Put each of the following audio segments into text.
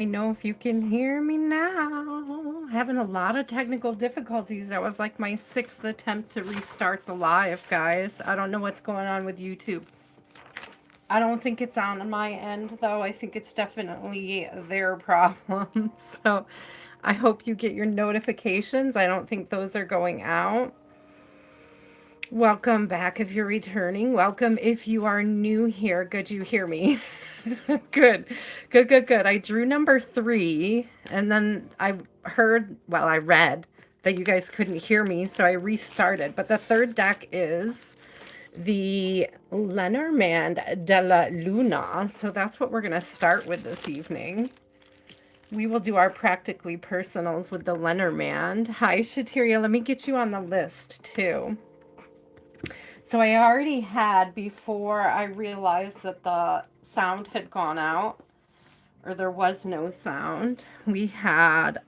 I know if you can hear me now. Having a lot of technical difficulties. That was like my sixth attempt to restart the live, guys. I don't know what's going on with YouTube. I don't think it's on my end, though. I think it's definitely their problem. So I hope you get your notifications. I don't think those are going out. Welcome back if you're returning. Welcome if you are new here. Good you hear me. Good. Good, good, good. I drew number 3 and then I read that you guys couldn't hear me, so I restarted. But the third deck is the Lenormand de la Luna. So that's what we're going to start with this evening. We will do our practically personals with the Lenormand. Hi, Shateria. Let me get you on the list too. So I already had, before I realized that the sound had gone out, or there was no sound, we had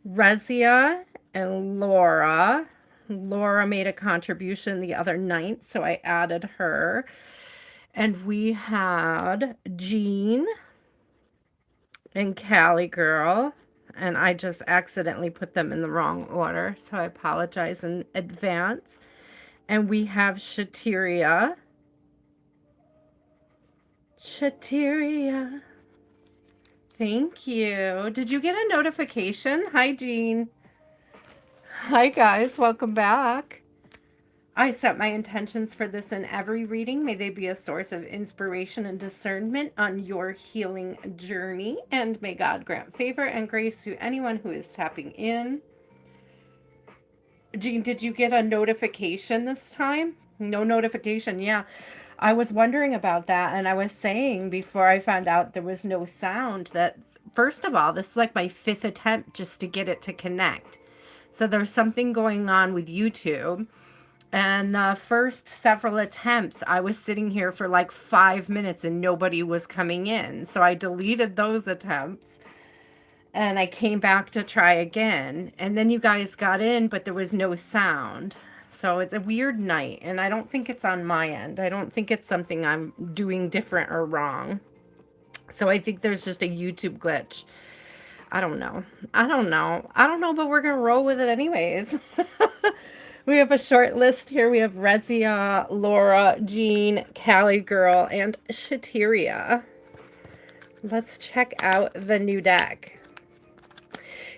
Rezia and Laura. Laura made a contribution the other night, so I added her. And we had Jean and Callie Girl, and I just accidentally put them in the wrong order, so I apologize in advance. And we have Shateria. Shateria. Thank you. Did you get a notification? Hi, Jean. Hi, guys. Welcome back. I set my intentions for this in every reading. May they be a source of inspiration and discernment on your healing journey. And may God grant favor and grace to anyone who is tapping in. Jean, did you get a notification this time? No notification, yeah. I was wondering about that, and I was saying before I found out there was no sound that, first of all, this is like my 5th attempt just to get it to connect. So there's something going on with YouTube. And the first several attempts, I was sitting here for like 5 minutes and nobody was coming in. So I deleted those attempts. And I came back to try again. And then you guys got in, but there was no sound. So it's a weird night. And I don't think it's on my end. I don't think it's something I'm doing different or wrong. So I think there's just a YouTube glitch. I don't know. I don't know, but we're going to roll with it anyways. We have a short list here. We have Rezia, Laura, Jean, Callie Girl, and Shateria. Let's check out the new deck.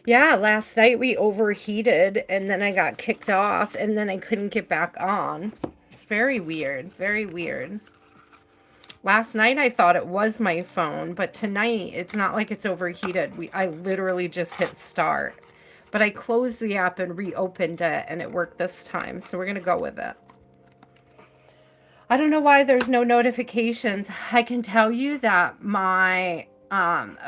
Yeah, last night we overheated and then I got kicked off and then I couldn't get back on. It's very weird, very weird. Last night I thought it was my phone, but tonight it's not like it's overheated. I literally just hit start. But I closed the app and reopened it and it worked this time. So we're going to go with it. I don't know why there's no notifications. I can tell you that my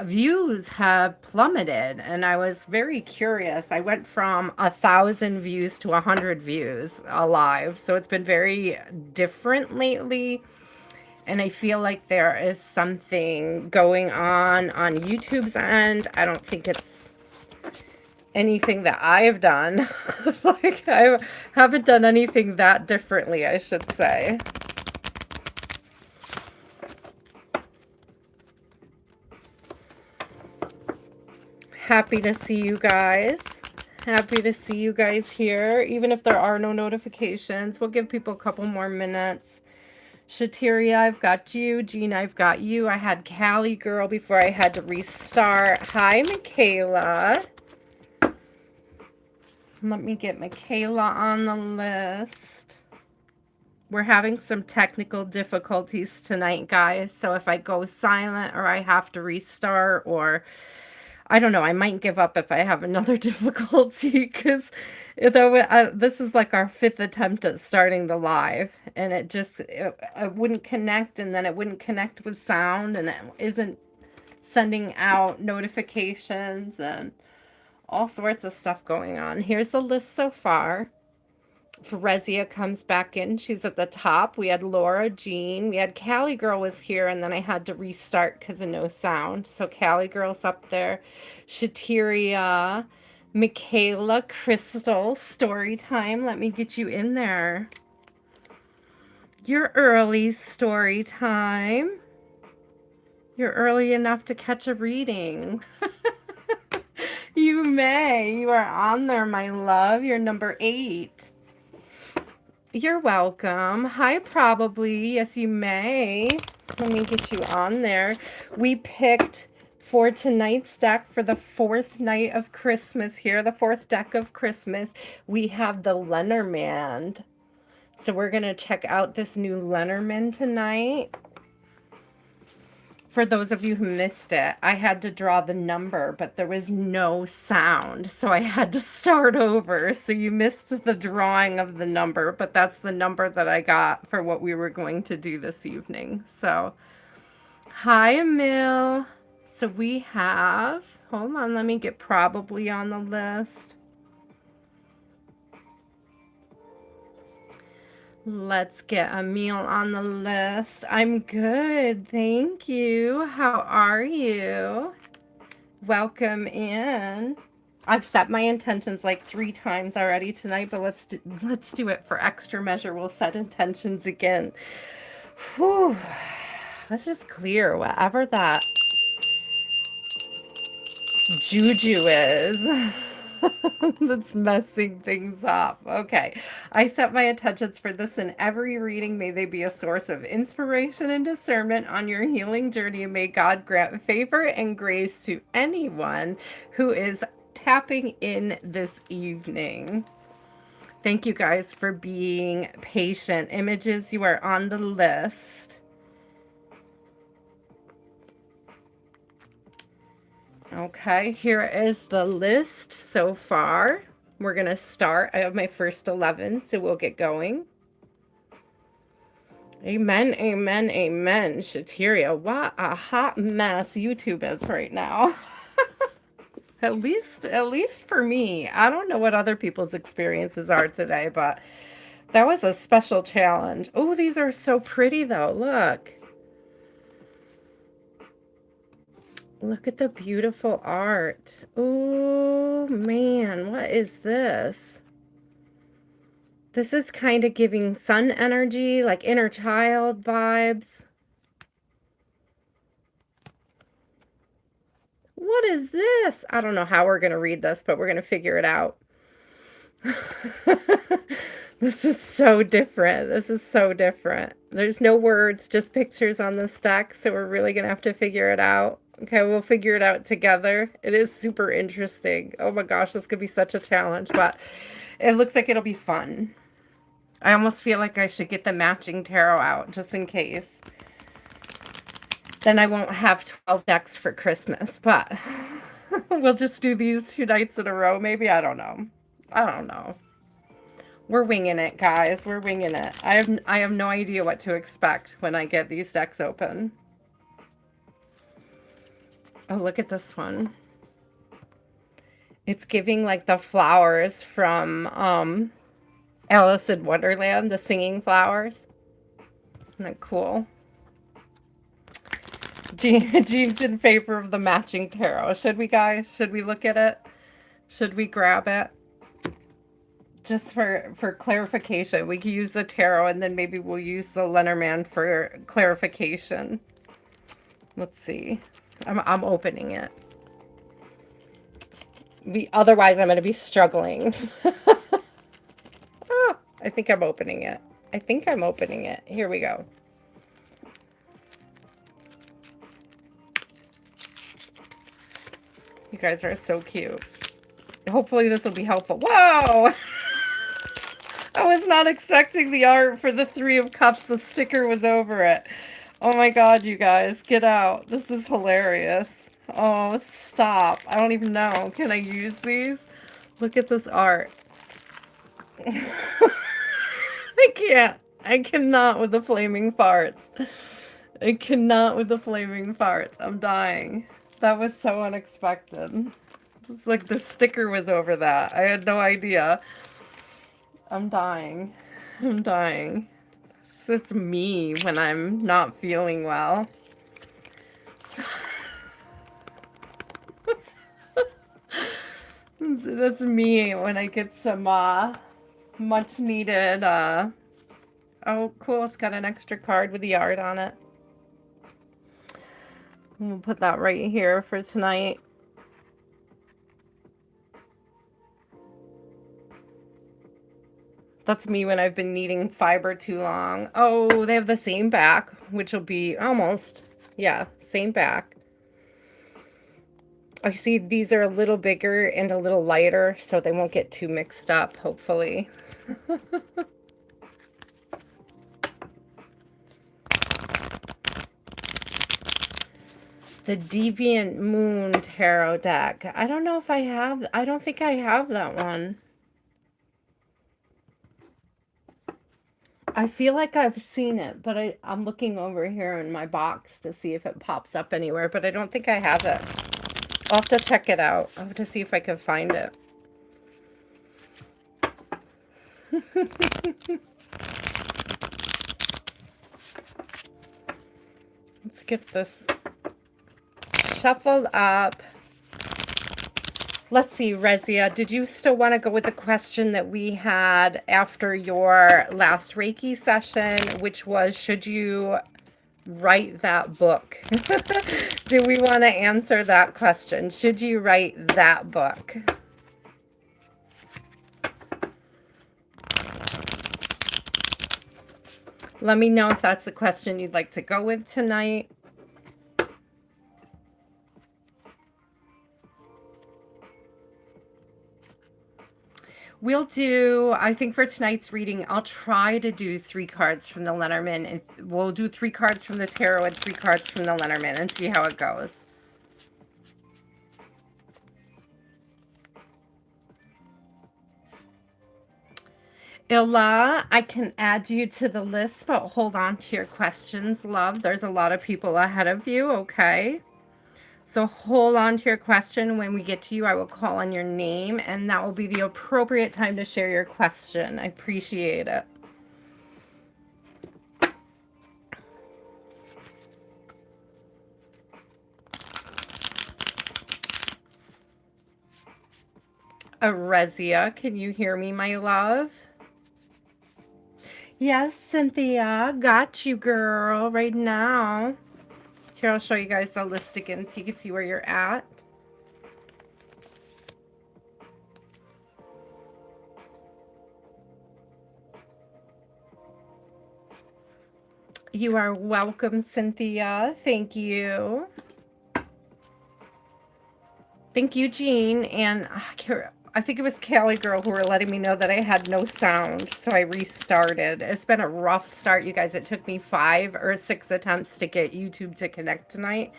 views have plummeted and I was very curious. I went from 1,000 views to 100 views alive. So it's been very different lately. And I feel like there is something going on YouTube's end. I don't think it's anything that I have done. Like, I haven't done anything that differently, I should say. Happy to see you guys. Happy to see you guys here. Even if there are no notifications, we'll give people a couple more minutes. Shateria, I've got you. Jean, I've got you. I had Callie Girl before I had to restart. Hi, Michaela. Let me get Michaela on the list. We're having some technical difficulties tonight, guys. So if I go silent or I have to restart, or I don't know, I might give up if I have another difficulty, because this is like our 5th attempt at starting the live, and it wouldn't connect, and then it wouldn't connect with sound, and it isn't sending out notifications, and all sorts of stuff going on. Here's the list so far. Rezia comes back in. She's at the top. We had Laura, Jean. We had Callie Girl was here, and then I had to restart because of no sound. So Callie Girl's up there. Shateria, Michaela, Crystal, story time. Let me get you in there. Your early story time. You're early enough to catch a reading. You may. You are on there, my love. You're number 8. You're welcome. Hi, probably. Yes, you may. Let me get you on there. We picked for tonight's deck for the 4th night of Christmas here, the 4th deck of Christmas. We have the Lenormand. So we're going to check out this new Lenormand tonight. For those of you who missed it, I had to draw the number, but there was no sound, so I had to start over. So you missed the drawing of the number, but that's the number that I got for what we were going to do this evening. So, hi, Emil. So we have, hold on, let me get probably on the list. Let's get Emil on the list. I'm good, thank you. How are you? Welcome in. I've set my intentions like 3 times already tonight, but let's do it for extra measure. We'll set intentions again. Whew. Let's just clear whatever that juju is. That's messing things up. Okay. I set my intentions for this in every reading. May they be a source of inspiration and discernment on your healing journey. And may God grant favor and grace to anyone who is tapping in this evening. Thank you guys for being patient. Images, you are on the list. Okay, here is the list so far. We're going to start. I have my first 11, so we'll get going. Amen, amen, amen. Shateria, what a hot mess YouTube is right now. At least for me. I don't know what other people's experiences are today, but that was a special challenge. Oh, these are so pretty though. Look. Look at the beautiful art. Oh, man, what is this? This is kind of giving sun energy, like inner child vibes. What is this? I don't know how we're going to read this, but we're going to figure it out. This is so different. This is so different. There's no words, just pictures on this deck, so we're really going to have to figure it out. Okay, we'll figure it out together. It is super interesting. Oh my gosh, this could be such a challenge, but it looks like it'll be fun. I almost feel like I should get the matching tarot out just in case. Then I won't have 12 decks for Christmas, but we'll just do these 2 nights in a row maybe. I don't know. I don't know. We're winging it, guys. We're winging it. I have no idea what to expect when I get these decks open. Oh, look at this one. It's giving like the flowers from Alice in Wonderland, the singing flowers. Isn't that cool? Jean's in favor of the matching tarot. Should we, guys? Should we look at it? Should we grab it? Just for clarification. We can use the tarot and then maybe we'll use the Lenormand for clarification. Let's see. I'm opening it. Otherwise, I'm going to be struggling. Oh, I think I'm opening it. I think I'm opening it. Here we go. You guys are so cute. Hopefully this will be helpful. Whoa! I was not expecting the art for the 3 of Cups. The sticker was over it. Oh my god, you guys. Get out. This is hilarious. Oh, stop. I don't even know. Can I use these? Look at this art. I can't. I cannot with the flaming farts. I cannot with the flaming farts. I'm dying. That was so unexpected. It's like the sticker was over that. I had no idea. I'm dying. I'm dying. This is me when I'm not feeling well. That's me when I get some much needed oh cool, it's got an extra card with the art on it. We'll put that right here for tonight. That's me when I've been needing fiber too long. Oh, they have the same back, which will be almost, yeah, same back. I see these are a little bigger and a little lighter, so they won't get too mixed up, hopefully. The Deviant Moon Tarot deck. I don't know if I have, I don't think I have that one. I feel like I've seen it, but I'm looking over here in my box to see if it pops up anywhere, but I don't think I have it. I'll have to check it out. I'll have to see if I can find it. Let's get this shuffled up. Let's see, Rezia, did you still want to go with the question that we had after your last Reiki session, which was, should you write that book? Do we want to answer that question? Should you write that book? Let me know if that's the question you'd like to go with tonight. We'll do, I think for tonight's reading, I'll try to do 3 cards from the Lenormand, and we'll do 3 cards from the tarot and 3 cards from the Lenormand and see how it goes. Illa, I can add you to the list, but hold on to your questions, love. There's a lot of people ahead of you, okay? So hold on to your question. When we get to you, I will call on your name, and that will be the appropriate time to share your question. I appreciate it. Arezia, can you hear me, my love? Yes, Cynthia, got you, girl, right now. Here, I'll show you guys the list again so you can see where you're at. You are welcome, Cynthia. Thank you. Thank you, Jean. And I think it was Callie Girl who were letting me know that I had no sound, so I restarted. It's been a rough start, you guys. It took me 5 or 6 attempts to get YouTube to connect tonight.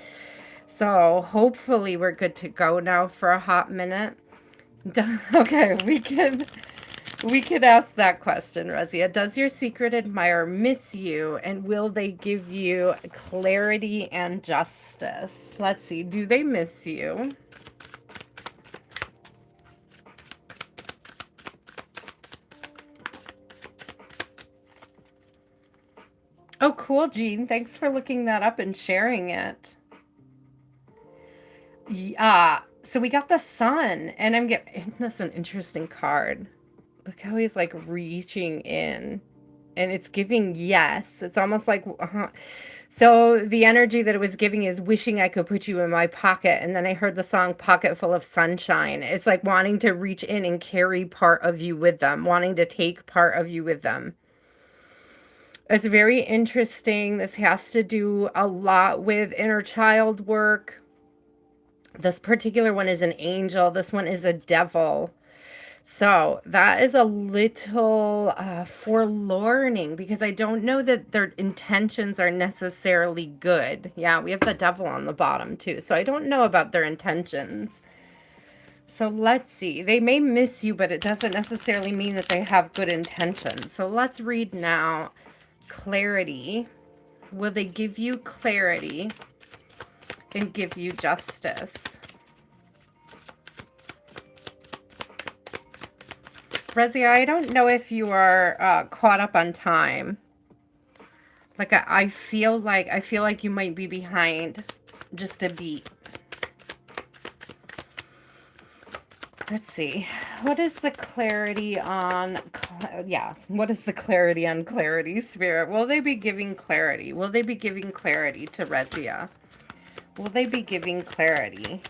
So hopefully we're good to go now for a hot minute. Okay, we could ask that question, Rezia. Does your secret admirer miss you, and will they give you clarity and justice? Let's see. Do they miss you? Oh, cool, Jean. Thanks for looking that up and sharing it. Yeah. So we got the sun, and I'm getting this an interesting card. Look how he's like reaching in, and it's giving yes. It's almost like, so the energy that it was giving is wishing I could put you in my pocket. And then I heard the song Pocket Full of Sunshine. It's like wanting to reach in and carry part of you with them, wanting to take part of you with them. It's very interesting. This has to do a lot with inner child work. This particular one is an angel. This one is a devil. So that is a little forlorning, because I don't know that their intentions are necessarily good. Yeah, we have the devil on the bottom too. So I don't know about their intentions. So let's see. They may miss you, but it doesn't necessarily mean that they have good intentions. So let's read now. Clarity. Will they give you clarity and give you justice? Rezia, I don't know if you are caught up on time. Like I feel like you might be behind just a beat. Let's see. What is the clarity on, what is the clarity on clarity, Spirit? Will they be giving clarity? Will they be giving clarity to Rezia? Will they be giving clarity?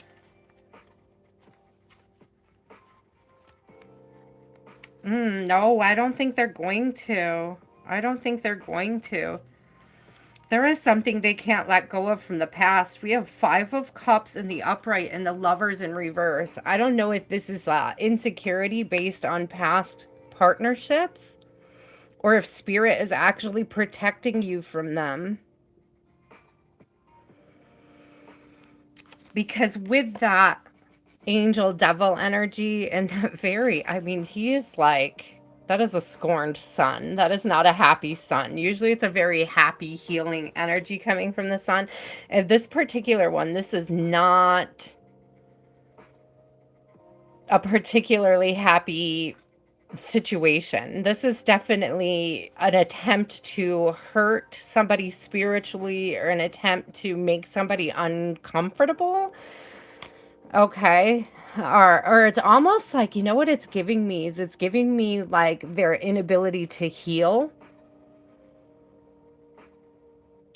No, I don't think they're going to. I don't think they're going to. There is something they can't let go of from the past. We have Five of Cups in the upright and the Lovers in reverse. I don't know if this is insecurity based on past partnerships or if Spirit is actually protecting you from them. Because with that angel devil energy and that I mean, he is like, that is a scorned sun. That is not a happy sun. Usually it's a very happy, healing energy coming from the sun. And this particular one, this is not a particularly happy situation. This is definitely an attempt to hurt somebody spiritually or an attempt to make somebody uncomfortable. Okay. Or it's almost like, you know what it's giving me is it's giving me like their inability to heal.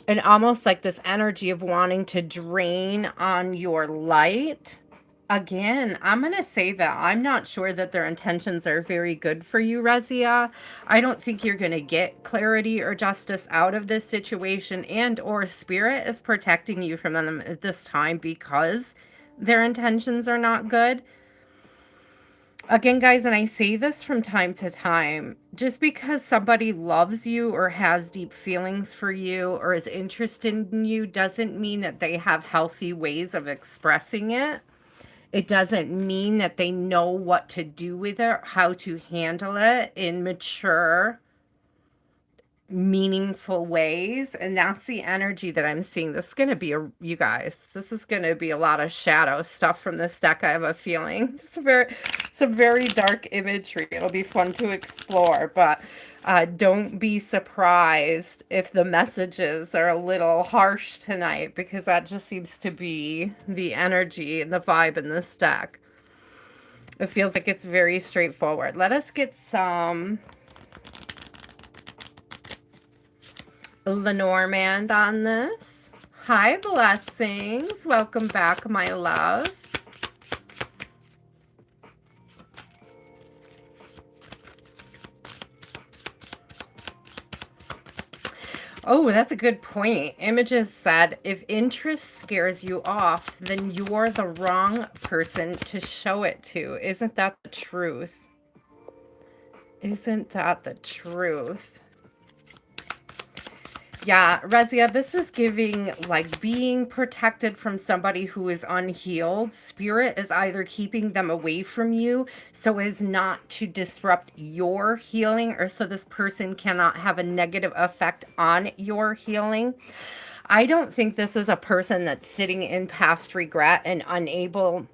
And almost like this energy of wanting to drain on your light. Again, I'm going to say that I'm not sure that their intentions are very good for you, Rezia. I don't think you're going to get clarity or justice out of this situation, and or Spirit is protecting you from them at this time because their intentions are not good. Again, guys, and I say this from time to time, just because somebody loves you or has deep feelings for you or is interested in you doesn't mean that they have healthy ways of expressing it. It doesn't mean that they know what to do with it, how to handle it in mature, meaningful ways. And that's the energy that I'm seeing. This is going to be you guys, this is going to be a lot of shadow stuff from this deck. I have a feeling some very dark imagery. It'll be fun to explore, but don't be surprised if the messages are a little harsh tonight, because that just seems to be the energy and the vibe in this deck. It feels like it's very straightforward. Let us get some Lenormand on this. Hi, blessings. Welcome back, my love. Oh, that's a good point. Images said, if interest scares you off, then you're the wrong person to show it to. Isn't that the truth? Isn't that the truth? Yeah, Rezia, this is giving like being protected from somebody who is unhealed. Spirit is either keeping them away from you so as not to disrupt your healing, or so this person cannot have a negative effect on your healing. I don't think this is a person that's sitting in past regret and unable.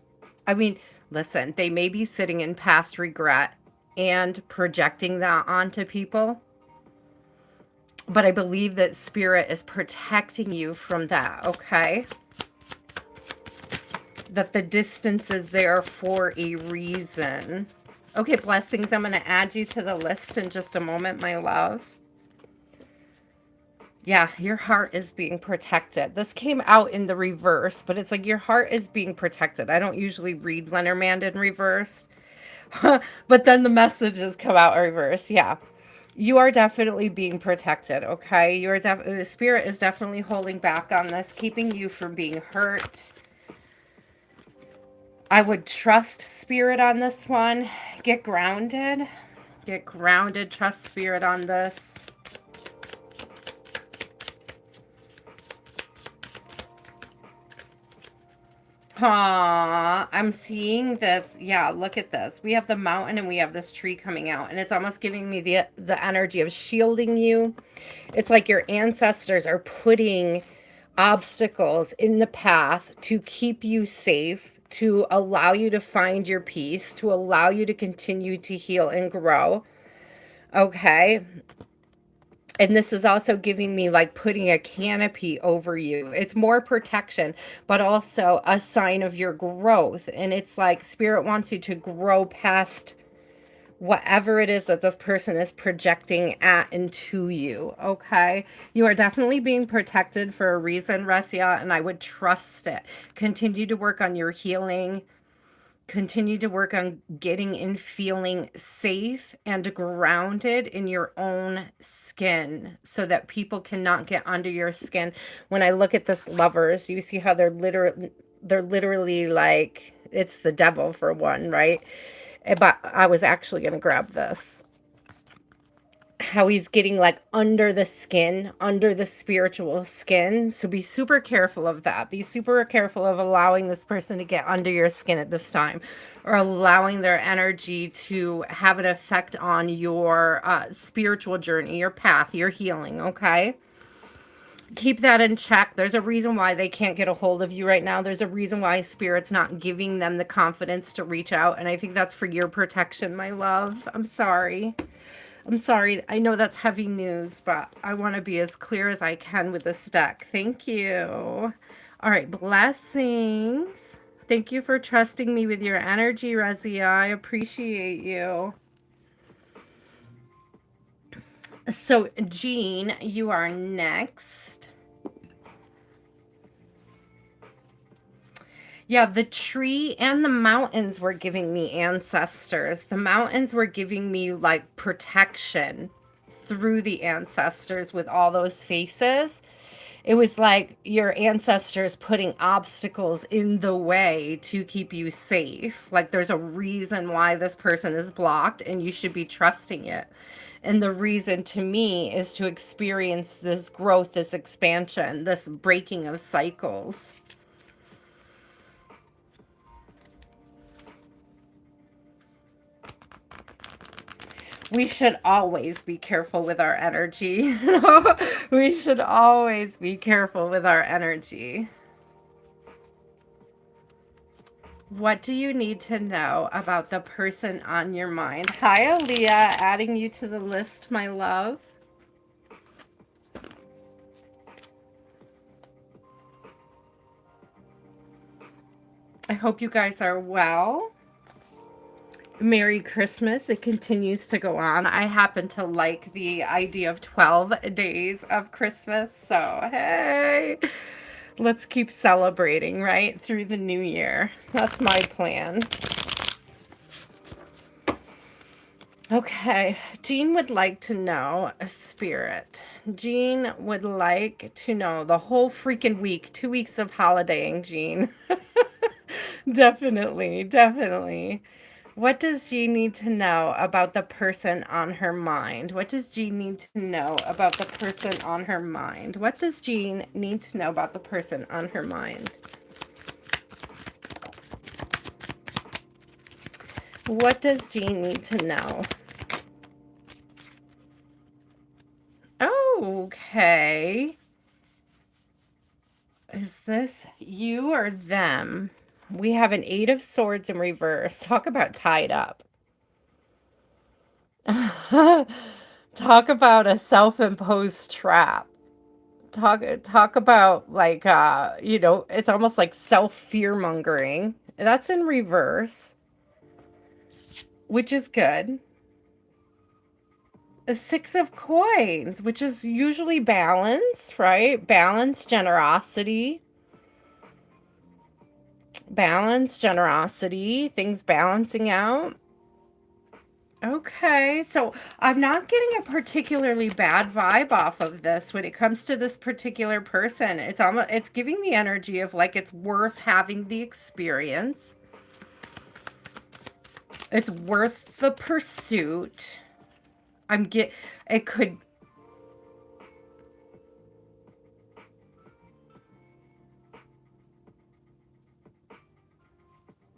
I mean, listen, they may be sitting in past regret and projecting that onto people, but I believe that Spirit is protecting you from that, okay? That the distance is there for a reason. Okay, blessings, I'm going to add you to the list in just a moment, my love. Yeah, your heart is being protected. This came out in the reverse, but it's like your heart is being protected. I don't usually read Lenormand in reverse, but then the messages come out in reverse. Yeah. You are definitely being protected, okay? You are the Spirit is definitely holding back on this, keeping you from being hurt. I would trust Spirit on this one. Get grounded. Get grounded. Trust Spirit on this. I'm seeing this. Yeah, look at this. We have the mountain and we have this tree coming out, and it's almost giving me the energy of shielding you. It's like your ancestors are putting obstacles in the path to keep you safe, to allow you to find your peace, to allow you to continue to heal and grow. Okay. And this is also giving me like putting a canopy over you. It's more protection, but also a sign of your growth. And it's like Spirit wants you to grow past whatever it is that this person is projecting at and to you. Okay. You are definitely being protected for a reason, Resia, and I would trust it. Continue to work on your healing. Continue to work on getting and feeling safe and grounded in your own skin so that people cannot get under your skin. When I look at this lovers, you see how they're literally like it's the devil for one, right? But I was actually going to grab this. How he's getting like under the skin, under the spiritual skin. So be super careful of that. Be super careful of allowing this person to get under your skin at this time, or allowing their energy to have an effect on your spiritual journey, your path, your healing. Okay. Keep that in check. There's a reason why they can't get a hold of you right now. There's a reason why Spirit's not giving them the confidence to reach out. And I think that's for your protection, my love. I'm sorry. I'm sorry. I know that's heavy news, but I want to be as clear as I can with this deck. Thank you. All right. Blessings. Thank you for trusting me with your energy, Rezia. I appreciate you. So, Jean, you are next. Yeah, the tree and the mountains were giving me ancestors. The mountains were giving me like protection through the ancestors with all those faces. It was like your ancestors putting obstacles in the way to keep you safe. Like there's a reason why this person is blocked and you should be trusting it. And the reason to me is to experience this growth, this expansion, this breaking of cycles. We should always be careful with our energy. We should always be careful with our energy. What do you need to know about the person on your mind? Hi, Aaliyah, adding you to the list, my love. I hope you guys are well. Merry Christmas. It continues to go on. I happen to like the idea of 12 days of Christmas. So, hey, let's keep celebrating, right? Through the new year. That's my plan. Okay. Jean would like to know a spirit. Jean would like to know the whole freaking week, 2 weeks of holidaying, Jean. Definitely, definitely. What does Jean need to know about the person on her mind? What does Jean need to know about the person on her mind? What does Jean need to know about the person on her mind? What does Jean need to know? Okay. Is this you or them? We have an 8 of Swords in reverse. Talk about tied up. Talk about a self-imposed trap. Talk about like it's almost like self-fear mongering. That's in reverse, which is good. A 6 of coins, which is usually balance, right? Balance, generosity. Balance, generosity, things balancing out. Okay, so I'm not getting a particularly bad vibe off of this when it comes to this particular person. It's giving the energy of like it's worth having the experience. It's worth the pursuit. It could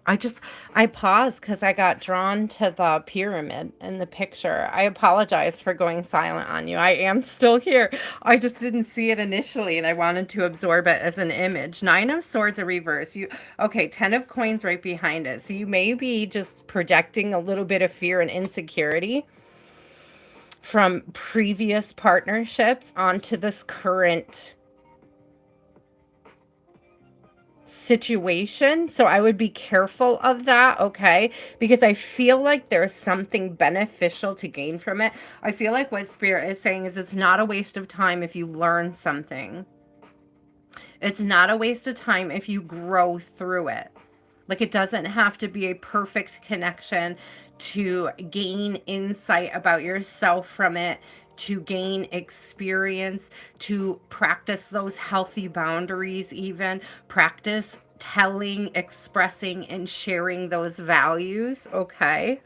I paused because I got drawn to the pyramid in the picture. I apologize for going silent on you. I am still here. I just didn't see it initially and I wanted to absorb it as an image. 9 of Swords are reverse. Okay, 10 of Coins right behind it. So you may be just projecting a little bit of fear and insecurity from previous partnerships onto this current situation. So I would be careful of that, okay? Because I feel like there's something beneficial to gain from it. I feel like what Spirit is saying is it's not a waste of time if you learn something. It's not a waste of time if you grow through it. Like, it doesn't have to be a perfect connection to gain insight about yourself from it, to gain experience, to practice those healthy boundaries, even practice telling, expressing, and sharing those values. Okay.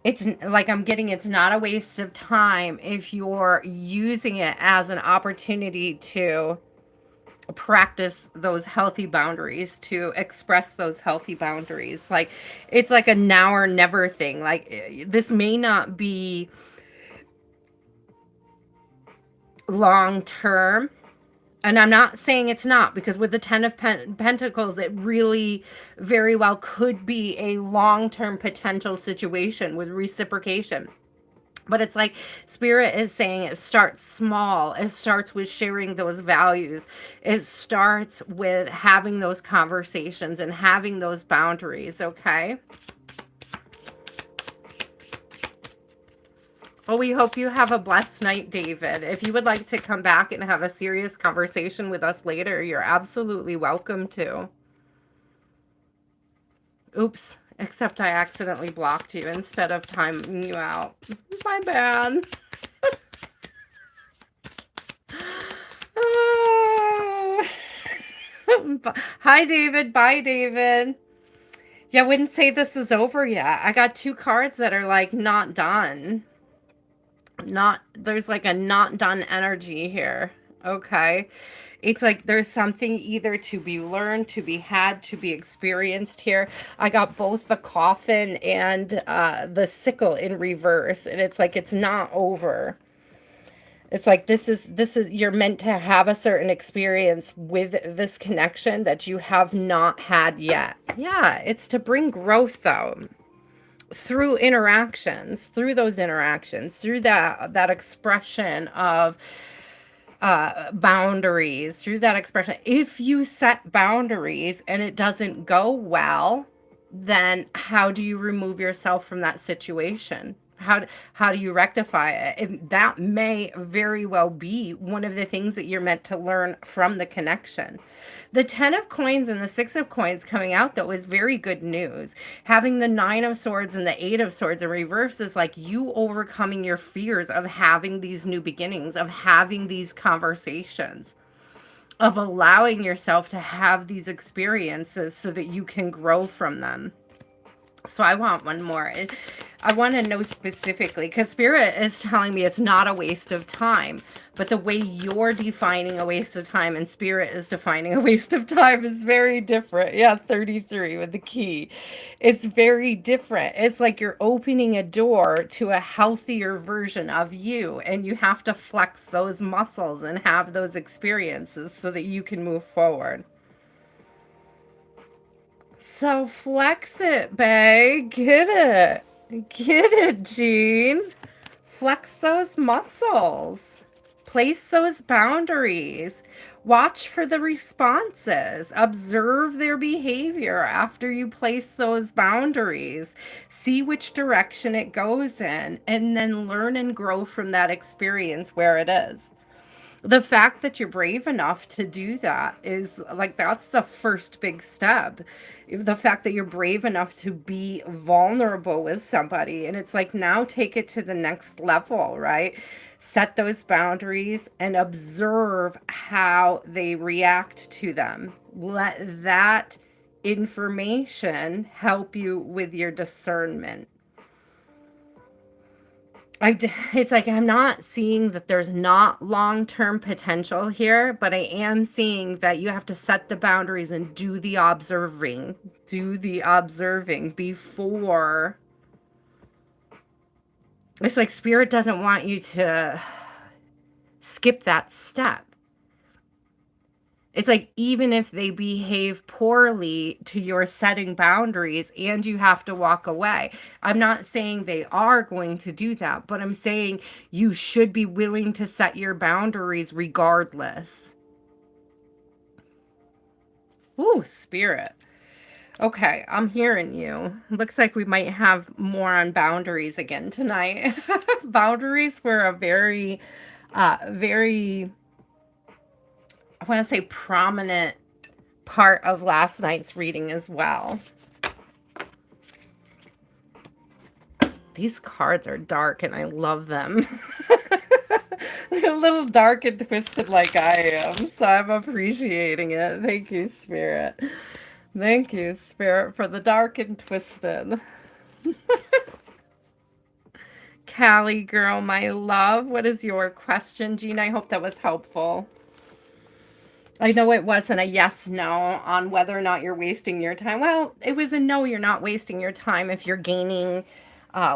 It's like I'm getting it's not a waste of time if you're using it as an opportunity to practice those healthy boundaries, to express those healthy boundaries. Like, it's like a now or never thing. Like, this may not be long term, and I'm not saying it's not, because with the Ten of Pentacles, it really very well could be a long term potential situation with reciprocation. But it's like Spirit is saying it starts small. It starts with sharing those values. It starts with having those conversations and having those boundaries, okay? Well, we hope you have a blessed night, David. If you would like to come back and have a serious conversation with us later, you're absolutely welcome to. Oops, except I accidentally blocked you instead of timing you out. My bad. Hi, David. Bye, David. Yeah, I wouldn't say this is over yet. I got two cards that are like not done. There's like a not done energy here. Okay. It's like there's something either to be learned, to be had, to be experienced here. I got both the coffin and the sickle in reverse, and it's like it's not over. It's like this is you're meant to have a certain experience with this connection that you have not had yet. Yeah, it's to bring growth though, through interactions, through those interactions, through that expression of boundaries, through that expression. If you set boundaries and it doesn't go well, then how do you remove yourself from that situation? How do you rectify it? That may very well be one of the things that you're meant to learn from the connection. The 10 of coins and the 6 of coins coming out, though, is very good news. Having the 9 of swords and the 8 of swords in reverse is like you overcoming your fears of having these new beginnings, of having these conversations, of allowing yourself to have these experiences so that you can grow from them. So I want one more. I want to know specifically, because Spirit is telling me it's not a waste of time, but the way you're defining a waste of time and Spirit is defining a waste of time is very different. Yeah, 33 with the key. It's very different. It's like you're opening a door to a healthier version of you, and you have to flex those muscles and have those experiences so that you can move forward. So flex it, babe. Get it. Get it, Jean. Flex those muscles. Place those boundaries. Watch for the responses. Observe their behavior after you place those boundaries. See which direction it goes in, and then learn and grow from that experience where it is. The fact that you're brave enough to do that is like that's the first big step. The fact that you're brave enough to be vulnerable with somebody, and it's like now take it to the next level, right? Set those boundaries and observe how they react to them. Let that information help you with your discernment. It's like I'm not seeing that there's not long-term potential here, but I am seeing that you have to set the boundaries and do the observing. Do the observing before. It's like Spirit doesn't want you to skip that step. It's like even if they behave poorly to your setting boundaries and you have to walk away. I'm not saying they are going to do that, but I'm saying you should be willing to set your boundaries regardless. Ooh, spirit. Okay, I'm hearing you. Looks like we might have more on boundaries again tonight. Boundaries were a very, I want to say prominent part of last night's reading as well. These cards are dark and I love them. They're a little dark and twisted like I am, so I'm appreciating it. Thank you, Spirit. Thank you, Spirit, for the dark and twisted. Callie girl, my love, what is your question? Jean, I hope that was helpful. I know it wasn't a yes, no on whether or not you're wasting your time. Well, it was a no, you're not wasting your time if you're gaining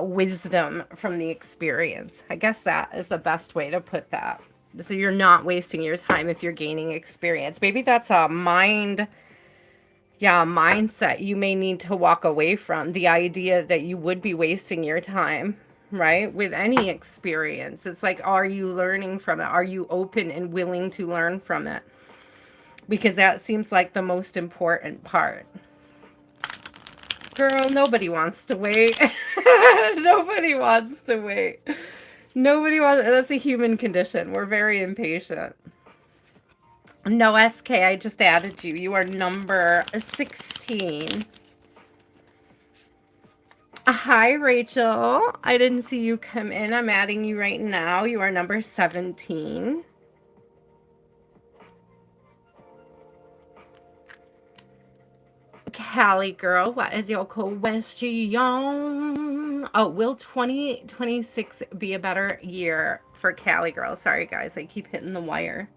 wisdom from the experience. I guess that is the best way to put that. So you're not wasting your time if you're gaining experience. Maybe that's a mindset you may need to walk away from. The idea that you would be wasting your time, right? With any experience. It's like, are you learning from it? Are you open and willing to learn from it? Because that seems like the most important part. Girl, nobody wants to wait. Nobody wants to wait. Nobody wants, that's a human condition. We're very impatient. No, SK, I just added you. You are number 16. Hi, Rachel. I didn't see you come in. I'm adding you right now. You are number 17. Callie girl, what is your question? Oh, will 2026 be a better year for Callie girl? Sorry, guys, I keep hitting the wire.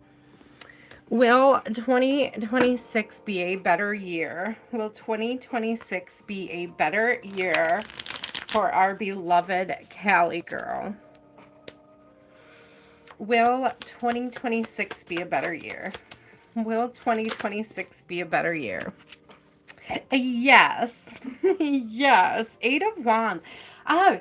Will 2026 be a better year? Will 2026 be a better year for our beloved Callie girl? Will 2026 be a better year? Will 2026 be a better year? Yes. Yes. Eight of Wands. Oh,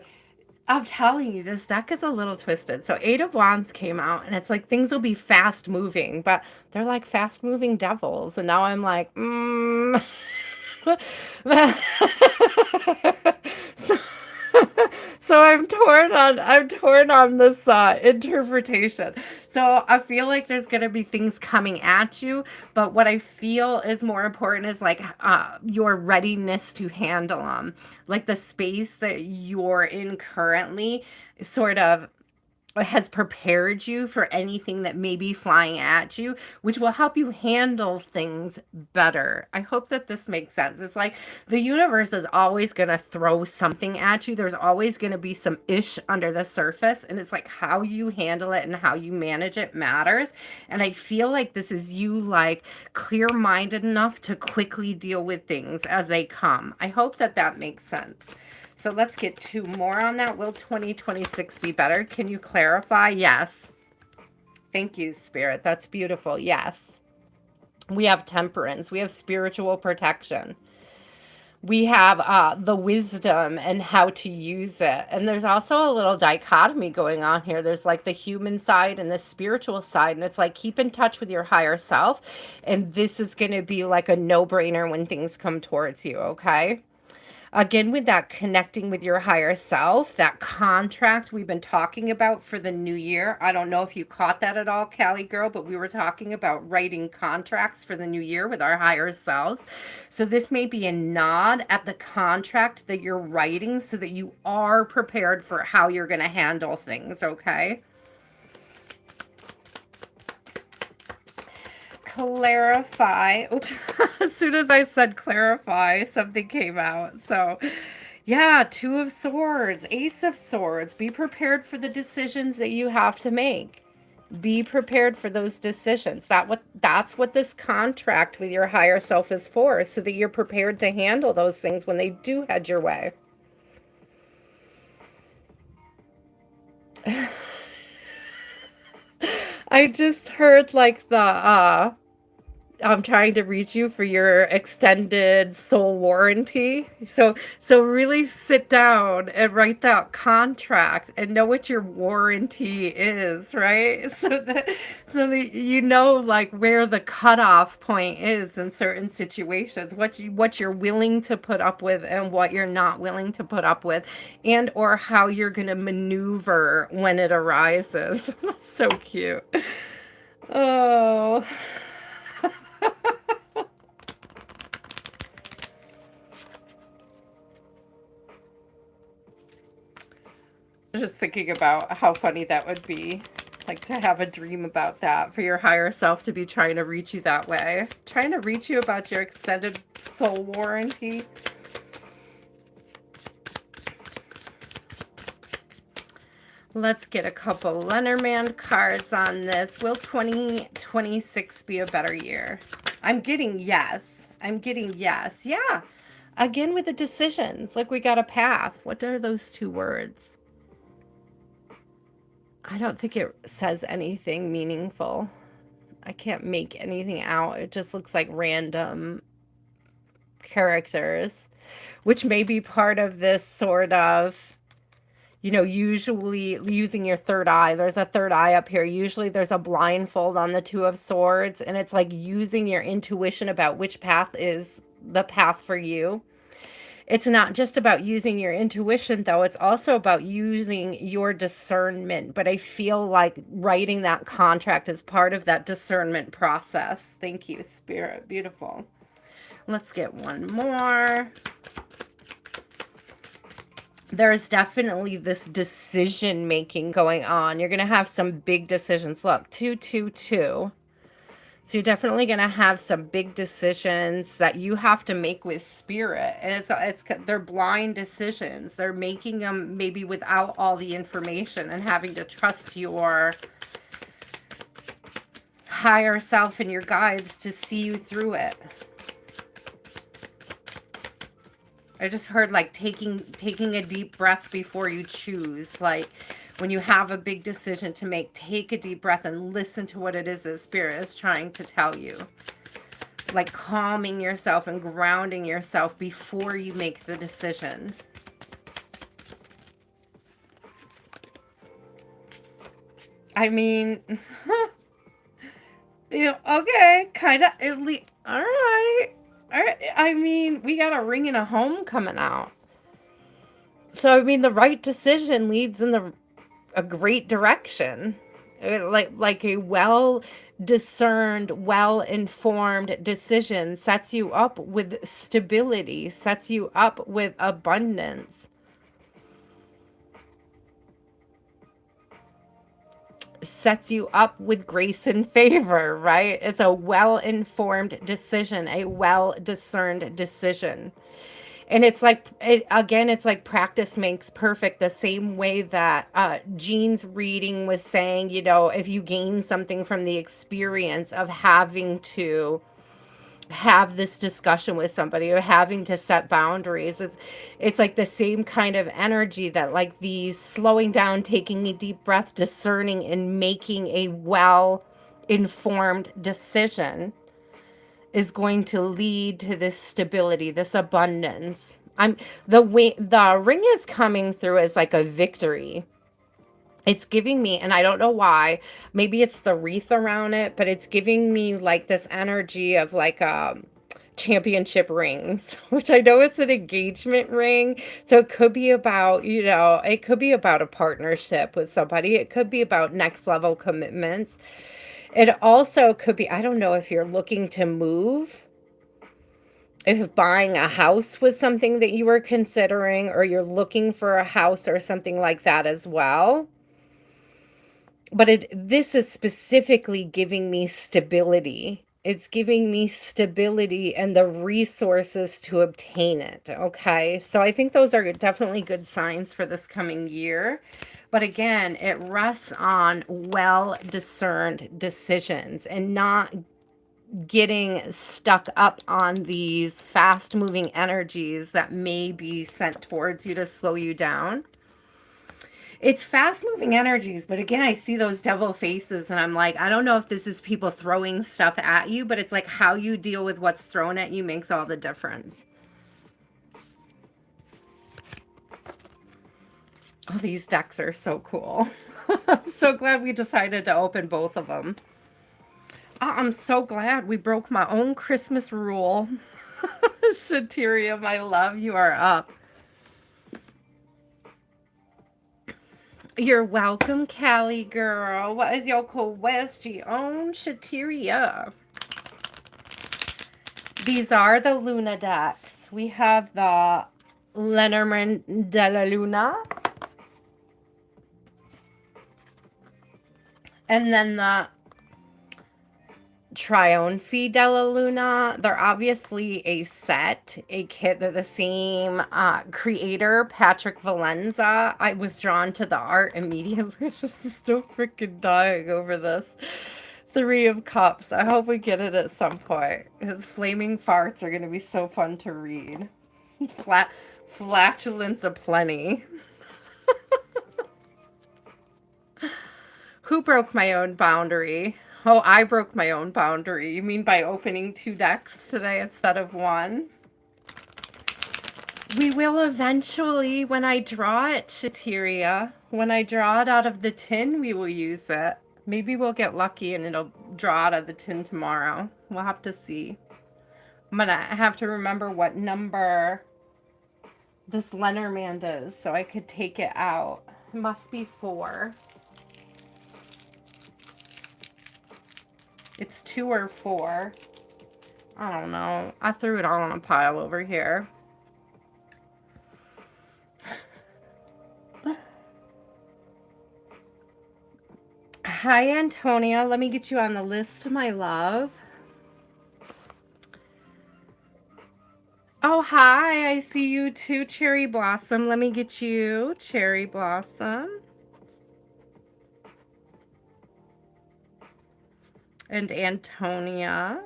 I'm telling you, this deck is a little twisted. So Eight of Wands came out, and it's like things will be fast moving, but they're like fast moving devils. And now I'm like, so, so I'm torn on this interpretation. So I feel like there's gonna be things coming at you, but what I feel is more important is like your readiness to handle them, like the space that you're in currently, sort of has prepared you for anything that may be flying at you, which will help you handle things better. I hope that this makes sense. It's like the universe is always going to throw something at you. There's always going to be some ish under the surface. And it's like how you handle it and how you manage it matters. And I feel like this is you like clear-minded enough to quickly deal with things as they come. I hope that that makes sense. So let's get two more on that. Will 2026 be better? Can you clarify? Yes. Thank you, Spirit. That's beautiful. Yes. We have temperance. We have spiritual protection. We have the wisdom and how to use it. And there's also a little dichotomy going on here. There's like the human side and the spiritual side. And it's like keep in touch with your higher self. And this is going to be like a no-brainer when things come towards you, okay? Again, with that connecting with your higher self, that contract we've been talking about for the new year. I don't know if you caught that at all, Callie girl, but we were talking about writing contracts for the new year with our higher selves. So this may be a nod at the contract that you're writing so that you are prepared for how you're going to handle things, okay? Clarify. Oops. As soon as I said clarify, something came out. So, yeah, Two of Swords, Ace of Swords. Be prepared for the decisions that you have to make. Be prepared for those decisions. That's what this contract with your higher self is for, so that you're prepared to handle those things when they do head your way. I just heard like the I'm trying to reach you for your extended soul warranty. So really sit down and write that contract and know what your warranty is, right? So that you know like where the cutoff point is in certain situations, what you're willing to put up with and what you're not willing to put up with, and or how you're gonna maneuver when it arises. So cute. Oh. Just thinking about how funny that would be. Like to have a dream about that, for your higher self to be trying to reach you that way. Trying to reach you about your extended soul warranty. Let's get a couple Lenormand cards on this. Will 2026 be a better year? I'm getting yes. I'm getting yes. Yeah. Again with the decisions. Like we got a path. What are those two words? I don't think it says anything meaningful. I can't make anything out. It just looks like random characters, which may be part of this sort of, usually using your third eye. There's a third eye up here. Usually there's a blindfold on the Two of Swords, and it's like using your intuition about which path is the path for you. It's not just about using your intuition, though. It's also about using your discernment. But I feel like writing that contract is part of that discernment process. Thank you, Spirit. Beautiful. Let's get one more. There's definitely this decision making going on. You're going to have some big decisions. Look, 222. So you're definitely going to have some big decisions that you have to make with Spirit. And they're blind decisions. They're making them maybe without all the information and having to trust your higher self and your guides to see you through it. I just heard like taking a deep breath before you choose. Like when you have a big decision to make, take a deep breath and listen to what it is that Spirit is trying to tell you. Like calming yourself and grounding yourself before you make the decision. I mean, okay, kind of, at least, all right. All right. I mean, we got a ring and a home coming out. So, I mean, the right decision leads in a great direction. Like a well discerned, well informed decision sets you up with stability, sets you up with abundance. Sets you up with grace and favor, right? It's a well-informed decision, a well-discerned decision. And it's like, it's like practice makes perfect, the same way that Jean's reading was saying, if you gain something from the experience of having to have this discussion with somebody or having to set boundaries, it's like the same kind of energy that like the slowing down, taking a deep breath, discerning and making a well informed decision is going to lead to this stability, this abundance. The ring is coming through as like a victory. It's giving me, and I don't know why, maybe it's the wreath around it, but it's giving me like this energy of like championship rings, which I know it's an engagement ring. So it could be about, it could be about a partnership with somebody. It could be about next level commitments. It also could be, I don't know if you're looking to move, if buying a house was something that you were considering, or you're looking for a house or something like that as well. But this is specifically giving me stability. It's giving me stability and the resources to obtain it. Okay. So I think those are definitely good signs for this coming year. But again, it rests on well-discerned decisions and not getting stuck up on these fast-moving energies that may be sent towards you to slow you down. It's fast moving energies, but again, I see those devil faces and I'm like, I don't know if this is people throwing stuff at you, but it's like how you deal with what's thrown at you makes all the difference. Oh, these decks are so cool. I'm so glad we decided to open both of them. I'm so glad we broke my own Christmas rule. Shateria, my love, you are up. You're welcome, Callie girl. What is your question, Shateria? These are the Luna decks. We have the Lenormand de la Luna. And then the Trionfi della Luna. They're obviously a set, a kit. They're the same creator, Patrick Valenza. I was drawn to the art immediately. I'm still freaking dying over this. Three of Cups. I hope we get it at some point. His flaming farts are going to be so fun to read. Flatulence aplenty. Who broke my own boundary? Oh, I broke my own boundary. You mean by opening 2 decks today instead of 1? We will eventually, when I draw it, Shateria. When I draw it out of the tin, we will use it. Maybe we'll get lucky and it'll draw out of the tin tomorrow. We'll have to see. I'm gonna have to remember what number this Lenormand is so I could take it out. It must be 4. It's 2 or 4. I don't know. I threw it all on a pile over here. Hi, Antonia. Let me get you on the list, my love. Oh, hi. I see you too, Cherry Blossom. Let me get you, Cherry Blossom. And Antonia.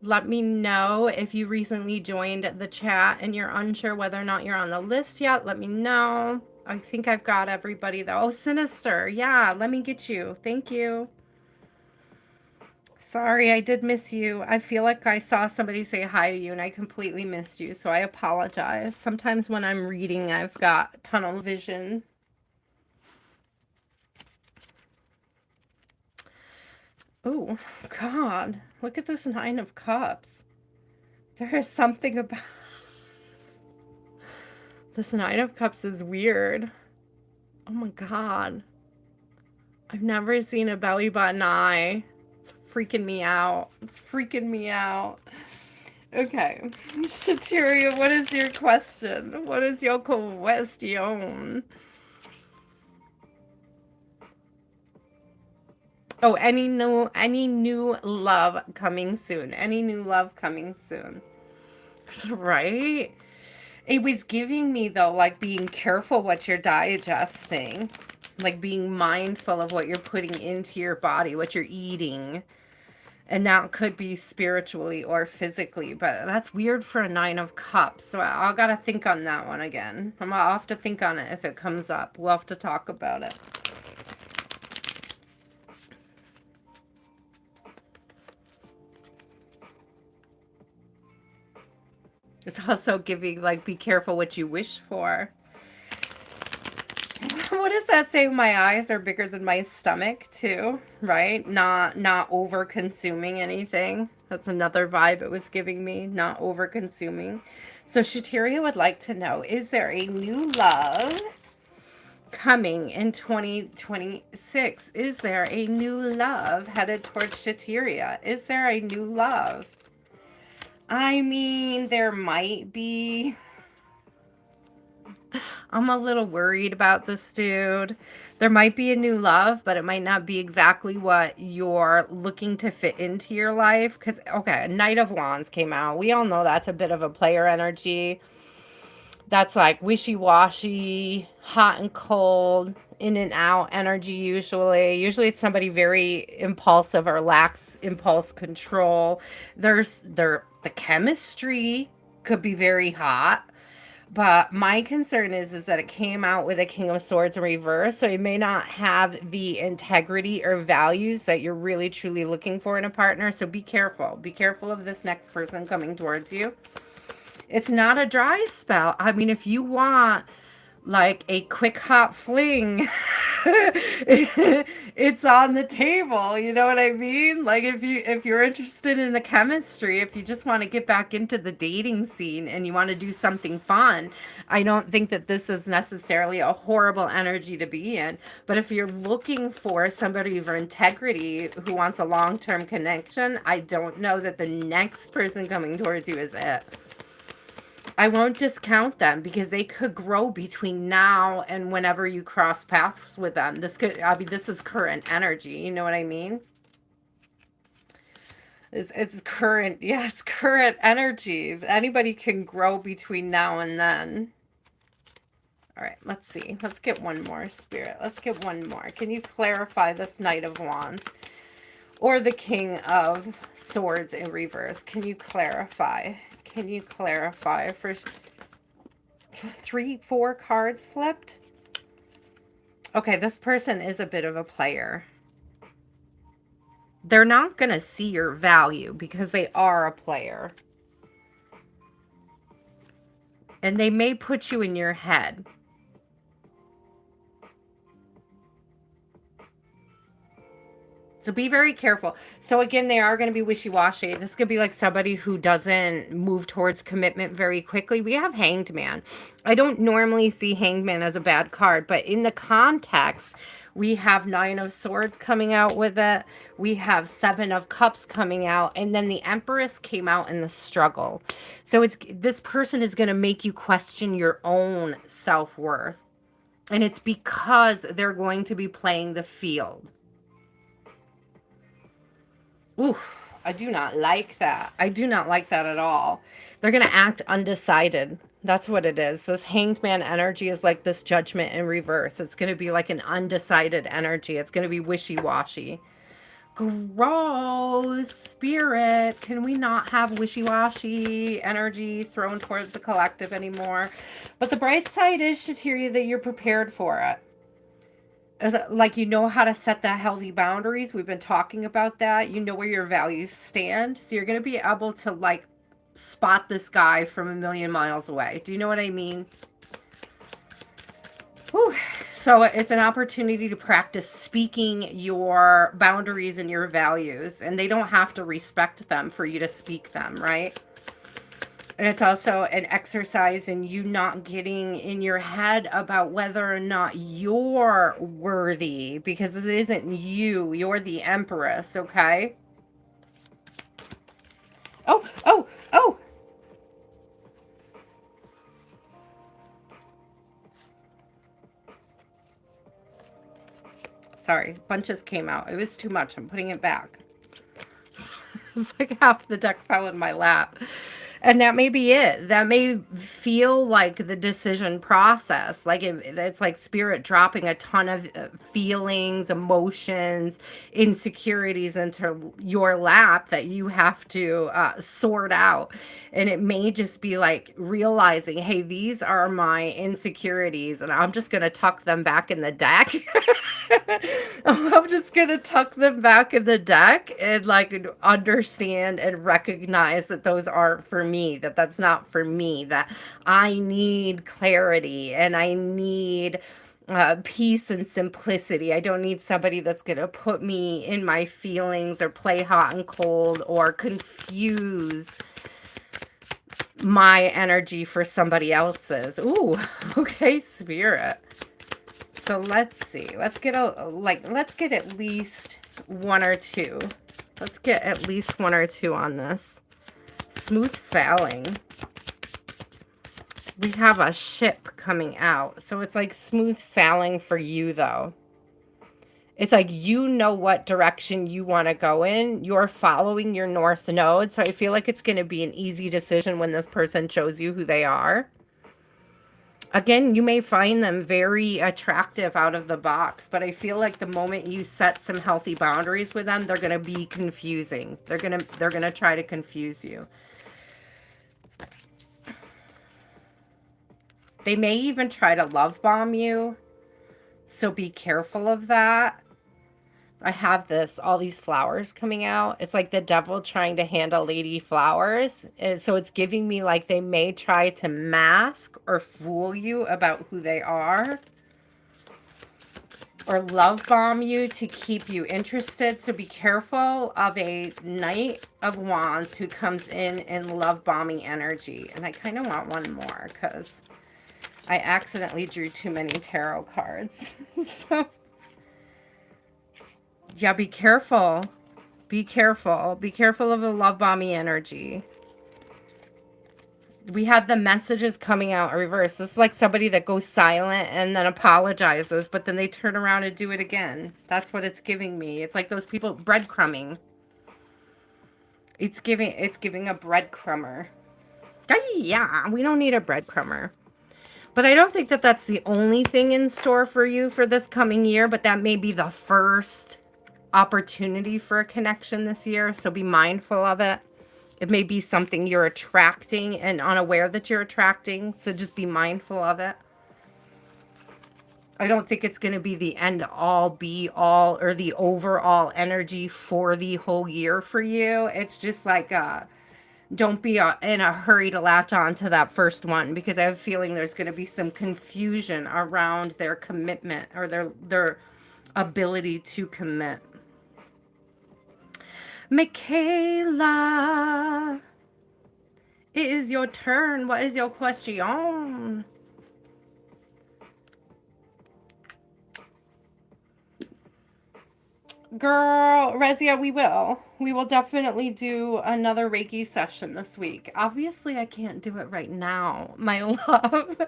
Let me know if you recently joined the chat and you're unsure whether or not you're on the list yet. Let me know. I think I've got everybody though. Oh, Sinister. Yeah, let me get you. Thank you. Sorry, I did miss you. I feel like I saw somebody say hi to you and I completely missed you, so I apologize. Sometimes when I'm reading, I've got tunnel vision. Oh, God. Look at this 9 of Cups. There is something about... This 9 of Cups is weird. Oh my God. I've never seen a belly button eye. It's freaking me out. It's freaking me out. Okay. Shateria, what is your question? What is your question? Oh, any new love coming soon. Any new love coming soon. Right? It was giving me, though, like being careful what you're digesting. Like being mindful of what you're putting into your body, what you're eating. And that could be spiritually or physically. But that's weird for a 9 of Cups. So I'll got to think on that one again. I'll have to think on it if it comes up. We'll have to talk about it. It's also giving, like, be careful what you wish for. What does that say? My eyes are bigger than my stomach, too, right? Not over consuming anything. That's another vibe it was giving me, not over consuming. So Shateria would like to know, is there a new love coming in 2026? Is there a new love headed towards Shateria? Is there a new love? I mean, there might be. I'm a little worried about this, dude. There might be a new love, but it might not be exactly what you're looking to fit into your life. Because, okay, Knight of Wands came out. We all know that's a bit of a player energy. That's like wishy-washy, hot and cold, in and out energy usually. Usually it's somebody very impulsive or lacks impulse control. The chemistry could be very hot, But my concern is that it came out with a King of Swords in reverse, so it may not have the integrity or values that you're really truly looking for in a partner. So be careful. Be careful of this next person coming towards you. It's not a dry spell. I mean, if you want like a quick hot fling, it's on the table. You know what I mean? Like if you're interested in the chemistry, if you just want to get back into the dating scene and you want to do something fun, I don't think that this is necessarily a horrible energy to be in. But if you're looking for somebody of integrity who wants a long-term connection, I don't know that the next person coming towards you is it. I won't discount them because they could grow between now and whenever you cross paths with them. I mean, this is current energy. You know what I mean? It's current. Yeah, it's current energies. Anybody can grow between now and then. All right, let's see. Let's get one more, Spirit. Let's get one more. Can you clarify this Knight of Wands or the King of Swords in reverse? Can you clarify? Can you clarify for 4 cards flipped? Okay, this person is a bit of a player. They're not going to see your value because they are a player. And they may put you in your head. So be very careful. So again, they are going to be wishy-washy. This could be like somebody who doesn't move towards commitment very quickly. We have Hanged Man. I don't normally see Hanged Man as a bad card, but in the context, we have 9 of Swords coming out with it. We have 7 of Cups coming out. And then the Empress came out in the struggle. So this person is going to make you question your own self-worth. And it's because they're going to be playing the field. Oof, I do not like that. I do not like that at all. They're going to act undecided. That's what it is. This Hanged Man energy is like this Judgment in reverse. It's going to be like an undecided energy. It's going to be wishy-washy. Gross. Spirit. Can we not have wishy-washy energy thrown towards the collective anymore? But the bright side is, Shateria, that you're prepared for it. Like, you know how to set that healthy boundaries. We've been talking about that. You know where your values stand. So you're going to be able to, like, spot this guy from a million miles away. Do you know what I mean? Whew. So it's an opportunity to practice speaking your boundaries and your values. And they don't have to respect them for you to speak them, right? And it's also an exercise in you not getting in your head about whether or not you're worthy, because it isn't you. You're the Empress, okay? Oh, oh, oh! Sorry, bunches came out. It was too much. I'm putting it back. It's like half the deck fell in my lap. And that may be it. That may feel like the decision process. Like it's like Spirit dropping a ton of feelings, emotions, insecurities into your lap that you have to sort out. And it may just be like realizing, hey, these are my insecurities and I'm just going to tuck them back in the deck. I'm just going to tuck them back in the deck and like understand and recognize that those aren't for me, that that's not for me, that I need clarity and I need peace and simplicity. I don't need somebody that's going to put me in my feelings or play hot and cold or confuse my energy for somebody else's. Ooh, okay, Spirit. So let's see. Let's get at least 1 or 2. Let's get at least 1 or 2 on this. Smooth sailing. We have a ship coming out. So it's like smooth sailing for you, though. It's like you know what direction you want to go in. You're following your north node. So I feel like it's going to be an easy decision when this person shows you who they are. Again, you may find them very attractive out of the box, but I feel like the moment you set some healthy boundaries with them, they're going to be confusing. They're going to try to confuse you. They may even try to love bomb you, so be careful of that. I have all these flowers coming out. It's like the devil trying to handle lady flowers. And so it's giving me like they may try to mask or fool you about who they are, or love bomb you to keep you interested. So be careful of a Knight of Wands who comes in love bombing energy. And I kind of want one more because I accidentally drew too many tarot cards. So yeah, be careful. Be careful. Be careful of the love bombing energy. We had the messages coming out reverse. This is like somebody that goes silent and then apologizes, but then they turn around and do it again. That's what it's giving me. It's like those people breadcrumbing. It's giving a breadcrumber. Yeah, we don't need a breadcrumber. But I don't think that that's the only thing in store for you for this coming year, but that may be the first opportunity for a connection this year, so be mindful of it. It may be something you're attracting and unaware that you're attracting, so just be mindful of it. I don't think it's going to be the end all be all or the overall energy for the whole year for you. It's just like don't be in a hurry to latch on to that first one, because I have a feeling there's going to be some confusion around their commitment or their ability to commit. Michaela, it is your turn. What is your question? Girl, Rezia, we will. We will definitely do another Reiki session this week. Obviously, I can't do it right now, my love,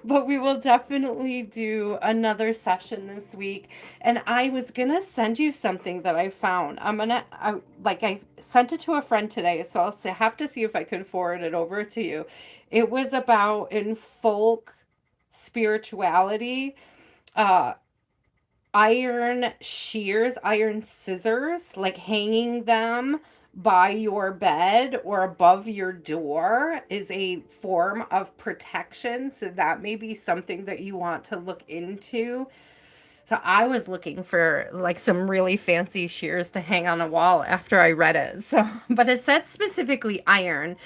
but we will definitely do another session this week. And I was gonna send you something that I found. I sent it to a friend today, so have to see if I could forward it over to you. It was about in folk spirituality, iron shears, iron scissors, like hanging them by your bed or above your door is a form of protection. So that may be something that you want to look into. So I was looking for like some really fancy shears to hang on a wall after I read it. So, but it said specifically iron.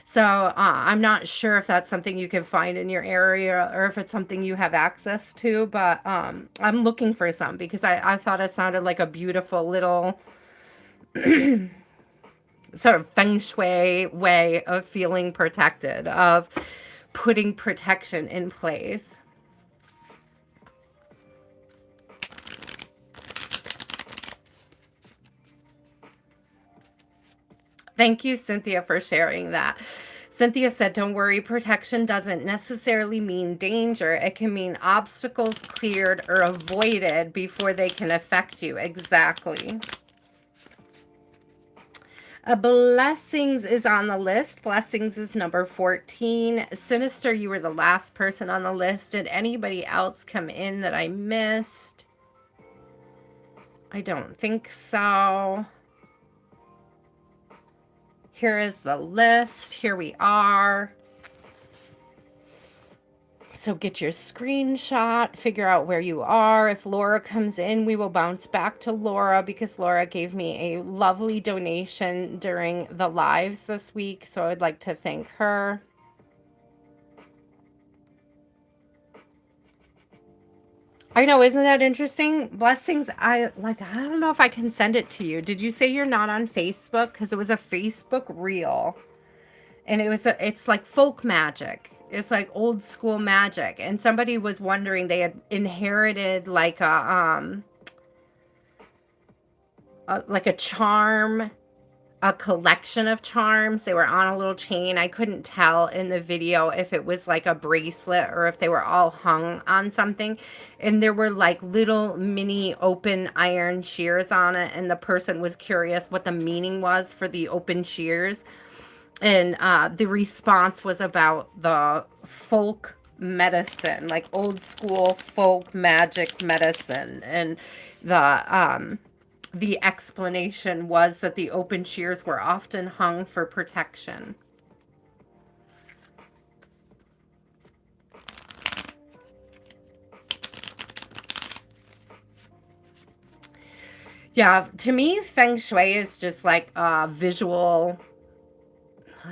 So I'm not sure if that's something you can find in your area or if it's something you have access to. But I'm looking for some because I thought it sounded like a beautiful little sort of feng shui way of feeling protected, of putting protection in place. Thank you, Cynthia, for sharing that. Cynthia said, don't worry, protection doesn't necessarily mean danger. It can mean obstacles cleared or avoided before they can affect you. Exactly. Blessings is on the list. Blessings is number 14. Sinister, you were the last person on the list. Did anybody else come in that I missed? I don't think so. Here is the list. Here we are. So get your screenshot, figure out where you are. If Laura comes in, we will bounce back to Laura because Laura gave me a lovely donation during the lives this week. So I'd like to thank her. I know, isn't that interesting? Blessings, I don't know if I can send it to you. Did you say you're not on Facebook? Because it was a Facebook reel. And it's like folk magic. It's like old school magic. And somebody was wondering, they had inherited like a charm, a collection of charms. They were on a little chain. I couldn't tell in the video if it was like a bracelet or if they were all hung on something. And there were like little mini open iron shears on it. And the person was curious what the meaning was for the open shears. And the response was about the folk medicine, like old school folk magic medicine. And the explanation was that the open shears were often hung for protection. Yeah, to me, feng shui is just like a visual,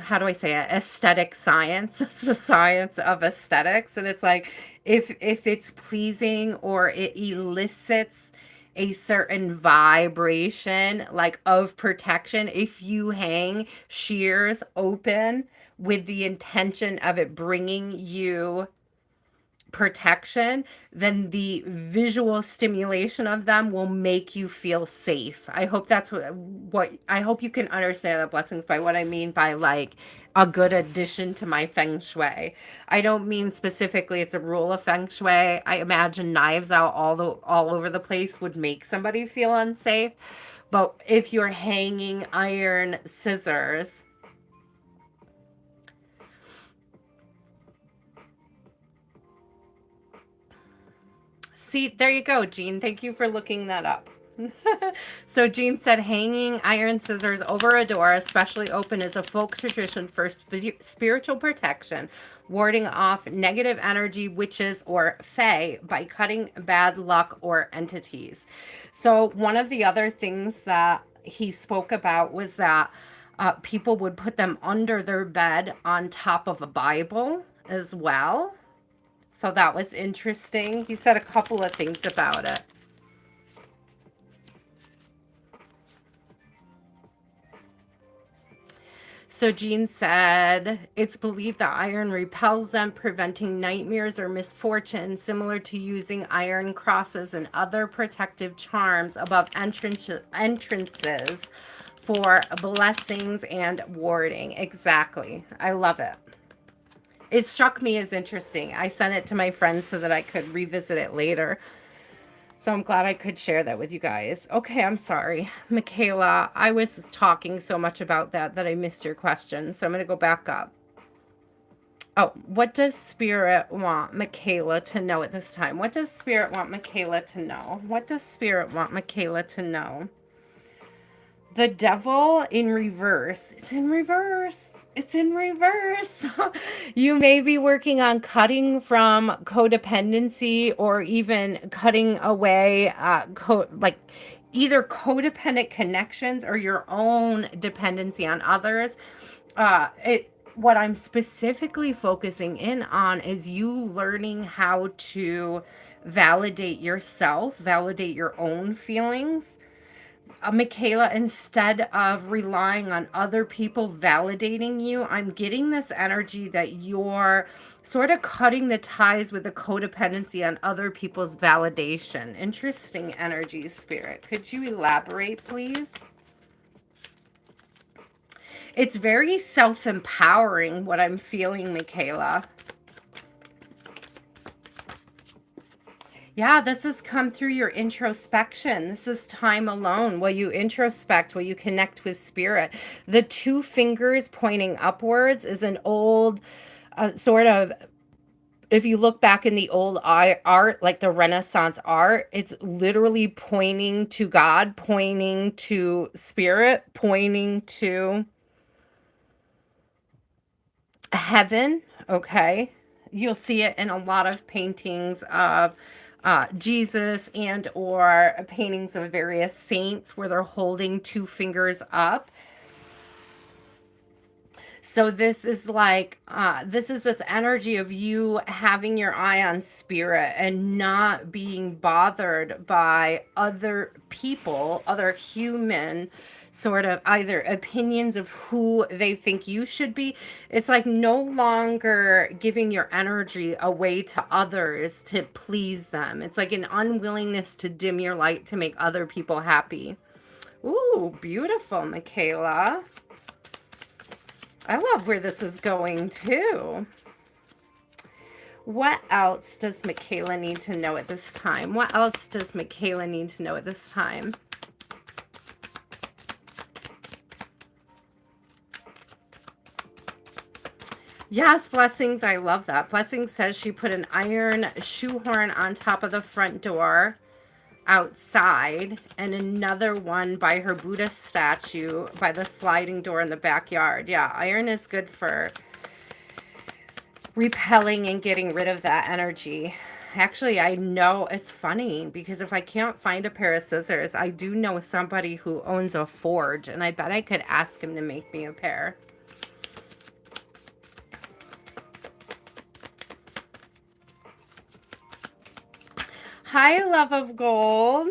how do I say it? Aesthetic science. It's the science of aesthetics. And it's like if it's pleasing or it elicits a certain vibration like of protection, if you hang shears open with the intention of it bringing you protection, then the visual stimulation of them will make you feel safe. I hope that's what I hope you can understand the blessings by what I mean by like a good addition to my feng shui. I don't mean specifically it's a rule of feng shui. I imagine knives out all over the place would make somebody feel unsafe. But if you're hanging iron scissors, see, there you go, Jean. Thank you for looking that up. So Jean said hanging iron scissors over a door, especially open, is a folk tradition for spiritual protection, warding off negative energy, witches, or fae by cutting bad luck or entities. So one of the other things that he spoke about was that people would put them under their bed on top of a Bible as well. So that was interesting. He said a couple of things about it. So Jean said, it's believed that iron repels them, preventing nightmares or misfortune, similar to using iron crosses and other protective charms above entrances for blessings and warding. Exactly. I love it. It struck me as interesting. I sent it to my friends so that I could revisit it later. So I'm glad I could share that with you guys. Okay, I'm sorry. Michaela, I was talking so much about that that I missed your question. So I'm going to go back up. Oh, what does Spirit want Michaela to know at this time? What does Spirit want Michaela to know? What does Spirit want Michaela to know? The devil in reverse. It's in reverse. It's in reverse. You may be working on cutting from codependency or even cutting away, like either codependent connections or your own dependency on others. What I'm specifically focusing in on is you learning how to validate yourself, validate your own feelings, Michaela, instead of relying on other people validating you, I'm getting this energy that you're sort of cutting the ties with the codependency on other people's validation. Interesting energy, Spirit. Could you elaborate, please? It's very self-empowering, what I'm feeling, Michaela. Yeah, this has come through your introspection. This is time alone. Will you introspect? Will you connect with spirit? The two fingers pointing upwards is an old sort of, if you look back in the old art, like the Renaissance art, it's literally pointing to God, pointing to spirit, pointing to heaven. Okay. You'll see it in a lot of paintings of Jesus and or paintings of various saints where they're holding two fingers up. So this is like, this is this energy of you having your eye on spirit and not being bothered by other people, other human sort of either opinions of who they think you should be. It's like no longer giving your energy away to others to please them. It's like an unwillingness to dim your light to make other people happy. Ooh, beautiful, Michaela. I love where this is going too. What else does Michaela need to know at this time? What else does Michaela need to know at this time? Yes, Blessings. I love that. Blessings says she put an iron shoehorn on top of the front door outside and another one by her Buddha statue by the sliding door in the backyard. Yeah, iron is good for repelling and getting rid of that energy. Actually, I know it's funny because if I can't find a pair of scissors, I do know somebody who owns a forge, and I bet I could ask him to make me a pair. Hi, love of gold.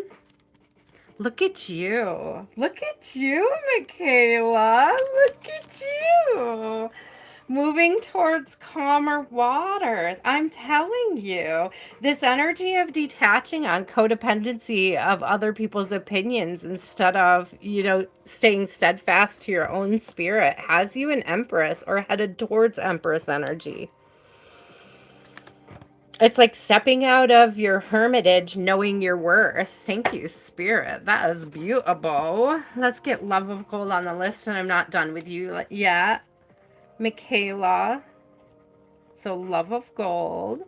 Look at you. Look at you, Michaela. Look at you. Moving towards calmer waters. I'm telling you, this energy of detaching on codependency of other people's opinions instead of, staying steadfast to your own spirit has you in Empress or headed towards Empress energy. It's like stepping out of your hermitage, knowing your worth. Thank you, Spirit. That is beautiful. Let's get Love of Gold on the list, and I'm not done with you yet. Michaela. So Love of Gold.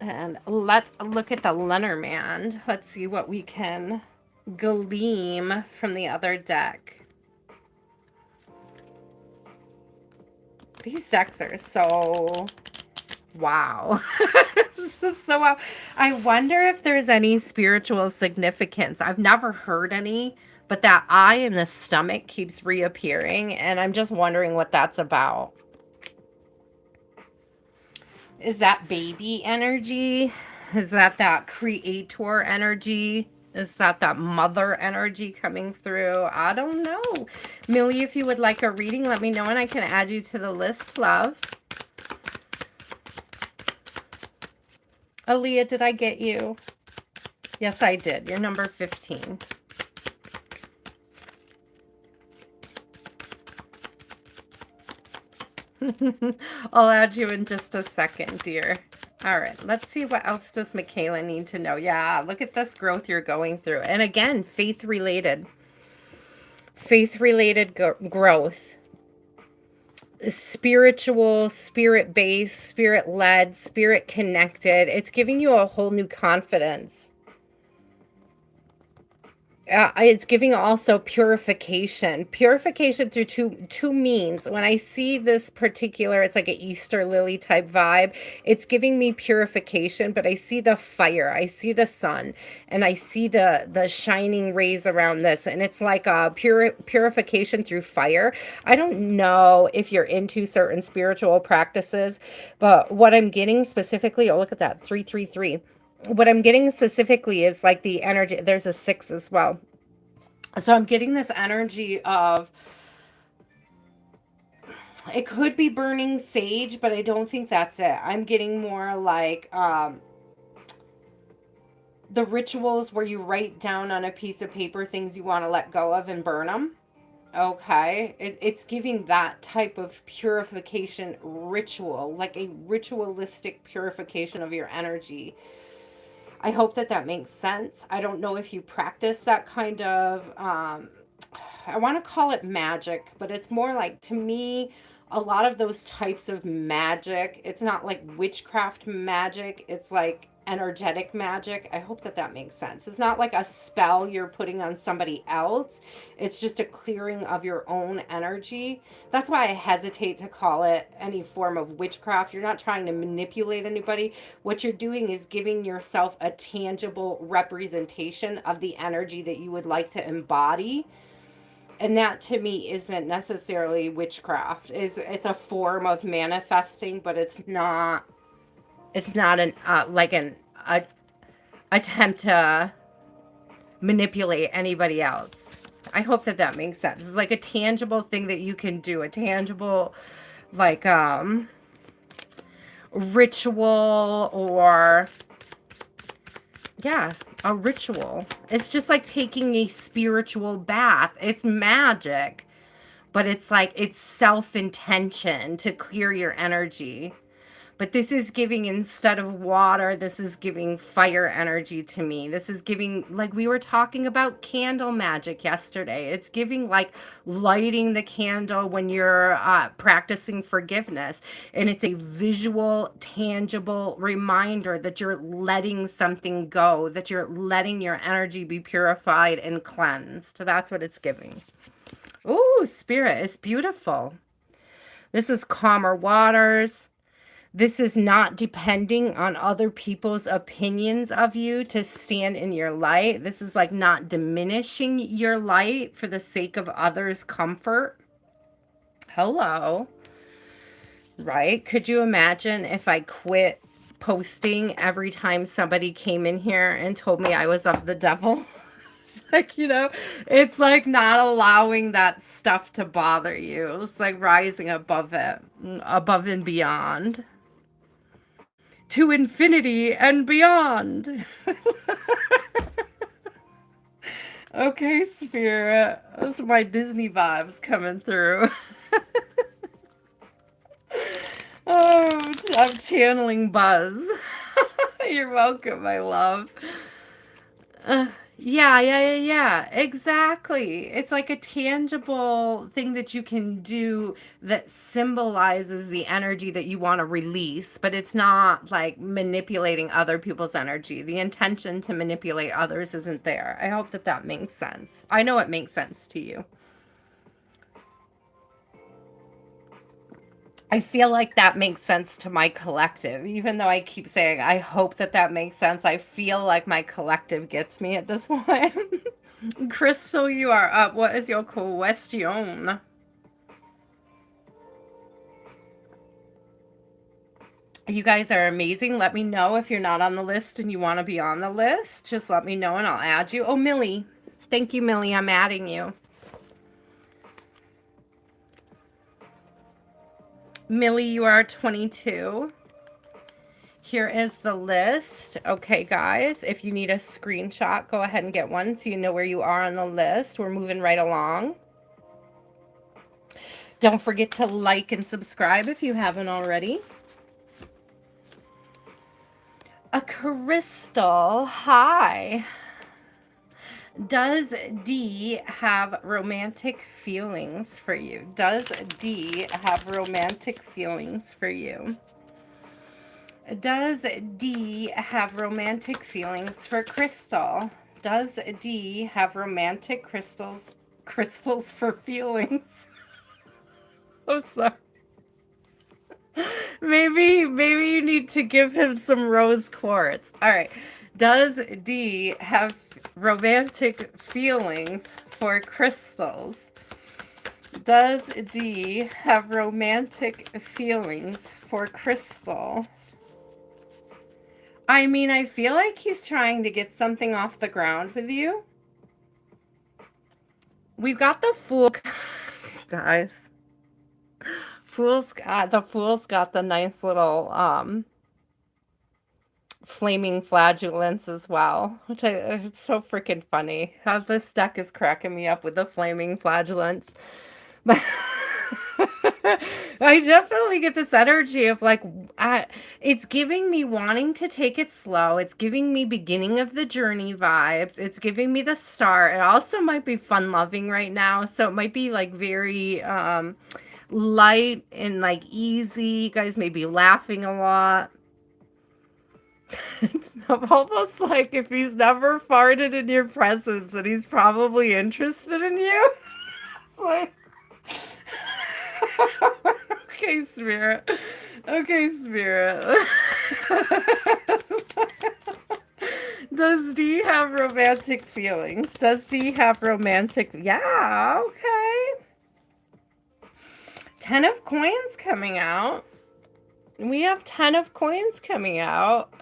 And let's look at the Lenormand. Let's see what we can gleam from the other deck. These decks are so wow. It's just so wow. I wonder if there's any spiritual significance. I've never heard any, but that eye in the stomach keeps reappearing, and I'm just wondering what that's about. Is that baby energy? Is that creator energy? Is that mother energy coming through? I don't know. Millie, if you would like a reading, let me know and I can add you to the list, love. Aaliyah, did I get you? Yes, I did. You're number 15. I'll add you in just a second, dear. All right, let's see what else does Michaela need to know. Yeah, look at this growth you're going through. And again, faith-related. Faith-related growth. Spiritual, spirit-based, spirit-led, spirit-connected. It's giving you a whole new confidence. It's giving also purification through two means. When I see this particular, it's like an Easter lily type vibe. It's giving me purification, but I see the fire, I see the sun, and I see the shining rays around this, and it's like a purification through fire. I don't know if you're into certain spiritual practices, but what I'm getting specifically, oh, look at that, 333. What I'm getting specifically is like the energy. There's a 6 as well. So I'm getting this energy of, it could be burning sage, but I don't think that's it. I'm getting more like the rituals where you write down on a piece of paper things you want to let go of and burn them. Okay, it's giving that type of purification ritual, like a ritualistic purification of your energy. I hope that makes sense. I don't know if you practice that kind of, I want to call it magic, but it's more like, to me, a lot of those types of magic, it's not like witchcraft magic, it's like energetic magic. I hope that makes sense. It's not like a spell you're putting on somebody else. It's just a clearing of your own energy. That's why I hesitate to call it any form of witchcraft. You're not trying to manipulate anybody. What you're doing is giving yourself a tangible representation of the energy that you would like to embody. And that to me isn't necessarily witchcraft. It's a form of manifesting, but it's not an like an attempt to manipulate anybody else. I hope that makes sense. It's like a tangible thing that you can do, a tangible like ritual, or yeah, a ritual. It's just like taking a spiritual bath. It's magic, but it's like it's self-intention to clear your energy. But this is giving, instead of water, this is giving fire energy to me. This is giving, like we were talking about candle magic yesterday. It's giving like lighting the candle when you're practicing forgiveness. And it's a visual, tangible reminder that you're letting something go, that you're letting your energy be purified and cleansed. So that's what it's giving. Ooh, Spirit, it's beautiful. This is calmer waters. This is not depending on other people's opinions of you to stand in your light. This is like not diminishing your light for the sake of others' comfort. Hello. Right? Could you imagine if I quit posting every time somebody came in here and told me I was of the devil? Like, it's like not allowing that stuff to bother you. It's like rising above it, above and beyond, to infinity and beyond. Okay, Spirit. Those are my Disney vibes coming through. Oh, I'm channeling Buzz. You're welcome, my love. Yeah. Exactly. It's like a tangible thing that you can do that symbolizes the energy that you want to release, but it's not like manipulating other people's energy. The intention to manipulate others isn't there. I hope that that makes sense. I know it makes sense to you. I feel like that makes sense to my collective. Even though I keep saying, I hope that that makes sense, I feel like my collective gets me at this point. Crystal, you are up. What is your question? You guys are amazing. Let me know if you're not on the list and you want to be on the list. Just let me know and I'll add you. Oh, Millie. Thank you, Millie. I'm adding you. Millie, you are 22. Here is the list. Okay, guys, if you need a screenshot, go ahead and get one so you know where you are on the list. We're moving right along. Don't forget to like and subscribe if you haven't already. A crystal. Hi. Does D have romantic feelings for you? Does D have romantic feelings for you? Does D have romantic feelings for Crystal? Does D have romantic crystals for feelings? I'm sorry. Maybe you need to give him some rose quartz. All right. Does D have romantic feelings for crystals? Does D have romantic feelings for Crystal? I mean, I feel like he's trying to get something off the ground with you. We've got the Fool, guys. The Fool's got the nice little flaming flagellance as well, which it's so freaking funny. How this deck is cracking me up with the flaming flagellance. But I definitely get this energy of like, it's giving me wanting to take it slow. It's giving me beginning of the journey vibes. It's giving me the start. It also might be fun loving right now. So it might be like very light and like easy. You guys may be laughing a lot. It's almost like if he's never farted in your presence, then he's probably interested in you. Like, okay, Spirit. Okay, Spirit. Does D have romantic feelings? Does D have romantic? Yeah, okay. 10 of coins coming out. We have 10 of coins coming out.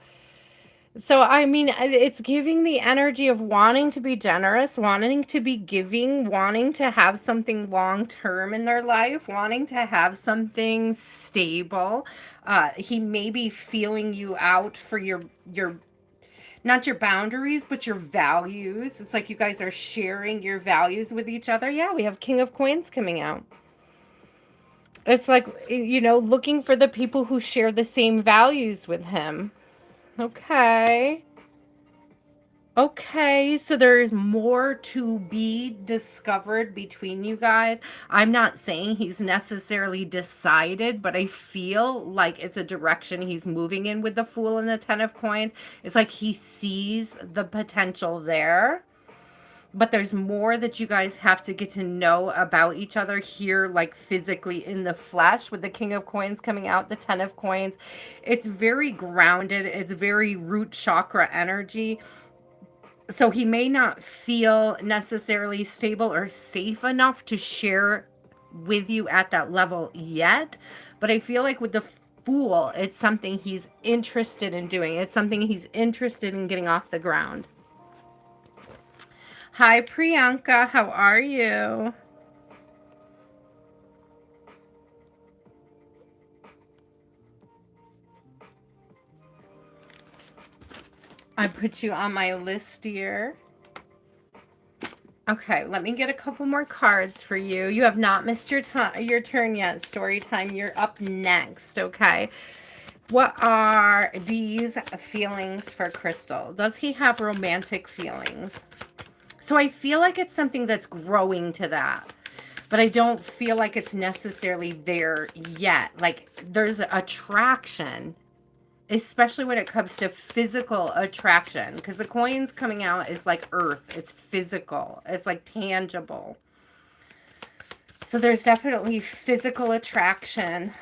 So, I mean, it's giving the energy of wanting to be generous, wanting to be giving, wanting to have something long term in their life, wanting to have something stable. He may be feeling you out for your not your boundaries, but your values. It's like you guys are sharing your values with each other. Yeah, we have King of Coins coming out. It's like, looking for the people who share the same values with him. Okay. Okay, so there's more to be discovered between you guys. I'm not saying he's necessarily decided, but I feel like it's a direction he's moving in with the Fool and the 10 of Coins. It's like he sees the potential there. but there's more that you guys have to get to know about each other here, like physically in the flesh, with the King of Coins coming out, the Ten of Coins. It's very grounded, it's very root chakra energy. So he may not feel necessarily stable or safe enough to share with you at that level yet. But I feel like with the Fool, it's something he's interested in doing. It's something he's interested in getting off the ground. Hi, Priyanka. How are you? I put you on my list here. Okay, let me get a couple more cards for you. You have not missed your turn yet. Story time. You're up next. Okay. What are these feelings for Crystal? Does he have romantic feelings? So I feel like it's something that's growing to that, but I don't feel like it's necessarily there yet. Like there's attraction, especially when it comes to physical attraction, because the coins coming out is like earth. It's physical. It's like tangible. So there's definitely physical attraction.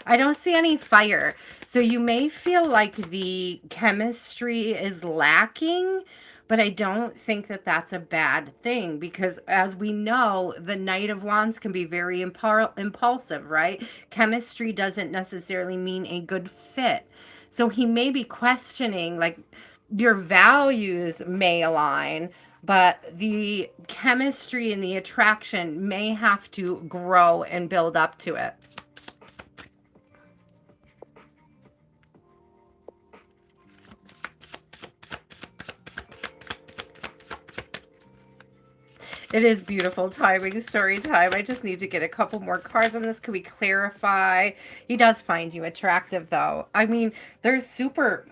I don't see any fire. So you may feel like the chemistry is lacking, but I don't think that that's a bad thing, because as we know, the Knight of Wands can be very impulsive, right? Chemistry doesn't necessarily mean a good fit. So he may be questioning, like, your values may align, but the chemistry and the attraction may have to grow and build up to it. It is beautiful timing, story time. I just need to get a couple more cards on this. Can we clarify? He does find you attractive, though. I mean, there's super.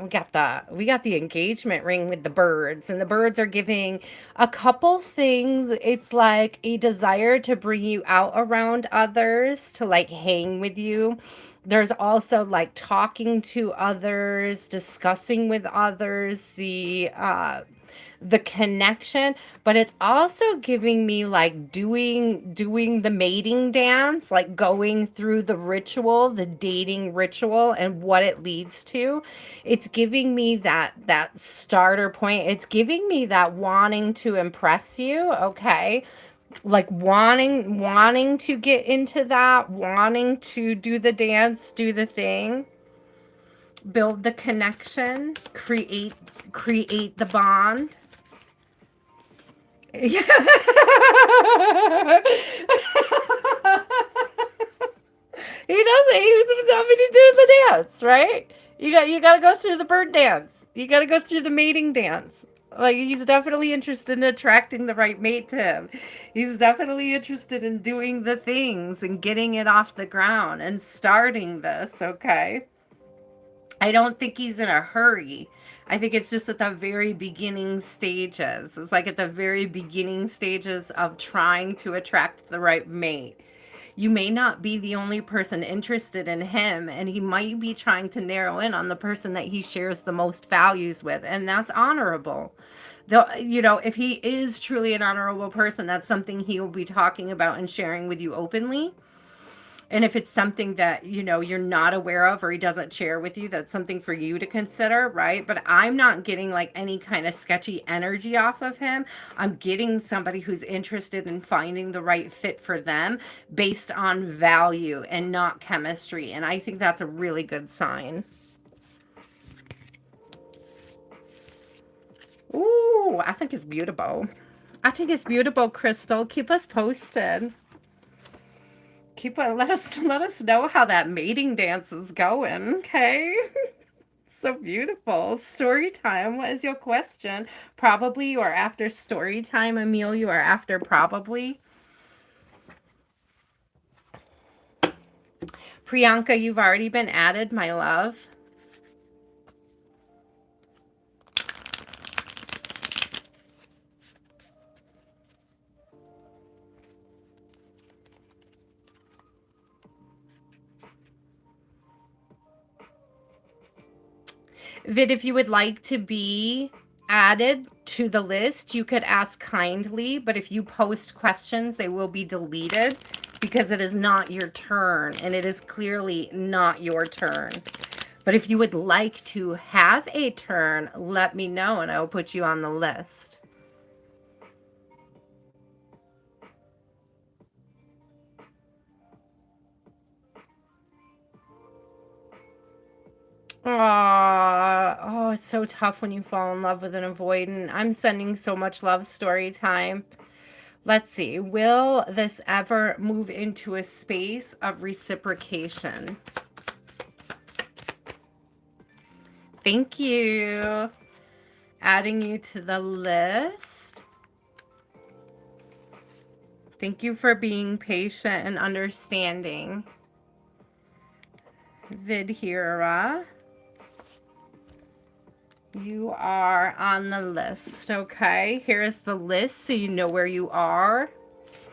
We got the engagement ring with the birds, and the birds are giving a couple things. It's like a desire to bring you out around others, to like hang with you. There's also like talking to others, discussing with others, the connection, but it's also giving me like doing the mating dance, like going through the ritual, the dating ritual, and what it leads to. It's giving me that starter point. It's giving me that wanting to impress you, okay? Like wanting to get into that, wanting to do the dance, do the thing, build the connection, create the bond. Yeah. He doesn't. He was having to do the dance, right? You got to go through the bird dance. You got to go through the mating dance. Like he's definitely interested in attracting the right mate to him. He's definitely interested in doing the things and getting it off the ground and starting this, okay? I don't think he's in a hurry. I think it's just at the very beginning stages. It's like at the very beginning stages of trying to attract the right mate. You may not be the only person interested in him, and he might be trying to narrow in on the person that he shares the most values with, and that's honorable. Though, if he is truly an honorable person, that's something he will be talking about and sharing with you openly. And if it's something that, you're not aware of or he doesn't share with you, that's something for you to consider, right? But I'm not getting like any kind of sketchy energy off of him. I'm getting somebody who's interested in finding the right fit for them based on value and not chemistry. And I think that's a really good sign. Ooh, I think it's beautiful. I think it's beautiful, Crystal. Keep us posted. Let us know how that mating dance is going, okay? So beautiful. Story time. What is your question? Probably you are after story time, Emil. You are after probably. Priyanka, you've already been added, my love. Vid, if you would like to be added to the list, you could ask kindly, but if you post questions, they will be deleted because it is not your turn, and it is clearly not your turn. But if you would like to have a turn, let me know and I will put you on the list. Oh, it's so tough when you fall in love with an avoidant. I'm sending so much love story time. Let's see. Will this ever move into a space of reciprocation? Thank you. Adding you to the list. Thank you for being patient and understanding. Vidhira. You are on the list, okay? Here is the list so you know where you are.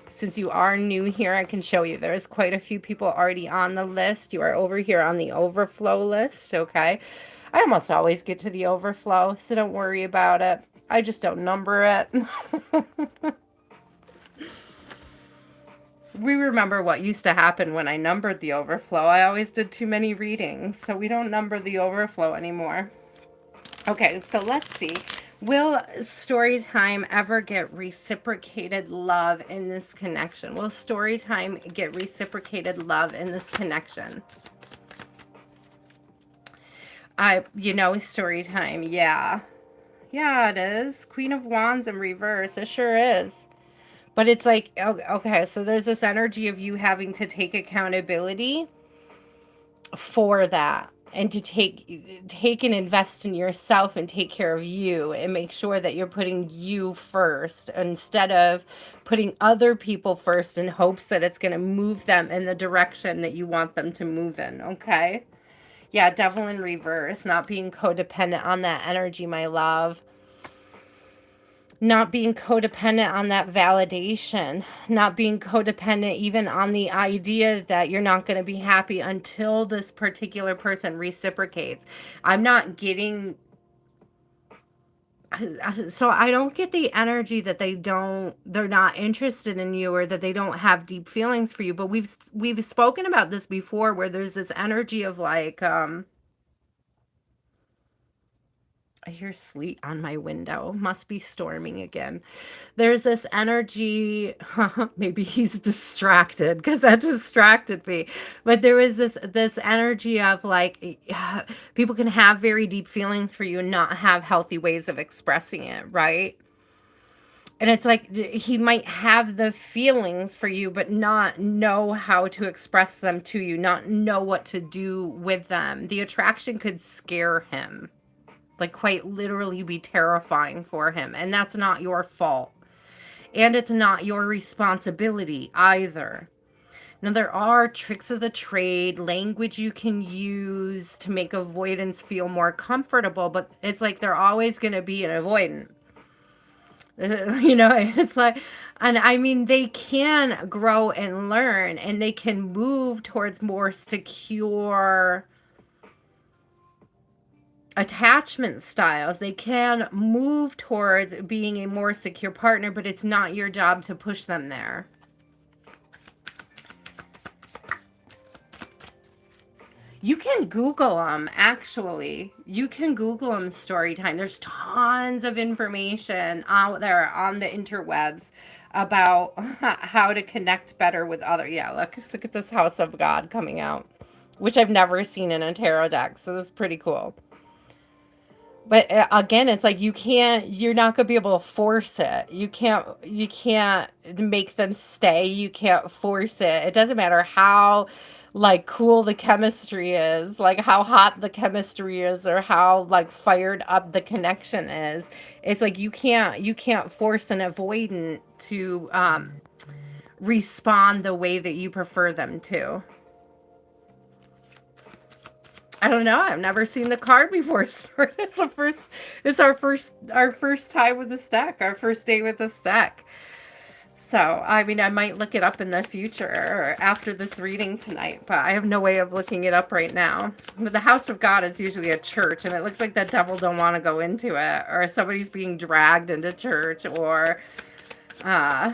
Since you are new here, I can show you. There's quite a few people already on the list. You are over here on the overflow list, okay? I almost always get to the overflow, so don't worry about it. I just don't number it. We remember what used to happen when I numbered the overflow. I always did too many readings, so we don't number the overflow anymore. Okay, so let's see. Will Storytime ever get reciprocated love in this connection? Will Storytime get reciprocated love in this connection? Storytime, yeah. Yeah, it is. Queen of Wands in reverse. It sure is. But it's like, okay, so there's this energy of you having to take accountability for that. And to take and invest in yourself and take care of you and make sure that you're putting you first instead of putting other people first in hopes that it's going to move them in the direction that you want them to move in, okay? Yeah, Devil in reverse, not being codependent on that energy, my love. Not being codependent on that validation, not being codependent even on the idea that you're not going to be happy until this particular person reciprocates. I'm not getting, so I don't get the energy that they're not interested in you or that they don't have deep feelings for you. But we've spoken about this before where there's this energy of like, I hear sleet on my window. Must be storming again. There's this energy. Maybe he's distracted because that distracted me. But there was this energy of like people can have very deep feelings for you and not have healthy ways of expressing it, right? And it's like he might have the feelings for you, but not know how to express them to you, not know what to do with them. The attraction could scare him. Like quite literally be terrifying for him. And that's not your fault. And it's not your responsibility either. Now, there are tricks of the trade, language you can use to make avoidance feel more comfortable, but it's like they're always going to be an avoidant. It's like, and I mean, they can grow and learn and they can move towards more secure attachment styles. They can move towards being a more secure partner, but it's not your job to push them there. You can Google them, actually. You can Google them, Storytime. There's tons of information out there on the interwebs about how to connect better with other. Yeah, look at this House of God coming out, which I've never seen in a tarot deck. So this is pretty cool. But again, it's like you're not going to be able to force it. You can't make them stay. You can't force it. It doesn't matter how like cool the chemistry is, like how hot the chemistry is or how like fired up the connection is. It's like you can't force an avoidant to respond the way that you prefer them to. I don't know. I've never seen the card before. It's our first time with this deck. Our first day with this deck. So, I mean, I might look it up in the future or after this reading tonight, but I have no way of looking it up right now. But the house of God is usually a church, and it looks like the devil don't want to go into it, or somebody's being dragged into church, or uh,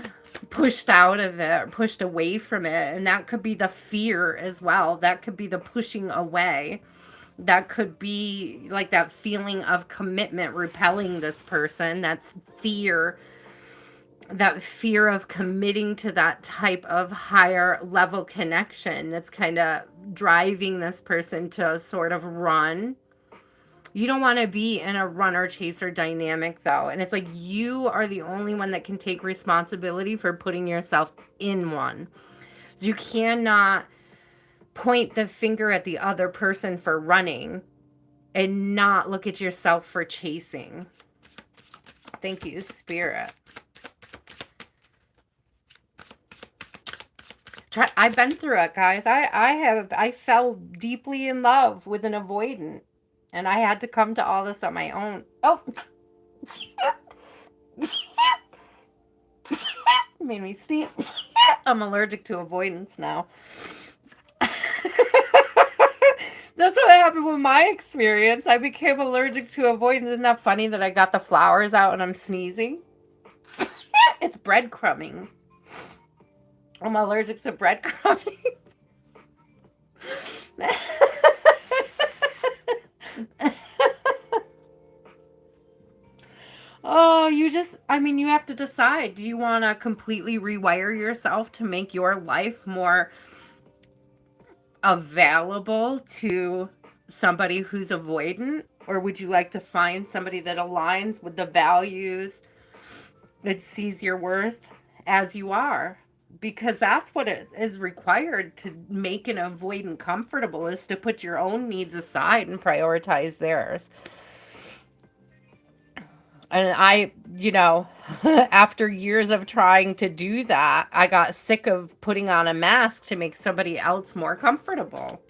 pushed out of it, or pushed away from it. And that could be the fear as well. That could be the pushing away. That could be like that feeling of commitment repelling this person. That's fear, that fear of committing to that type of higher level connection that's kind of driving this person to sort of run. You don't want to be in a runner chaser dynamic though. And it's like you are the only one that can take responsibility for putting yourself in one. So you cannot point the finger at the other person for running and not look at yourself for chasing. Thank you, Spirit. I've been through it, guys. I fell deeply in love with an avoidant, and I had to come to all this on my own. Oh, made me sneeze. I'm allergic to avoidance now. That's what happened with my experience. I became allergic to avoidance. Isn't that funny that I got the flowers out and I'm sneezing? It's breadcrumbing. I'm allergic to breadcrumbing. Oh, I mean, you have to decide. Do you want to completely rewire yourself to make your life more available to somebody who's avoidant? Or would you like to find somebody that aligns with the values, that sees your worth as you are? Because that's what it is required to make an avoidant comfortable, is to put your own needs aside and prioritize theirs. And after years of trying to do that, I got sick of putting on a mask to make somebody else more comfortable.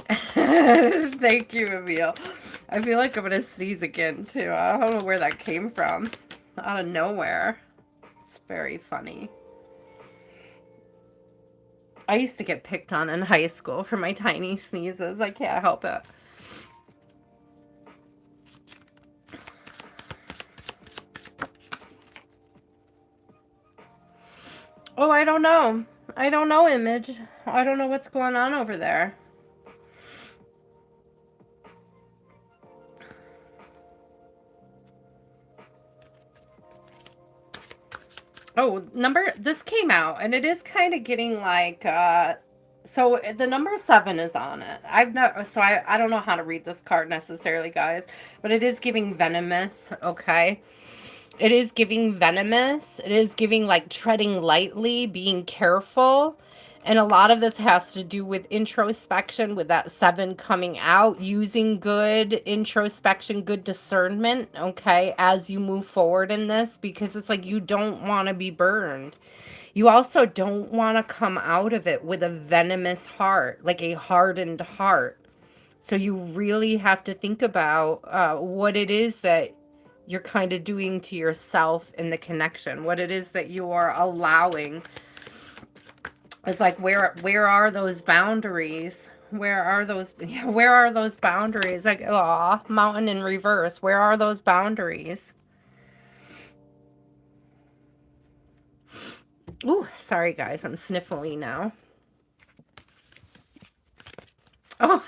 Thank you, Emil. I feel like I'm going to sneeze again, too. I don't know where that came from. Out of nowhere. It's very funny. I used to get picked on in high school for my tiny sneezes. I can't help it. Oh, I don't know. I don't know, Image. I don't know what's going on over there. Oh, this came out, and it is kind of getting like, so the number 7 is on it. I don't know how to read this card necessarily, guys, but it is giving venomous, okay? It is giving venomous. It is giving like treading lightly, being careful. And a lot of this has to do with introspection, with that 7 coming out, using good introspection, good discernment, okay, as you move forward in this, because it's like you don't want to be burned. You also don't want to come out of it with a venomous heart, like a hardened heart. So you really have to think about what it is that you're kind of doing to yourself in the connection, what it is that you are allowing. It's like, where are those boundaries? Where are those boundaries? Like, mountain in reverse. Where are those boundaries? Ooh, sorry guys, I'm sniffly now. Oh,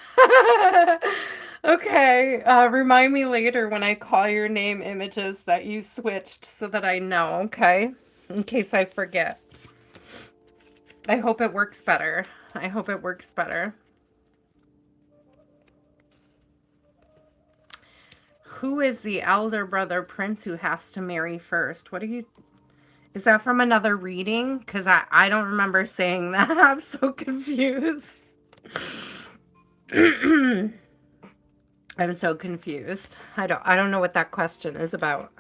okay. Remind me later when I call your name, Images, that you switched so that I know, okay? In case I forget. I hope it works better. I hope it works better. Who is the elder brother prince who has to marry first? Is that from another reading? Because I don't remember saying that. I'm so confused. I'm so confused. I don't know what that question is about.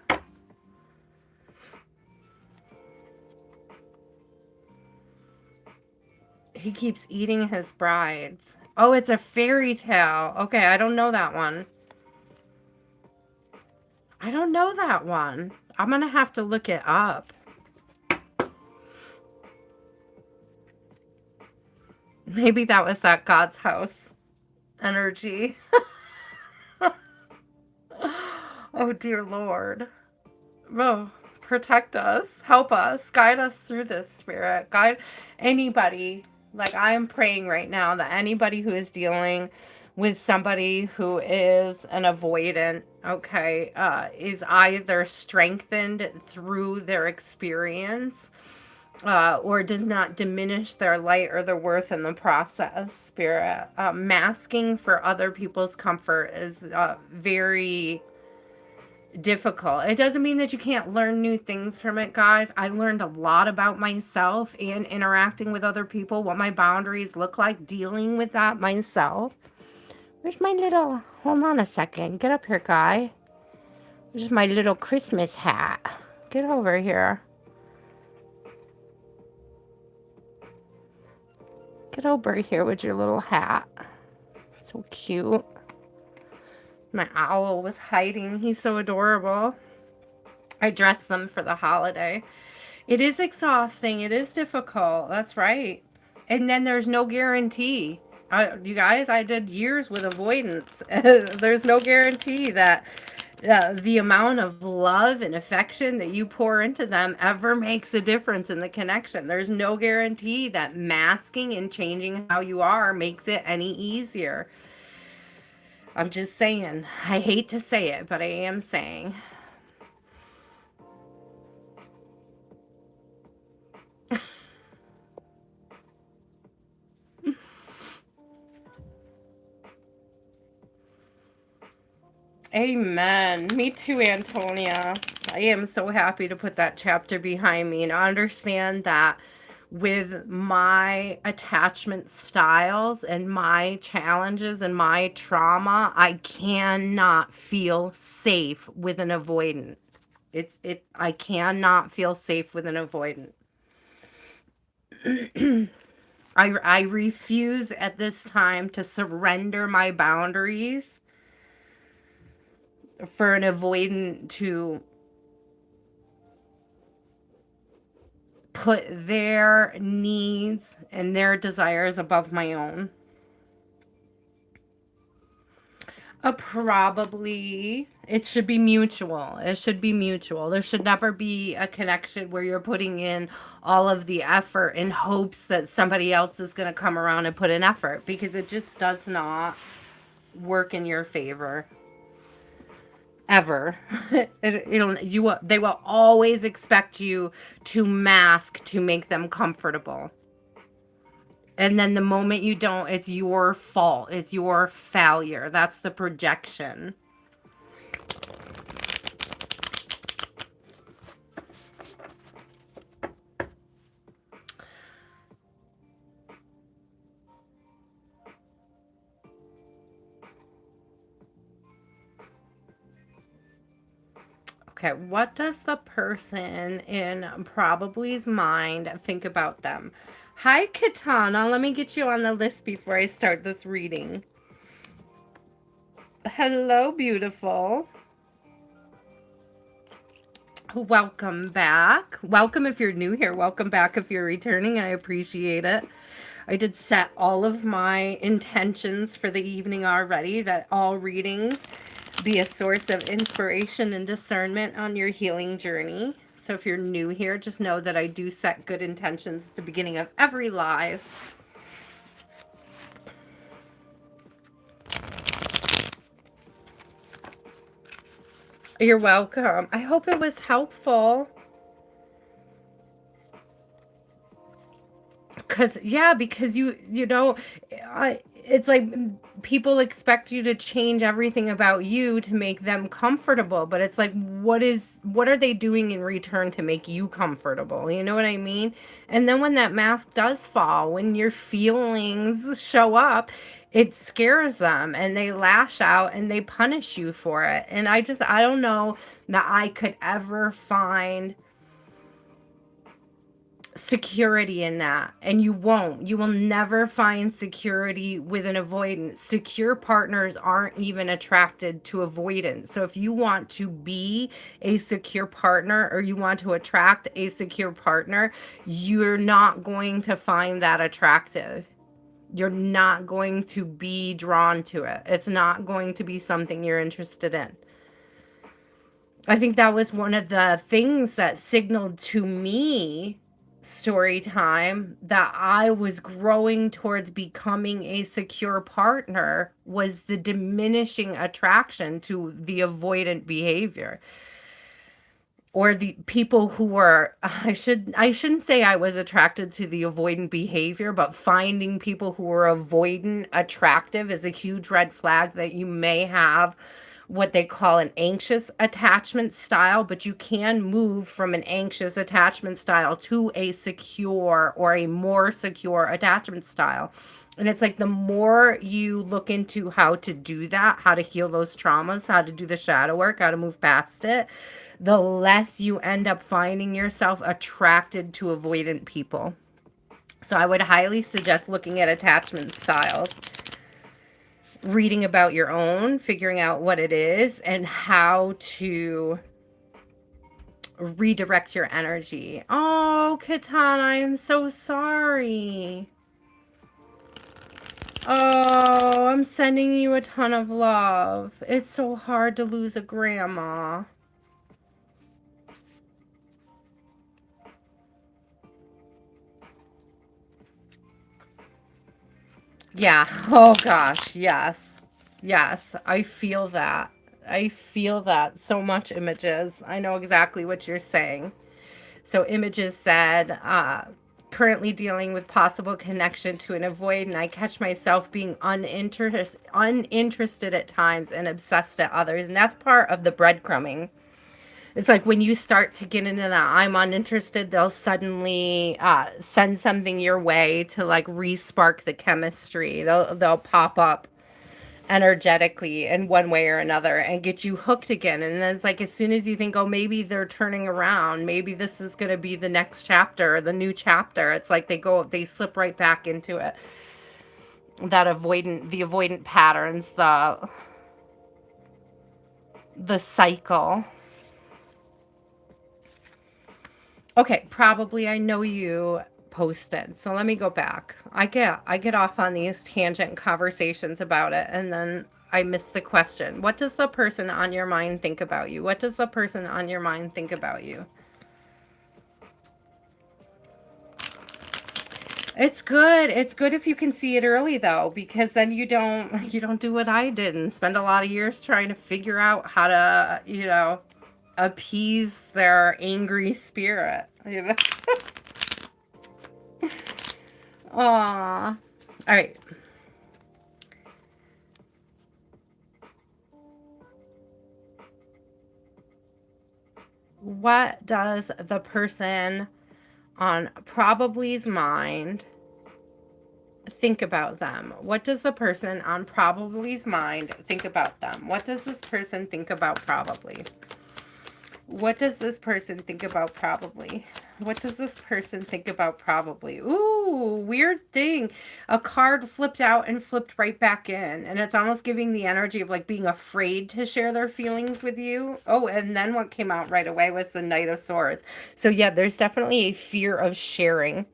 He keeps eating his brides. Oh, it's a fairy tale. Okay, I don't know that one. I don't know that one. I'm going to have to look it up. Maybe that was that God's house energy. Oh, dear Lord. Oh, protect us, help us, guide us through this, Spirit. Guide anybody. Like, I am praying right now that anybody who is dealing with somebody who is an avoidant, okay, is either strengthened through their experience, or does not diminish their light or their worth in the process, Spirit. Masking for other people's comfort is very difficult. It doesn't mean that you can't learn new things from it, guys. I learned a lot about myself and interacting with other people, what my boundaries look like, dealing with that myself. Where's my little, hold on a second. Get up here, guy. Where's my little Christmas hat? Get over here. Get over here with your little hat. So cute. My owl was hiding. He's so adorable. I dressed them for the holiday. It is exhausting. It is difficult. That's right. And then there's no guarantee. You guys, I did years with avoidance. There's no guarantee that the amount of love and affection that you pour into them ever makes a difference in the connection. There's no guarantee that masking and changing how you are makes it any easier. I'm just saying. I hate to say it, but I am saying. Amen. Me too, Antonia. I am so happy to put that chapter behind me and understand that with my attachment styles and my challenges and my trauma, I cannot feel safe with an avoidant. I cannot feel safe with an avoidant. I refuse at this time to surrender my boundaries for an avoidant to put their needs and their desires above my own. Probably it should be mutual. It should be mutual. There should never be a connection where you're putting in all of the effort in hopes that somebody else is going to come around and put in effort, because it just does not work in your favor. Ever. They will always expect you to mask to make them comfortable. And then the moment you don't, it's your fault. It's your failure. That's the projection. Okay, what does the person in probably's mind think about them? Hi, Katana. Let me get you on the list before I start this reading. Hello, beautiful. Welcome back. Welcome if you're new here. Welcome back if you're returning. I appreciate it. I did set all of my intentions for the evening already, that all readings be a source of inspiration and discernment on your healing journey. So if you're new here, just know that I do set good intentions at the beginning of every live. You're welcome. I hope it was helpful. Because you know, it's like people expect you to change everything about you to make them comfortable, but it's like, what are they doing in return to make you comfortable? You know what I mean? And then when that mask does fall, when your feelings show up, it scares them and they lash out and they punish you for it. And I don't know that I could ever find security in that, and you will never find security with an avoidant. Secure partners aren't even attracted to avoidance. So if you want to be a secure partner, or you want to attract a secure partner, you're not going to find that attractive. You're not going to be drawn to it. It's not going to be something you're interested in. I think that was one of the things that signaled to me, story time, that I was growing towards becoming a secure partner, was the diminishing attraction to the avoidant behavior, or the people who were, I shouldn't say I was attracted to the avoidant behavior, but finding people who were avoidant attractive is a huge red flag that you may have what they call an anxious attachment style. But you can move from an anxious attachment style to a secure or a more secure attachment style. And it's like, the more you look into how to do that, how to heal those traumas, how to do the shadow work, how to move past it, the less you end up finding yourself attracted to avoidant people. So I would highly suggest looking at attachment styles, reading about your own, figuring out what it is, and how to redirect your energy. Oh, Katana, I am so sorry. Oh, I'm sending you a ton of love. It's so hard to lose a grandma. Yeah. Oh gosh. Yes. Yes. I feel that. I feel that so much, Images. I know exactly what you're saying. So Images said, currently dealing with possible connection to an avoid, and I catch myself being uninterested at times and obsessed at others. And that's part of the breadcrumbing. It's like when you start to get into that I'm uninterested, they'll suddenly send something your way to like re-spark the chemistry. They'll pop up energetically in one way or another and get you hooked again. And then it's like, as soon as you think, oh, maybe they're turning around, maybe this is going to be the next chapter, the new chapter, it's like they slip right back into it. The avoidant patterns, the cycle. Okay, probably I know you posted. So let me go back. I get off on these tangent conversations about it, and then I miss the question. What does the person on your mind think about you? What does the person on your mind think about you? It's good. It's good if you can see it early though, because then you don't do what I did and spend a lot of years trying to figure out how to, appease their angry spirit, Aw. All right. What does the person on probably's mind think about them? What does the person on probably's mind think about them? What does this person think about probably? What does this person think about probably? What does this person think about probably? Ooh, weird thing. A card flipped out and flipped right back in. And it's almost giving the energy of like being afraid to share their feelings with you. Oh, and then what came out right away was the Knight of Swords. So yeah, there's definitely a fear of sharing,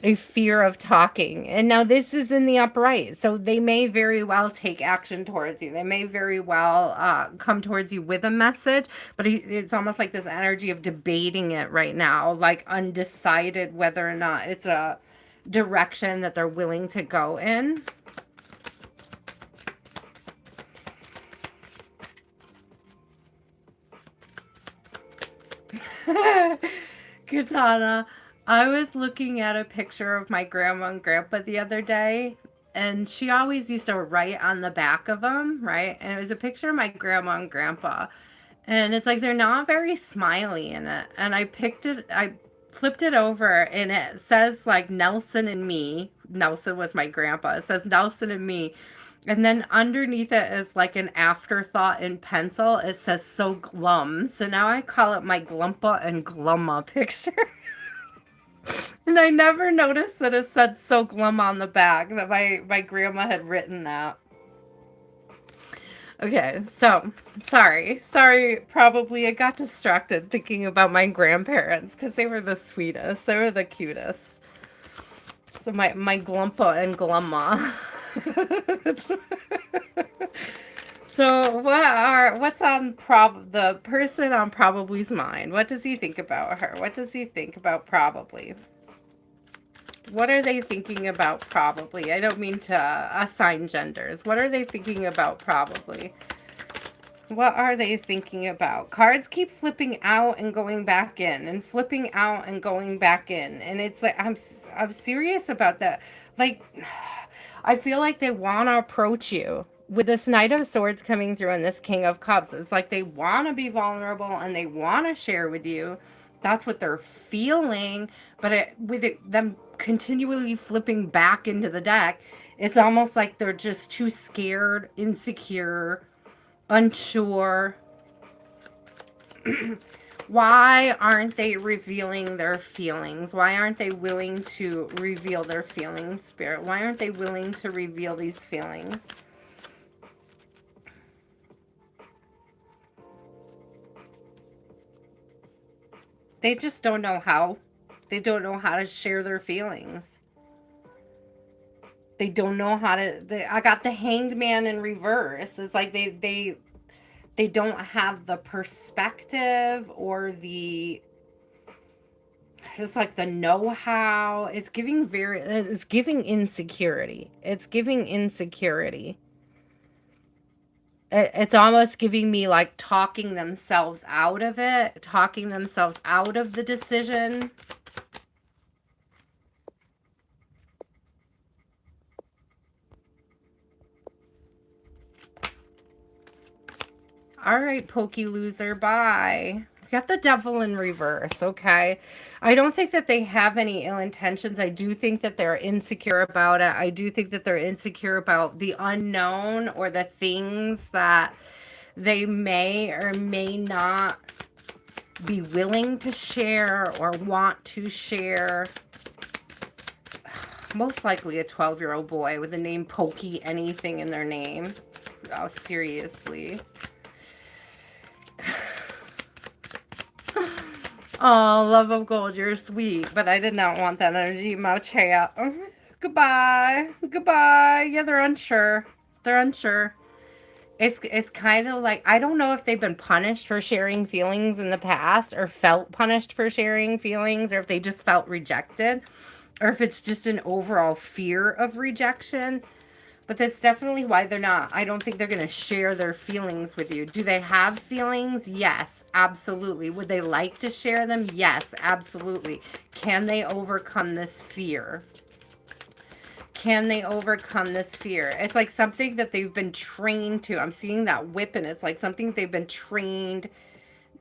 a fear of talking. And now this is in the upright. So they may very well take action towards you. They may very well come towards you with a message, but it's almost like this energy of debating it right now, like undecided whether or not it's a direction that they're willing to go in. Katana, I was looking at a picture of my grandma and grandpa the other day, and she always used to write on the back of them, right? And it was a picture of my grandma and grandpa. And it's like they're not very smiley in it. And I flipped it over, and it says like Nelson and me. Nelson was my grandpa. It says Nelson and me. And then underneath it is like an afterthought in pencil. It says so glum. So now I call it my Glumpa and Glumma picture. And I never noticed that it said "So Glum" on the back, that my grandma had written that. Okay, so sorry, probably I got distracted thinking about my grandparents because they were the sweetest, they were the cutest. So my glumpa and glumma. So what's on the person on Probably's mind? What does he think about her? What does he think about Probably? What are they thinking about Probably? I don't mean to assign genders. What are they thinking about Probably? What are they thinking about? Cards keep flipping out and going back in and flipping out and going back in. And it's like I'm serious about that. Like I feel like they want to approach you with this Knight of Swords coming through and this King of Cups. It's like they want to be vulnerable and they want to share with you. That's what they're feeling. But them continually flipping back into the deck, it's almost like they're just too scared, insecure, unsure. Why aren't they revealing their feelings? Why aren't they willing to reveal their feelings, Spirit? Why aren't they willing to reveal these feelings? They just don't know how. They don't know how to share their feelings. They don't know how to. I got the Hanged Man in reverse. It's like they don't have the perspective or the, it's like the know-how. It's giving insecurity. It's giving insecurity. It's almost giving me like talking themselves out of it, talking themselves out of the decision. All right, Pokey Loser, bye. Got the Devil in reverse, okay? I don't think that they have any ill intentions. I do think that they're insecure about it. I do think that they're insecure about the unknown or the things that they may or may not be willing to share or want to share. Most likely a 12-year-old boy with the name Pokey anything in their name. Oh, seriously. Oh, love of gold, you're sweet, but I did not want that energy in my chat. Goodbye. Goodbye. Yeah, they're unsure. They're unsure. It's kind of like, I don't know if they've been punished for sharing feelings in the past or felt punished for sharing feelings, or if they just felt rejected, or if it's just an overall fear of rejection. But that's definitely why they're not. I don't think they're going to share their feelings with you. Do they have feelings? Yes, absolutely. Would they like to share them? Yes, absolutely. Can they overcome this fear? Can they overcome this fear? It's like something that they've been trained to. I'm seeing that whip, and it's like something they've been trained,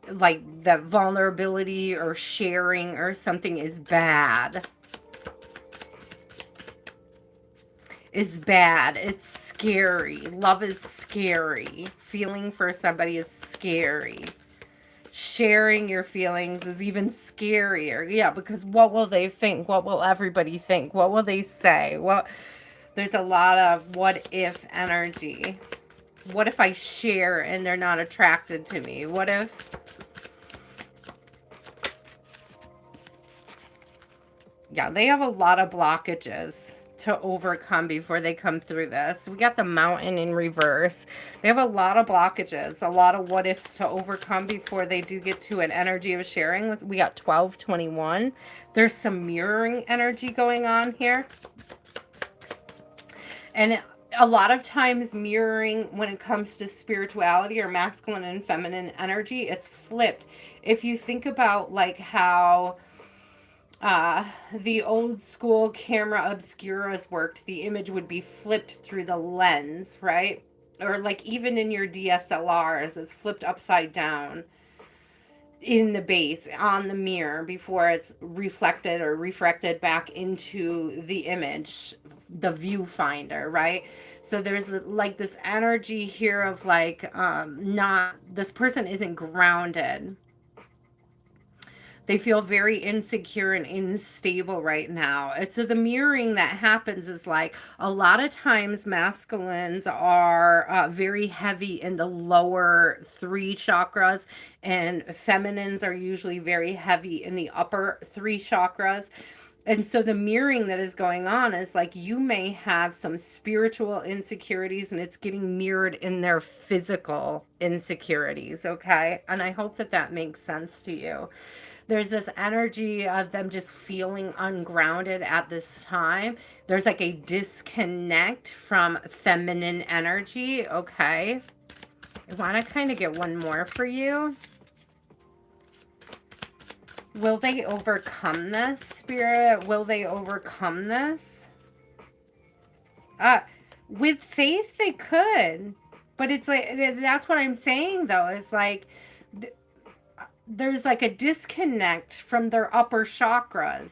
like that vulnerability or sharing or something is bad. Is bad. It's scary. Love is scary. Feeling for somebody is scary. Sharing your feelings is even scarier. Yeah, because what will they think? What will everybody think? What will they say? There's a lot of what if energy. What if I share and they're not attracted to me? What if, yeah, they have a lot of blockages to overcome before they come through this. We got the Mountain in reverse. They have a lot of blockages, a lot of what ifs to overcome before they do get to an energy of sharing. We got 1221. There's some mirroring energy going on here. And a lot of times mirroring, when it comes to spirituality or masculine and feminine energy, it's flipped. If you think about like how the old school camera obscuras worked, the image would be flipped through the lens, right? Or like even in your DSLRs, it's flipped upside down in the base on the mirror before it's reflected or refracted back into the image, the viewfinder, right? So there's like this energy here of like, not, this person isn't grounded. They feel very insecure and unstable right now. And so the mirroring that happens is like a lot of times masculines are very heavy in the lower three chakras, and feminines are usually very heavy in the upper three chakras. And so the mirroring that is going on is like you may have some spiritual insecurities and it's getting mirrored in their physical insecurities, okay? And I hope that that makes sense to you. There's this energy of them just feeling ungrounded at this time. There's like a disconnect from feminine energy, okay? I want to kind of get one more for you. Will they overcome this, Spirit? Will they overcome this? With faith, they could. But it's like, that's what I'm saying, though. Is like, there's like a disconnect from their upper chakras.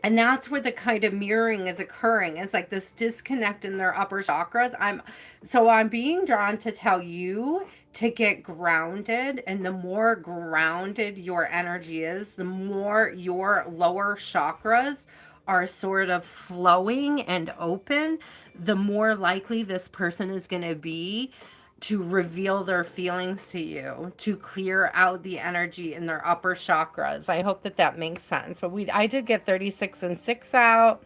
And that's where the kind of mirroring is occurring. It's like this disconnect in their upper chakras. I'm being drawn to tell you to get grounded. And the more grounded your energy is, the more your lower chakras are sort of flowing and open, the more likely this person is going to be to reveal their feelings to you, to clear out the energy in their upper chakras. I hope that that makes sense. But I did get 36 and 6 out.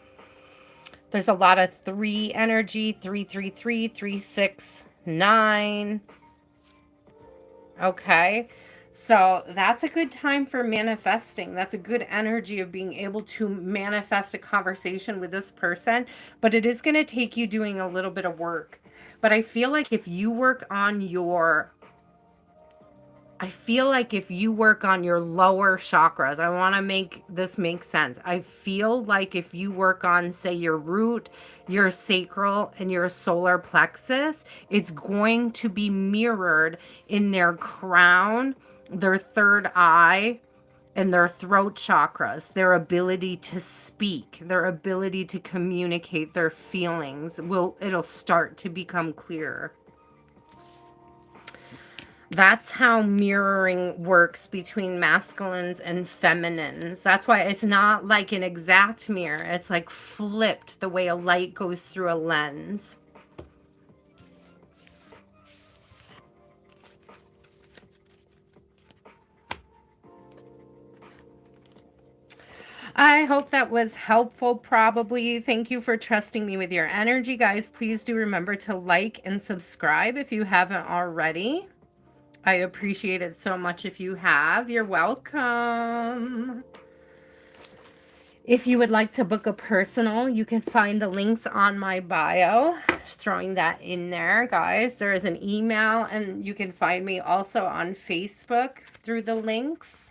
There's a lot of 3 energy, 333, 369. Okay. So that's a good time for manifesting. That's a good energy of being able to manifest a conversation with this person. But it is going to take you doing a little bit of work. But I feel like if you work on your lower chakras, I want to make this make sense. I feel like if you work on, say, your root, your sacral, and your solar plexus, it's going to be mirrored in their crown, their third eye, and their throat chakras. Their ability to speak, their ability to communicate their feelings, it'll start to become clearer. That's how mirroring works between masculines and feminines. That's why it's not like an exact mirror. It's like flipped, the way a light goes through a lens. I hope that was helpful, probably. Thank you for trusting me with your energy, guys. Please do remember to like and subscribe if you haven't already. I appreciate it so much if you have. You're welcome. If you would like to book a personal, you can find the links on my bio. Just throwing that in there, guys. There is an email, and you can find me also on Facebook through the links.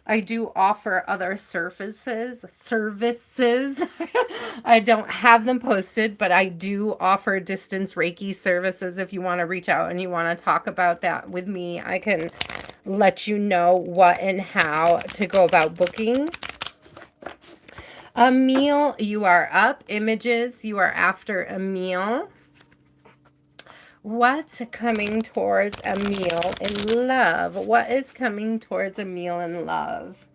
I do offer other services. I don't have them posted, but I do offer distance Reiki services. If you want to reach out and you want to talk about that with me, I can let you know what and how to go about booking. Emil, you are up. Images, you are after Emil. What's coming towards Emil in love? What is coming towards Emil in love?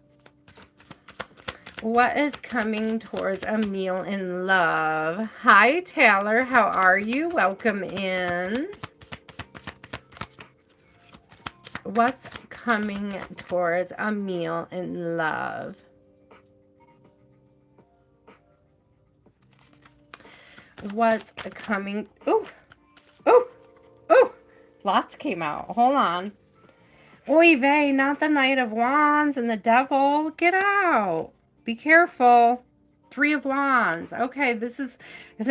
What is coming towards Emil in love? Hi, Taylor. How are you? Welcome in. What's coming towards Emil in love? What's coming? Ooh. Ooh. Ooh, lots came out. Hold on. Oy vey, not the Knight of Wands and the Devil. Get out. Be careful. 3 of Wands. Okay,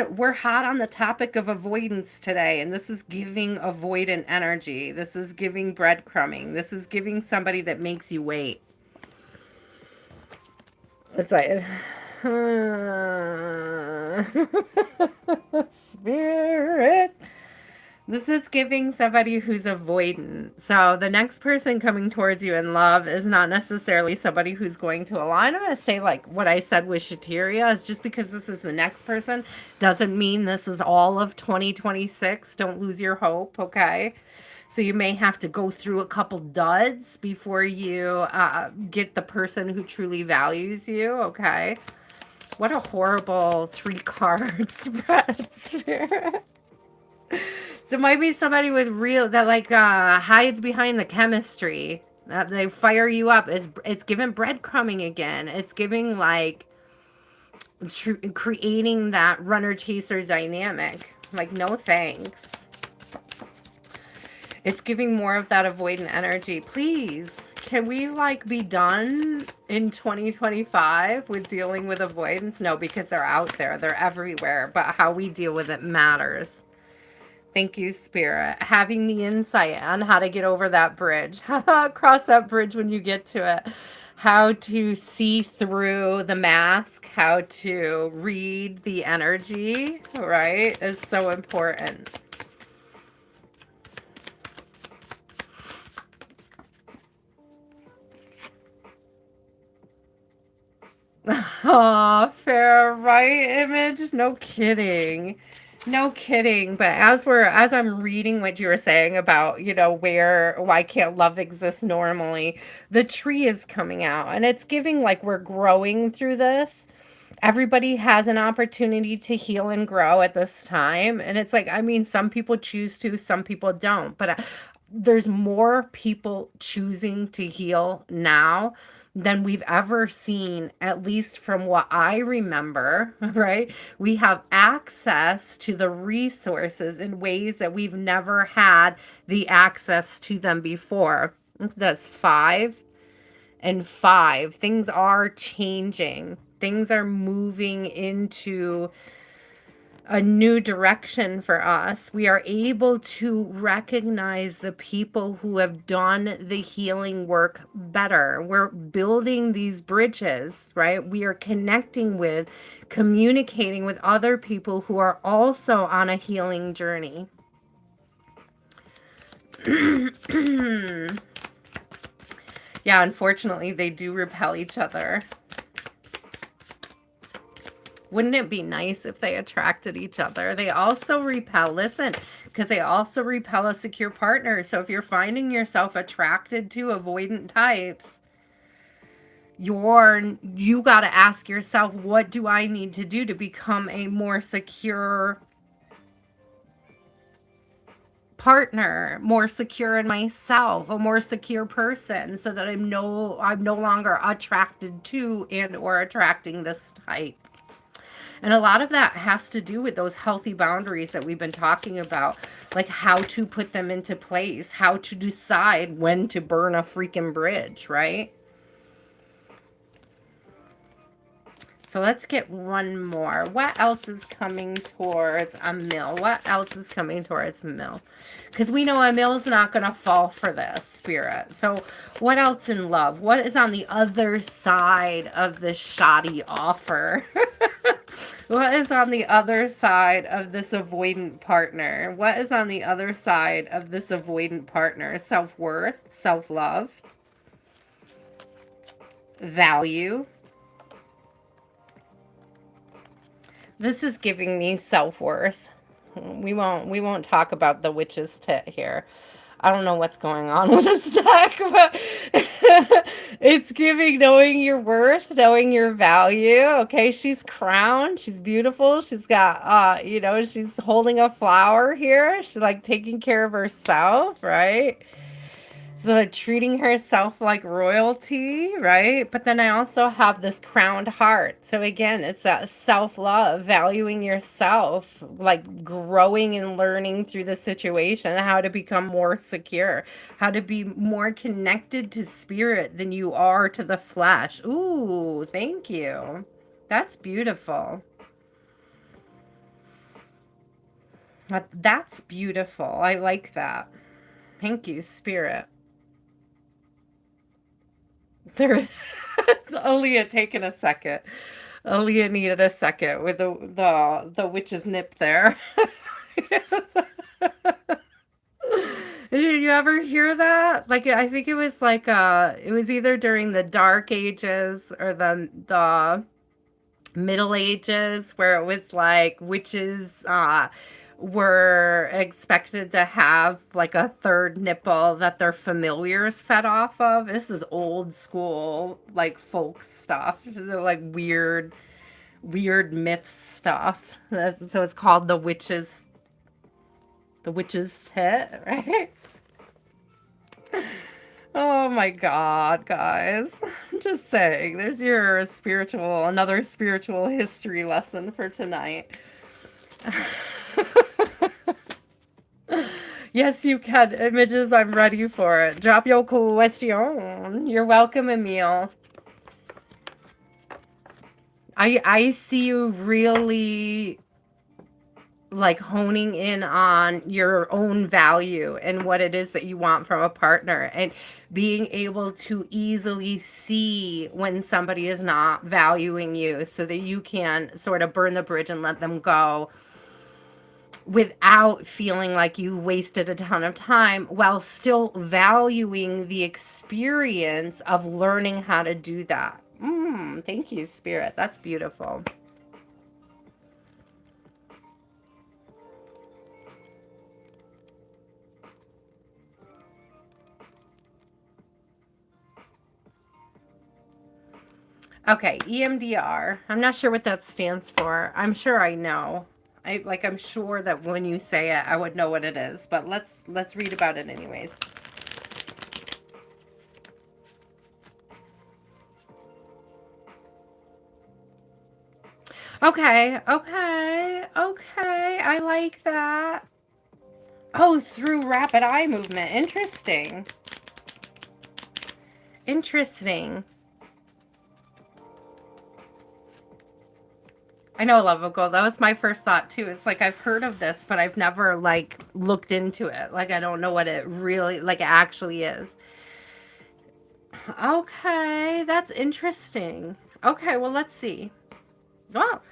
we're hot on the topic of avoidance today, and this is giving avoidant energy. This is giving breadcrumbing. This is giving somebody that makes you wait. It's like... Spirit... This is giving somebody who's avoidant. So the next person coming towards you in love is not necessarily somebody who's going to align. I'm going to say like what I said with Shatiria is just because this is the next person doesn't mean this is all of 2026. Don't lose your hope, okay? So you may have to go through a couple duds before you get the person who truly values you. Okay. What a horrible three card spread, Spirit. So it might be somebody with real that like hides behind the chemistry. They fire you up. It's giving breadcrumbing again. It's giving like creating that runner chaser dynamic. Like no thanks. It's giving more of that avoidant energy. Please, can we like be done in 2025 with dealing with avoidance? No, because they're out there. They're everywhere. But how we deal with it matters. Thank you, Spirit. Having the insight on how to get over that bridge, how to cross that bridge when you get to it, how to see through the mask, how to read the energy, right, is so important. Oh, fair, right, Image? No kidding. No kidding. But as I'm reading what you were saying about, why can't love exist normally, the tree is coming out and it's giving like we're growing through this. Everybody has an opportunity to heal and grow at this time. And it's like, I mean, some people choose to, some people don't. But there's more people choosing to heal now than we've ever seen, at least from what I remember, right? We have access to the resources in ways that we've never had the access to them before. That's 5 and 5. Things are changing. Things are moving into a new direction for us. We are able to recognize the people who have done the healing work better. We're building these bridges, right? We are connecting with, communicating with other people who are also on a healing journey. Yeah, unfortunately, they do repel each other. Wouldn't it be nice if they attracted each other? They also repel, listen, because they also repel a secure partner. So if you're finding yourself attracted to avoidant types, you got to ask yourself, what do I need to do to become a more secure partner, more secure in myself, a more secure person, so that I'm no longer attracted to and or attracting this type. And a lot of that has to do with those healthy boundaries that we've been talking about, like how to put them into place, how to decide when to burn a freaking bridge, right? So let's get one more. What else is coming towards Emil? What else is coming towards Emil? Because we know Emil's not going to fall for this, Spirit. So what else in love? What is on the other side of this shoddy offer? What is on the other side of this avoidant partner? What is on the other side of this avoidant partner? Self-worth, self-love, value. This is giving me self-worth. We won't talk about the witch's tit here. I don't know what's going on with this deck, but it's giving knowing your worth, knowing your value. Okay, she's crowned, she's beautiful, she's got she's holding a flower here. She's like taking care of herself, right? So like treating herself like royalty, right? But then I also have this crowned heart. So again, it's that self-love, valuing yourself, like growing and learning through the situation, how to become more secure, how to be more connected to spirit than you are to the flesh. Ooh, thank you. That's beautiful. That's beautiful. I like that. Thank you, spirit. There, Aaliyah taking a second. Aaliyah needed a second with the witch's nip there. Did you ever hear that? Like I think it was like it was either during the Dark Ages or the Middle Ages where it was like witches were expected to have like a third nipple that their familiars fed off of. This is old school, like folk stuff. They're like weird myth stuff. So it's called the witch's tit, right? Oh my God, guys. I'm just saying, there's your another spiritual history lesson for tonight. Yes, you can. Images, I'm ready for it. Drop your question. You're welcome, Emil. I see you really like honing in on your own value and what it is that you want from a partner, and being able to easily see when somebody is not valuing you so that you can sort of burn the bridge and let them go without feeling like you wasted a ton of time, while still valuing the experience of learning how to do that. Thank you, Spirit. That's beautiful. Okay, EMDR. I'm not sure what that stands for. I'm sure I know. I'm sure that when you say it, I would know what it is, but let's read about it anyways. Okay, okay, okay. I like that. Oh, through rapid eye movement. Interesting. Interesting. I know Love of Gold. That was my first thought too. It's like I've heard of this, but I've never like looked into it. Like I don't know what it really like actually is. Okay, that's interesting. Okay, well let's see. Well,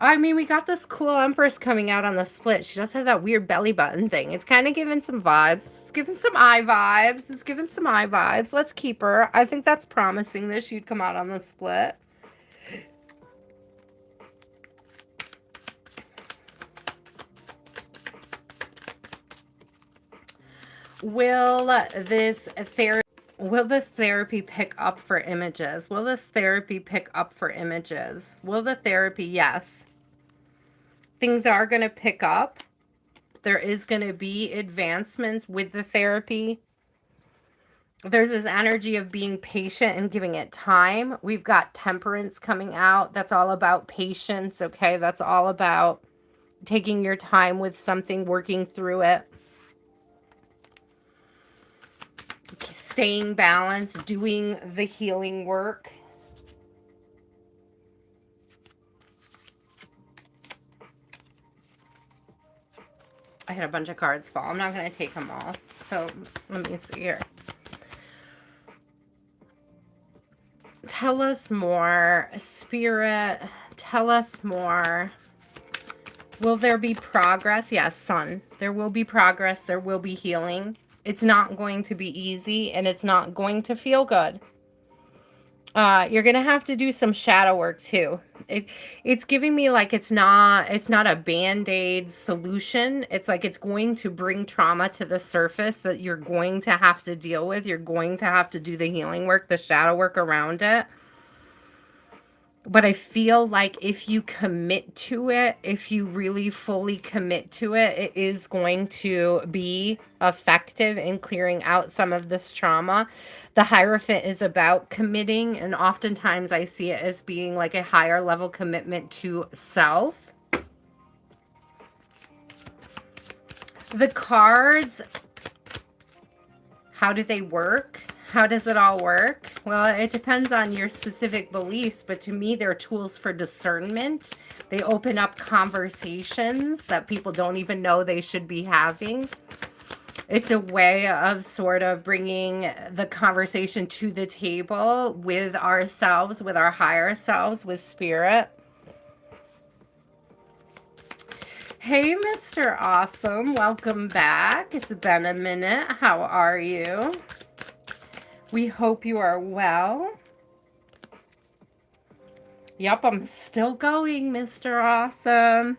I mean, we got this cool Empress coming out on the split. She does have that weird belly button thing. It's kind of giving some vibes. It's giving some eye vibes. It's giving some eye vibes. Let's keep her. I think that's promising that she'd come out on the split. Will this therapy pick up for images? Will this therapy pick up for images? Will the therapy? Yes. Things are going to pick up. There is going to be advancements with the therapy. There's this energy of being patient and giving it time. We've got Temperance coming out. That's all about patience, okay? That's all about taking your time with something, working through it. Staying balanced, doing the healing work. I had a bunch of cards fall. I'm not going to take them all. So let me see here. Tell us more, Spirit. Tell us more. Will there be progress? Yes, Sun. There will be progress. There will be healing. It's not going to be easy, and it's not going to feel good. You're gonna have to do some shadow work too. It's giving me like it's not a band-aid solution. It's like it's going to bring trauma to the surface that you're going to have to deal with. You're going to have to do the healing work, the shadow work around it. But I feel like if you commit to it, if you really fully commit to it, it is going to be effective in clearing out some of this trauma. The Hierophant is about committing, and oftentimes I see it as being like a higher level commitment to self. The cards, how do they work? How does it all work? Well, it depends on your specific beliefs, but to me, they're tools for discernment. They open up conversations that people don't even know they should be having. It's a way of sort of bringing the conversation to the table with ourselves, with our higher selves, with Spirit. Hey, Mr. Awesome. Welcome back. It's been a minute. How are you? We hope you are well. Yep, I'm still going, Mr. Awesome.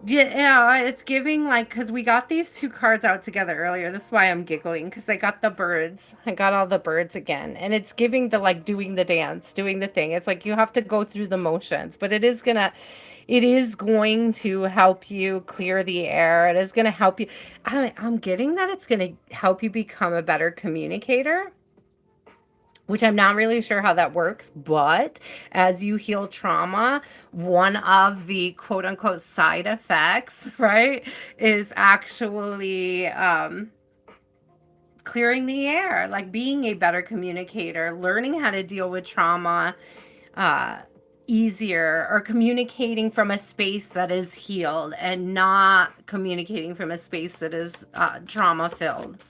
Yeah, it's giving like because we got these two cards out together earlier. This is why I'm giggling because I got the birds. I got all the birds again, and it's giving the like doing the dance, doing the thing. It's like you have to go through the motions, but it is going to help you clear the air. It is going to help you. I'm getting that it's going to help you become a better communicator, which I'm not really sure how that works, but as you heal trauma, one of the quote unquote side effects, right, is actually clearing the air, like being a better communicator, learning how to deal with trauma uh, easier, or communicating from a space that is healed and not communicating from a space that is trauma filled.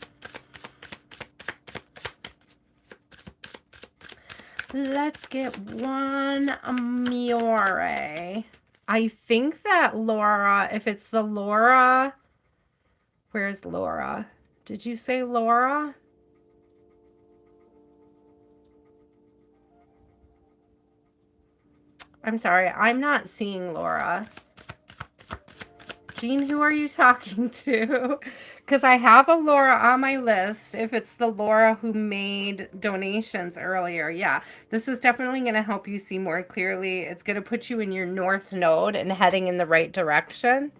Let's get one Miore. I think that Laura, if it's the Laura, where's Laura? Did you say Laura? I'm sorry, I'm not seeing Laura. Jean, who are you talking to? Because I have a Laura on my list. If it's the Laura who made donations earlier, yeah, this is definitely going to help you see more clearly. It's going to put you in your north node and heading in the right direction.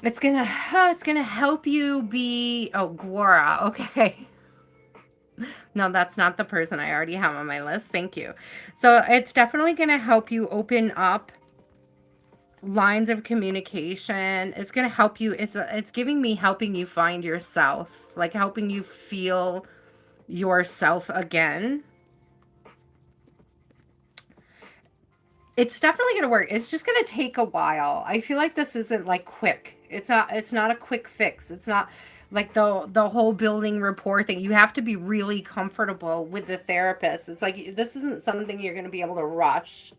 It's gonna help you be, oh, Guara. Okay. No, that's not the person I already have on my list. Thank you. So it's definitely gonna help you open up lines of communication. It's going to help you. It's giving me helping you find yourself, like helping you feel yourself again. It's definitely going to work. It's just going to take a while. I feel like this isn't like quick. It's not a quick fix. It's not like the whole building rapport thing. You have to be really comfortable with the therapist. It's like this isn't something you're going to be able to rush.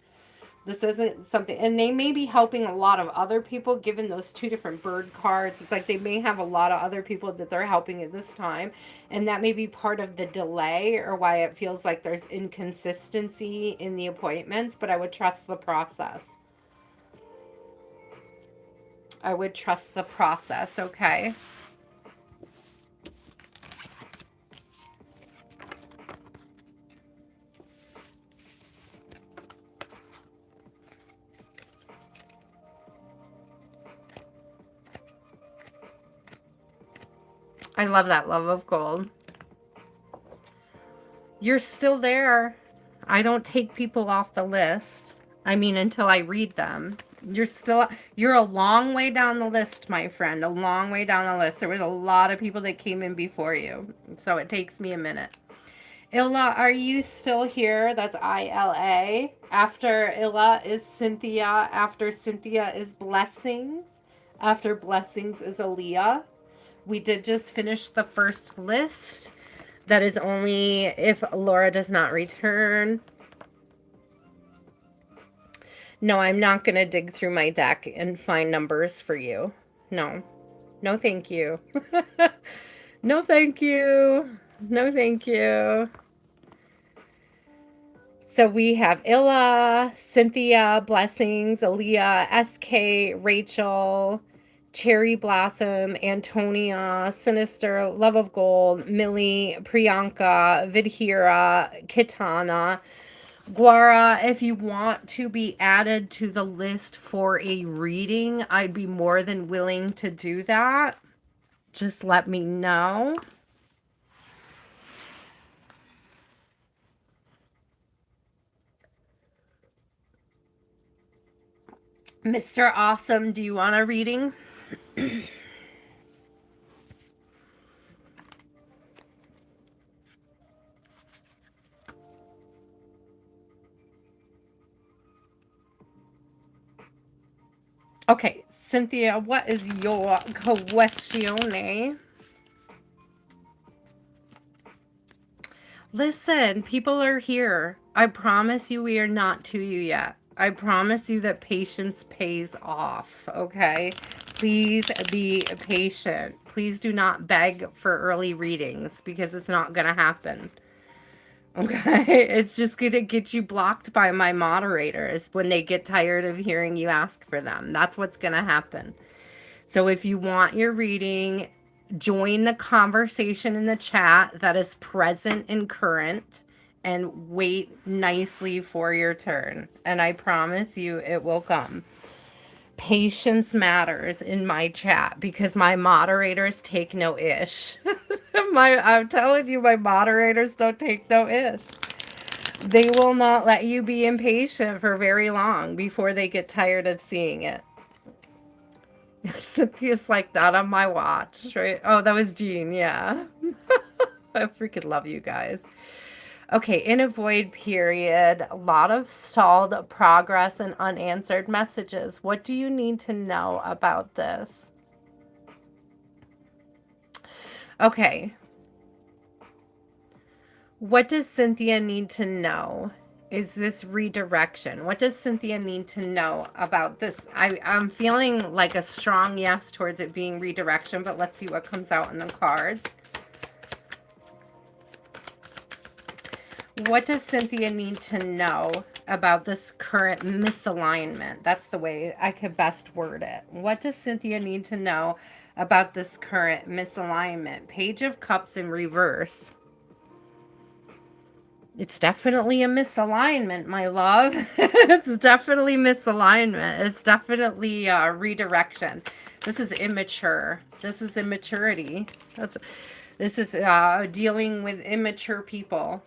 This isn't something, and they may be helping a lot of other people given those two different bird cards. It's like they may have a lot of other people that they're helping at this time, and that may be part of the delay or why it feels like there's inconsistency in the appointments, but I would trust the process. I would trust the process, okay? I love that love of gold. You're still there. I don't take people off the list. I mean, until I read them. You're a long way down the list, my friend. A long way down the list. There was a lot of people that came in before you. So it takes me a minute. Illa, are you still here? That's ILA. After Illa is Cynthia. After Cynthia is Blessings. After Blessings is Aaliyah. We did just finish the first list. That is only if Laura does not return. No, I'm not going to dig through my deck and find numbers for you. No. No, thank you. No, thank you. No, thank you. So we have Illa, Cynthia, Blessings, Aaliyah, SK, Rachel, Cherry Blossom, Antonia, Sinister, Love of Gold, Millie, Priyanka, Vidhira, Kitana, Guara. If you want to be added to the list for a reading, I'd be more than willing to do that. Just let me know. Mr. Awesome, do you want a reading? Okay, Cynthia, what is your questione? Listen, people are here. I promise you we are not to you yet. I promise you that patience pays off, okay? Please be patient. Please do not beg for early readings because it's not going to happen. Okay, it's just gonna get you blocked by my moderators when they get tired of hearing you ask for them. That's what's gonna happen. So if you want your reading, join the conversation in the chat that is present and current and wait nicely for your turn. And I promise you it will come. Patience matters in my chat because my moderators take no ish. I'm telling you, my moderators don't take no ish. They will not let you be impatient for very long before they get tired of seeing it. Cynthia's like that on my watch, right? Oh, that was Jean, yeah. I freaking love you guys. Okay, in a void period, a lot of stalled progress and unanswered messages. What do you need to know about this? Okay. What does Cynthia need to know? Is this redirection? What does Cynthia need to know about this? I'm feeling like a strong yes towards it being redirection, but let's see what comes out in the cards. What does Cynthia need to know about this current misalignment? That's the way I could best word it. What does Cynthia need to know about this current misalignment? Page of Cups in reverse. It's definitely a misalignment, my love. It's definitely misalignment. It's definitely redirection. This is immature. This is immaturity. This is dealing with immature people.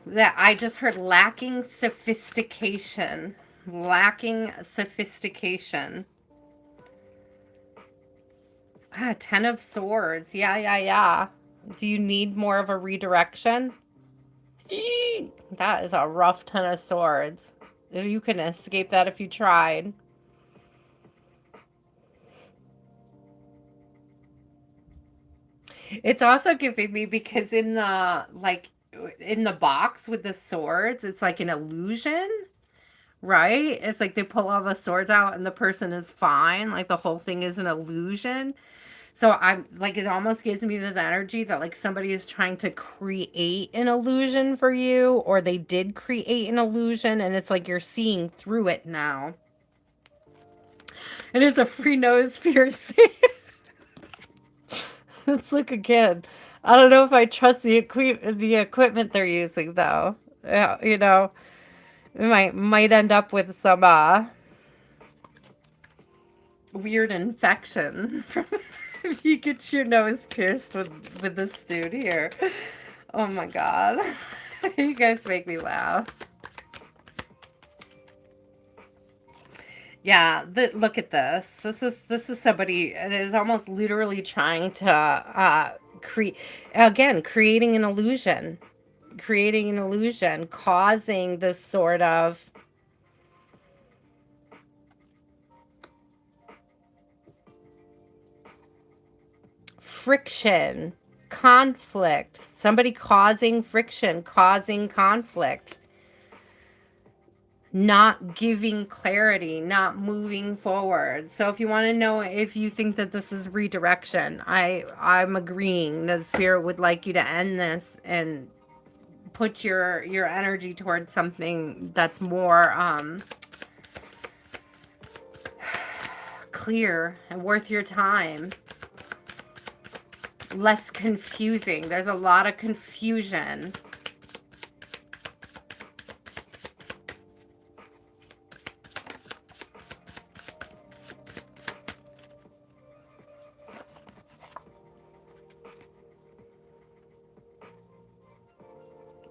That I just heard lacking sophistication. Lacking sophistication. Ah, 10 of Swords. Yeah. Do you need more of a redirection? That is a rough 10 of Swords. You can escape that if you tried. It's also giving me, because in the box with the swords, it's like an illusion, right? It's like they pull all the swords out and the person is fine. Like the whole thing is an illusion. So I'm like, it almost gives me this energy that like somebody is trying to create an illusion for you, or they did create an illusion and it's like you're seeing through it now. And it's a free nose piercing. Let's look again. I don't know if I trust the equipment they're using though. Yeah, it might end up with some weird infection if you get your nose pierced with this dude here. Oh my god. You guys make me laugh. Yeah, look at this. This is somebody that is almost literally trying to creating an illusion. Creating an illusion, causing this sort of friction, conflict. Somebody causing friction, causing conflict. Not giving clarity, not moving forward. So if you want to know if you think that this is redirection, I'm agreeing that Spirit would like you to end this and put your energy towards something that's more clear and worth your time. Less confusing. There's a lot of confusion.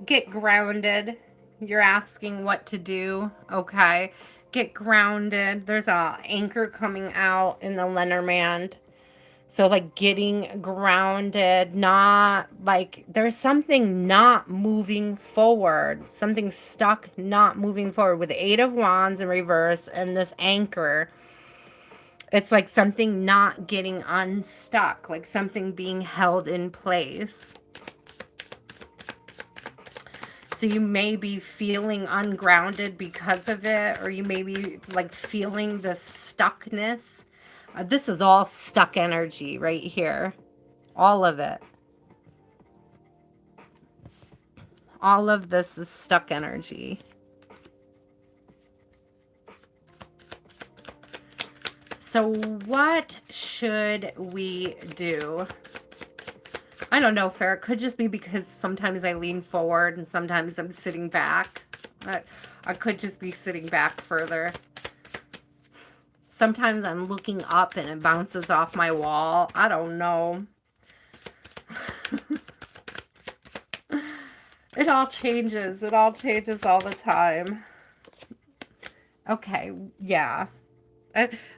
Get grounded. You're asking what to do. Okay. Get grounded. There's a anchor coming out in the Lenormand. So like getting grounded, not like there's something not moving forward, something stuck, not moving forward with the 8 of Wands in reverse and this anchor. It's like something not getting unstuck, like something being held in place. So you may be feeling ungrounded because of it, or you may be like feeling the stuckness. This is all stuck energy right here. All of it. All of this is stuck energy. So what should we do? I don't know, Farrah. It could just be because sometimes I lean forward and sometimes I'm sitting back. I could just be sitting back further. Sometimes I'm looking up and it bounces off my wall. I don't know. It all changes. It all changes all the time. Okay, yeah.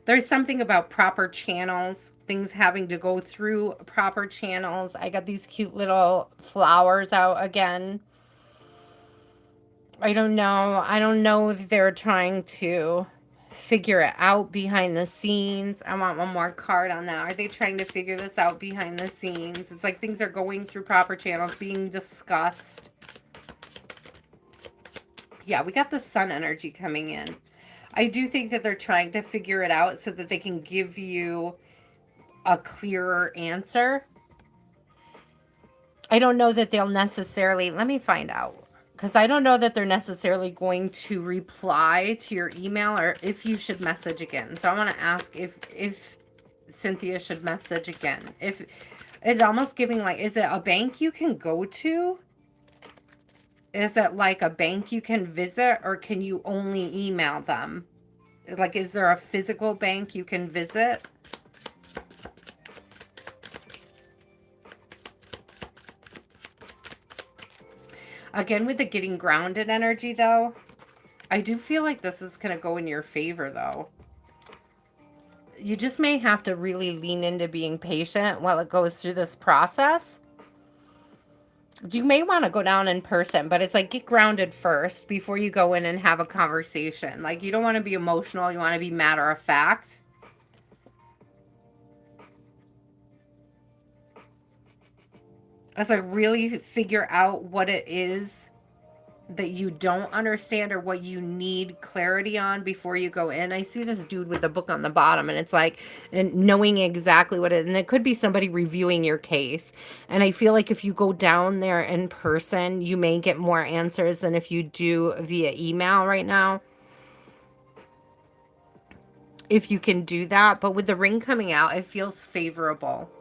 There's something about proper channels, things having to go through proper channels. I got these cute little flowers out again. I don't know. I don't know if they're trying to figure it out behind the scenes. I want one more card on that. Are they trying to figure this out behind the scenes? It's like things are going through proper channels, being discussed. Yeah, we got the sun energy coming in. I do think that they're trying to figure it out so that they can give you a clearer answer. I don't know that they'll necessarily, let me find out. Because I don't know that they're necessarily going to reply to your email or if you should message again. So I want to ask if Cynthia should message again. If it's almost giving like, is it a bank you can go to? Is it like a bank you can visit or can you only email them? Like, is there a physical bank you can visit? Again, with the getting grounded energy, though, I do feel like this is going to go in your favor, though. You just may have to really lean into being patient while it goes through this process. You may want to go down in person, but it's like get grounded first before you go in and have a conversation. Like, you don't want to be emotional. You want to be matter of fact. It's like really figure out what it is that you don't understand or what you need clarity on before you go in. I see this dude with the book on the bottom and it's like and knowing exactly what it is. And it could be somebody reviewing your case. And I feel like if you go down there in person, you may get more answers than if you do via email right now. If you can do that. But with the ring coming out, it feels favorable.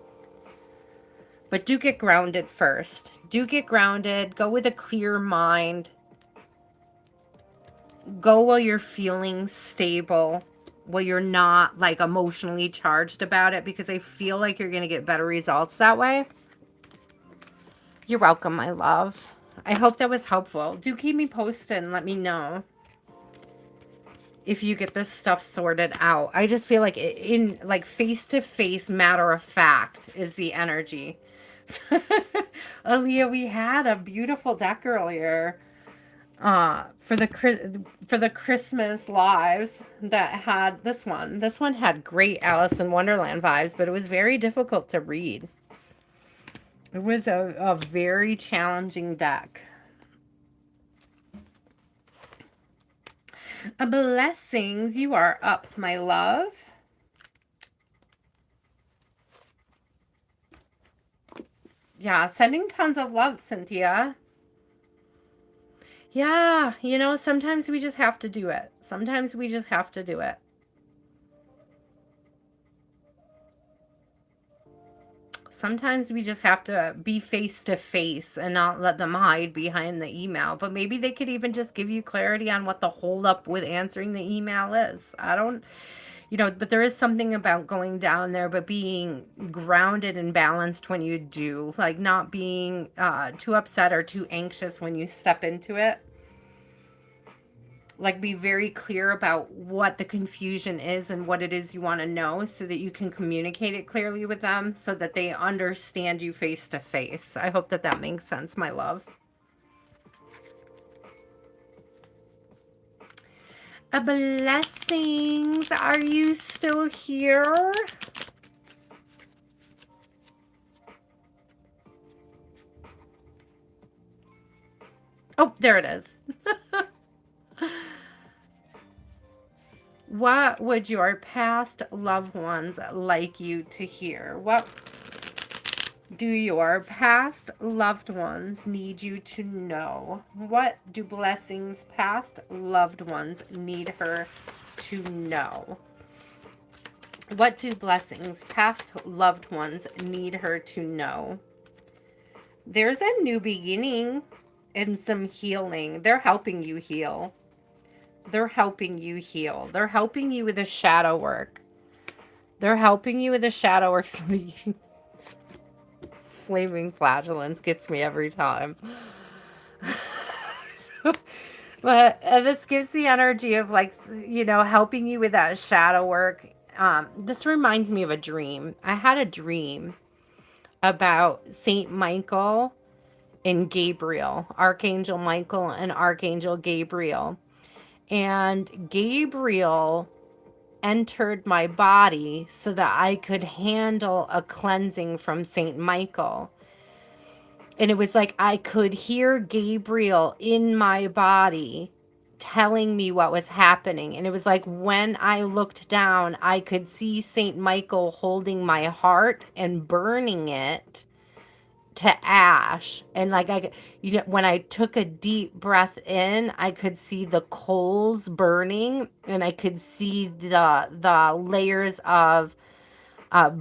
But do get grounded first. Do get grounded. Go with a clear mind. Go while you're feeling stable, while you're not like emotionally charged about it, because I feel like you're going to get better results that way. You're welcome, my love. I hope that was helpful. Do keep me posted and let me know if you get this stuff sorted out. I just feel like in like face-to-face matter of fact is the energy. Aaliyah, we had a beautiful deck earlier. For the Christmas lives that had this one. This one had great Alice in Wonderland vibes, but it was very difficult to read. It was a very challenging deck. Blessings, you are up, my love. Yeah, sending tons of love, Cynthia. Yeah, you know, sometimes we just have to do it. Sometimes we just have to do it. Sometimes we just have to be face to face and not let them hide behind the email. But maybe they could even just give you clarity on what the holdup with answering the email is. I don't, you know, but there is something about going down there, but being grounded and balanced when you do, like not being too upset or too anxious when you step into it. Like be very clear about what the confusion is and what it is you want to know so that you can communicate it clearly with them so that they understand you face to face. I hope that that makes sense, my love. Blessings. Are you still here? Oh, there it is. What would your past loved ones like you to hear? What do your past loved ones need you to know? What do Blessing's past loved ones need her to know? What do Blessing's past loved ones need her to know? There's a new beginning and some healing. They're helping you heal. They're helping you heal. They're helping you with the shadow work. They're helping you with the shadow work. Flaming flatulence gets me every time. But this gives the energy of, like, you know, helping you with that shadow work. This reminds me of a dream. I had a dream about Saint Michael and Gabriel, Archangel Michael and Archangel Gabriel. And Gabriel entered my body so that I could handle a cleansing from Saint Michael. And it was like I could hear Gabriel in my body telling me what was happening. And it was like when I looked down, I could see Saint Michael holding my heart and burning it to ash. And like you know, when I took a deep breath in, I could see the coals burning, and I could see the layers of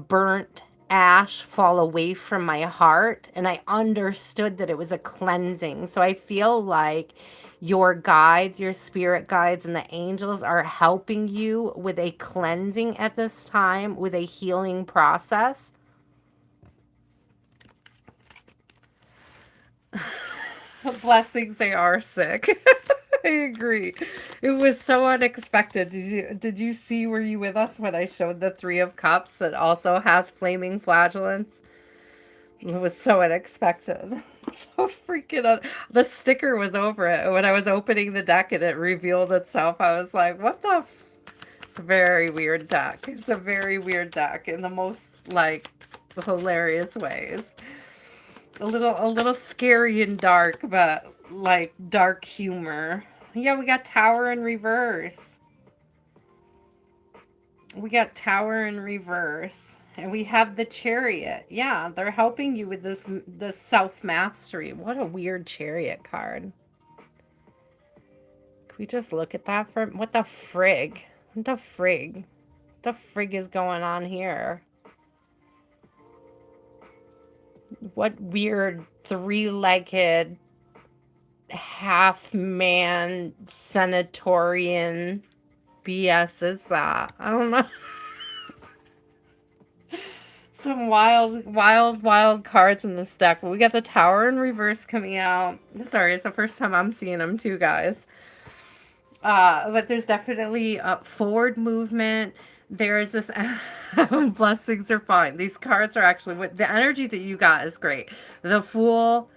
burnt ash fall away from my heart, and I understood that it was a cleansing. So I feel like your guides, your spirit guides, and the angels are helping you with a cleansing at this time, with a healing process. Blessings, they are sick. I agree. It was so unexpected. Did you see, were you with us when I showed the Three of Cups that also has flaming flagellants? It was so unexpected. So freaking the sticker was over it. When I was opening the deck and it revealed itself, I was like, what the It's a very weird deck. It's a very weird deck in the most, like, hilarious ways. A little scary and dark, but like dark humor. Yeah, we got Tower in reverse. We got Tower in reverse. And we have the Chariot. Yeah, they're helping you with this self-mastery. What a weird Chariot card. Can we just look at that for what the frig? What the frig? What the frig is going on here? What weird three-legged half-man senatorian BS is that? I don't know. Some wild cards in this deck. But we got the Tower in reverse coming out. Sorry, it's the first time I'm seeing them too, guys. But there's definitely a forward movement. There is this blessings are fine. These cards are actually, the energy that you got is great. The Fool,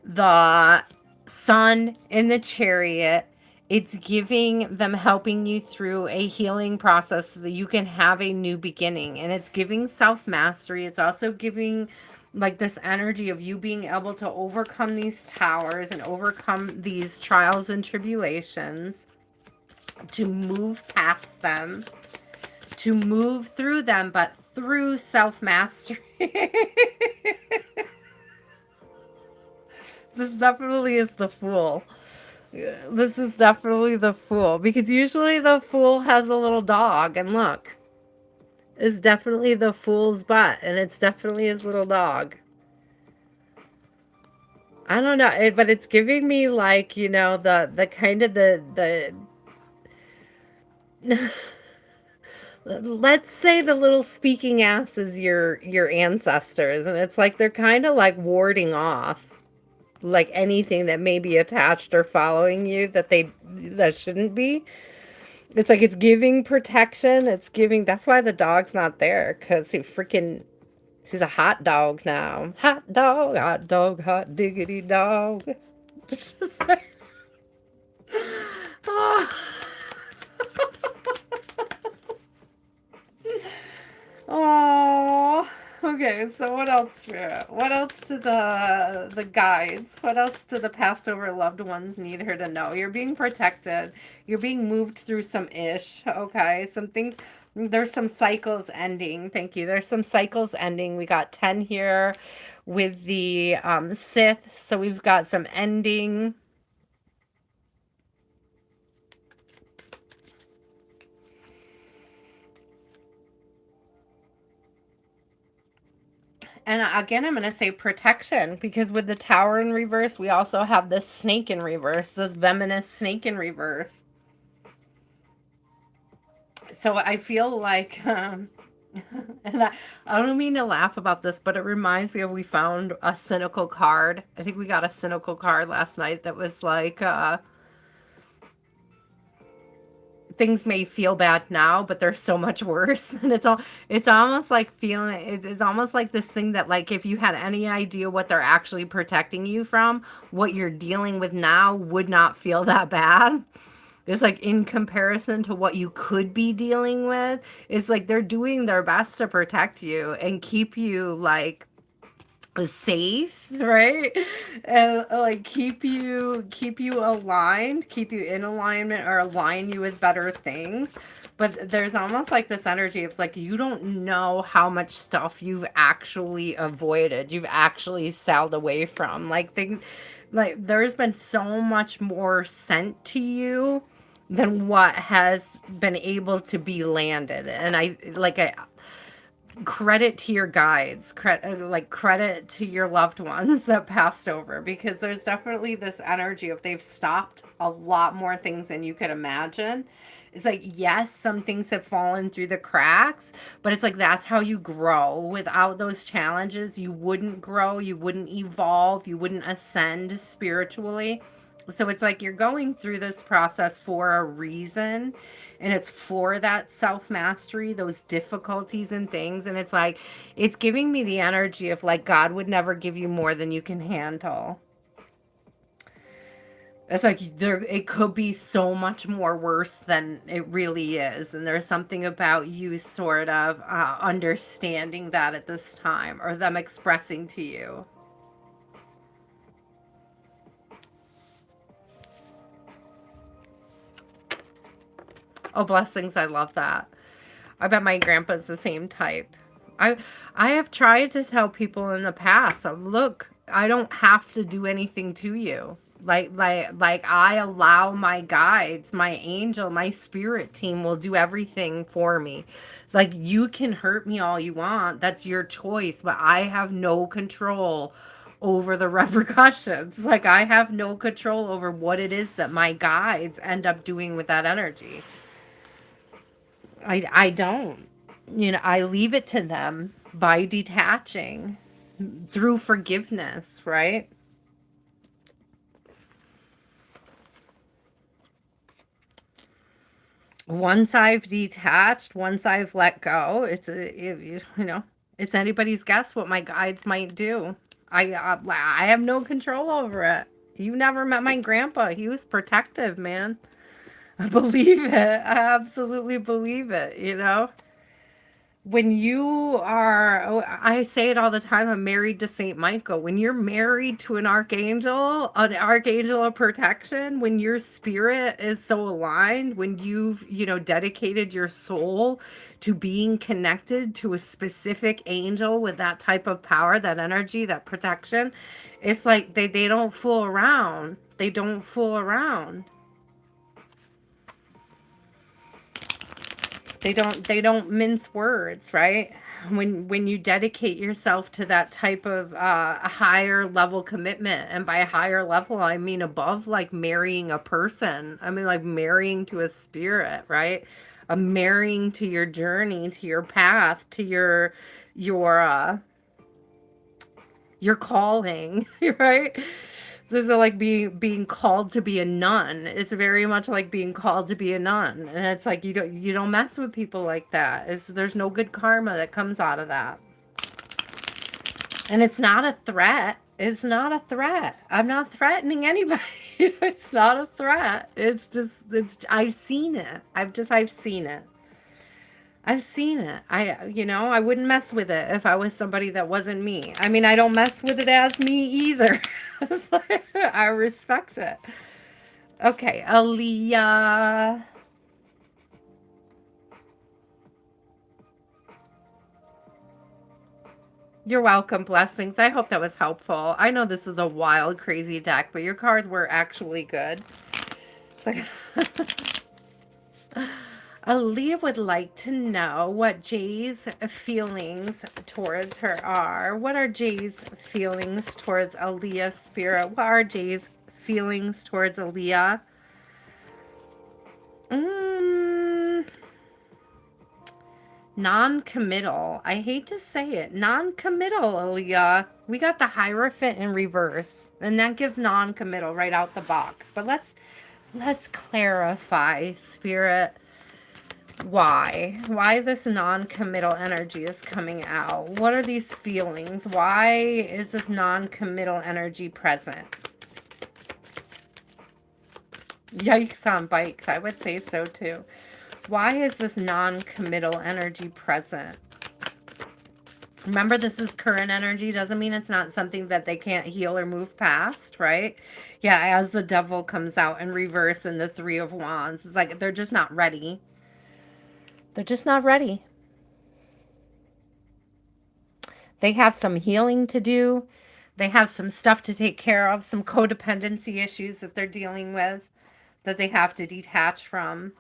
the Sun in the Chariot. It's giving them, helping you through a healing process so that you can have a new beginning. And it's giving self-mastery. It's also giving like this energy of you being able to overcome these towers and overcome these trials and tribulations, to move past them, to move through them, but through self-mastery. This definitely is the Fool. This is definitely the Fool, because usually the Fool has a little dog, and look, it's definitely the Fool's butt, and it's definitely his little dog. I don't know, but it's giving me like, you know, the kind of the let's say the little speaking ass is your ancestors, and it's like they're kind of like warding off like anything that may be attached or following you that shouldn't be. It's like it's giving protection. It's giving. That's why the dog's not there, because he's a hot dog now. Hot dog, hot diggity dog. It's just like, oh. Oh, okay. Okay, so what else, Spirit? What else do the guides? What else do the passed over loved ones need her to know? You're being protected. You're being moved through some ish. Okay, some things. There's some cycles ending. Thank you. There's some cycles ending. We got 10 here with the Sith, so we've got some ending. And again, I'm going to say protection because with the tower in reverse, we also have this snake in reverse, this venomous snake in reverse. So I feel like, and I don't mean to laugh about this, but it reminds me of we found a cynical card. I think we got a cynical card last night that was like, things may feel bad now, but they're so much worse. And it's almost like feeling, it's almost like this thing that like, if you had any idea what they're actually protecting you from, what you're dealing with now would not feel that bad. It's like in comparison to what you could be dealing with, it's like they're doing their best to protect you and keep you like safe, right? And like keep you aligned, keep you in alignment or align you with better things. But there's almost like this energy of like you don't know how much stuff you've actually avoided, you've actually sailed away from. Like things like there's been so much more sent to you than what has been able to be landed. And I credit to your guides, credit to your loved ones that passed over, because there's definitely this energy of they've stopped a lot more things than you could imagine. It's like, yes, some things have fallen through the cracks, but it's like that's how you grow. Without those challenges, you wouldn't grow, you wouldn't evolve, you wouldn't ascend spiritually. So it's like you're going through this process for a reason, and it's for that self mastery, those difficulties and things. And it's like, it's giving me the energy of like, God would never give you more than you can handle. It's like there, it could be so much more worse than it really is. And there's something about you sort of understanding that at this time, or them expressing to you. Oh, blessings. I love that. I bet my grandpa's the same type. I I have tried to tell people in the past, look, I don't have to do anything to you. Like I allow my guides, my angel, my spirit team will do everything for me. It's like you can hurt me all you want. That's your choice, but I have no control over the repercussions. Like I have no control over what it is that my guides end up doing with that energy. I don't. You know, I leave it to them by detaching through forgiveness, right? Once I've detached, once I've let go, you know, it's anybody's guess what my guides might do. I have no control over it. You never met my grandpa. He was protective, man. I believe it. I absolutely believe it, you know? When you are, oh, I say it all the time, I'm married to Saint Michael. When you're married to an archangel of protection, when your spirit is so aligned, when you've, you know, dedicated your soul to being connected to a specific angel with that type of power, that energy, that protection, it's like they don't fool around. They don't fool around. They don't mince words, right? When you dedicate yourself to that type of a higher level commitment, and by a higher level I mean above like marrying a person, I mean like marrying to a spirit, right? A marrying to your journey, to your path, to your your calling, right? So like being called to be a nun. It's very much like being called to be a nun, and it's like you don't mess with people like that. There's no good karma that comes out of that, and it's not a threat. It's not a threat. I'm not threatening anybody. It's not a threat. It's just it's I've seen it. I've seen it. I've seen it. I wouldn't mess with it if I was somebody that wasn't me. I mean, I don't mess with it as me either. It's like, I respect it. Okay, Aaliyah. You're welcome. Blessings. I hope that was helpful. I know this is a wild, crazy deck, but your cards were actually good. It's like Aaliyah would like to know what Jay's feelings towards her are. What are Jay's feelings towards Aaliyah, Spirit? What are Jay's feelings towards Aaliyah? Mm, non-committal. I hate to say it. Non-committal, Aaliyah. We got the Hierophant in reverse, and that gives non-committal right out the box. But let's clarify, Spirit. Why this non-committal energy is coming out? What are these feelings? Why is this non-committal energy present? Yikes on bikes. I would say so too. Why is this non-committal energy present? Remember, this is current energy. Doesn't mean it's not something that they can't heal or move past, right? Yeah, as the Devil comes out in reverse in the Three of Wands, it's like they're just not ready. They're just not ready. They have some healing to do. They have some stuff to take care of, some codependency issues that they're dealing with that they have to detach from.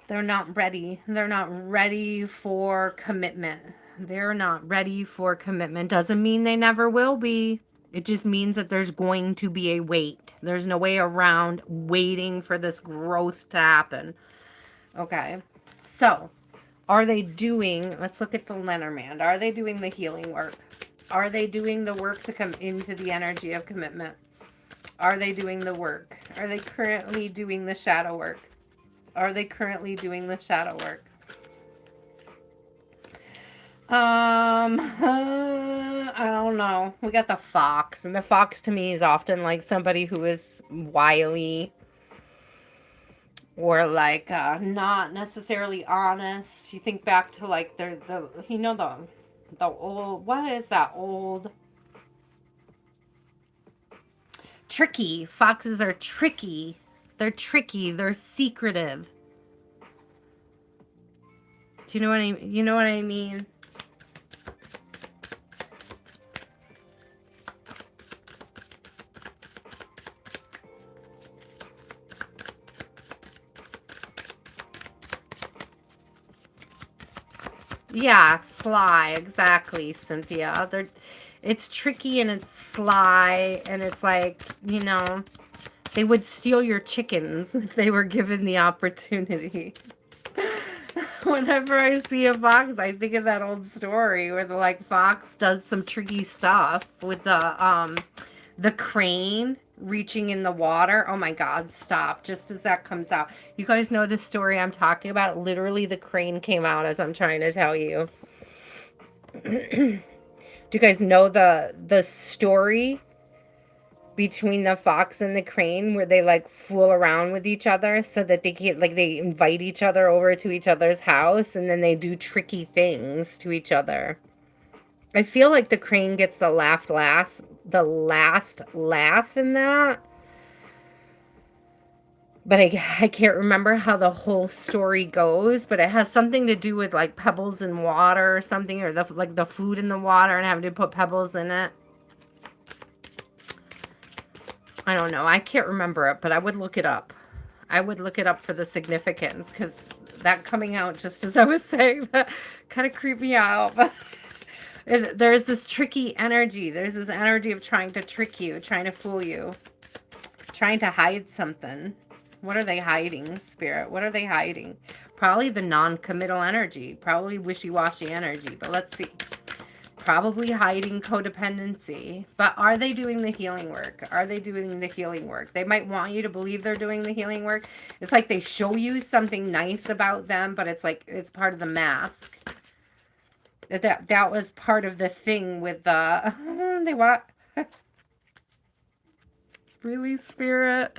They're not ready. They're not ready for commitment. They're not ready for commitment. Doesn't mean they never will be. It just means that there's going to be a wait. There's no way around waiting for this growth to happen. Okay. So, are they doing, let's look at the Lenormand. Are they doing the healing work? Are they doing the work to come into the energy of commitment? Are they doing the work? Are they currently doing the shadow work? Are they currently doing the shadow work? I don't know. We got the Fox, and the Fox to me is often like somebody who is wily or like not necessarily honest. You think back to like the old, what is that old? Tricky. Foxes are tricky. They're tricky. They're secretive. Do you know what I mean? Yeah, sly, exactly, Cynthia. It's tricky and it's sly and it's like, they would steal your chickens if they were given the opportunity. Whenever I see a fox, I think of that old story where the like fox does some tricky stuff with the crane reaching in the water. Oh my God, stop. Just as that comes out. You guys know the story I'm talking about? Literally the crane came out as I'm trying to tell you. Do you guys know the story between the fox and the crane where they like fool around with each other so that they can like they invite each other over to each other's house and then they do tricky things to each other? I feel like the crane gets the last laugh in that. But I can't remember how the whole story goes, but it has something to do with like pebbles in water or something, or the food in the water and having to put pebbles in it. I don't know. I can't remember it, but I would look it up. I would look it up for the significance because that coming out just as I was saying, that kind of creeped me out. But there's this tricky energy. There's this energy of trying to trick you, trying to fool you, trying to hide something. What are they hiding, Spirit? What are they hiding? Probably the non-committal energy. Probably wishy-washy energy. But let's see. Probably hiding codependency. But are they doing the healing work? Are they doing the healing work? They might want you to believe they're doing the healing work. It's like they show you something nice about them, but it's like it's part of the mask. That was part of the thing with the... they want... Really, Spirit?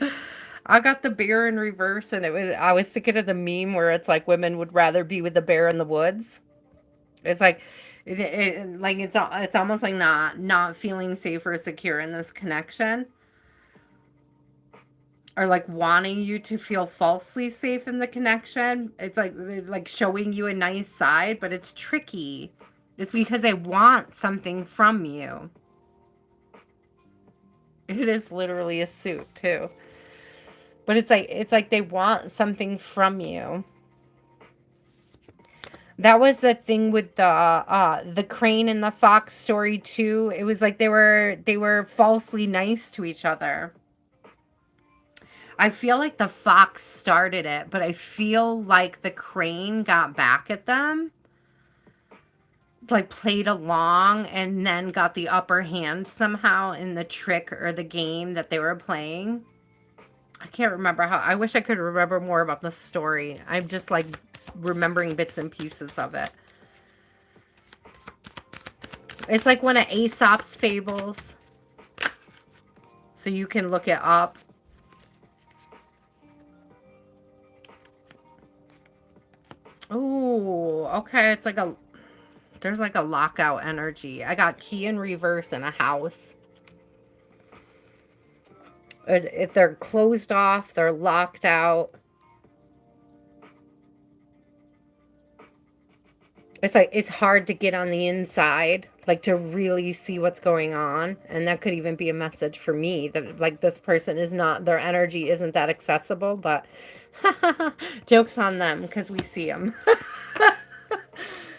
I got the bear in reverse, and I was thinking of the meme where it's like women would rather be with the bear in the woods. It's like like it's almost like not feeling safe or secure in this connection, or like wanting you to feel falsely safe in the connection. It's like showing you a nice side, but it's tricky. It's because they want something from you. It is literally a suit too. But it's like they want something from you. That was the thing with the crane and the fox story too. It was like they were falsely nice to each other. I feel like the fox started it, but I feel like the crane got back at them, like played along and then got the upper hand somehow in the trick or the game that they were playing. I can't remember how. I wish I could remember more about the story. I'm just like remembering bits and pieces of it. It's like one of Aesop's fables. So you can look it up. Oh, okay. It's like there's like a lockout energy. I got key in reverse in a house. If they're closed off, they're locked out. It's like it's hard to get on the inside, like to really see what's going on. And that could even be a message for me that like this person is not, their energy isn't that accessible, but joke's on them because we see them.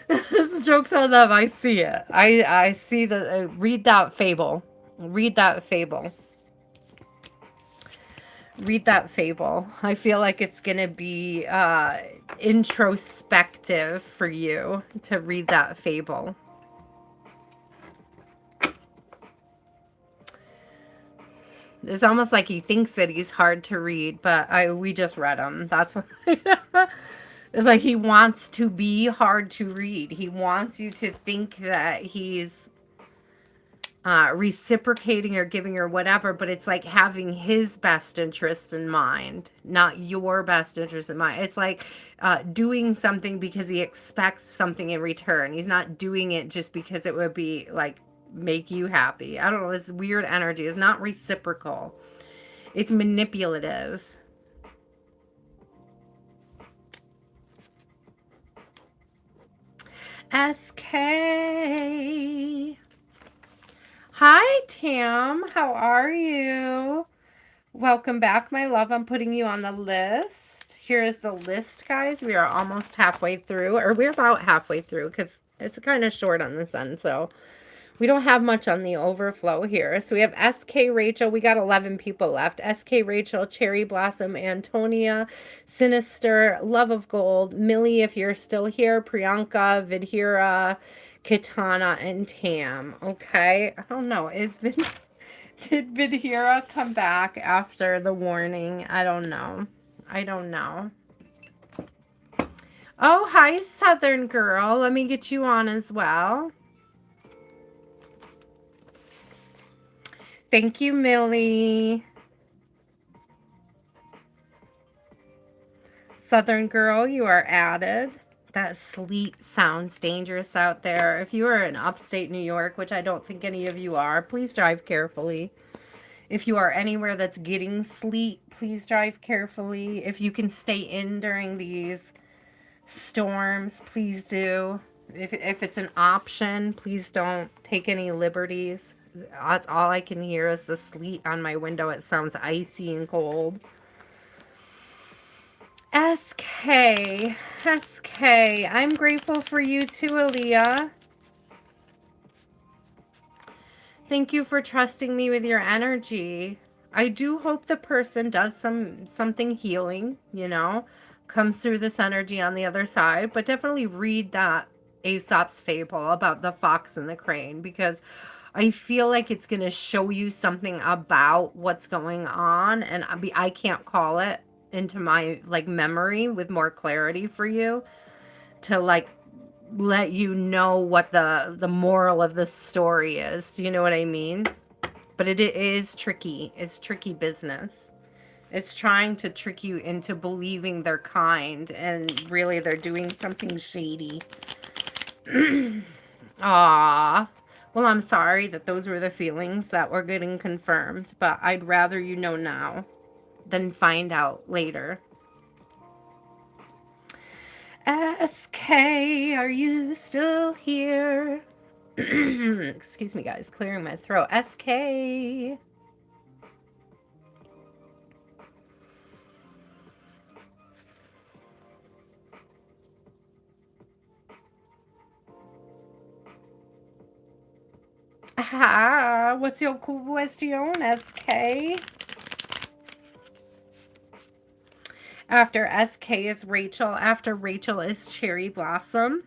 This joke's on them. I see it. I see the read that fable. Read that fable. Read that fable. I feel like it's going to be introspective for you to read that fable. It's almost like he thinks that he's hard to read, but we just read him. That's what it's like. He wants to be hard to read. He wants you to think that he's reciprocating or giving or whatever, but it's like having his best interest in mind, not your best interest in mind. It's like doing something because he expects something in return. He's not doing it just because it would be like make you happy. I don't know. It's weird energy. It's not reciprocal. It's manipulative. SK. Hi, Tam. How are you? Welcome back, my love. I'm putting you on the list. Here is the list, guys. We are almost halfway through, or we're about halfway through because it's kind of short on this end, so we don't have much on the overflow here. So we have SK Rachel. We got 11 people left. SK Rachel, Cherry Blossom, Antonia, Sinister, Love of Gold, Millie, if you're still here, Priyanka, Vidhira, Kitana, and Tam. Okay. I don't know. Did Vidhira come back after the warning? I don't know. I don't know. Oh, hi, Southern Girl. Let me get you on as well. Thank you, Millie. Southern Girl, you are added. That sleet sounds dangerous out there. If you are in upstate New York, which I don't think any of you are, please drive carefully. If you are anywhere that's getting sleet, please drive carefully. If you can stay in during these storms, please do. If it's an option, please don't take any liberties. That's all I can hear is the sleet on my window. It sounds icy and cold. SK, I'm grateful for you too, Aaliyah. Thank you for trusting me with your energy. I do hope the person does something healing, comes through this energy on the other side, but definitely read that Aesop's fable about the fox and the crane, because I feel like it's going to show you something about what's going on, and I can't call it into my memory with more clarity for you to let you know what the moral of the story is. Do you know what I mean? But it is tricky. It's tricky business. It's trying to trick you into believing they're kind, and really they're doing something shady. Ah. Well, I'm sorry that those were the feelings that were getting confirmed, but I'd rather you know now than find out later. SK, are you still here? Excuse me, guys, clearing my throat. SK. Ah, what's your question, SK? After SK is Rachel. After Rachel is Cherry Blossom.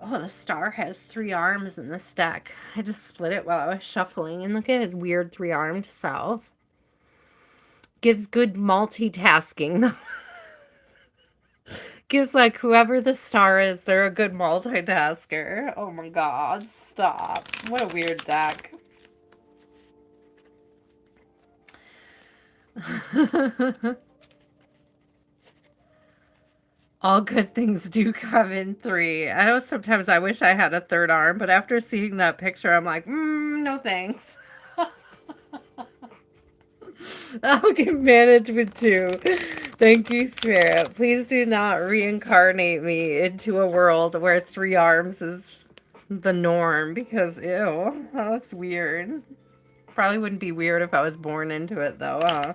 Oh, the star has 3 arms in this deck. I just split it while I was shuffling. And look at his weird 3-armed self. Gives good multitasking, though. Gives, like, whoever the star is, they're a good multitasker. Oh my god, stop. What a weird deck. All good things do come in 3. I know sometimes I wish I had a 3rd arm, but after seeing that picture, I'm like, no thanks. I'll give management too. Thank you, Spirit. Please do not reincarnate me into a world where 3 arms is the norm, because ew, that looks weird. Probably wouldn't be weird if I was born into it though, huh?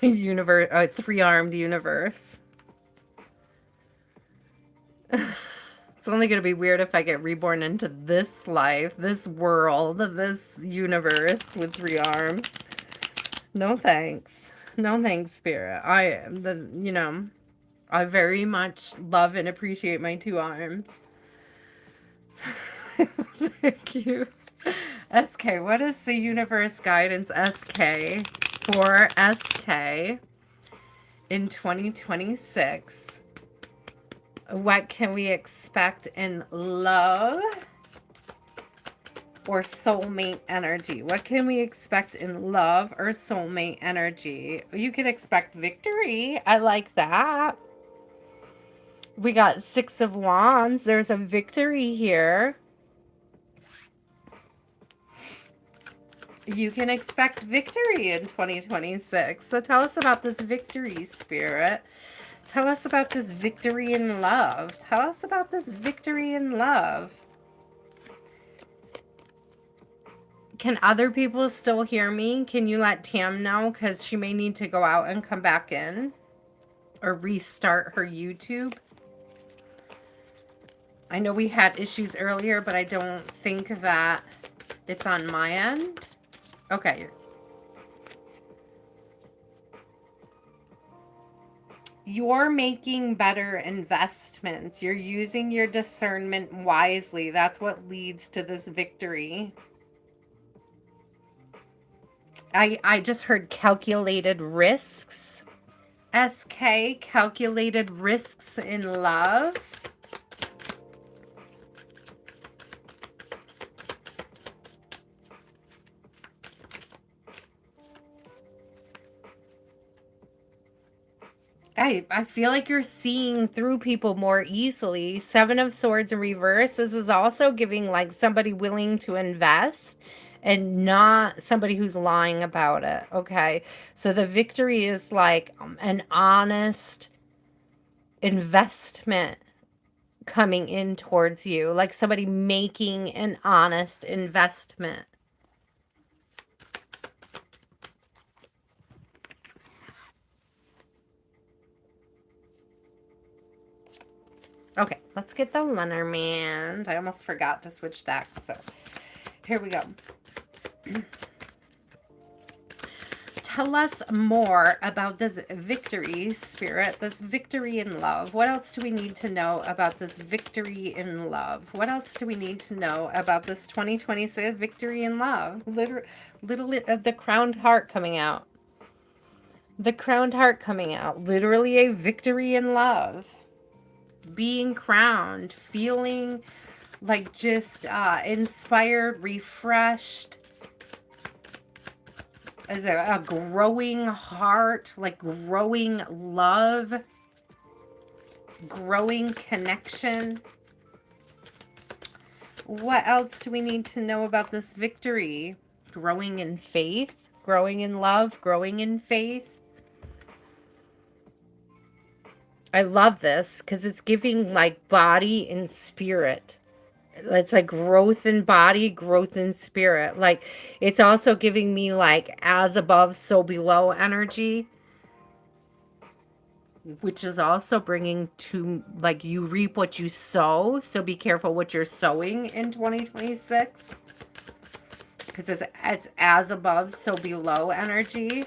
Universe, 3-armed universe. It's only going to be weird if I get reborn into this life, this world, this universe with 3 arms. No thanks. No thanks, Spirit. I very much love and appreciate my 2 arms. Thank you. SK, what is the universe guidance SK for SK in 2026? What can we expect in love or soulmate energy? What can we expect in love or soulmate energy? You can expect victory. I like that. We got 6 of Wands. There's a victory here. You can expect victory in 2026. So tell us about this victory, Spirit. Tell us about this victory in love. Tell us about this victory in love. Can other people still hear me? Can you let Tam know? Because she may need to go out and come back in. Or restart her YouTube. I know we had issues earlier, but I don't think that it's on my end. Okay. You're making better investments. You're using your discernment wisely. That's what leads to this victory. I just heard calculated risks. SK, calculated risks in love. I feel like you're seeing through people more easily. 7 of Swords in reverse. This is also giving like somebody willing to invest and not somebody who's lying about it. Okay. So the victory is like an honest investment coming in towards you, like somebody making an honest investment. Okay, let's get the Lenormand. I almost forgot to switch decks, so here we go. Tell us more about this victory, Spirit, this victory in love. What else do we need to know about this victory in love? What else do we need to know about this 2026 victory in love? Literally, the crowned heart coming out. The crowned heart coming out. Literally a victory in love. being crowned, feeling like just inspired, refreshed, as a growing heart, like growing love, growing connection. What else do we need to know about this victory? Growing in faith, growing in love, growing in faith. I love this because it's giving like body and spirit. It's like growth in body, growth in spirit. Like it's also giving me like as above, so below energy, which is also bringing to like you reap what you sow. So be careful what you're sowing in 2026 because it's as above, so below energy.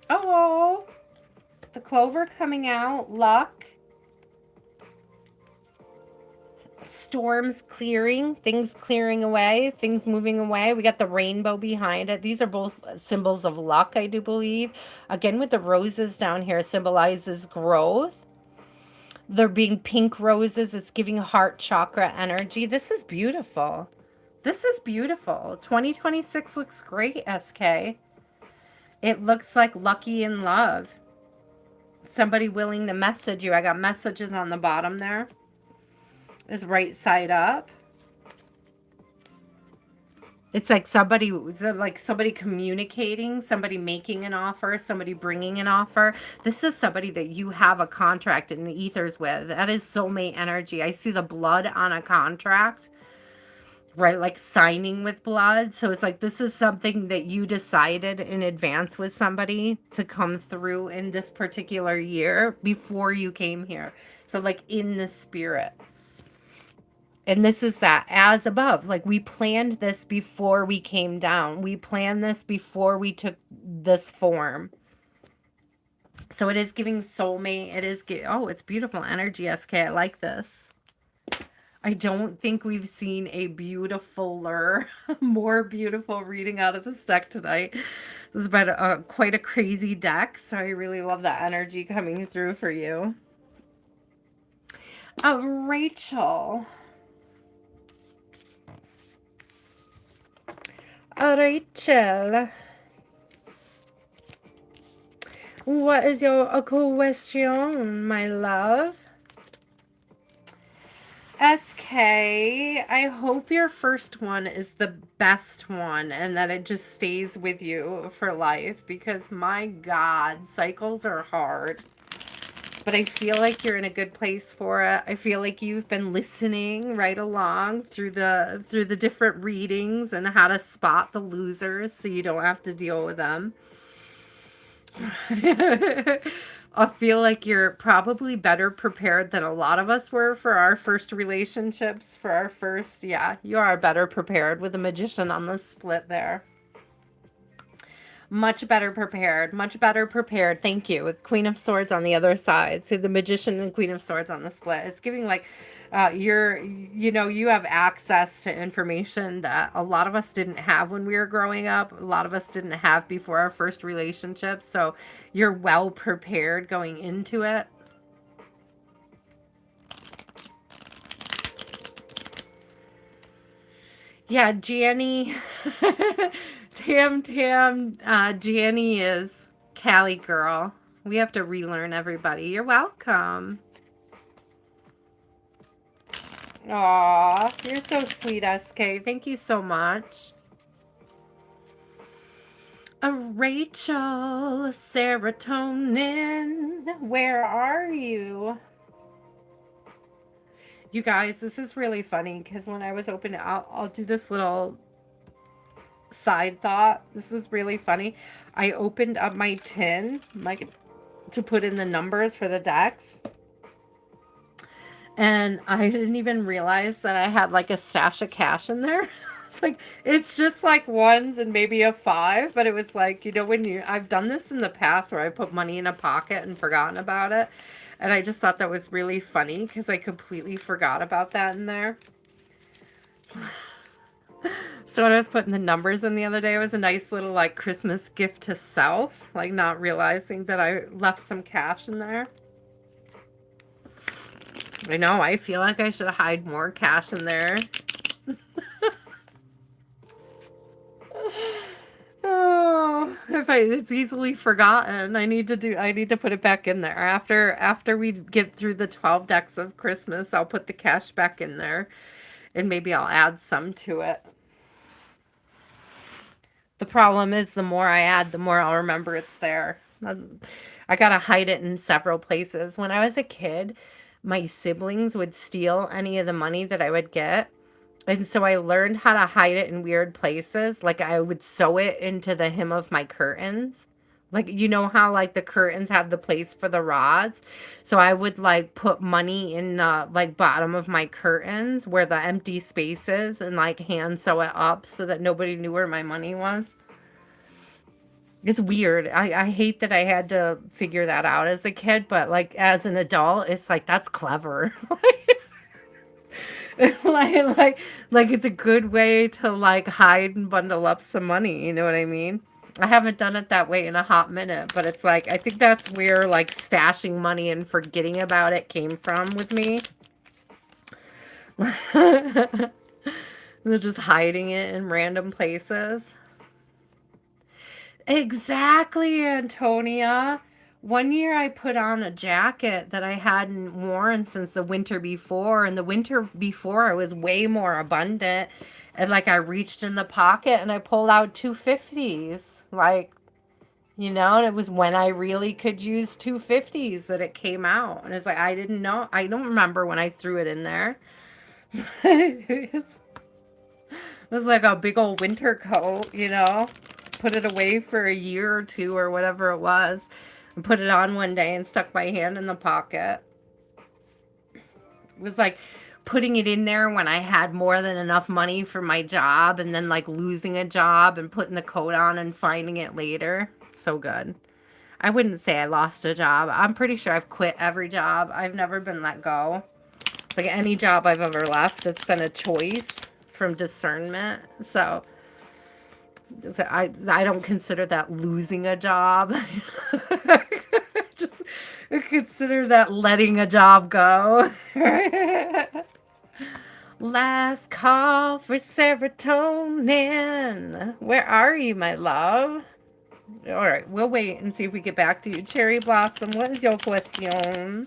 Oh, the clover coming out, luck, storms clearing, things clearing away, things moving away. We got the rainbow behind it. These are both symbols of luck, I do believe. Again, with the roses down here symbolizes growth. They're being pink roses. It's giving heart chakra energy. This is beautiful. This is beautiful. 2026 looks great, SK. It looks like lucky in love. Somebody willing to message you. I got messages on the bottom there. Is right side up. It's like somebody communicating, somebody making an offer, somebody bringing an offer. This is somebody that you have a contract in the ethers with. That is soulmate energy. I see the blood on a contract, right? Like signing with blood. So it's like this is something that you decided in advance with somebody to come through in this particular year before you came here. So like in the spirit. And this is that as above, like we planned this before we came down. We planned this before we took this form. So it is giving soulmate. It is, oh, it's beautiful energy, SK. I like this. I don't think we've seen a beautifuler, more beautiful reading out of this deck tonight. This is about quite a crazy deck. So I really love that energy coming through for you. Rachel. Rachel, what is your question, my love? SK, I hope your first one is the best one and that it just stays with you for life because my God, cycles are hard. But I feel like you're in a good place for it. I feel like you've been listening right along through the different readings and how to spot the losers so you don't have to deal with them. I feel like you're probably better prepared than a lot of us were for our first relationships, for our first, yeah, you are better prepared with the Magician on the split there. Much better prepared. Much better prepared. Thank you. With Queen of Swords on the other side. So the Magician and Queen of Swords on the split. It's giving like you have access to information that a lot of us didn't have when we were growing up. A lot of us didn't have before our first relationship. So you're well prepared going into it. Yeah, Janny. Tam, Janny is Cali girl. We have to relearn everybody. You're welcome. Aw, you're so sweet, SK. Thank you so much. Rachel, serotonin, where are you? You guys, this is really funny because when I was opening, I'll do this little side thought. This was really funny. I opened up my tin to put in the numbers for the decks. And I didn't even realize that I had like a stash of cash in there. It's like, it's just like ones and maybe a 5, but it was like, when I've done this in the past where I put money in a pocket and forgotten about it. And I just thought that was really funny because I completely forgot about that in there. So when I was putting the numbers in the other day, it was a nice little like Christmas gift to self, like not realizing that I left some cash in there. I know, I feel like I should hide more cash in there. Oh, it's easily forgotten. I need to put it back in there. After we get through the 12 decks of Christmas, I'll put the cash back in there and maybe I'll add some to it. The problem is the more I add, the more I'll remember it's there. I gotta hide it in several places. When I was a kid, my siblings would steal any of the money that I would get. And so I learned how to hide it in weird places. Like I would sew it into the hem of my curtains. Like you know how like the curtains have the place for the rods. So I would like put money in the like bottom of my curtains where the empty space is and like hand sew it up so that nobody knew where my money was. It's weird. I hate that I had to figure that out as a kid, but like as an adult, it's like that's clever. like it's a good way to like hide and bundle up some money, you know what I mean? I haven't done it that way in a hot minute, but it's like I think that's where like stashing money and forgetting about it came from with me. They're just hiding it in random places. Exactly, Antonia. One year I put on a jacket that I hadn't worn since the winter before, and the winter before I was way more abundant. And like I reached in the pocket and I pulled out 250s. Like, you know, and it was when I really could use 250s that it came out. And it's like I didn't know. I don't remember when I threw it in there. It was like a big old winter coat, you know. Put it away for a year or two or whatever it was. And put it on one day and stuck my hand in the pocket. It was like putting it in there when I had more than enough money for my job and then like losing a job and putting the coat on and finding it later. So good. I wouldn't say I lost a job. I'm pretty sure I've quit every job. I've never been let go. Like any job I've ever left, it's been a choice from discernment. So I don't consider that losing a job. Just consider that letting a job go. Last call for serotonin. Where are you, my love? All right, we'll wait and see if we get back to you. Cherry Blossom, what is your question?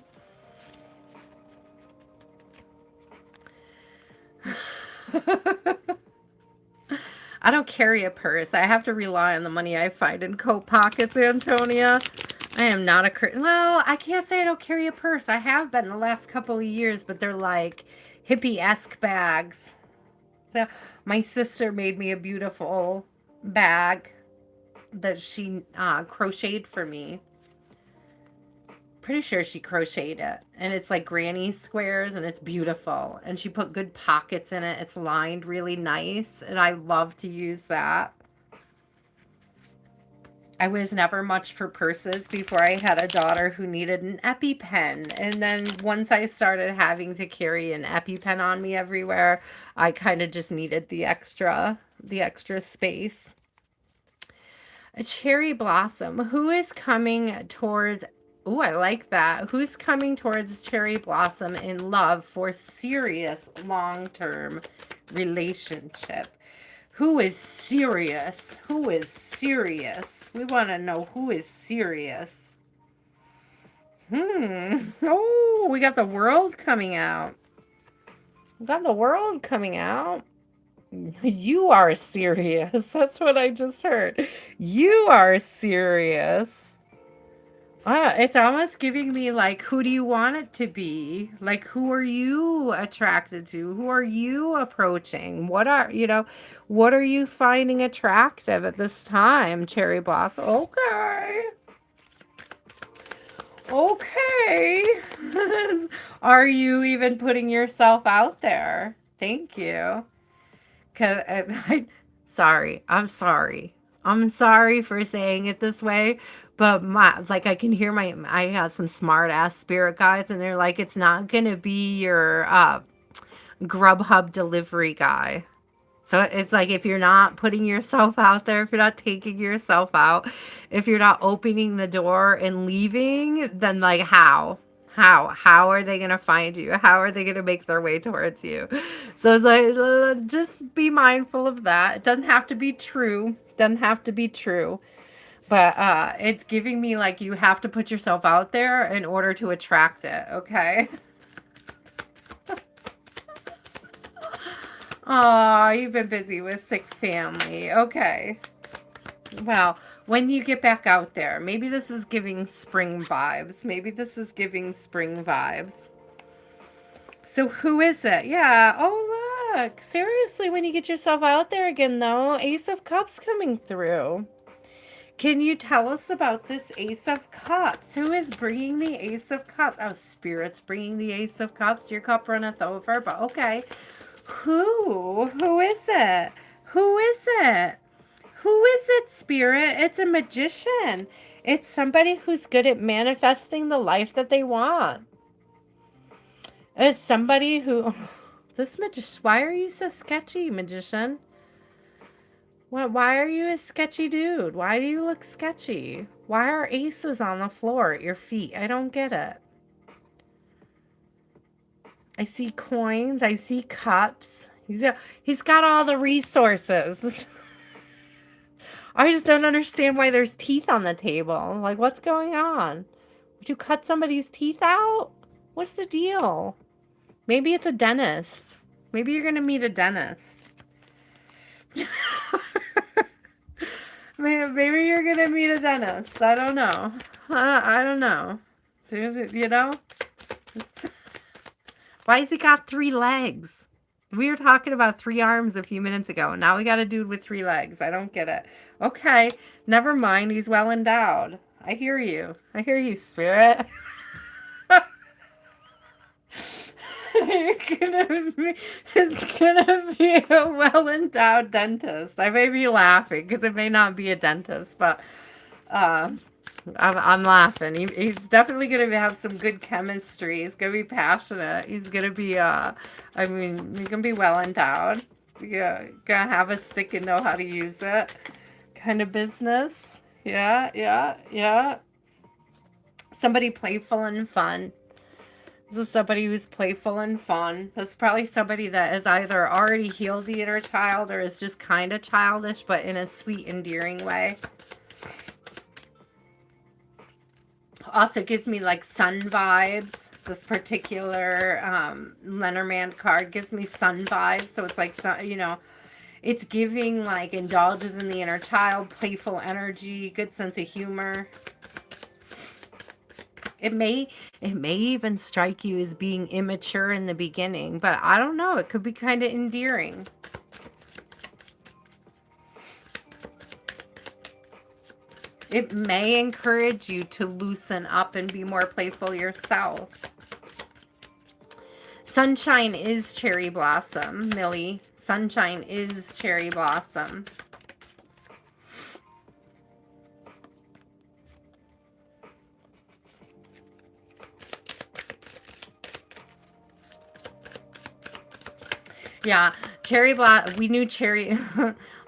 I don't carry a purse. I have to rely on the money I find in coat pockets, Antonia. I am not a... Well, I can't say I don't carry a purse. I have been the last couple of years, but they're like hippie-esque bags. So my sister made me a beautiful bag that she crocheted for me. Pretty sure she crocheted it. And it's like granny squares and it's beautiful. And she put good pockets in it. It's lined really nice. And I love to use that. I was never much for purses before I had a daughter who needed an EpiPen. And then once I started having to carry an EpiPen on me everywhere, I kind of just needed the extra space. A cherry blossom. Who is coming towards... Ooh, I like that. Who's coming towards cherry blossom in love for serious long-term relationship? Who is serious? Who is serious? We want to know who is serious. Oh, we got the world coming out. We got the world coming out. You are serious. That's what I just heard. You are serious. It's almost giving me like, who do you want it to be? Like, who are you attracted to? Who are you approaching? What are you finding attractive at this time, Cherry Blossom? Okay. Okay. Are you even putting yourself out there? Thank you. Sorry. I'm sorry for saying it this way, But like I can hear I have some smart ass spirit guides, and they're like, it's not gonna be your Grubhub delivery guy. So it's like, if you're not putting yourself out there, if you're not taking yourself out, if you're not opening the door and leaving, then like how are they going to find you? How are they going to make their way towards you? So it's like, just be mindful of that. It doesn't have to be true. Doesn't have to be true. But it's giving me like, you have to put yourself out there in order to attract it. Okay. Oh, you've been busy with sick family. Okay. Well, when you get back out there, maybe this is giving spring vibes. Maybe this is giving spring vibes. So who is it? Yeah. Oh, look. Seriously, when you get yourself out there again, though, Ace of Cups coming through. Can you tell us about this Ace of Cups? Who is bringing the Ace of Cups? Oh, Spirit's bringing the Ace of Cups. Your cup runneth over, but okay. Who is it? Who is it? Who is it, Spirit? It's a magician. It's somebody who's good at manifesting the life that they want. It's somebody who... This magician... Why are you so sketchy, magician? Why are you a sketchy dude? Why do you look sketchy? Why are aces on the floor at your feet? I don't get it. I see coins. I see cups. He's got all the resources. I just don't understand why there's teeth on the table. Like, what's going on? Would you cut somebody's teeth out? What's the deal? Maybe it's a dentist. Maybe you're going to meet a dentist. Maybe you're going to meet a dentist. I don't know. I don't know. You know? Why has he got 3 legs? We were talking about 3 arms a few minutes ago. Now we got a dude with 3 legs. I don't get it. Okay, never mind. He's well endowed. I hear you. I hear you, Spirit. It's gonna be a well-endowed dentist. I may be laughing because it may not be a dentist, but I'm laughing. He's definitely going to have some good chemistry. He's going to be passionate. He's going to be, I mean, he's going to be well endowed. Yeah, going to have a stick and know how to use it kind of business. Yeah. Somebody playful and fun. This is somebody who's playful and fun. This is probably somebody that has either already healed the inner child or is just kind of childish, but in a sweet, endearing way. Also gives me like sun vibes. This particular Lenormand card gives me sun vibes. So it's like, you know, it's giving like indulges in the inner child, playful energy, good sense of humor. It may even strike you as being immature in the beginning, but I don't know. It could be kind of endearing. It may encourage you to loosen up and be more playful yourself. Sunshine is cherry blossom, Millie. Sunshine is cherry blossom. Yeah, cherry blossom. We knew cherry...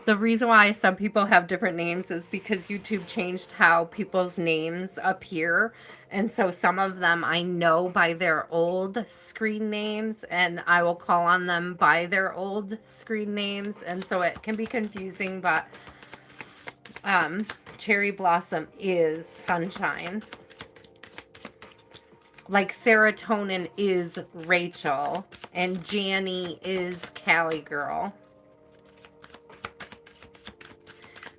The reason why some people have different names is because YouTube changed how people's names appear. And so some of them I know by their old screen names, and I will call on them by their old screen names. And so it can be confusing, but cherry blossom is sunshine. Like serotonin is Rachel, and Janny is Cali Girl.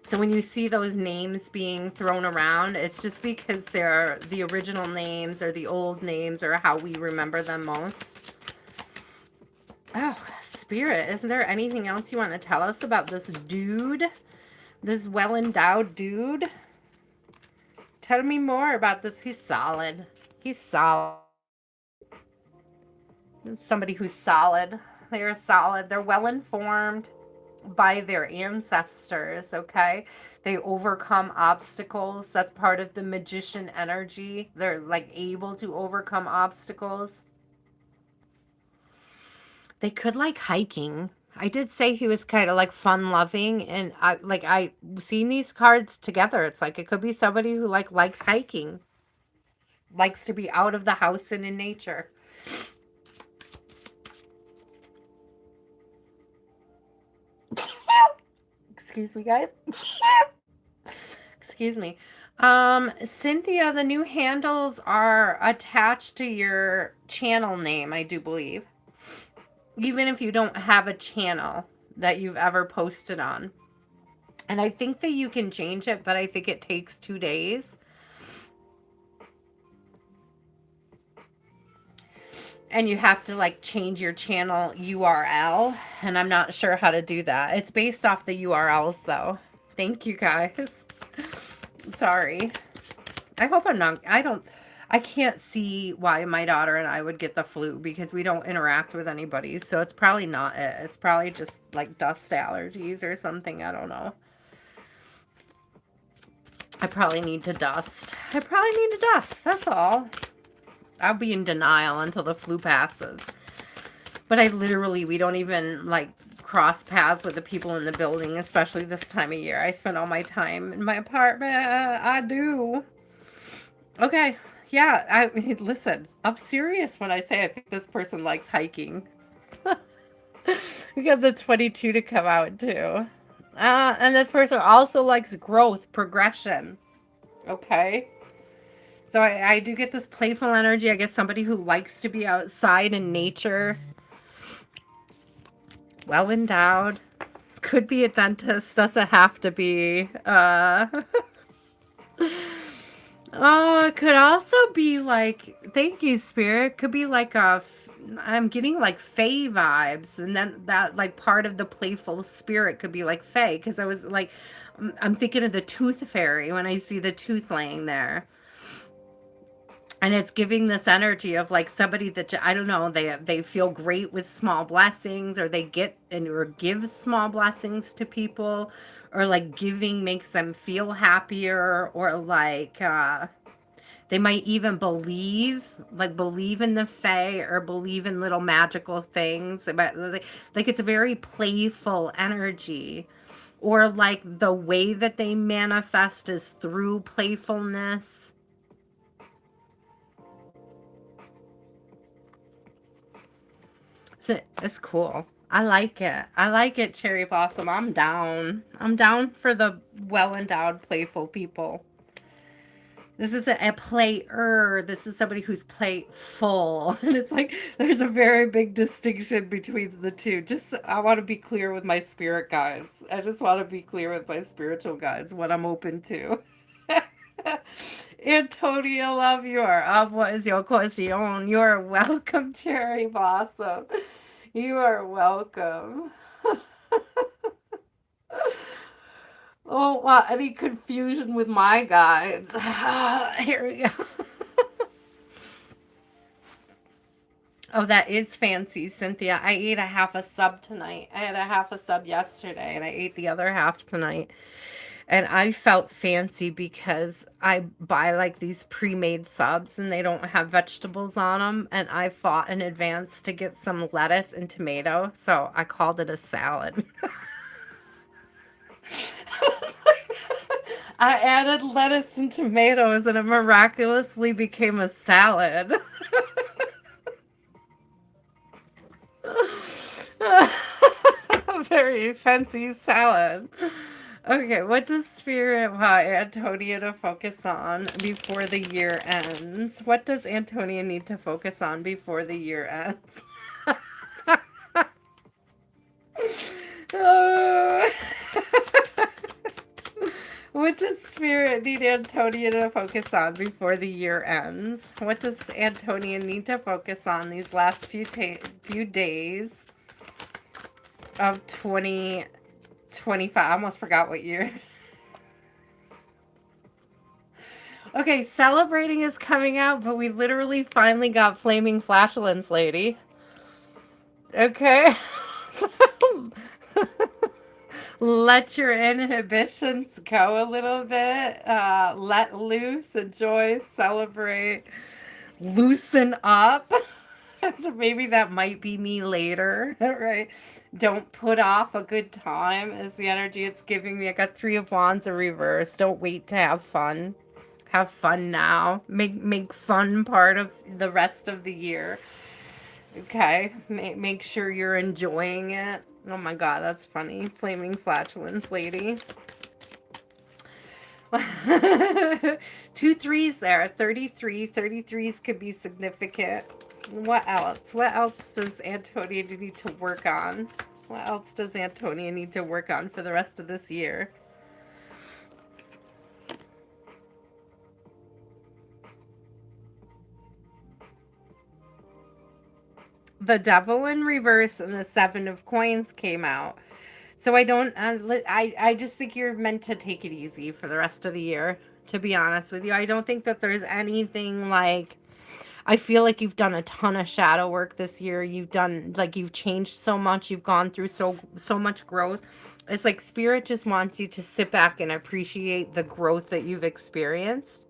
So when you see those names being thrown around, it's just because they're the original names or the old names or how we remember them most. Oh, Spirit, isn't there anything else you want to tell us about this dude? This well-endowed dude? Tell me more about this. He's solid. He's solid. Somebody who's solid. They're solid. They're well-informed. by their ancestors, okay? They overcome obstacles. That's part of the magician energy. They're like able to overcome obstacles. They could like hiking. I did say he was kind of like fun loving, and I seen these cards together. It's like it could be somebody who like likes hiking, likes to be out of the house and in nature. Excuse me, guys. Excuse me. Cynthia, the new handles are attached to your channel name, I do believe. Even if you don't have a channel that you've ever posted on. And I think that you can change it, but I think it takes 2 days. And you have to like change your channel URL, and I'm not sure how to do that. It's based off the URLs though. Thank you guys. Sorry. I can't see why my daughter and I would get the flu because we don't interact with anybody. So it's probably not it. It's probably just like dust allergies or something. I don't know. I probably need to dust. That's all. I'll be in denial until the flu passes. But we don't even like cross paths with the people in the building, especially this time of year. I spend all my time in my apartment. I do. Okay. Yeah, listen, I'm serious when I say I think this person likes hiking. We got the 22 to come out too. And this person also likes growth, progression. Okay. So I do get this playful energy. I guess somebody who likes to be outside in nature. Well endowed. Could be a dentist. Doesn't have to be. Oh, it could also be like, thank you, Spirit. Could be like I'm getting like Fae vibes. And then that, like, part of the playful spirit could be like Fae. Because I was like, I'm thinking of the tooth fairy when I see the tooth laying there. And it's giving this energy of like somebody that, I don't know, they feel great with small blessings, or they get and or give small blessings to people, or like giving makes them feel happier, or like they might even believe in the fae, or believe in little magical things. Like it's a very playful energy, or like the way that they manifest is through playfulness. It's cool. I like it. I like it, Cherry Blossom. I'm down. I'm down for the well endowed, playful people. This is a player. This is somebody who's playful. And it's like there's a very big distinction between the two. Just, I want to be clear with my spirit guides. I just want to be clear with my spiritual guides what I'm open to. Antonia, love what is your question? You're welcome, Cherry Blossom. You are welcome. Oh, wow. Any confusion with my guides? Here we go. Oh, that is fancy, Cynthia. I ate a half a sub tonight. I had a half a sub yesterday, and I ate the other half tonight. And I felt fancy because I buy like these pre-made subs and they don't have vegetables on them. And I fought in advance to get some lettuce and tomato. So I called it a salad. I added lettuce and tomatoes and it miraculously became a salad. A very fancy salad. Okay, what does Spirit want Antonia to focus on before the year ends? What does Antonia need to focus on before the year ends? Oh. What does Spirit need Antonia to focus on before the year ends? What does Antonia need to focus on these last few days of 2025? I almost forgot what year. Okay, Celebrating is coming out, but we literally finally got Flaming Flashlands Lady. Okay. Let your inhibitions go a little bit. Let loose, enjoy, celebrate, loosen up. So maybe that might be me later, right? Don't put off a good time is the energy it's giving me. I got Three of Wands in reverse. Don't wait to have fun. Have fun now. Make fun part of the rest of the year. Okay, make sure you're enjoying it. Oh my god, that's funny. Flaming flatulence lady. Two threes there. 33. 33s could be significant. What else? What else does Antonia need to work on? What else does Antonia need to work on for the rest of this year? The Devil in reverse and the Seven of Coins came out. So I don't, I just think you're meant to take it easy for the rest of the year, to be honest with you. I don't think that there's anything like, I feel like you've done a ton of shadow work this year. You've done, like, you've changed so much. You've gone through so much growth. It's like Spirit just wants you to sit back and appreciate the growth that you've experienced.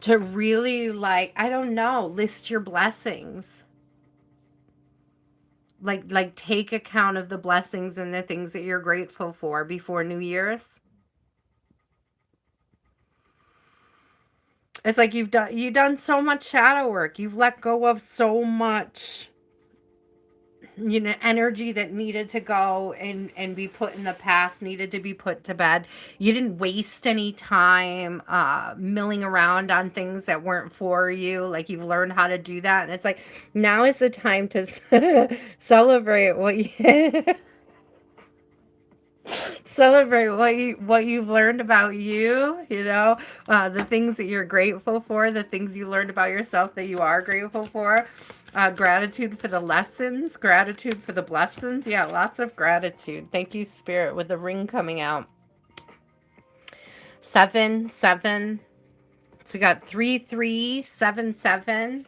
To really, like, I don't know, list your blessings. Like take account of the blessings and the things that you're grateful for before New Year's. It's like you've done so much shadow work. You've let go of so much, you know, energy that needed to go and be put in the past, needed to be put to bed. You didn't waste any time milling around on things that weren't for you. Like, you've learned how to do that, and it's like now is the time to celebrate what you celebrate what you've learned about you, you know, the things that you're grateful for, the things you learned about yourself that you are grateful for. Gratitude for the lessons, gratitude for the blessings. Yeah, lots of gratitude. Thank you, Spirit, with the ring coming out. 7 7. So you got 3 3 7 7.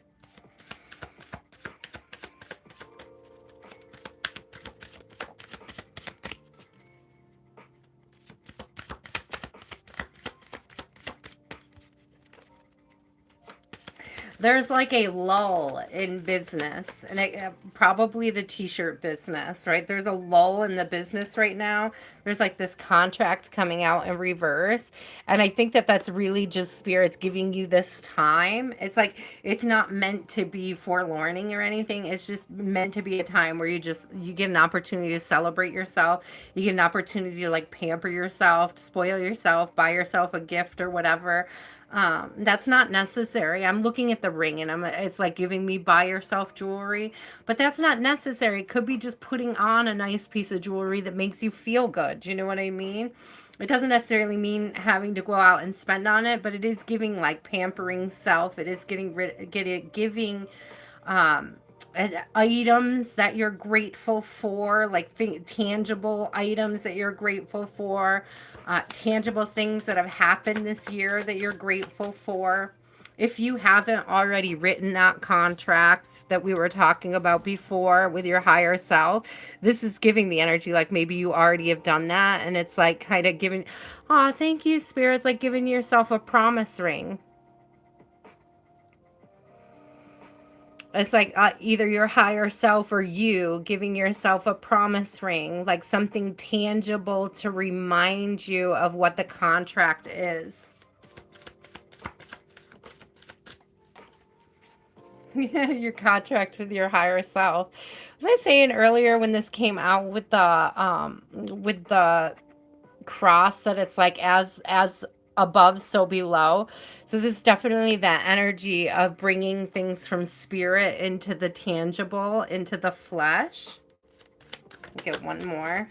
There's like a lull in business, and probably the t-shirt business, right? There's a lull in the business right now. There's like this contract coming out in reverse, and I think that that's really just spirits giving you this time. It's like it's not meant to be forlorning or anything. It's just meant to be a time where you get an opportunity to celebrate yourself. You get an opportunity to like pamper yourself, to spoil yourself, buy yourself a gift or whatever. That's not necessary. I'm looking at the ring and it's like giving me buy yourself jewelry, but that's not necessary. It could be just putting on a nice piece of jewelry that makes you feel good. Do you know what I mean? It doesn't necessarily mean having to go out and spend on it, but it is giving like pampering self. It is giving um items that you're grateful for, like tangible items that you're grateful for, tangible things that have happened this year that you're grateful for. If you haven't already written that contract that we were talking about before with your higher self, this is giving the energy like maybe you already have done that, and it's like kind of giving, oh, thank you, Spirit. It's like giving yourself a promise ring. It's like either your higher self or you giving yourself a promise ring, like something tangible to remind you of what the contract is. Your contract with your higher self. Was I saying earlier when this came out with the cross that it's like as above so below? So this is definitely that energy of bringing things from spirit into the tangible, into the flesh. Get one more.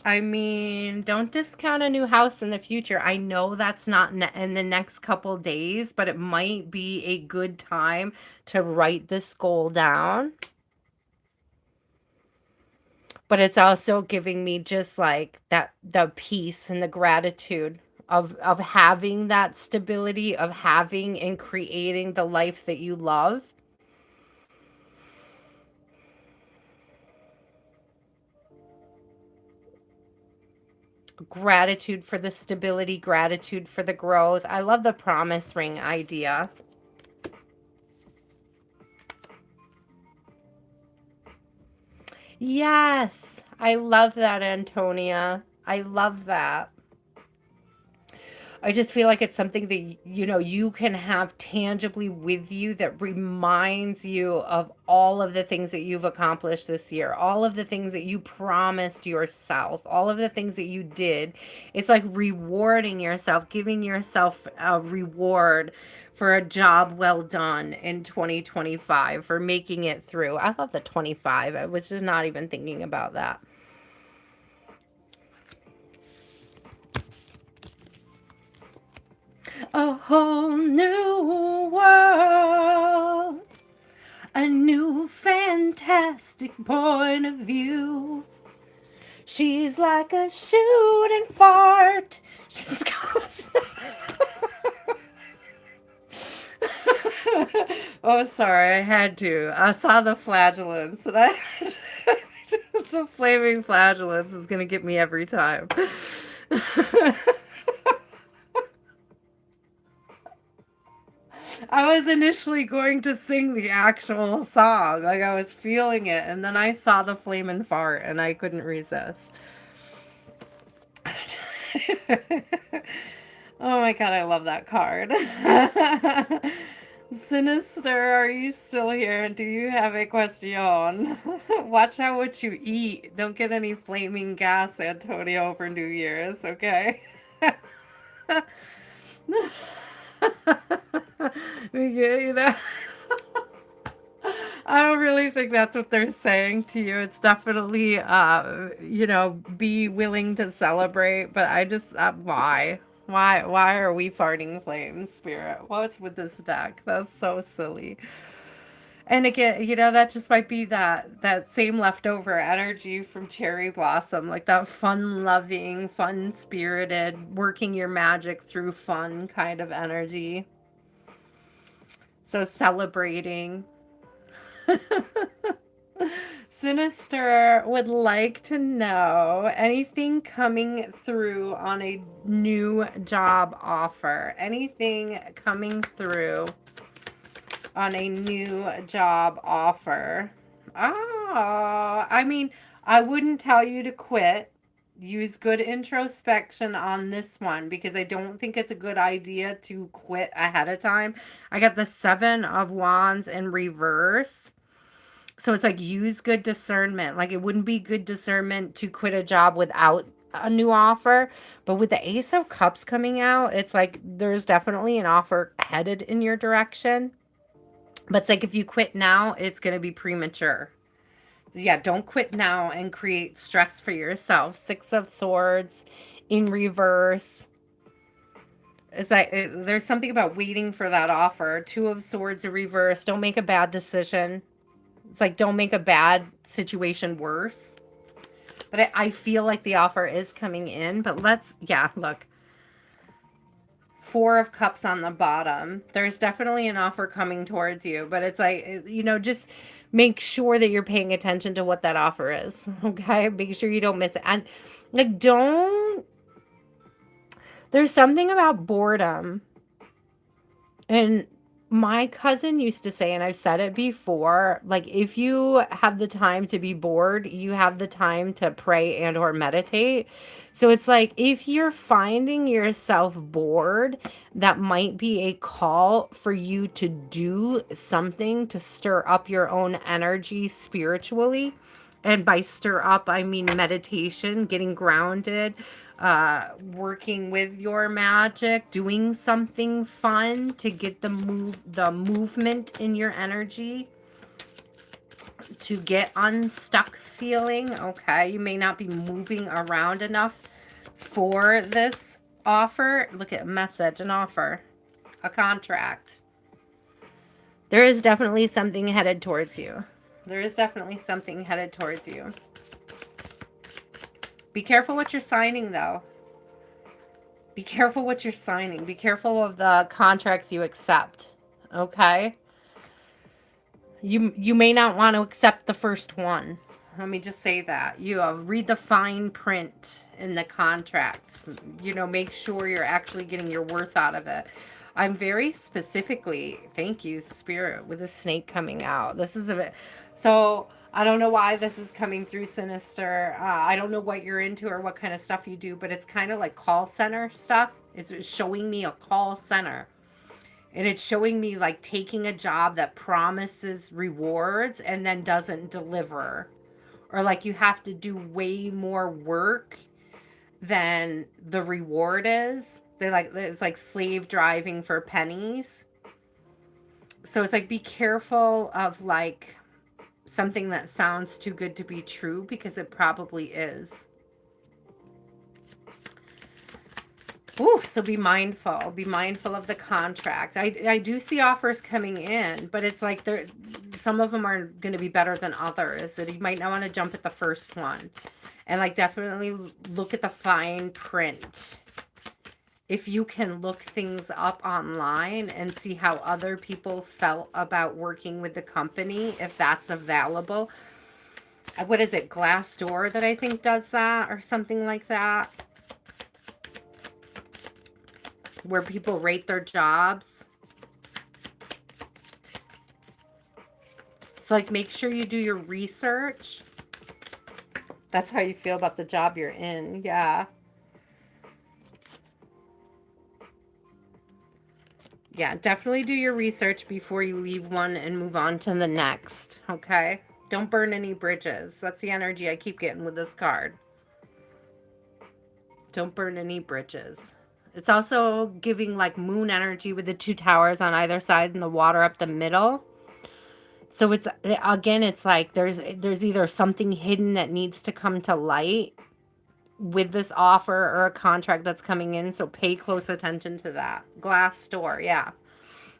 I mean, don't discount a new house in the future. I know that's not in the next couple days, but it might be a good time to write this goal down. But it's also giving me just like that, the peace and the gratitude of having that stability, of having and creating the life that you love. Gratitude for the stability, gratitude for the growth. I love the promise ring idea. Yes, I love that, Antonia. I love that. I just feel like it's something that you can have tangibly with you that reminds you of all of the things that you've accomplished this year, all of the things that you promised yourself, all of the things that you did. It's like rewarding yourself, giving yourself a reward for a job well done in 2025, for making it through. I love the 25. I was just not even thinking about that. A whole new world, a new fantastic point of view. She's like a shooting fart. She's Oh, sorry, I had to. I saw the flagellants, and I the flaming flagellants is gonna get me every time. I was initially going to sing the actual song, like I was feeling it, and then I saw the flamin' fart, and I couldn't resist. Oh my god, I love that card. Sinister, are you still here? Do you have a question? Watch out what you eat. Don't get any flaming gas, Antonio, for New Year's, okay? You know, I don't really think that's what they're saying to you. It's definitely, be willing to celebrate. But I just, why? Why are we farting flames, Spirit? What's with this deck? That's so silly. And again, that just might be that same leftover energy from Cherry Blossom, like that fun-loving, fun-spirited, working your magic through fun kind of energy. So celebrating. Sinister would like to know anything coming through on a new job offer. Anything coming through on a new job offer. Oh, I mean, I wouldn't tell you to quit. Use good introspection on this one because I don't think it's a good idea to quit ahead of time. I got the 7 of Wands in reverse. So it's like use good discernment. Like it wouldn't be good discernment to quit a job without a new offer. But with the Ace of Cups coming out, it's like there's definitely an offer headed in your direction. But it's like if you quit now, it's going to be premature. Yeah, don't quit now and create stress for yourself. 6 of Swords in reverse. It's like there's something about waiting for that offer. 2 of Swords in reverse. Don't make a bad decision. It's like don't make a bad situation worse. But I feel like the offer is coming in. But look. 4 of Cups on the bottom. There's definitely an offer coming towards you, but it's like, just make sure that you're paying attention to what that offer is. Okay. Make sure you don't miss it. And like, there's something about boredom. And my cousin used to say, and I've said it before, like if you have the time to be bored, you have the time to pray and or meditate. So it's like if you're finding yourself bored, that might be a call for you to do something to stir up your own energy spiritually. And by stir up, I mean meditation, getting grounded, working with your magic, doing something fun to get the movement in your energy, to get unstuck feeling. Okay, you may not be moving around enough for this offer. Look at a message, an offer, a contract. There is definitely something headed towards you. There is definitely something headed towards you. Be careful what you're signing, though. Be careful what you're signing. Be careful of the contracts you accept. Okay? You may not want to accept the first one. Let me just say that. You read the fine print in the contracts. Make sure you're actually getting your worth out of it. I'm very specifically, thank you, Spirit, with the snake coming out. This is a bit, so I don't know why this is coming through, Sinister. I don't know what you're into or what kind of stuff you do, but it's kind of like call center stuff. It's showing me a call center. And it's showing me like taking a job that promises rewards and then doesn't deliver. Or like you have to do way more work than the reward is. It's like slave driving for pennies. So it's like be careful of like something that sounds too good to be true, because it probably is. Ooh, so be mindful. Be mindful of the contract. I do see offers coming in, but it's like some of them are going to be better than others. So you might not want to jump at the first one. And like definitely look at the fine print. If you can look things up online and see how other people felt about working with the company, if that's available. What is it? Glassdoor that I think does that or something like that, where people rate their jobs. So like make sure you do your research. That's how you feel about the job you're in. Yeah. Yeah, definitely do your research before you leave one and move on to the next. Okay? Don't burn any bridges. That's the energy I keep getting with this card. Don't burn any bridges. It's also giving like moon energy with the two towers on either side and the water up the middle. So it's, again, it's like there's either something hidden that needs to come to light with this offer or a contract that's coming in. So pay close attention to that. Glassdoor, yeah.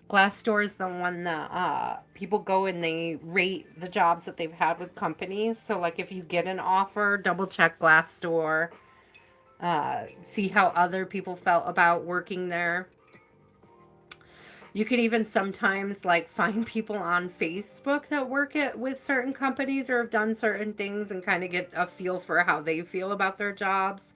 Glassdoor is the one that people go and they rate the jobs that they've had with companies. So like if you get an offer, double check Glassdoor. See how other people felt about working there. You can even sometimes like find people on Facebook that work with certain companies or have done certain things and kind of get a feel for how they feel about their jobs.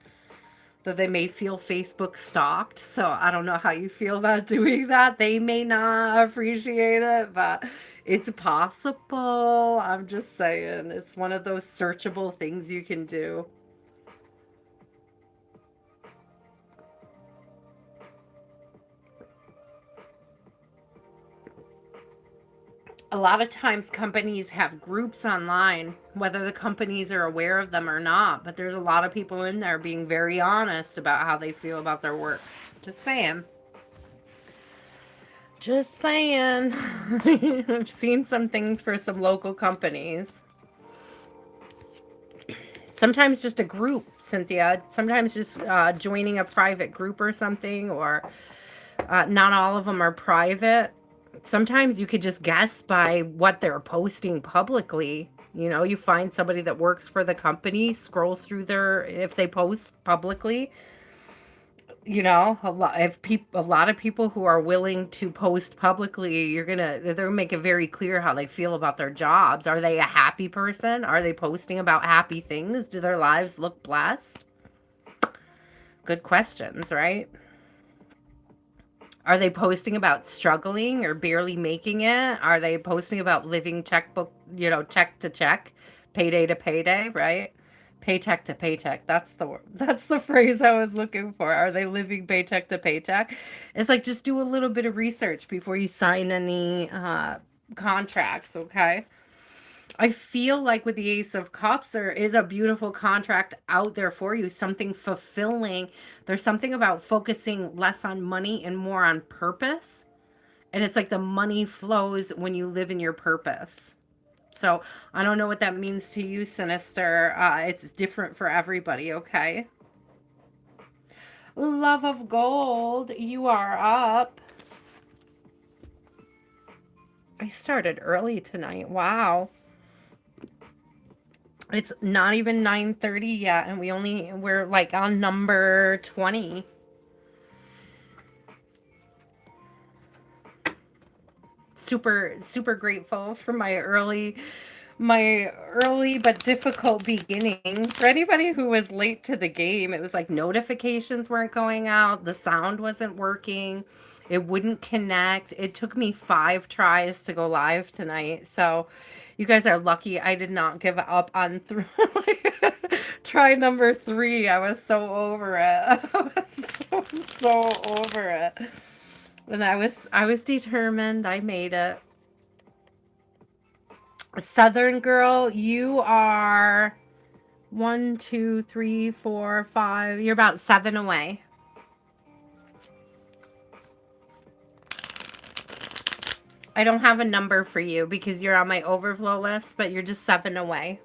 Though they may feel Facebook stalked. So I don't know how you feel about doing that. They may not appreciate it, but it's possible. I'm just saying. It's one of those searchable things you can do. A lot of times companies have groups online, whether the companies are aware of them or not, but there's a lot of people in there being very honest about how they feel about their work. Just saying. Just saying. I've seen some things for some local companies. Sometimes just a group, Cynthia. Sometimes just joining a private group or something, or not all of them are private. Sometimes you could just guess by what they're posting publicly. You find somebody that works for the company, scroll through if they post publicly. A lot of people who are willing to post publicly, they're make it very clear how they feel about their jobs. Are they a happy person? Are they posting about happy things? Do their lives look blessed? Good questions, right? Are they posting about struggling or barely making it? Are they posting about living check to check, payday to payday, right? Paycheck to paycheck. That's the phrase I was looking for. Are they living paycheck to paycheck? It's like just do a little bit of research before you sign any contracts, okay? I feel like with the Ace of Cups, there is a beautiful contract out there for you, something fulfilling. There's something about focusing less on money and more on purpose. And it's like the money flows when you live in your purpose. So I don't know what that means to you, Sinister. It's different for everybody, okay? Love of Gold, you are up. I started early tonight. Wow. It's not even 9:30 yet, and we're like on number 20. Super, super grateful for my early my early but difficult beginning. For anybody who was late to the game, it was like notifications weren't going out, the sound wasn't working, it wouldn't connect. It took me 5 tries to go live tonight. So you guys are lucky I did not give up on try number 3. I was so over it. I was so over it. And I was determined. I made it. Southern girl, you are 1, 2, 3, 4, 5. You're about 7 away. I don't have a number for you because you're on my overflow list, but you're just 7 away.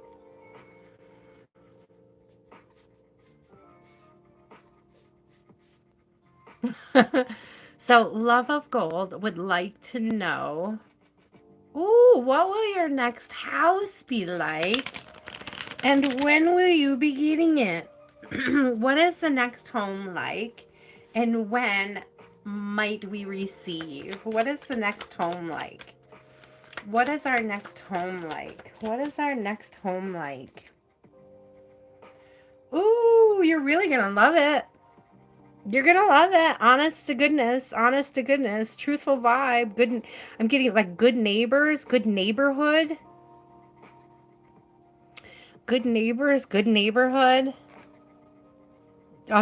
So, Love of Gold would like to know, ooh, what will your next house be like? And when will you be getting it? What is the next home like? And when might we receive? What is the next home like? What is our next home like? What is our next home like? Ooh, you're really gonna love it. You're gonna love it. Honest to goodness, honest to goodness, truthful vibe. Good. I'm getting like good neighbors, good neighborhood, good neighbors, good neighborhood.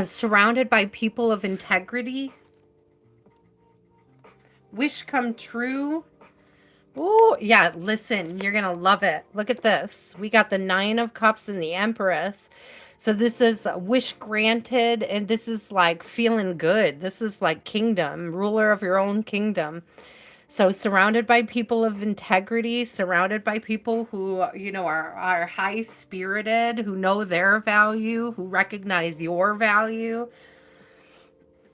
Surrounded by people of integrity. Wish come true. Oh, yeah, listen, you're going to love it. Look at this. We got the 9 of Cups and the Empress. So this is a wish granted, and this is like feeling good. This is like kingdom, ruler of your own kingdom. So surrounded by people of integrity, surrounded by people who, are high spirited, who know their value, who recognize your value.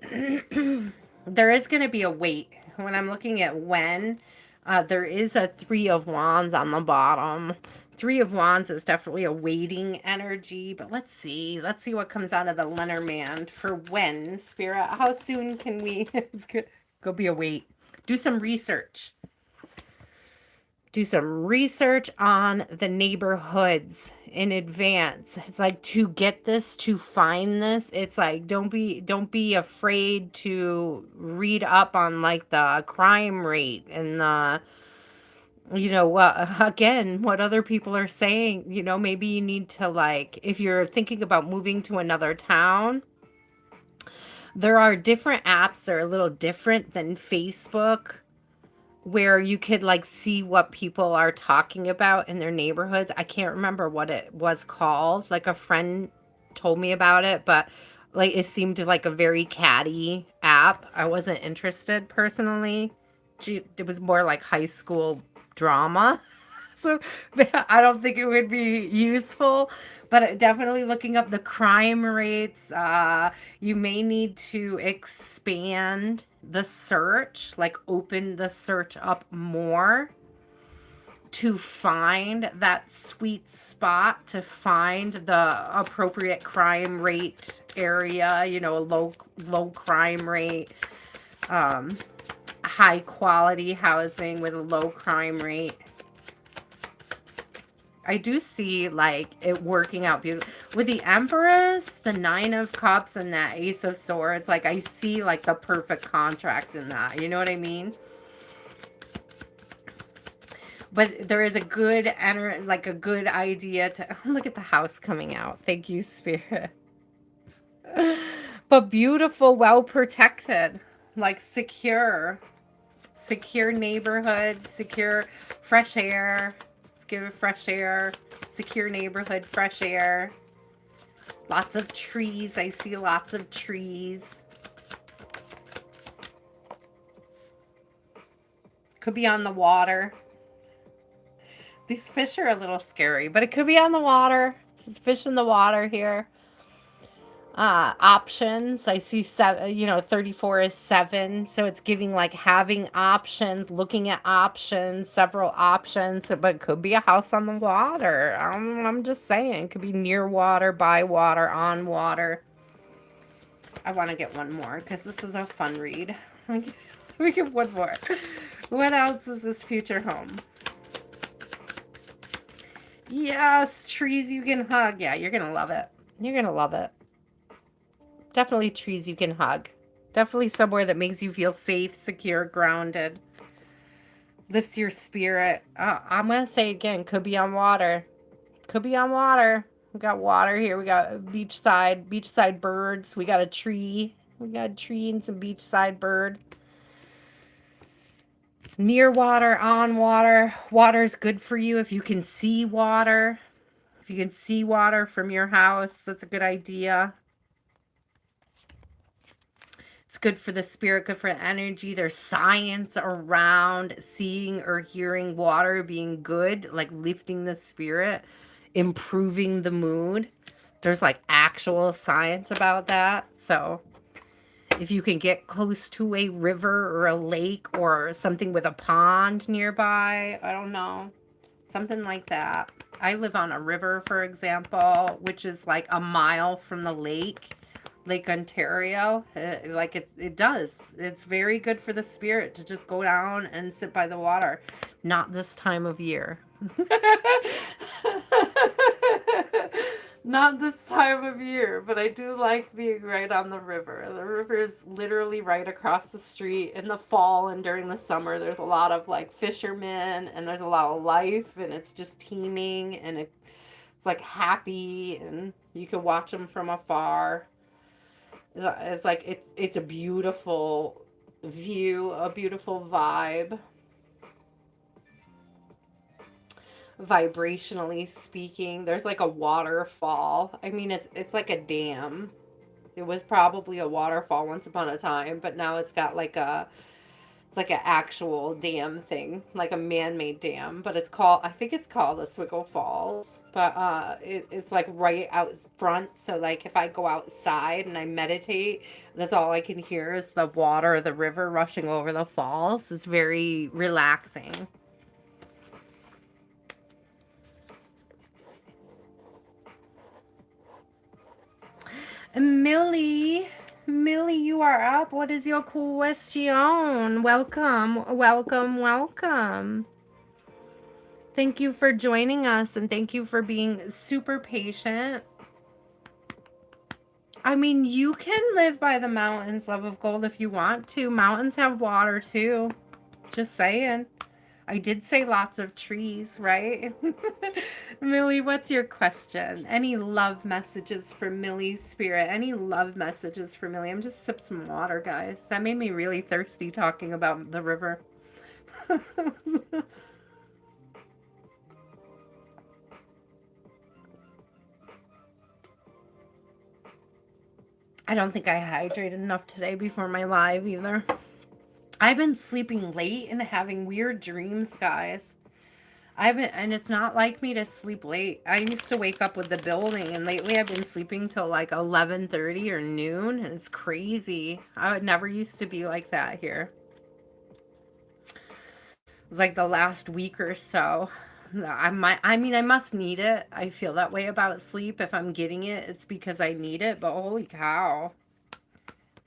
There is going to be a wait. When I'm looking at when, there is a 3 of Wands on the bottom. 3 of Wands is definitely a waiting energy, but let's see. Let's see what comes out of the Lenormand for when, Spirit. How soon can we go be a wait? Do some research. Do some research on the neighborhoods in advance. It's like to get this, to find this. It's like don't be afraid to read up on like the crime rate and the what other people are saying. Maybe you need to, like, if you're thinking about moving to another town, there are different apps that are a little different than Facebook where you could like see what people are talking about in their neighborhoods. I can't remember what it was called. Like a friend told me about it, but like it seemed like a very catty app. I wasn't interested personally. It was more like high school drama. So I don't think it would be useful, but definitely looking up the crime rates. You may need to expand the search, like open the search up more to find that sweet spot, to find the appropriate crime rate area, a low crime rate, high quality housing with a low crime rate. I do see like it working out beautiful with the Empress, the 9 of Cups, and that Ace of Swords. Like I see like the perfect contracts in that. You know what I mean? But there is a good like a good idea to look at the house coming out. Thank you, Spirit. But beautiful, well protected, like secure neighborhood, secure fresh air. Give it fresh air, secure neighborhood, fresh air. Lots of trees. I see lots of trees. Could be on the water. These fish are a little scary, but it could be on the water. There's fish in the water here. Options. I see 7, 34 is 7. So it's giving like having options, looking at options, several options, but it could be a house on the water. I'm just saying, it could be near water, by water, on water. I want to get one more because this is a fun read. Let me get one more. What else is this future home? Yes, trees you can hug. Yeah, you're gonna love it. You're gonna love it. Definitely trees you can hug. Definitely somewhere that makes you feel safe, secure, grounded, lifts your spirit. I'm gonna say again, could be on water. Could be on water. We got water here. We got beachside birds. We got a tree. We got a tree and some beachside bird. Near water, on water. Water's good for you if you can see water. If you can see water from your house, that's a good idea. It's good for the spirit, good for the energy. There's science around seeing or hearing water being good, like lifting the spirit, improving the mood. There's like actual science about that. So if you can get close to a river or a lake or something with a pond nearby, I don't know, something like that. I live on a river, for example, which is like a mile from the lake. Lake Ontario, like it does. It's very good for the spirit to just go down and sit by the water. Not this time of year. Not this time of year, but I do like being right on the river. The river is literally right across the street. In the fall and during the summer, there's a lot of like fishermen and there's a lot of life and it's just teeming and it's like happy and you can watch them from afar. It's like it's a beautiful view, a beautiful vibe, vibrationally speaking. There's like a waterfall. I mean, it's like a dam. It was probably a waterfall once upon a time, but now it's got like a it's like an actual dam thing, like a man-made dam, but it's called, I think it's called Oswego Falls. But it's like right out front. So like if I go outside and I meditate, that's all I can hear is the water, the river rushing over the falls. It's very relaxing. Millie, Millie, you are up. What is your question? Welcome, welcome, welcome. Thank you for joining us and thank you for being super patient. I mean, you can live by the mountains, Love of Gold, if you want to. Mountains have water too. Just saying. I did say lots of trees, right? Millie, what's your question? Any love messages for Millie's spirit? Any love messages for Millie? I'm just sip some water, guys. That made me really thirsty talking about the river. I don't think I hydrated enough today before my live either. I've been sleeping late and having weird dreams, guys. And it's not like me to sleep late. I used to wake up with the building, and lately I've been sleeping till like 11:30 or noon, and it's crazy. I would never used to be like that here. It was like the last week or so. I mean, I must need it. I feel that way about sleep. If I'm getting it, it's because I need it. But holy cow,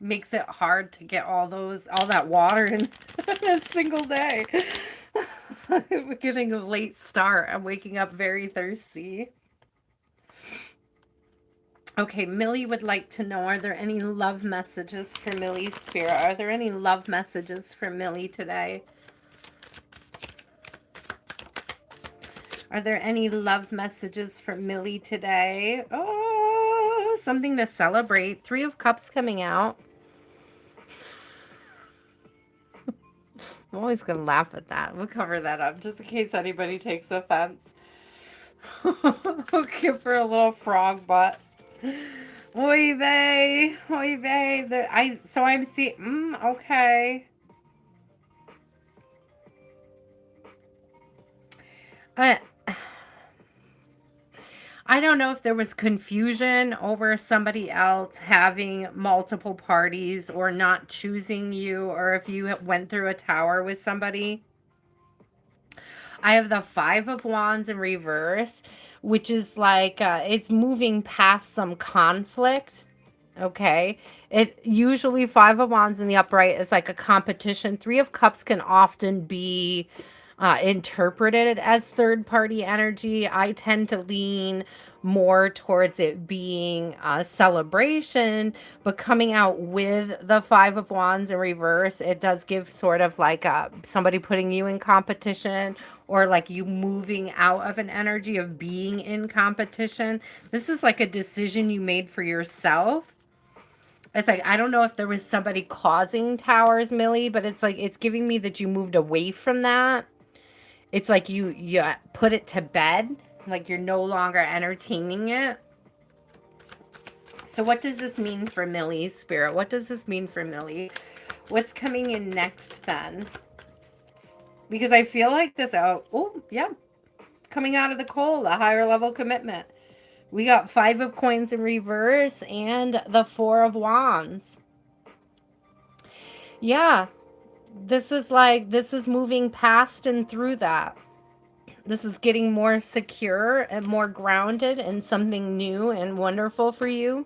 makes it hard to get all that water in a single day. I'm getting a late start. I'm waking up very thirsty. Okay, Millie would like to know, are there any love messages for Millie's spirit? Are there any love messages for Millie today? Are there any love messages for Millie today? Oh, something to celebrate. 3 of Cups coming out. I'm always going to laugh at that. We'll cover that up just in case anybody takes offense. We'll give her a little frog butt. Oy vey. Oy vey. So I'm seeing, okay. I don't know if there was confusion over somebody else having multiple parties or not choosing you, or if you went through a tower with somebody. I have the 5 of Wands in reverse, which is like it's moving past some conflict. Okay. It usually 5 of Wands in the upright is like a competition. 3 of Cups can often be interpreted as third party energy. I tend to lean more towards it being a celebration, but coming out with the Five of Wands in reverse, it does give sort of like somebody putting you in competition, or like you moving out of an energy of being in competition. This is like a decision you made for yourself. It's like, I don't know if there was somebody causing towers, Millie, but it's like, it's giving me that you moved away from that. It's like you put it to bed, like you're no longer entertaining it. So what does this mean for Millie's spirit? What does this mean for Millie? What's coming in next then? Because I feel like this yeah, coming out of the cold, a higher level commitment. We got Five of Coins in reverse and the Four of Wands. Yeah, this is moving past and through that. This is getting more secure and more grounded in something new and wonderful for you.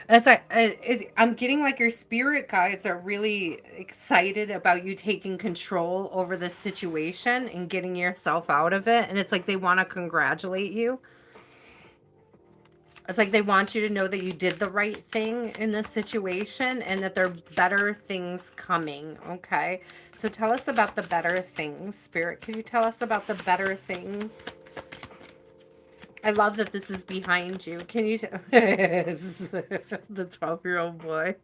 It's like I'm getting like your spirit guides are really excited about you taking control over the situation and getting yourself out of it. And it's like they want to congratulate you. It's like they want you to know that you did the right thing in this situation and that there are better things coming. Okay. So tell us about the better things, Spirit. Can you tell us about the better things? I love that this is behind you. Can you the 12-year-old boy.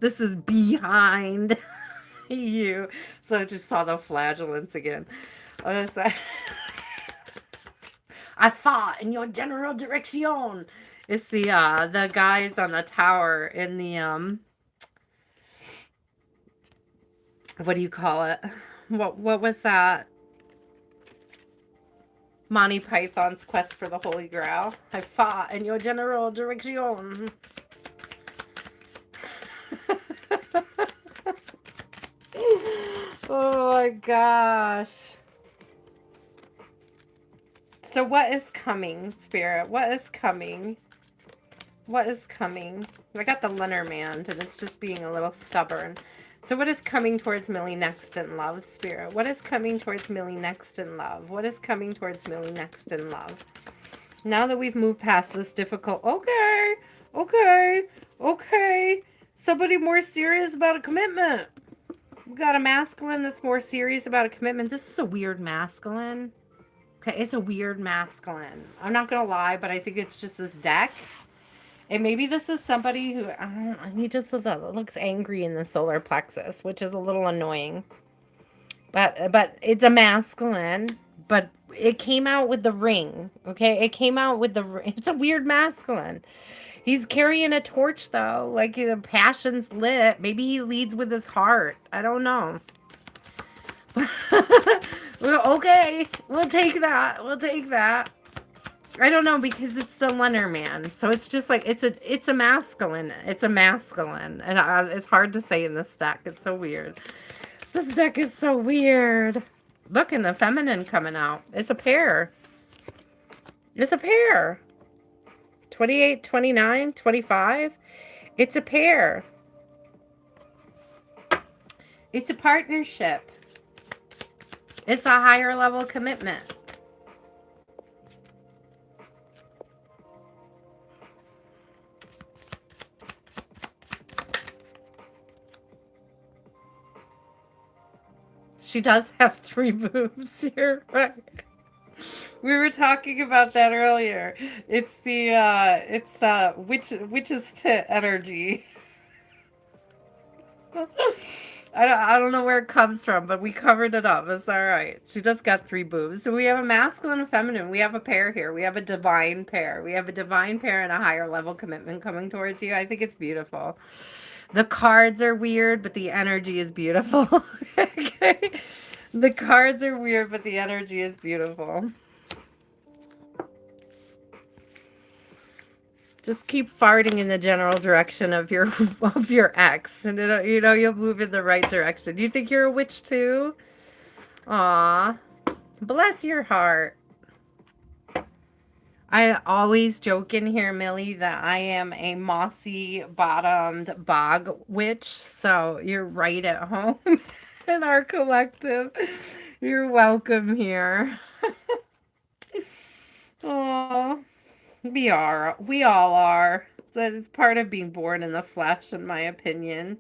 This is behind you. So I just saw the flagellants again. On the side. I fought in your general direction. It's the guys on the tower in the what do you call it? What was that? Monty Python's Quest for the Holy Grail. I fought in your general direction. Oh my gosh. So what is coming, Spirit? What is coming? What is coming? I got the Lenormand, and it's just being a little stubborn. So what is coming towards Millie next in love, Spirit? What is coming towards Millie next in love? What is coming towards Millie next in love? Now that we've moved past this difficult... Okay. Somebody more serious about a commitment. We got a masculine that's more serious about a commitment. This is a weird masculine. Okay, it's a weird masculine. I'm not going to lie, but I think it's just this deck. And maybe this is somebody who, I don't know, he just looks angry in the solar plexus, which is a little annoying. But it's a masculine, but it came out with the ring, okay? It came out with the ring. It's a weird masculine. He's carrying a torch, though. Like, the passion's lit. Maybe he leads with his heart. I don't know. Okay, we'll take that. I don't know, because it's the Lenormand, so it's just like it's a masculine. It's a masculine, and it's hard to say in this deck. It's so weird. This deck is so weird. Look, and the feminine coming out. It's a pair. It's a pair. 28, 29, 25. It's a pair. It's a partnership. It's a higher level commitment. She does have 3 boobs here, right? We were talking about that earlier. It's the witch's tit energy. I don't know where it comes from, but we covered it up. It's all right. She just got 3 boobs. So we have a masculine and feminine. We have a pair here. We have a divine pair. We have a divine pair and a higher level commitment coming towards you. I think it's beautiful. The cards are weird, but the energy is beautiful. Okay. The cards are weird, but the energy is beautiful. Just keep farting in the general direction of your ex, and you'll move in the right direction. Do you think you're a witch too? Aw, bless your heart. I always joke in here, Millie, that I am a mossy bottomed bog witch, so you're right at home in our collective. You're welcome here. Oh, we all are. It's part of being born in the flesh, in my opinion.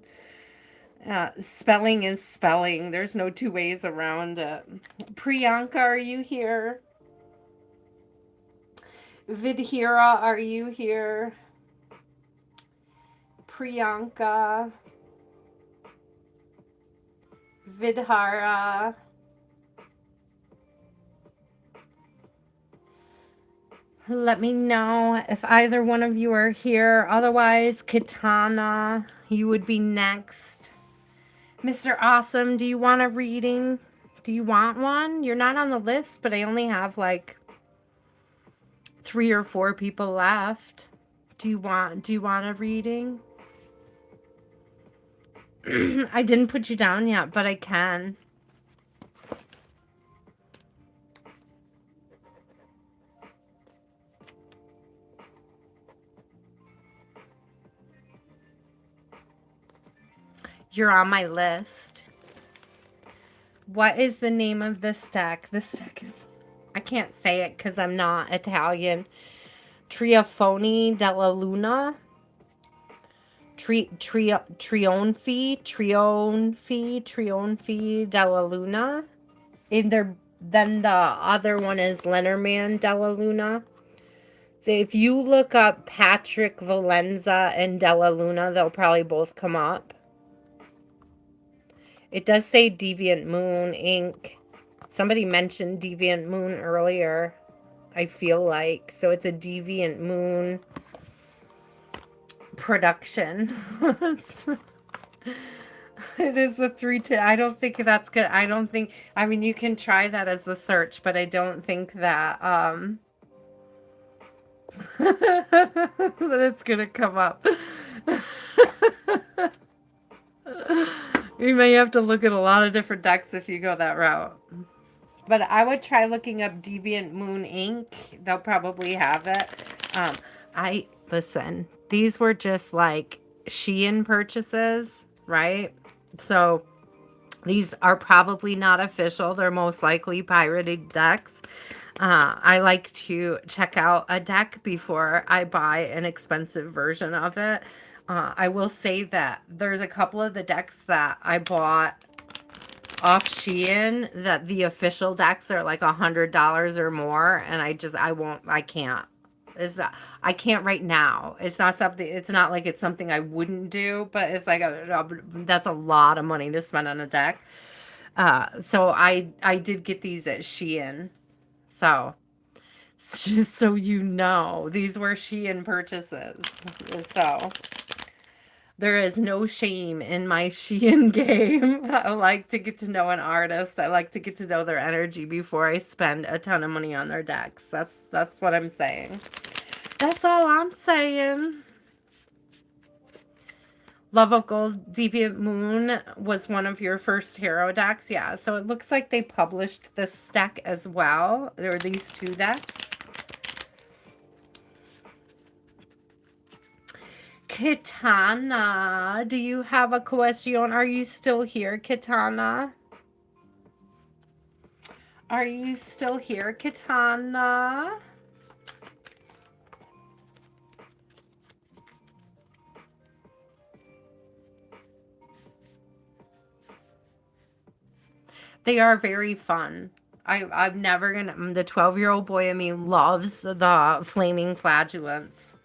Spelling is spelling. There's no two ways around it. Priyanka, are you here? Vidhira, are you here? Priyanka, Vidhara. Let me know if either one of you are here. Otherwise, Kitana, you would be next. Mr. Awesome, do you want a reading? Do you want one? You're not on the list, but I only have like 3 or 4 people left. Do you want a reading? I didn't put you down yet, but I can. You're on my list. What is the name of this deck? This deck is, I can't say it because I'm not Italian. Triofoni della Luna. Trionfi della Luna. Then the other one is Lenormand della Luna. So if you look up Patrick Valenza and Della Luna, they'll probably both come up. It does say Deviant Moon Inc. Somebody mentioned Deviant Moon earlier, I feel like. So it's a Deviant Moon production. It is a 3 to, I don't think that's good. I don't think, I mean, you can try that as the search, but I don't think that, that it's gonna come up. You may have to look at a lot of different decks if you go that route. But I would try looking up Deviant Moon Inc. They'll probably have it. Listen, these were just like Shein purchases, right? So these are probably not official. They're most likely pirated decks. I like to check out a deck before I buy an expensive version of it. I will say that there's a couple of the decks that I bought off Shein that the official decks are like $100 or more, and I can't. I can't right now. It's not like it's something I wouldn't do, but it's like that's a lot of money to spend on a deck. So I did get these at Shein. So just so you know, these were Shein purchases. So there is no shame in my Shein game. I like to get to know an artist. I like to get to know their energy before I spend a ton of money on their decks. That's what I'm saying. That's all I'm saying. Love of Gold Deviant Moon was one of your first tarot decks. Yeah, so it looks like they published this deck as well. There were these 2 decks. Kitana, do you have a question? Are you still here, Kitana? Are you still here, Kitana? They are very fun. I'm never gonna, the 12-year-old boy in me loves the flaming flagellants.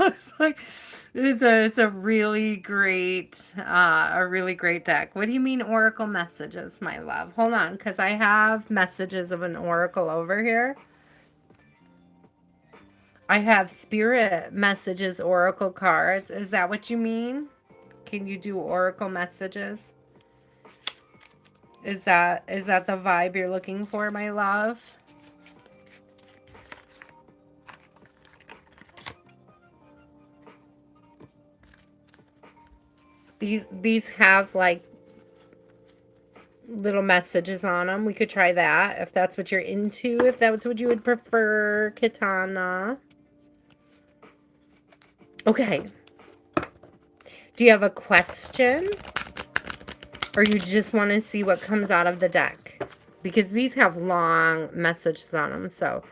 It's like, it's a really great deck. What do you mean oracle messages, my love? Hold on, because I have messages of an oracle over here. I have spirit messages oracle cards. Is that what you mean? Can you do oracle messages? Is that the vibe you're looking for, my love? These have like little messages on them. We could try that if that's what you're into, if that's what you would prefer, Katana. Okay. Do you have a question? Or you just want to see what comes out of the deck? Because these have long messages on them, so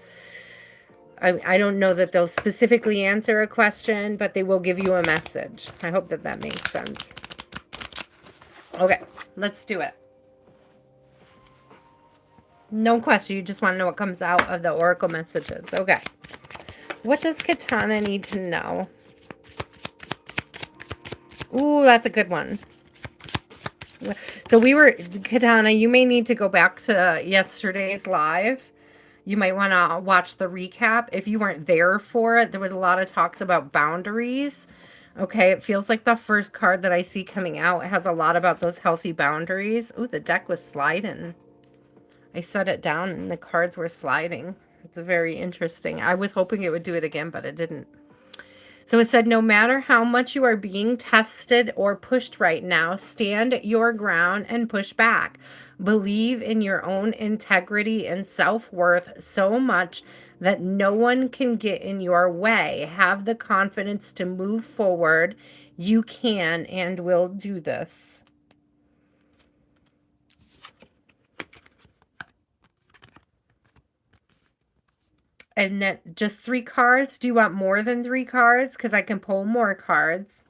I don't know that they'll specifically answer a question, but they will give you a message. I hope that that makes sense. Okay, let's do it. No question. You just want to know what comes out of the oracle messages. Okay. What does Katana need to know? Ooh, that's a good one. So Katana, you may need to go back to yesterday's live. You might want to watch the recap. If you weren't there for it, there was a lot of talks about boundaries. Okay, it feels like the first card that I see coming out has a lot about those healthy boundaries. Ooh, the deck was sliding. I set it down and the cards were sliding. It's very interesting. I was hoping it would do it again, but it didn't. So it said, no matter how much you are being tested or pushed right now, stand your ground and push back. Believe in your own integrity and self-worth so much that no one can get in your way. Have the confidence to move forward. You can and will do this. And then just 3 cards. Do you want more than 3 cards? Because I can pull more cards.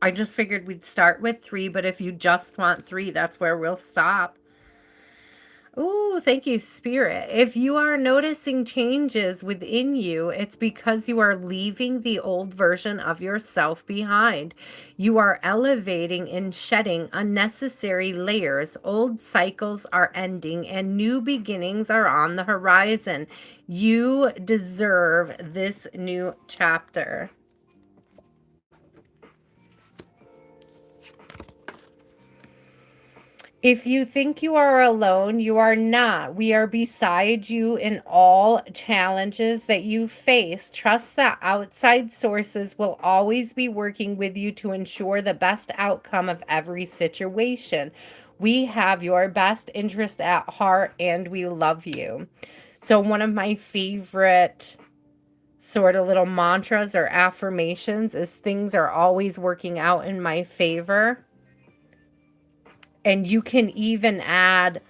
I just figured we'd start with 3, but if you just want 3, that's where we'll stop. Ooh, thank you, Spirit. If you are noticing changes within you, it's because you are leaving the old version of yourself behind. You are elevating and shedding unnecessary layers. Old cycles are ending and new beginnings are on the horizon. You deserve this new chapter. If you think you are alone, you are not. We are beside you in all challenges that you face. Trust that outside sources will always be working with you to ensure the best outcome of every situation. We have your best interest at heart and we love you. So one of my favorite sort of little mantras or affirmations is things are always working out in my favor. And you can even add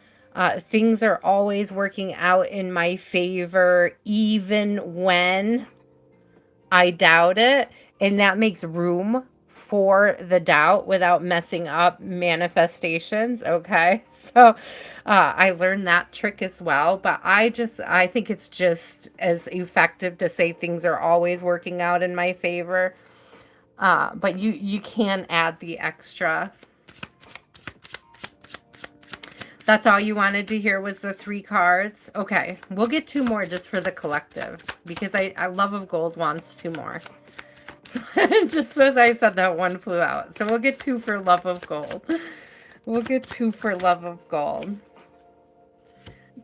things are always working out in my favor, even when I doubt it. And that makes room for the doubt without messing up manifestations. Okay. So I learned that trick as well. But I think it's just as effective to say things are always working out in my favor. But you can add the extra. That's all you wanted to hear was the 3 cards? Okay, we'll get 2 more just for the collective because I Love of Gold wants 2 more. Just as I said that, 1 flew out. So we'll get 2 for Love of Gold. We'll get 2 for Love of Gold.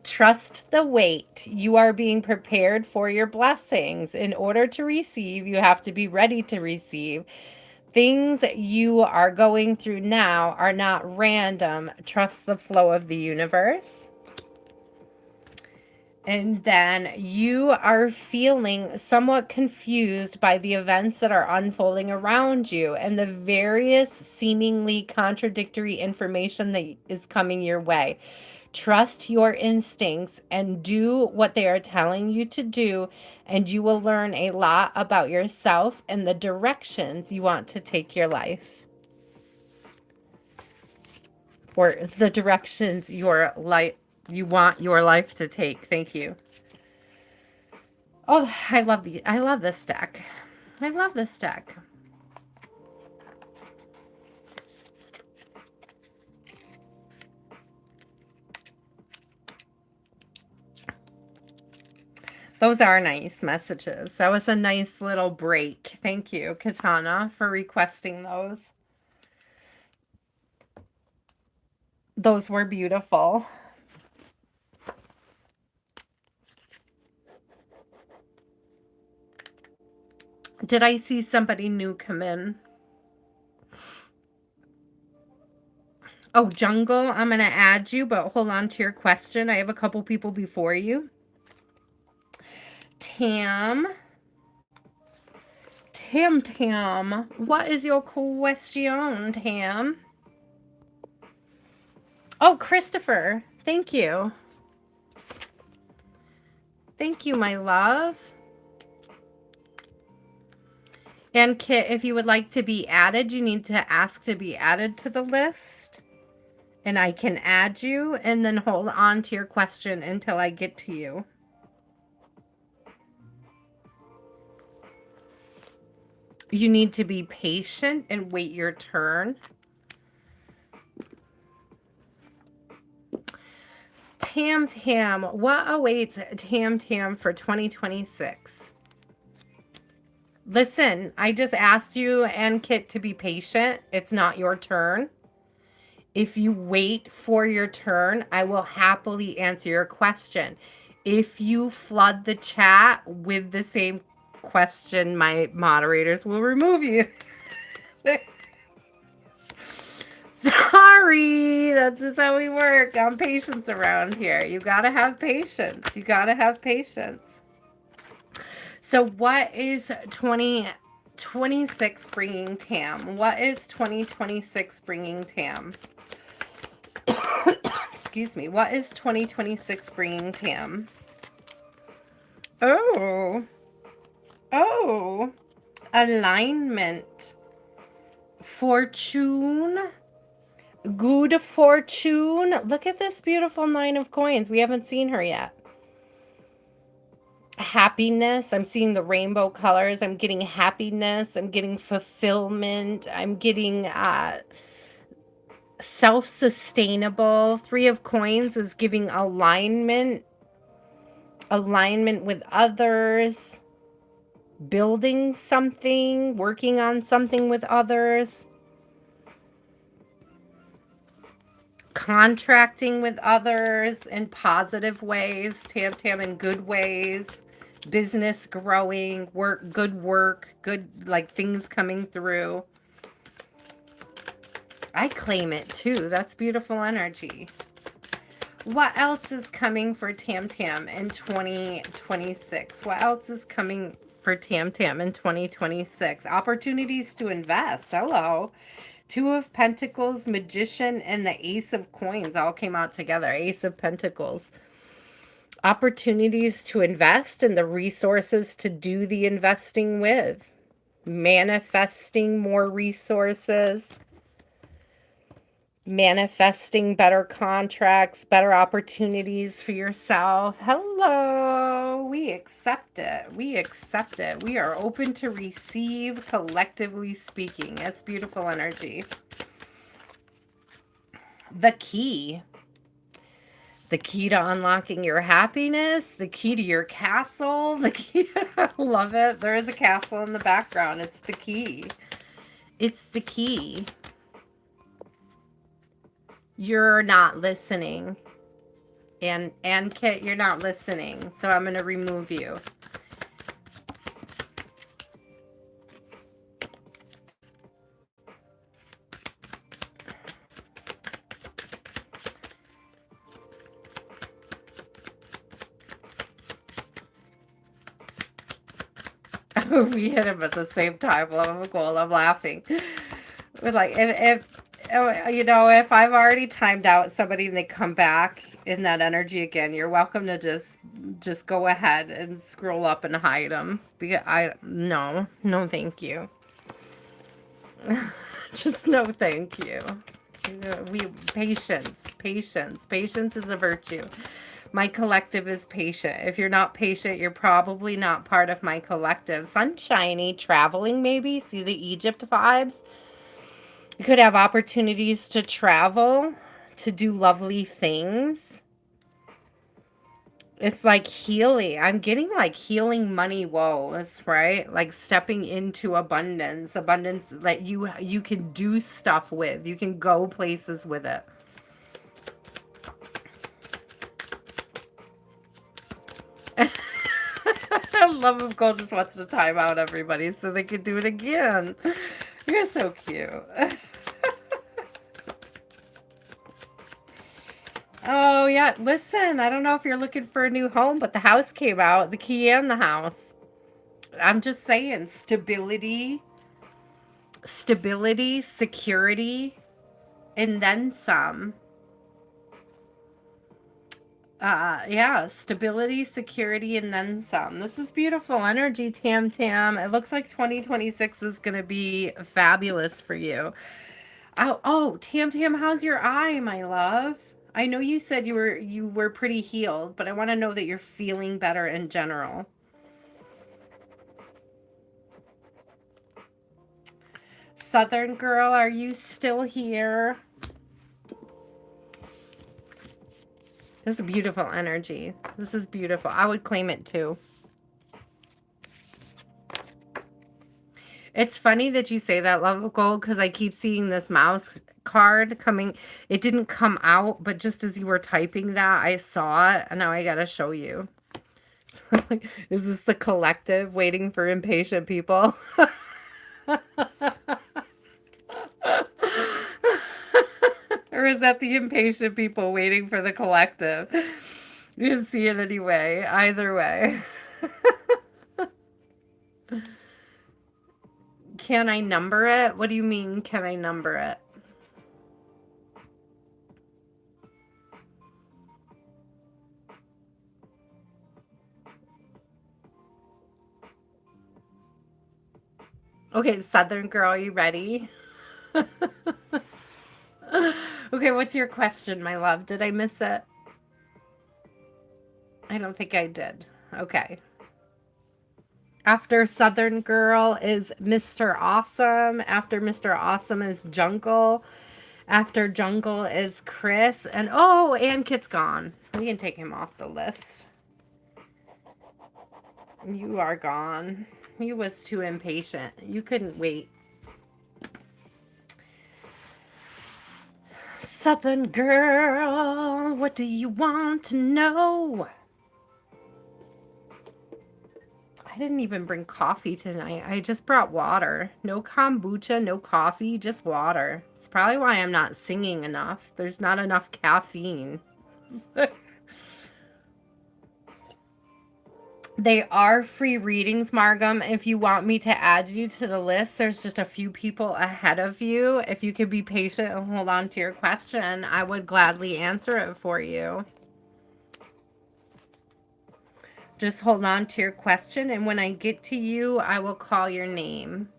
Trust the wait. You are being prepared for your blessings. In order to receive, you have to be ready to receive. Things you are going through now are not random. Trust the flow of the universe. And then you are feeling somewhat confused by the events that are unfolding around you and the various seemingly contradictory information that is coming your way. Trust your instincts and do what they are telling you to do, and you will learn a lot about yourself and the directions you want to take your life. Or the directions you want your life to take. Thank you. Oh, I love this deck. I love this deck. Those are nice messages. That was a nice little break. Thank you, Katana, for requesting those. Those were beautiful. Did I see somebody new come in? Oh, Jungle, I'm going to add you, but hold on to your question. I have a couple people before you. Tam, what is your question, Tam? Oh, Christopher, thank you. Thank you, my love. And Kit, if you would like to be added, you need to ask to be added to the list. And I can add you, and then hold on to your question until I get to you. You need to be patient and wait your turn. Tam, what awaits Tam for 2026? Listen, I just asked you and Kit to be patient. It's not your turn. If you wait for your turn, I will happily answer your question. If you flood the chat with the same question, my moderators will remove you. Sorry, that's just how we work on patience around here. You gotta have patience. You gotta have patience. So what is 2026 bringing Tam? What is 2026 bringing Tam? Excuse me. What is 2026 bringing Tam? Oh. Alignment. Fortune. Good fortune. Look at this beautiful 9 of coins. We haven't seen her yet. Happiness. I'm seeing the rainbow colors. I'm getting happiness. I'm getting fulfillment. I'm getting self-sustainable. 3 of coins is giving alignment with others, building something, working on something with others, contracting with others in positive ways, Tam, in good ways, business growing, work, good like things coming through. I claim it too. That's beautiful energy. What else is coming for Tam in 2026? What else is coming for Tam in 2026? Opportunities to invest. Hello. 2 of Pentacles, Magician, and the Ace of Coins all came out together. Ace of Pentacles. Opportunities to invest and the resources to do the investing with. Manifesting more resources. Manifesting better contracts, better opportunities for yourself. Hello. We accept it. We accept it. We are open to receive, collectively speaking. It's beautiful energy. The key. The key to unlocking your happiness. The key to your castle. The key. I love it. There is a castle in the background. It's the key. It's the key. You're not listening. And Kit, you're not listening. So I'm going to remove you. We hit him at the same time. Cool. I'm laughing. But like, if you know, if I've already timed out somebody and they come back in that energy again, you're welcome to just go ahead and scroll up and hide them. Because no, thank you. Just no, thank you. Patience is a virtue. My collective is patient. If you're not patient, you're probably not part of my collective. Sunshiny, traveling maybe. See the Egypt vibes? You could have opportunities to travel, to do lovely things. It's like healing. I'm getting like healing money woes, right? Like stepping into abundance. Abundance that you can do stuff with. You can go places with it. Love of Gold just wants to time out everybody so they can do it again. You're so cute. Oh, yeah. Listen, I don't know if you're looking for a new home, but the house came out, the key and the house. I'm just saying, stability, security, and then some. Yeah, stability, security, and then some. This is beautiful energy, Tam Tam. It looks like 2026 is going to be fabulous for you. Oh, Tam Tam, how's your eye, my love? I know you said you were pretty healed, but I want to know that you're feeling better in general. Southern girl, are you still here? This is beautiful energy. This is beautiful. I would claim it too. It's funny that you say that, Love of Gold, because I keep seeing this mouse card coming. It didn't come out, but just as you were typing that, I saw it, and now I gotta show you. Is this the collective waiting for impatient people? Or is that the impatient people waiting for the collective? You can see it anyway. Either way. Can I number it? What do you mean, can I number it? Okay, Southern girl, you ready? Okay, what's your question, my love? Did I miss it? I don't think I did. Okay. After Southern Girl is Mr. Awesome. After Mr. Awesome is Jungle. After Jungle is Chris. And oh, and Kit's gone. We can take him off the list. You are gone. You was too impatient. You couldn't wait. Southern Girl, what do you want to know? I didn't even bring coffee tonight. I just brought water. No kombucha, no coffee, just water. It's probably why I'm not singing enough. There's not enough caffeine. They are free readings, Margam. If you want me to add you to the list, there's just a few people ahead of you. If you could be patient and hold on to your question, I would gladly answer it for you. Just hold on to your question, and when I get to you, I will call your name.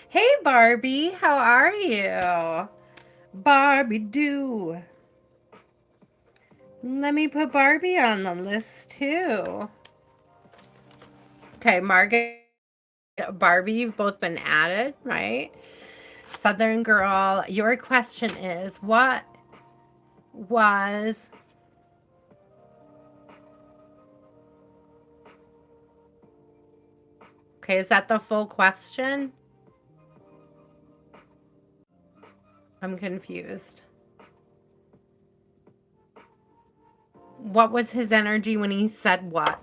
Hey, Barbie, how are you? Barbie do. Let me put Barbie on the list, too. Okay, Margaret, Barbie, you've both been added, right? Southern Girl, your question is, what was... Okay, is that the full question? I'm confused. What was his energy when he said what?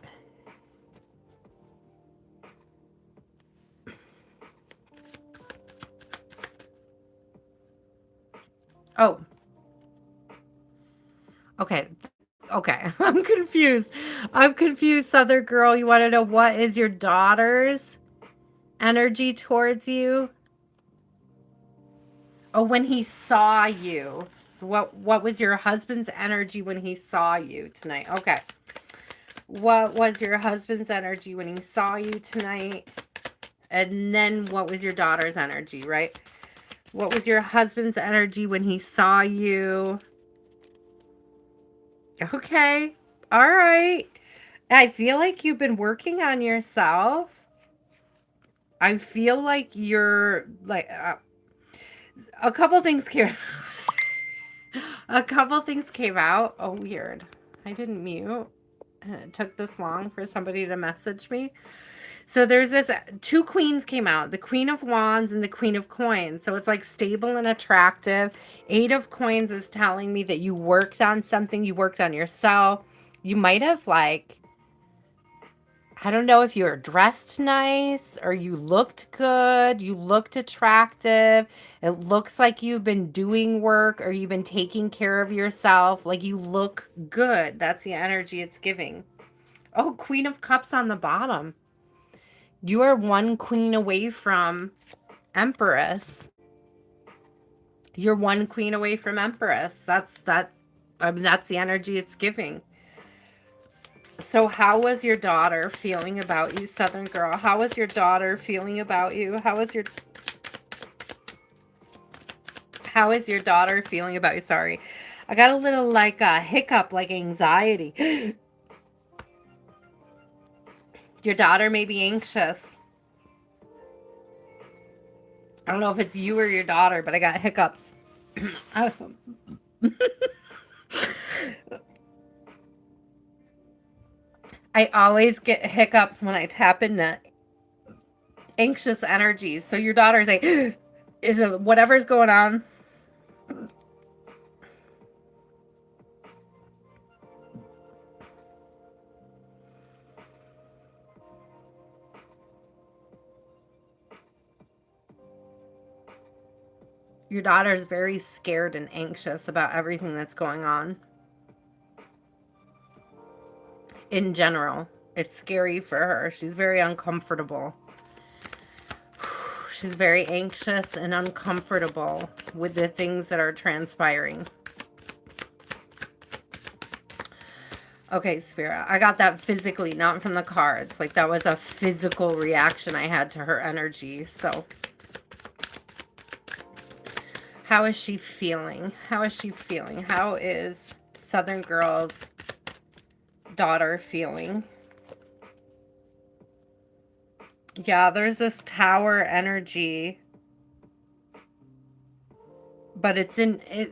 Oh. Okay. Okay. I'm confused. I'm confused, Southern Girl. You want to know what is your daughter's energy towards you? Oh, when he saw you. So what was your husband's energy when he saw you tonight? Okay. What was your husband's energy when he saw you tonight? And then what was your daughter's energy, right? What was your husband's energy when he saw you? Okay. All right. I feel like you've been working on yourself. I feel like you're like a couple things came a couple things came out. Oh, weird. I didn't mute. And it took this long for somebody to message me. So there's this, two queens came out, the Queen of Wands and the Queen of Coins. So it's like stable and attractive. Eight of Coins is telling me that you worked on something. You worked on yourself. You might have like I don't know if you were dressed nice or you looked good, you looked attractive. It looks like you've been doing work or you've been taking care of yourself. Like you look good. That's the energy it's giving. Oh, Queen of Cups on the bottom. You are one queen away from Empress. You're one queen away from Empress. That's the energy it's giving. So how was your daughter feeling about you, Southern Girl? How was your daughter feeling about you? How is your daughter feeling about you? Sorry. I got a little like a hiccup, like anxiety. Your daughter may be anxious. I don't know if it's you or your daughter, but I got hiccups. I always get hiccups when I tap into anxious energies. So your daughter's like, is it whatever's going on? Your daughter's very scared and anxious about everything that's going on. In general, it's scary for her. She's very uncomfortable. She's very anxious and uncomfortable with the things that are transpiring. Okay, Spirit, I got that physically, not from the cards. Like that was a physical reaction I had to her energy. So how is she feeling? How is she feeling? How is Southern Girl's daughter feeling? Yeah, there's this tower energy. But it's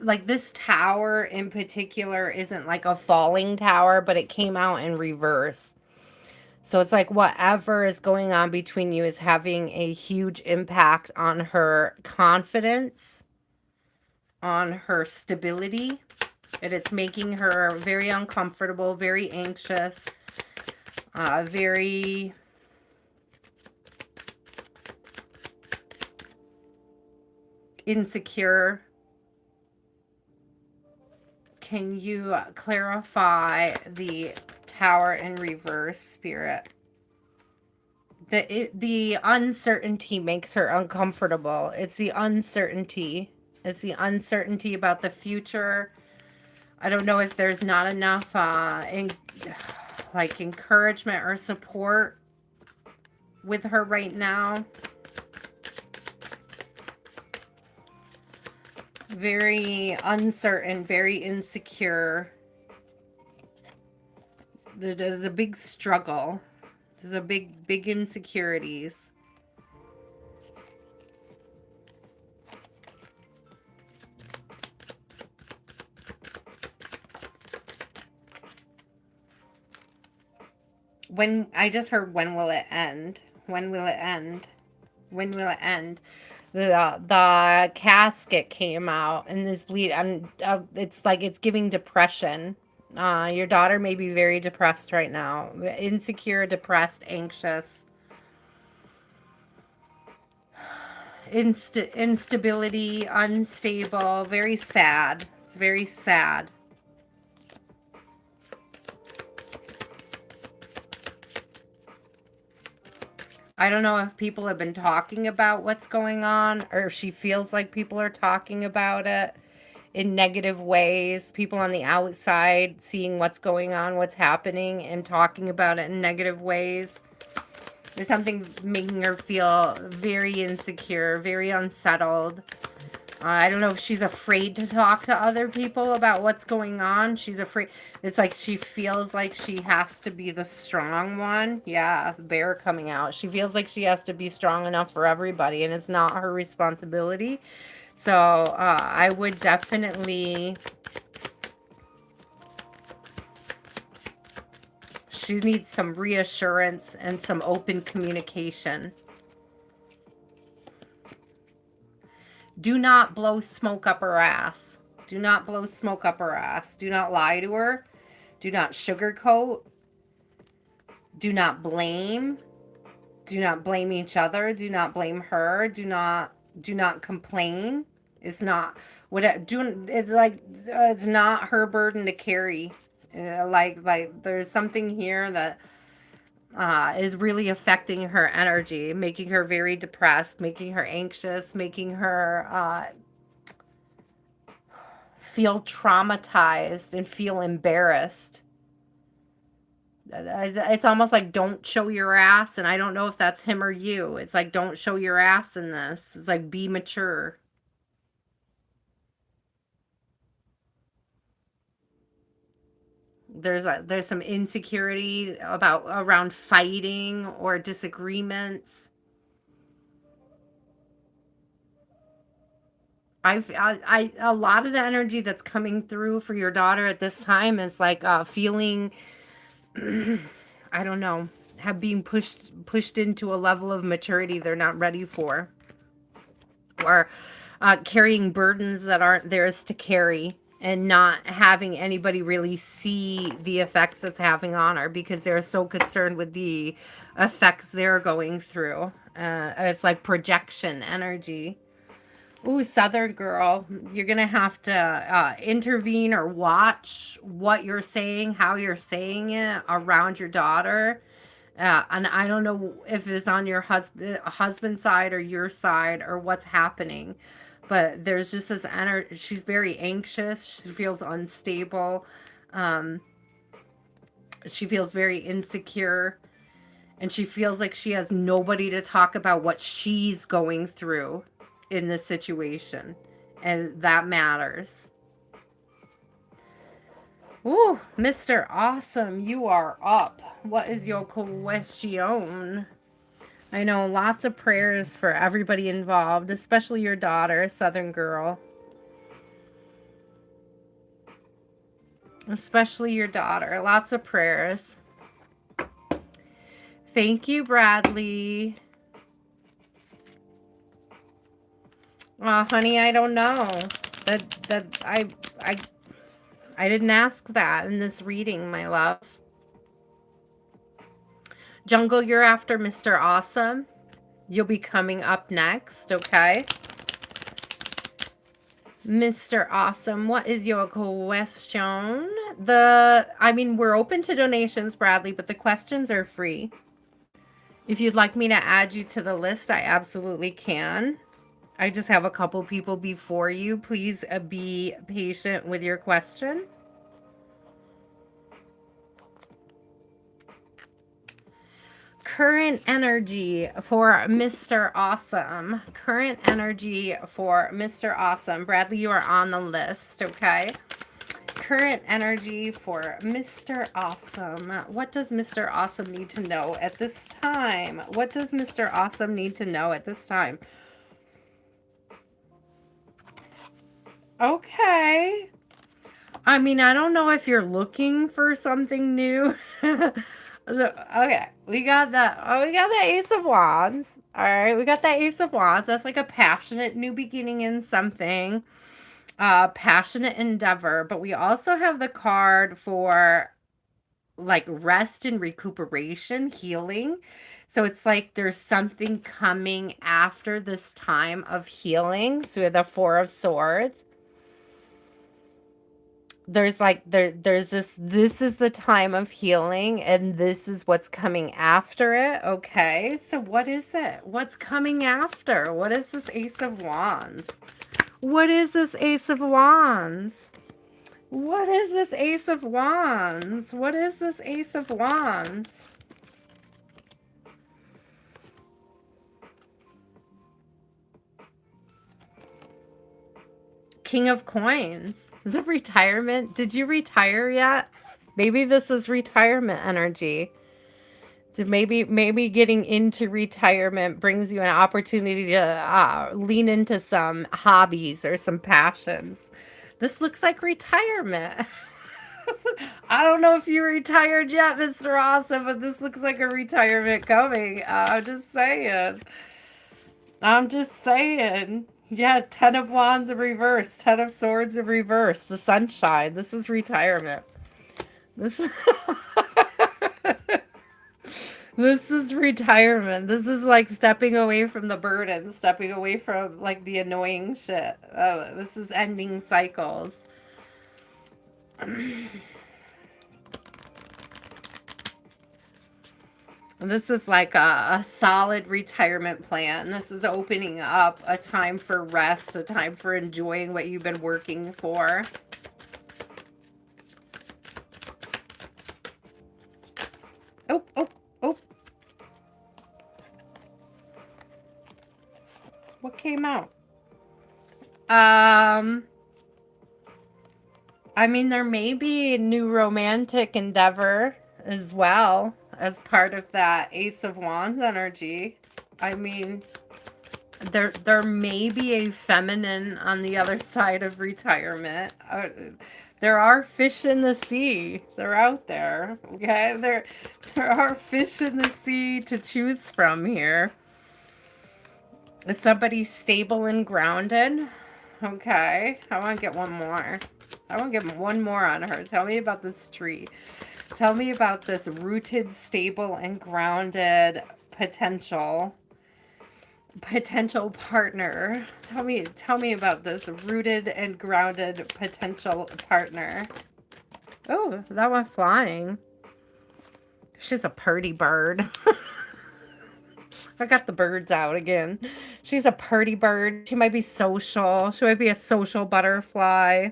like this tower in particular isn't like a falling tower, but it came out in reverse. So it's like whatever is going on between you is having a huge impact on her confidence, on her stability, and it's making her very uncomfortable, very anxious, very insecure. Can you clarify the tower in reverse, Spirit? The uncertainty makes her uncomfortable. It's the uncertainty. It's the uncertainty about the future. I don't know if there's not enough like encouragement or support with her right now. Very uncertain, very insecure. There's a big struggle. There's a big insecurities. I just heard, when will it end? When will it end? When will it end? The casket came out and this bleed, and it's like it's giving depression. Your daughter may be very depressed right now. Insecure, depressed, anxious. Instability, unstable, very sad. It's very sad. I don't know if people have been talking about what's going on or if she feels like people are talking about it in negative ways. People on the outside seeing what's going on, what's happening, and talking about it in negative ways. There's something making her feel very insecure, very unsettled. I don't know if she's afraid to talk to other people about what's going on. She's afraid. It's like she feels like she has to be the strong one. Yeah, the bear coming out. She feels like she has to be strong enough for everybody, and it's not her responsibility. So I would definitely... She needs some reassurance and some open communication. Do not blow smoke up her ass. Do not blow smoke up her ass. Do not lie to her. Do not sugarcoat. Do not blame. Do not blame each other. Do not blame her. Do not complain. It's not what do. It's like it's not her burden to carry. Like there's something here that is really affecting her energy, making her very depressed, making her anxious, making her feel traumatized and feel embarrassed. It's almost like don't show your ass, and I don't know if that's him or you. It's like don't show your ass in this. It's like be mature. There's some insecurity about around fighting or disagreements. A lot of the energy that's coming through for your daughter at this time is like feeling I don't know, have being pushed into a level of maturity they're not ready for, or carrying burdens that aren't theirs to carry, and not having anybody really see the effects it's having on her because they're so concerned with the effects they're going through. It's like projection energy. Ooh, Southern girl, you're gonna have to intervene or watch what you're saying, how you're saying it around your daughter. And I don't know if it's on your husband's side or your side or what's happening, but there's just this energy. She's very anxious. She feels unstable. Um, she feels very insecure, and she feels like she has nobody to talk about what she's going through in this situation, and that matters. Ooh, Mr. Awesome, you are up. What is your question? I know lots of prayers for everybody involved, especially your daughter, Southern girl. Especially your daughter. Lots of prayers. Thank you, Bradley. Honey, I don't know. I didn't ask that in this reading, my love. Jungle, you're after Mr. Awesome. You'll be coming up next, okay? Mr. Awesome, what is your question? We're open to donations, Bradley, but the questions are free. If you'd like me to add you to the list, I absolutely can. I just have a couple people before you. Please be patient with your question. Current energy for Mr. Awesome. Current energy for Mr. Awesome. Bradley, you are on the list, okay? Current energy for Mr. Awesome. What does Mr. Awesome need to know at this time? What does Mr. Awesome need to know at this time? Okay. I mean, I don't know if you're looking for something new. Okay, we got that. Oh, we got the Ace of Wands. All right, we got the Ace of Wands. That's like a passionate new beginning in something. Passionate endeavor. But we also have the card for like rest and recuperation, healing. So it's like there's something coming after this time of healing. So we have the Four of Swords. There's like there's this is the time of healing, and this is what's coming after it. Okay, so what is it? What's coming after? What is this Ace of Wands? What is this Ace of Wands? What is this Ace of Wands? What is this Ace of Wands? King of Coins. Is it retirement? Did you retire yet? Maybe this is retirement energy. So maybe getting into retirement brings you an opportunity to lean into some hobbies or some passions. This looks like retirement. I don't know if you retired yet, Mr. Awesome, but this looks like a retirement coming. I'm just saying. I'm just saying. Yeah, 10 of Wands in reverse, 10 of Swords in reverse, the Sunshine. This is retirement. This This is retirement. This is like stepping away from the burden, stepping away from like the annoying shit. This is ending cycles. This is like a solid retirement plan. This is opening up a time for rest, a time for enjoying what you've been working for. Oh, oh, oh. What came out? I mean, there may be a new romantic endeavor as well as part of that Ace of Wands energy. I mean, there may be a feminine on the other side of retirement. There are fish in the sea. They're out there. Okay, there are fish in the sea to choose from here. Is somebody stable and grounded? Okay, I want to get one more. I want to get one more on her. Tell me about this tree. Tell me about this rooted, stable, and grounded potential partner. Tell me about this rooted and grounded potential partner. Oh, that went flying. She's a purdy bird. I got the birds out again. She's a purdy bird. She might be social. She might be a social butterfly.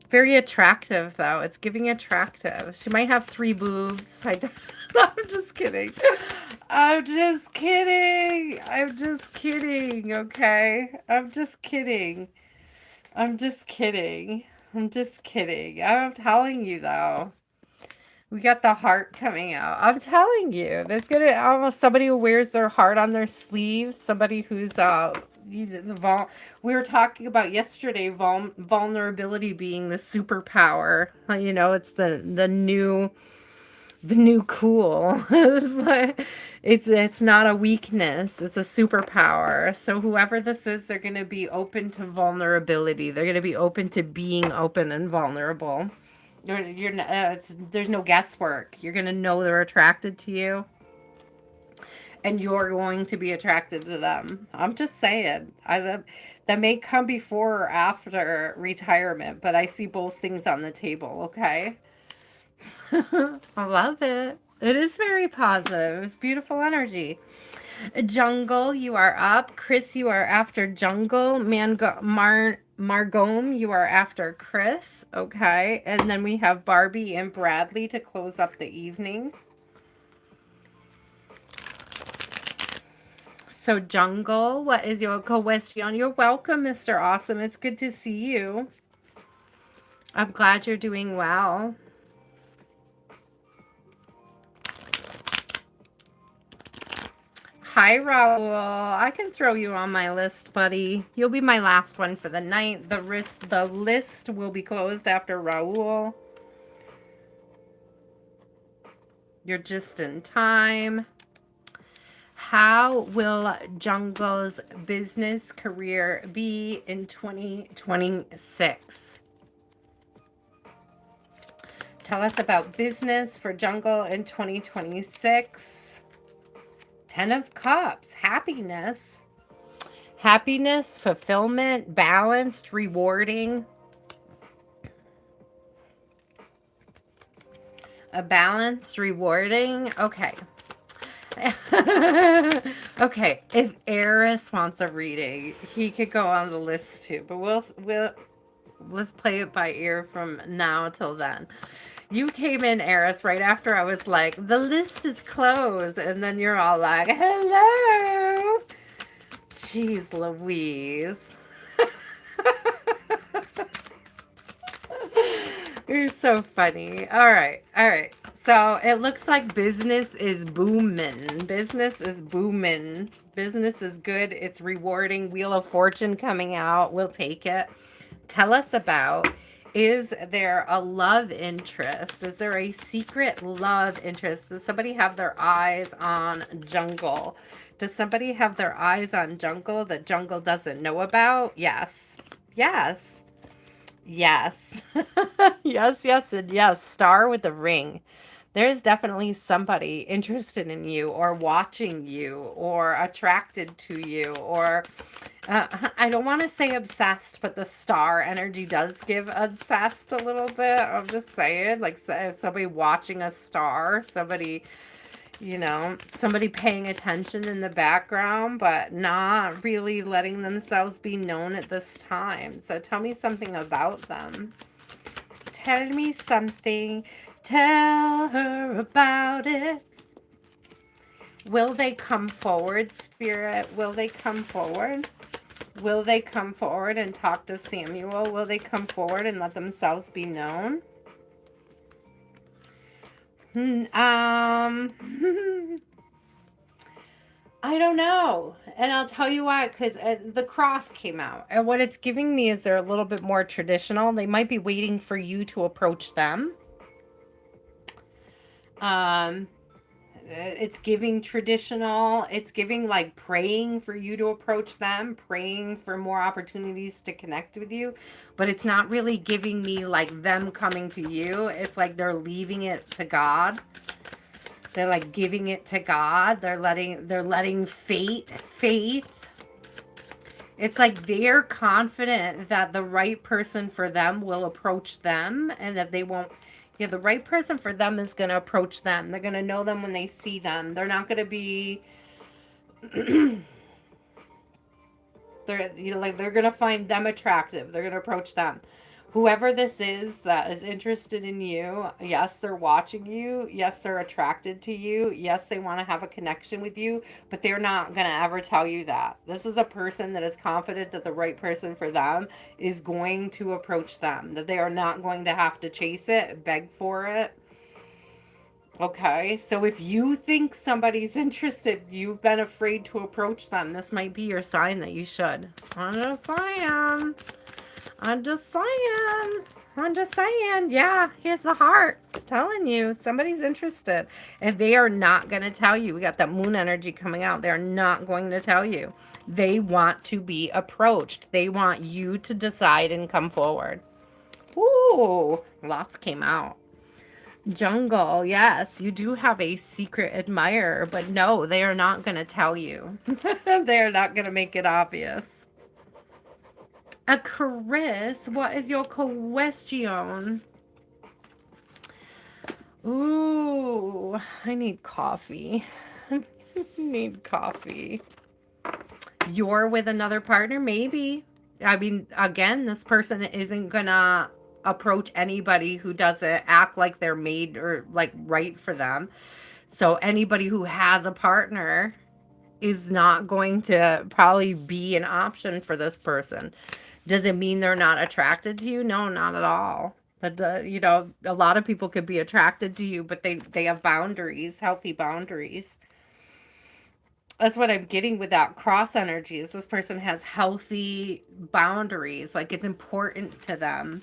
Very attractive, though. It's giving attractive. She might have 3 boobs. I'm just kidding. I'm just kidding. I'm just kidding, okay? I'm just kidding. I'm just kidding. I'm just kidding. I'm telling you, though. We got the heart coming out. I'm telling you, there's gonna almost somebody who wears their heart on their sleeve. Somebody who's we were talking about yesterday vulnerability being the superpower. You know, it's the new cool. It's not a weakness. It's a superpower. So whoever this is, they're gonna be open to vulnerability. They're gonna be open to being open and vulnerable. There's no guesswork. You're gonna know they're attracted to you, and you're going to be attracted to them. I'm just saying. That may come before or after retirement, but I see both things on the table. Okay. I love it. It is very positive. It's beautiful energy. Jungle, you are up. Chris, you are after Jungle. Margome, you are after Chris. Okay. And then we have Barbie and Bradley to close up the evening. So Jungle, what is your question? You're welcome, Mr. Awesome. It's good to see you. I'm glad you're doing well. Hi, Raul. I can throw you on my list, buddy. You'll be my last one for the night. The list will be closed after Raul. You're just in time. How will Jungle's business career be in 2026? Tell us about business for Jungle in 2026. 10 of Cups, happiness. Happiness, fulfillment, balanced, rewarding. A balanced, rewarding. Okay. Okay, if Eris wants a reading, he could go on the list too, but let's play it by ear from now till then. You came in, Eris, right after I was like, the list is closed. And then you're all like, hello. Jeez Louise. You're so funny. All right. All right. So it looks like business is booming. Business is booming. Business is good. It's rewarding. Wheel of Fortune coming out. We'll take it. Tell us about, is there a love interest? Is there a secret love interest? Does somebody have their eyes on Jungle? Does somebody have their eyes on Jungle that Jungle doesn't know about? Yes. Yes. Yes. Yes, yes, and yes. Star with the ring. There's definitely somebody interested in you or watching you or attracted to you or I don't want to say obsessed, but the star energy does give obsessed a little bit. I'm just saying, like somebody watching a star, somebody, somebody paying attention in the background, but not really letting themselves be known at this time. So tell me something about them. Tell me something. Tell her about it. Will they come forward, Spirit? Will they come forward? Will they come forward and talk to Samuel? Will they come forward and let themselves be known? I don't know. And I'll tell you why, because the cross came out. And what it's giving me is they're a little bit more traditional. They might be waiting for you to approach them. It's giving traditional. It's giving like praying for you to approach them, praying for more opportunities to connect with you. But it's not really giving me like them coming to you. It's like they're leaving it to God. They're like giving it to God. They're letting faith. It's like they're confident that the right person for them will approach them and that they won't. Yeah, the right person for them is going to approach them. They're going to know them when they see them. They're not going to be, they're going to find them attractive. They're going to approach them. Whoever this is that is interested in you, yes, they're watching you. Yes, they're attracted to you. Yes, they want to have a connection with you, but they're not going to ever tell you that. This is a person that is confident that the right person for them is going to approach them, that they are not going to have to chase it, beg for it. Okay, so if you think somebody's interested, you've been afraid to approach them, this might be your sign that you should. I'm just saying. I'm just saying. I'm just saying. Yeah, here's the heart. I'm telling you, somebody's interested. And they are not going to tell you. We got that moon energy coming out. They're not going to tell you. They want to be approached. They want you to decide and come forward. Ooh, lots came out. Jungle, yes, you do have a secret admirer, but no, they are not going to tell you. They are not going to make it obvious. Chris, what is your question? Ooh, I need coffee. I need coffee. You're with another partner? Maybe. I mean, again, this person isn't gonna approach anybody who doesn't act like they're made or like right for them. So anybody who has a partner is not going to probably be an option for this person. Does it mean they're not attracted to you? No, not at all. But, a lot of people could be attracted to you, but they have boundaries, healthy boundaries. That's what I'm getting with that cross energy is this person has healthy boundaries. Like it's important to them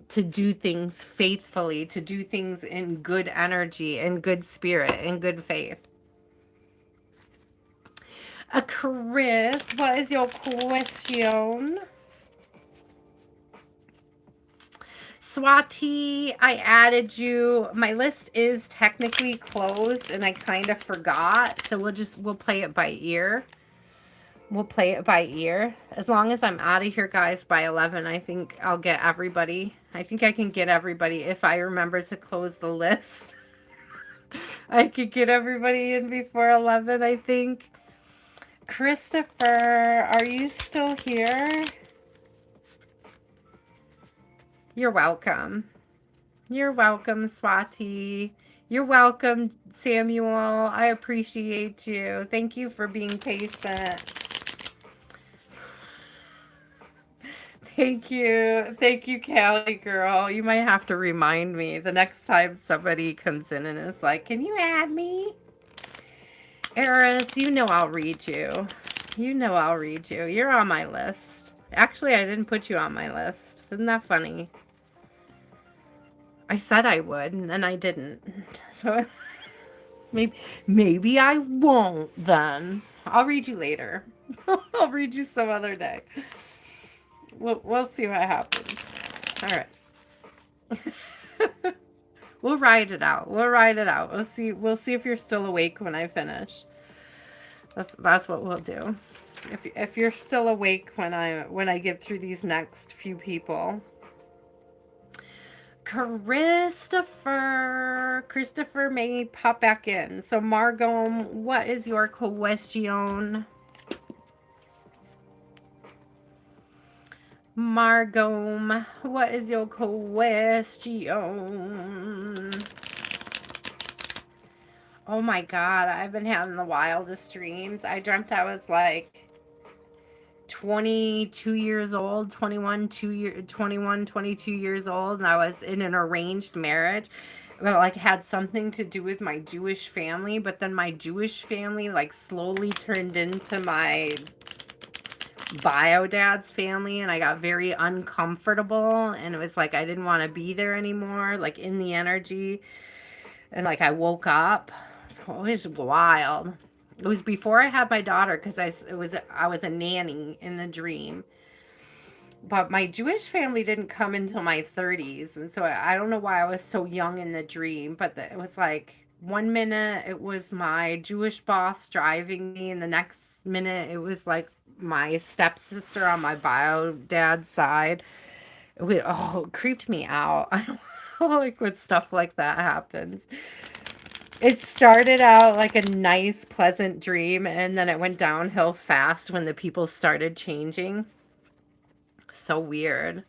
to do things faithfully, to do things in good energy, in good spirit, in good faith. Chris, what is your question? Swati, I added you. My list is technically closed and I kind of forgot. So we'll play it by ear. We'll play it by ear. As long as I'm out of here, guys, by 11, I think I'll get everybody. I think I can get everybody if I remember to close the list. I could get everybody in before 11, I think. Christopher, are you still here? You're welcome. You're welcome, Swati. You're welcome, Samuel. I appreciate you. Thank you for being patient. Thank you. Thank you, Callie girl. You might have to remind me the next time somebody comes in and is like, can you add me? Eris, you know I'll read you. You know I'll read you. You're on my list. Actually, I didn't put you on my list. Isn't that funny? I said I would, and then I didn't. So maybe I won't then. I'll read you later. I'll read you some other day. We'll see what happens. All right. We'll ride it out. We'll ride it out. We'll see if you're still awake when I finish. That's what we'll do. If you're still awake when I get through these next few people. Christopher may pop back in. So Margot, what is your question? Margot, what is your question? Oh my God, I've been having the wildest dreams. I dreamt I was like 22 years old, 22 years old, and I was in an arranged marriage. But like had something to do with my Jewish family, but then my Jewish family like slowly turned into my bio dad's family, and I got very uncomfortable, and it was like I didn't want to be there anymore, like in the energy. And like I woke up. So it was wild. It was before I had my daughter because I was a nanny in the dream. But my Jewish family didn't come until my 30s, and so I don't know why I was so young in the dream, but it was like one minute it was my Jewish boss driving me, and the next minute it was like my stepsister on my bio dad's side. It creeped me out. I don't like when stuff like that happens. It started out like a nice, pleasant dream, and then it went downhill fast when the people started changing. So weird.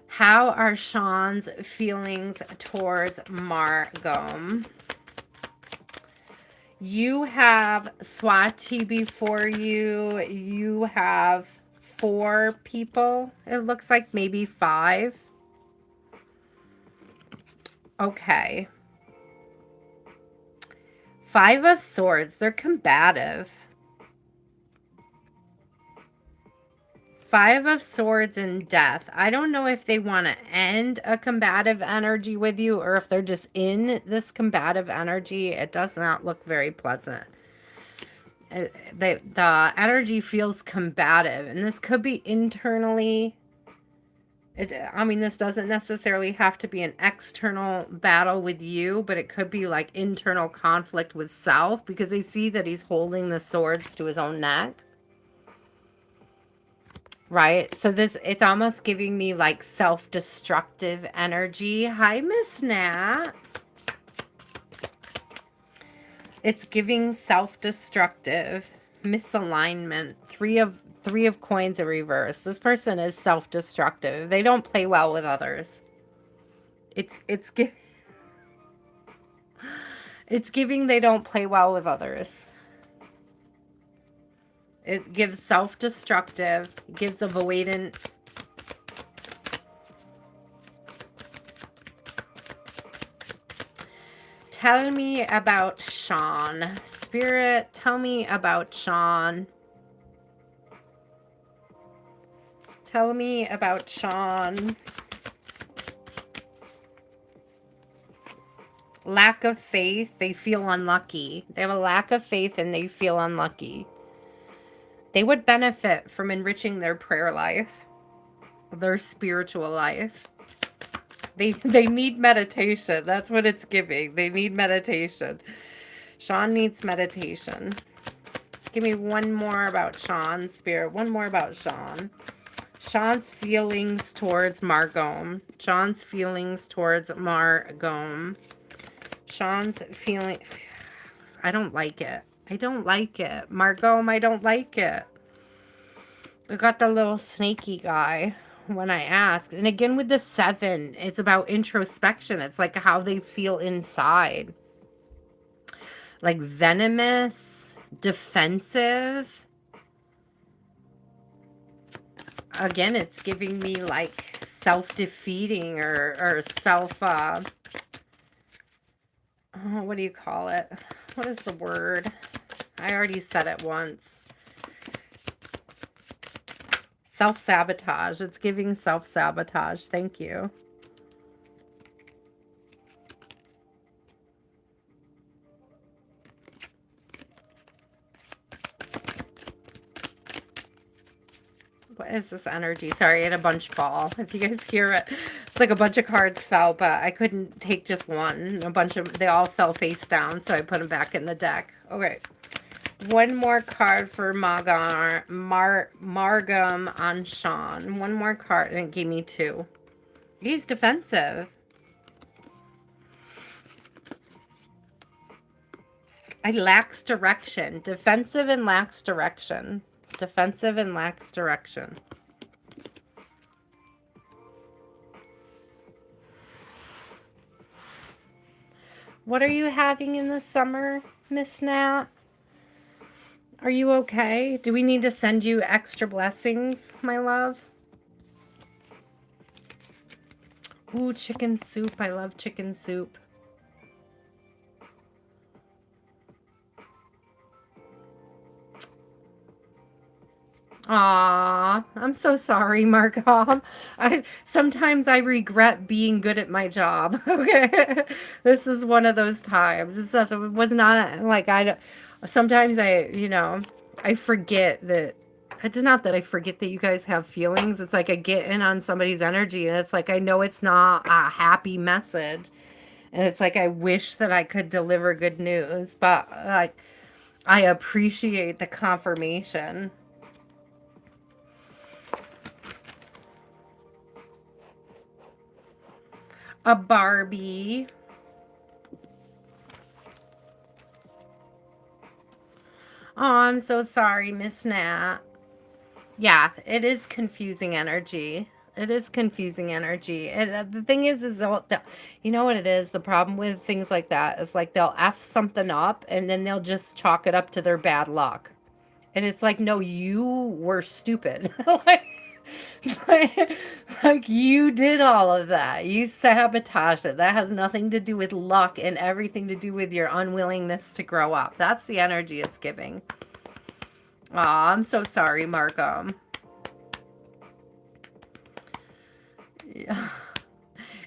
How are Sean's feelings towards Margot? You have Swati before you. You have 4 people. It looks like maybe 5. Okay. 5 of Swords. They're combative. 5 of Swords and Death. I don't know if they want to end a combative energy with you or if they're just in this combative energy. It does not look very pleasant. The energy feels combative, and this could be internally. I mean, this doesn't necessarily have to be an external battle with you, but it could be like internal conflict with self, because they see that he's holding the swords to his own neck. Right? So it's almost giving me like self-destructive energy. Hi, Miss Nat. It's giving self-destructive misalignment. Three of coins in reverse. This person is self-destructive. They don't play well with others. It's giving they don't play well with others. It gives self-destructive, gives avoidant. Tell me about Sean. Spirit, tell me about Sean. Tell me about Sean. Lack of faith. They feel unlucky. They have a lack of faith and they feel unlucky. They would benefit from enriching their prayer life, their spiritual life. They need meditation. That's what it's giving. They need meditation. Sean needs meditation. Give me one more about Sean, Spirit. One more about Sean. Sean's feelings towards Margot. Sean's feelings towards Margot. Sean's feeling. I don't like it. I don't like it. Margot, I don't like it. We got the little snaky guy when I asked. And again with the 7, it's about introspection. It's like how they feel inside. Like venomous, defensive. Again, it's giving me like self-defeating or self... what do you call it? What is the word? I already said it once. Self-sabotage. It's giving self-sabotage. Thank you. What is this energy? Sorry, I had a bunch fall. If you guys hear it, it's like a bunch of cards fell, but I couldn't take just one. They all fell face down, so I put them back in the deck. Okay. One more card for Margam on Sean. One more card, and it gave me two. He's defensive. I lacks direction. Defensive and lacks direction. Defensive and lacks direction. What are you having in the summer, Miss Nat? Are you okay? Do we need to send you extra blessings, my love? Ooh, chicken soup. I love chicken soup. Aw, I'm so sorry, Markham. Sometimes I regret being good at my job. Okay, this is one of those times. It was not like sometimes I forget that. It's not that I forget that you guys have feelings. It's like I get in on somebody's energy, and it's like I know it's not a happy message, and it's like I wish that I could deliver good news, but like I appreciate the confirmation. A Barbie. Oh, I'm so sorry, Miss Nat. Yeah, it is confusing energy. It is confusing energy. The thing is you know what it is? The problem with things like that is like they'll F something up and then they'll just chalk it up to their bad luck. And it's like, no, you were stupid. like you did all of that. You sabotaged it. That has nothing to do with luck and everything to do with your unwillingness to grow up. That's the energy it's giving. Aw, I'm so sorry, Markham. Yeah.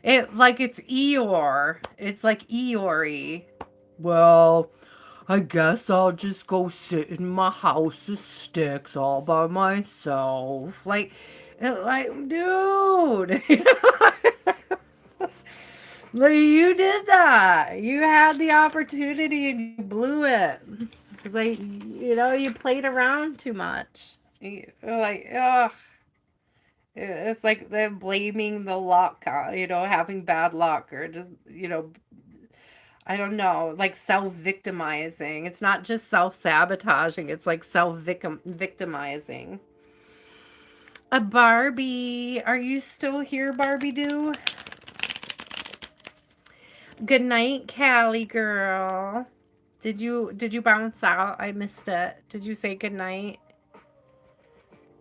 It's Eeyore. It's like Eeyore. Well, I guess I'll just go sit in my house of sticks all by myself. Like, dude. Like, you did that. You had the opportunity and you blew it. It's like, you played around too much. Like, ugh. It's like they're blaming the luck, having bad luck or just, I don't know, like self-victimizing. It's not just self-sabotaging, it's like self-victimizing. A Barbie. Are you still here, Barbie Doo? Good night, Callie girl. Did you bounce out? I missed it. Did you say good night?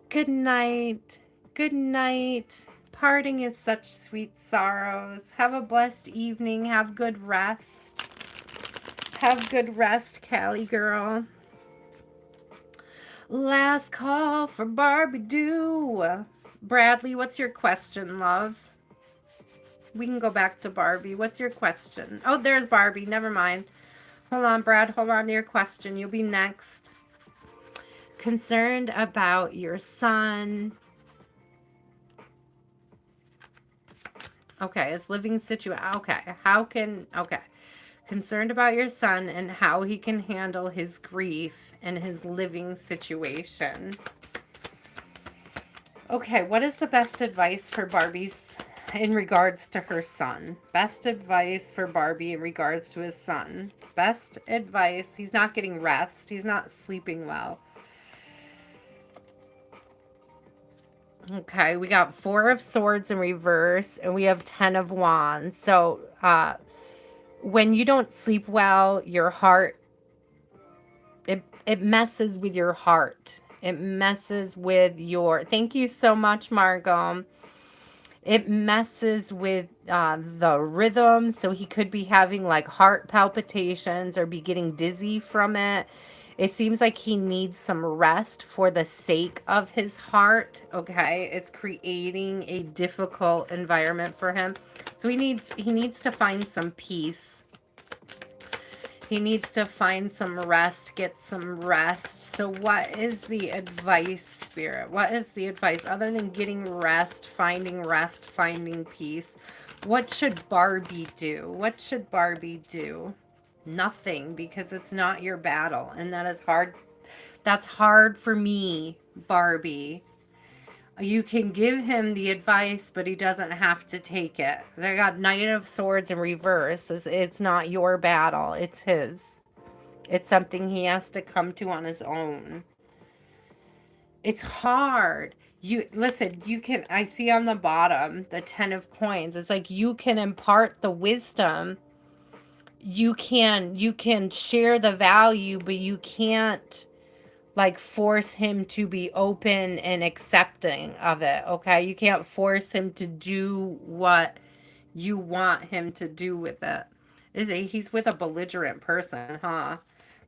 Good night. Good night. Parting is such sweet sorrows. Have a blessed evening. Have good rest. Have good rest, Callie girl. Last call for Barbie Doo. Bradley, what's your question, love? We can go back to Barbie. What's your question? Oh, there's Barbie. Never mind. Hold on, Brad. Hold on to your question. You'll be next. Concerned about your son. Okay, his living situation. Okay. Concerned about your son and how he can handle his grief and his living situation. Okay, what is the best advice for Barbie's in regards to her son? Best advice for Barbie in regards to his son. Best advice. He's not getting rest. He's not sleeping well. Okay, we got 4 of Swords in reverse, and we have 10 of Wands. So, when you don't sleep well, your heart, it messes with your heart. It messes with your... Thank you so much, Margot. It messes with the rhythm, so he could be having, like, heart palpitations or be getting dizzy from it. It seems like he needs some rest for the sake of his heart, okay? It's creating a difficult environment for him. So he needs to find some peace. He needs to find some rest, get some rest. So what is the advice, Spirit? What is the advice other than getting rest, finding peace? What should Barbie do? What should Barbie do? Nothing, because it's not your battle. And that is hard. That's hard for me, Barbie. You can give him the advice, but he doesn't have to take it. They got Knight of Swords in reverse. It's not your battle. It's his. It's something he has to come to on his own. It's hard. You listen, you can, I see on the bottom the 10 of coins. It's like you can impart the wisdom. You can share the value, but you can't like force him to be open and accepting of it. Okay? You can't force him to do what you want him to do with it. He's with a belligerent person, huh?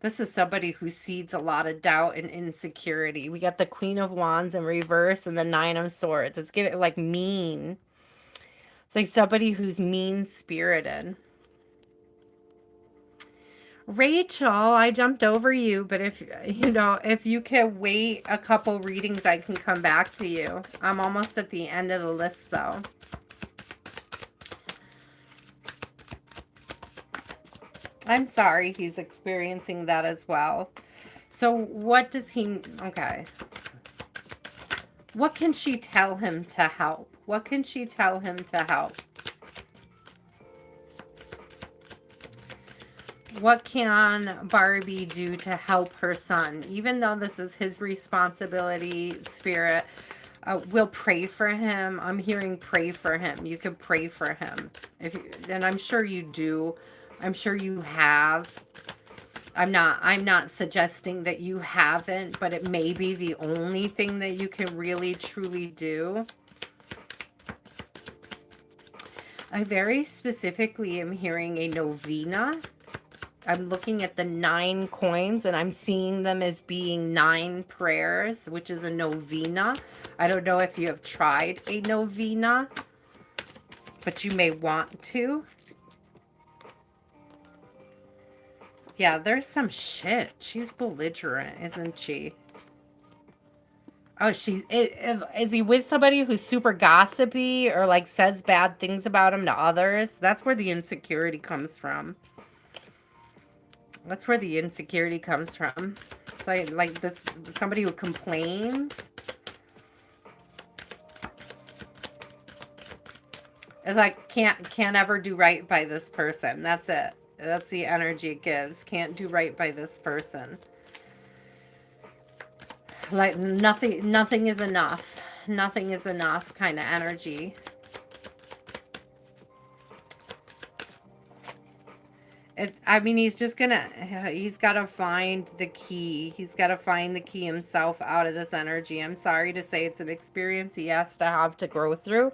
This is somebody who seeds a lot of doubt and insecurity. We got the Queen of Wands in reverse and the Nine of Swords. It's giving like mean. It's like somebody who's mean-spirited. Rachel, I jumped over you, but if you can wait a couple readings, I can come back to you. I'm almost at the end of the list, though. I'm sorry he's experiencing that as well. So what does he... Okay. What can she tell him to help? What can she tell him to help? What can Barbie do to help her son? Even though this is his responsibility, Spirit, we'll pray for him. I'm hearing pray for him. You can pray for him. And I'm sure you do. I'm sure you have. I'm not suggesting that you haven't, but it may be the only thing that you can really truly do. I very specifically am hearing a novena. I'm looking at the 9 coins and I'm seeing them as being 9 prayers, which is a novena. I don't know if you have tried a novena, but you may want to. Yeah, there's some shit. She's belligerent, isn't she? Oh, is he with somebody who's super gossipy or like says bad things about him to others? That's where the insecurity comes from. That's where the insecurity comes from. It's like this, somebody who complains. It's like can't ever do right by this person. That's it. That's the energy it gives. Can't do right by this person. Like nothing is enough. Nothing is enough kind of energy. I mean, he's got to find the key. He's got to find the key himself out of this energy. I'm sorry to say it's an experience he has to have to grow through.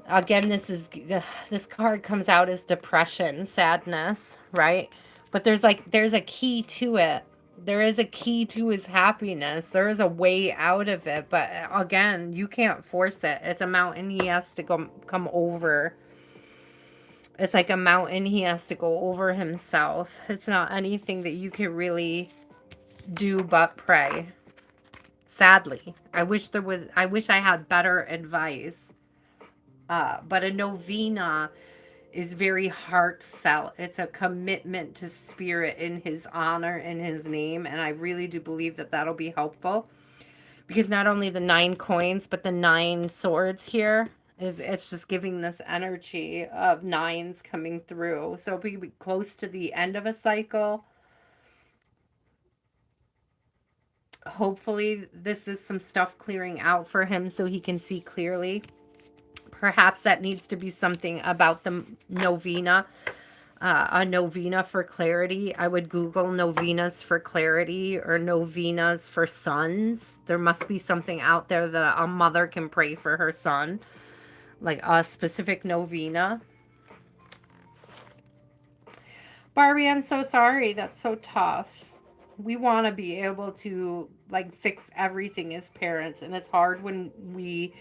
Again, this card comes out as depression, sadness, right? But there's a key to it. There is a key to his happiness. There is a way out of it. But again, you can't force it. It's a mountain he has to come over. It's like a mountain he has to go over himself. It's not anything that you can really do but pray. Sadly. I wish I had better advice. But a novena is very heartfelt. It's a commitment to Spirit in his honor, in his name. And I really do believe that that'll be helpful. Because not only the 9 coins, but the 9 swords here. It's just giving this energy of 9s coming through. So it'll be close to the end of a cycle. Hopefully this is some stuff clearing out for him so he can see clearly. Perhaps that needs to be something about the novena. A novena for clarity. I would Google novenas for clarity or novenas for sons. There must be something out there that a mother can pray for her son. Like a specific novena. Barbie, I'm so sorry. That's so tough. We want to be able to like fix everything as parents. And it's hard when we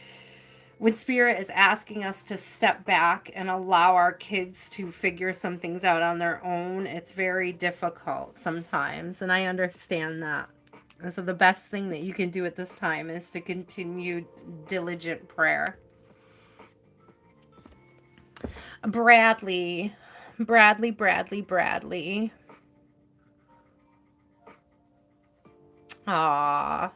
when Spirit is asking us to step back and allow our kids to figure some things out on their own, it's very difficult sometimes. And I understand that. And so the best thing that you can do at this time is to continue diligent prayer. Bradley. Bradley, Bradley, Bradley. Aww.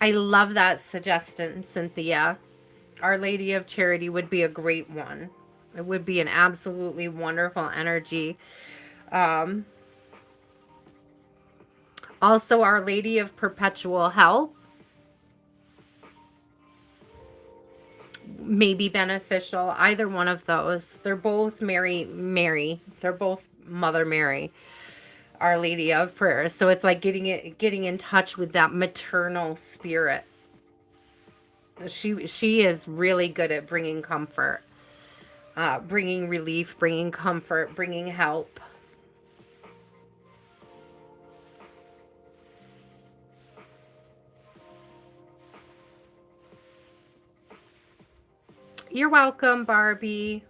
I love that suggestion, Cynthia. Our Lady of Charity would be a great one. It would be an absolutely wonderful energy. Um, Also, Our Lady of Perpetual Help may be beneficial. Either one of those. They're both Mary. They're both Mother Mary, Our Lady of Prayer. So it's like getting in touch with that maternal spirit. She is really good at bringing comfort, bringing relief, bringing comfort, bringing help. You're welcome, Barbie.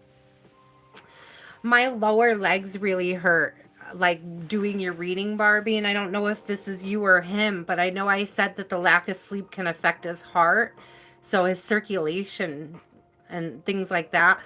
My lower legs really hurt, like doing your reading, Barbie. And I don't know if this is you or him, but I know I said that the lack of sleep can affect his heart. So his circulation and things like that.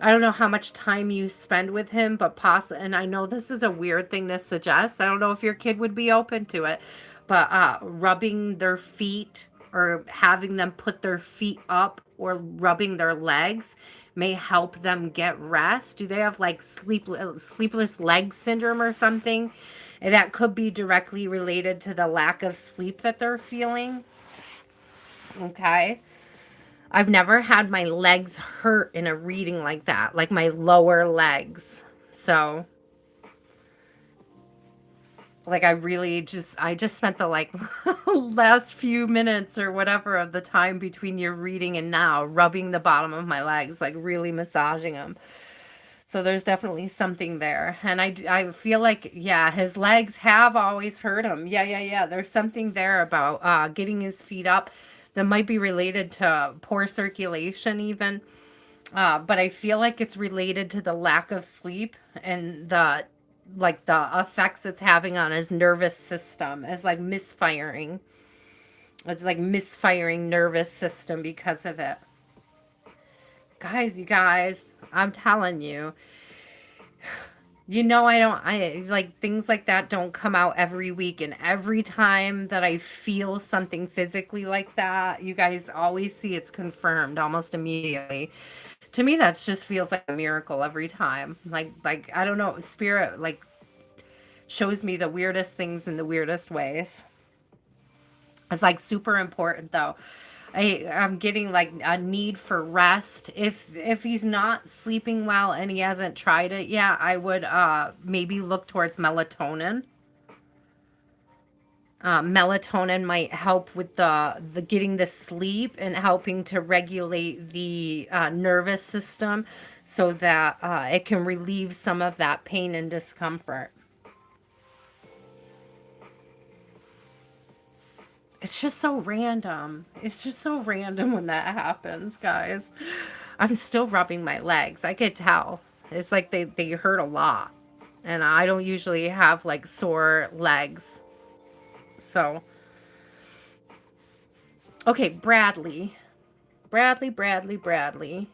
I don't know how much time you spend with him, but and I know this is a weird thing to suggest. I don't know if your kid would be open to it, but rubbing their feet or having them put their feet up or rubbing their legs may help them get rest. Do they have like sleepless leg syndrome or something? And that could be directly related to the lack of sleep that they're feeling. Okay. I've never had my legs hurt in a reading like that, like my lower legs. So, like I just spent the like last few minutes or whatever of the time between your reading and now rubbing the bottom of my legs, like really massaging them. So there's definitely something there. And I feel like, yeah, his legs have always hurt him. Yeah, yeah, yeah. There's something there about getting his feet up that might be related to poor circulation even. But I feel like it's related to the lack of sleep and the effects it's having on his nervous system as like misfiring. It's like misfiring nervous system because of it. Guys, you guys, I'm telling you. I like things like that don't come out every week. And every time that I feel something physically like that, you guys always see it's confirmed almost immediately. To me, that just feels like a miracle every time. Like I don't know, spirit like shows me the weirdest things in the weirdest ways. It's like super important though. I'm getting like a need for rest. If he's not sleeping well and he hasn't tried it yet, I would maybe look towards melatonin. Melatonin might help with the getting the sleep and helping to regulate the nervous system so that it can relieve some of that pain and discomfort. It's just so random. It's just so random when that happens, guys. I'm still rubbing my legs. I could tell. It's like they hurt a lot. And I don't usually have like sore legs. So, okay, Bradley. Bradley, Bradley, Bradley.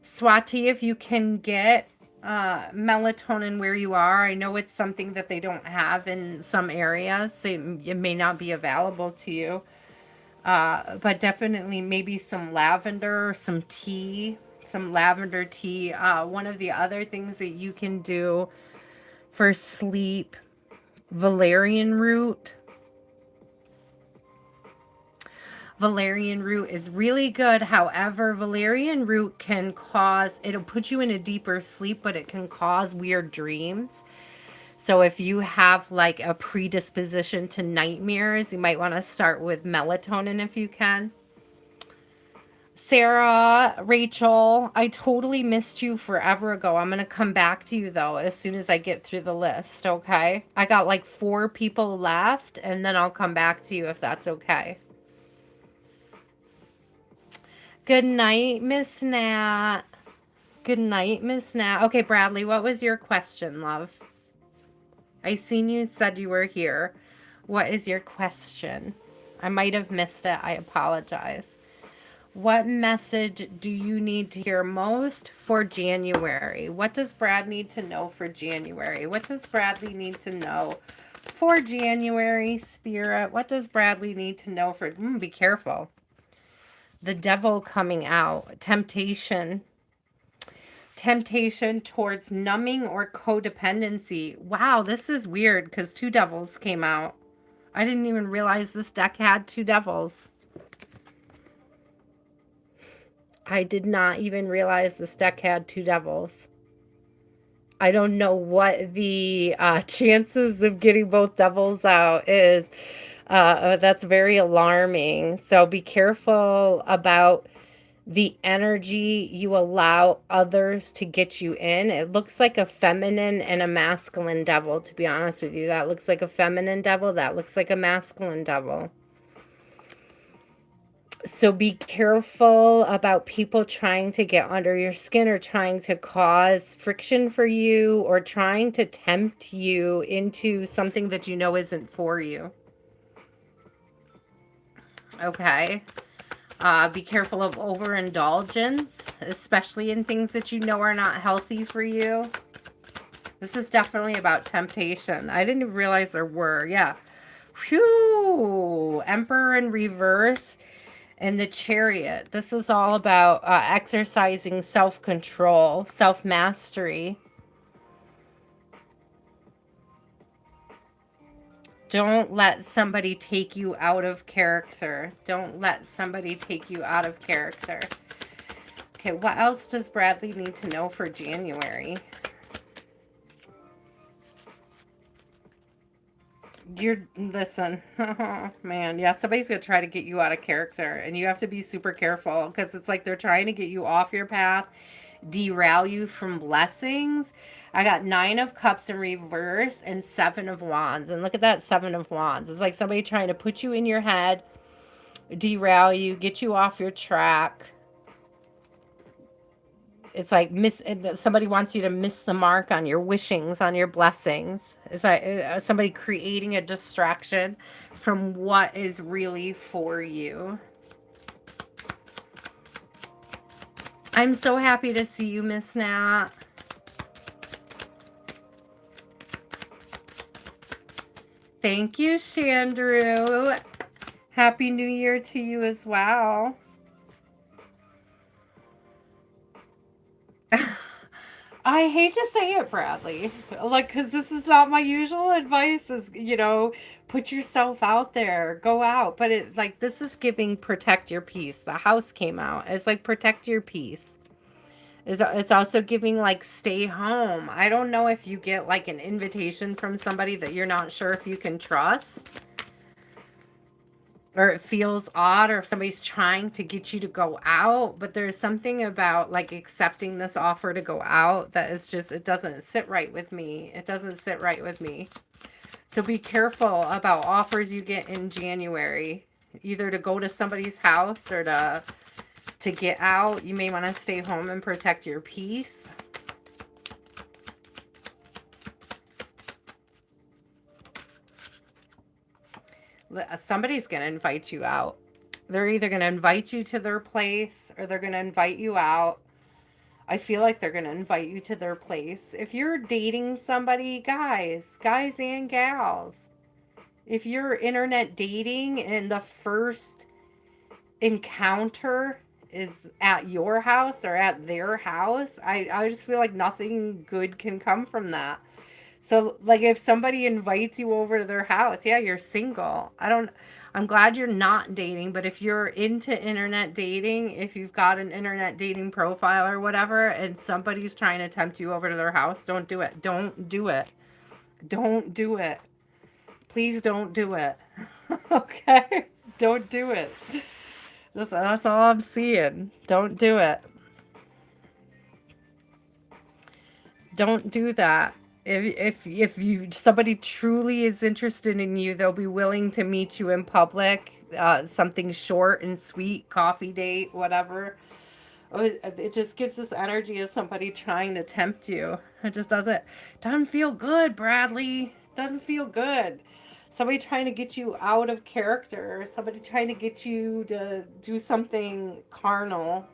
Swati, if you can get melatonin where you are, I know it's something that they don't have in some areas, so it may not be available to you. But definitely maybe some lavender, some tea, some lavender tea. One of the other things that you can do for sleep, valerian root. Valerian root is really good. However, valerian root can cause, it'll put you in a deeper sleep, but it can cause weird dreams. So if you have like a predisposition to nightmares, you might want to start with melatonin if you can. Sarah, Rachel, I totally missed you forever ago. I'm going to come back to you though as soon as I get through the list, okay? I got like 4 people left and then I'll come back to you if that's okay. Good night, Miss Nat. Good night, Miss Nat. Okay, Bradley, what was your question, love? I seen you said you were here. What is your question? I might have missed it. I apologize. What message do you need to hear most for January? What does Brad need to know for January? What does Bradley need to know for January, Spirit? What does Bradley need to know for... be careful. The devil coming out. Temptation. Temptation towards numbing or codependency. Wow, this is weird because 2 devils came out. I didn't even realize this deck had 2 devils. I did not even realize this deck had 2 devils. I don't know what the chances of getting both devils out is. That's very alarming. So be careful about the energy you allow others to get you in. It looks like a feminine and a masculine devil, to be honest with you. That looks like a feminine devil. That looks like a masculine devil. So be careful about people trying to get under your skin or trying to cause friction for you or trying to tempt you into something that you know isn't for you. Okay. Be careful of overindulgence, especially in things that you know are not healthy for you. This is definitely about temptation. I didn't even realize there were. Yeah. Whew. Emperor in reverse. And the Chariot. This is all about exercising self-control, self-mastery. Don't let somebody take you out of character. Don't let somebody take you out of character. Okay, what else does Bradley need to know for January? Listen, oh, man, yeah, somebody's going to try to get you out of character, and you have to be super careful, because it's like they're trying to get you off your path, derail you from blessings. I got 9 of Cups in reverse and 7 of Wands, and look at that 7 of Wands. It's like somebody trying to put you in your head, derail you, get you off your track. It's like somebody wants you to miss the mark on your wishings, on your blessings. It's like somebody creating a distraction from what is really for you. I'm so happy to see you, Miss Nat. Thank you, Chandru. Happy New Year to you as well. I hate to say it, Bradley, like, because this is not my usual advice is, put yourself out there, go out. But this is giving protect your peace. The house came out. It's like protect your peace. It's also giving like stay home. I don't know if you get like an invitation from somebody that you're not sure if you can trust. Or it feels odd, or if somebody's trying to get you to go out, but there's something about like accepting this offer to go out that is just, it doesn't sit right with me. It doesn't sit right with me. So be careful about offers you get in January, either to go to somebody's house or to get out. You may want to stay home and protect your peace. Somebody's going to invite you out. They're either going to invite you to their place or they're going to invite you out. I feel like they're going to invite you to their place. If you're dating somebody, guys and gals, if you're internet dating and the first encounter is at your house or at their house, I just feel like nothing good can come from that. So, like, if somebody invites you over to their house, yeah, you're single. I'm glad you're not dating, but if you're into internet dating, if you've got an internet dating profile or whatever, and somebody's trying to tempt you over to their house, don't do it. Don't do it. Don't do it. Please don't do it. Okay? Don't do it. That's all I'm seeing. Don't do it. Don't do that. If you somebody truly is interested in you, they'll be willing to meet you in public. Something short and sweet, coffee date, whatever. It just gives this energy of somebody trying to tempt you. It just doesn't feel good, Bradley. Doesn't feel good. Somebody trying to get you out of character. Somebody trying to get you to do something carnal.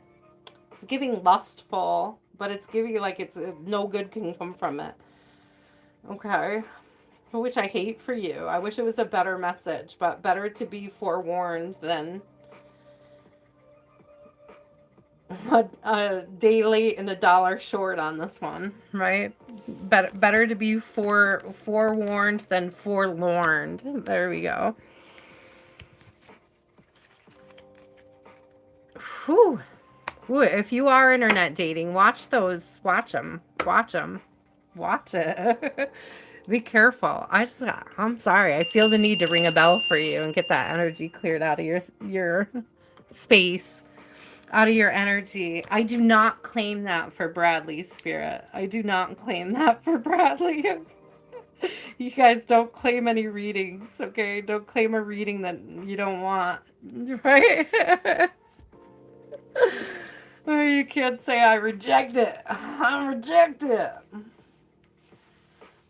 It's giving lustful, but it's giving like it's no good can come from it. Okay. Which I hate for you. I wish it was a better message, but better to be forewarned than a day late and a dollar short on this one, right? Better to be forewarned than forlorn. There we go. Whew. Ooh, if you are internet dating, watch those. Watch them. Watch them. Watch it. Be careful. I'm sorry. I feel the need to ring a bell for you and get that energy cleared out of your space, out of your energy. I do not claim that for Bradley's spirit. I do not claim that for Bradley. You guys don't claim any readings, okay? Don't claim a reading that you don't want, right? Oh, you can't say I reject it. I reject it.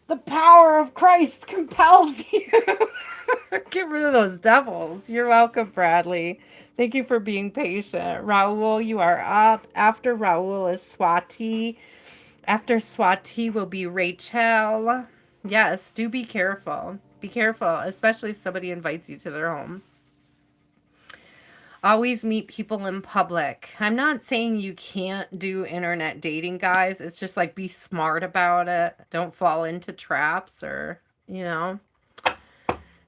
The power of Christ compels you. Get rid of those devils. You're welcome, Bradley. Thank you for being patient. Raul, you are up. After Raul is Swati. After Swati will be Rachel. Yes, do be careful. Be careful, especially if somebody invites you to their home. Always meet people in public. I'm not saying you can't do internet dating, guys. It's just like be smart about it. Don't fall into traps or,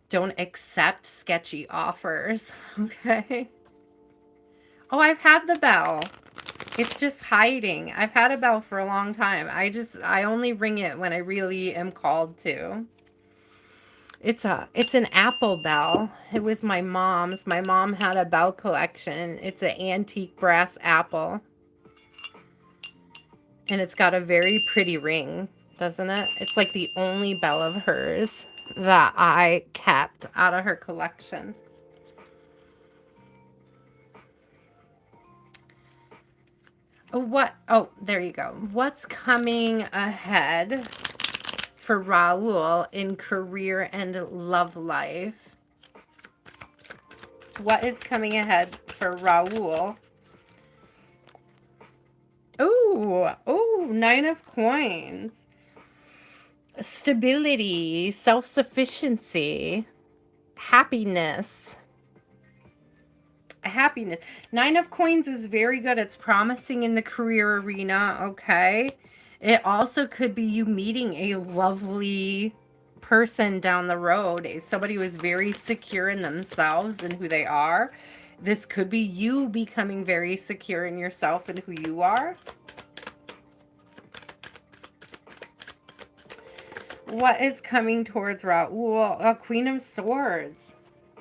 don't accept sketchy offers. Okay. Oh, I've had the bell. It's just hiding. I've had a bell for a long time. I only ring it when I really am called to. It's an Apple bell. It was my mom's. My mom had a bell collection. It's an antique brass Apple. And it's got a very pretty ring, doesn't it? It's like the only bell of hers that I kept out of her collection. Oh, there you go. What's coming ahead for Raul in career and love life? What is coming ahead for Raul? Oh, 9 of coins. Stability, self-sufficiency, happiness. Happiness. 9 of coins is very good. It's promising in the career arena, okay? It also could be you meeting a lovely person down the road, somebody who is very secure in themselves and who they are. This could be you becoming very secure in yourself and who you are. What is coming towards Raul? A Queen of Swords.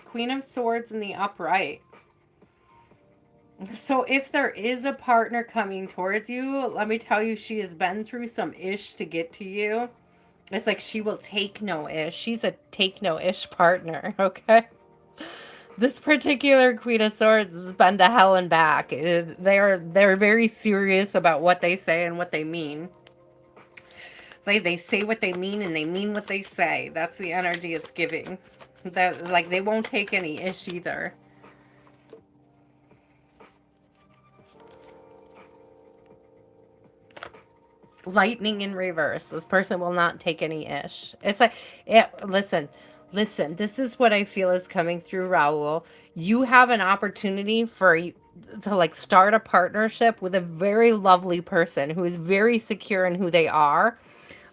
Queen of Swords in the upright. So if there is a partner coming towards you, let me tell you, she has been through some ish to get to you. It's like she will take no ish. She's a take no ish partner, okay? This particular Queen of Swords has been to hell and back. They're very serious about what they say and what they mean. They say what they mean and they mean what they say. That's the energy it's giving. That like they won't take any ish either. Lightning in reverse. This person will not take any ish. It's like, listen, this is what I feel is coming through, Raul. You have an opportunity to like start a partnership with a very lovely person who is very secure in who they are.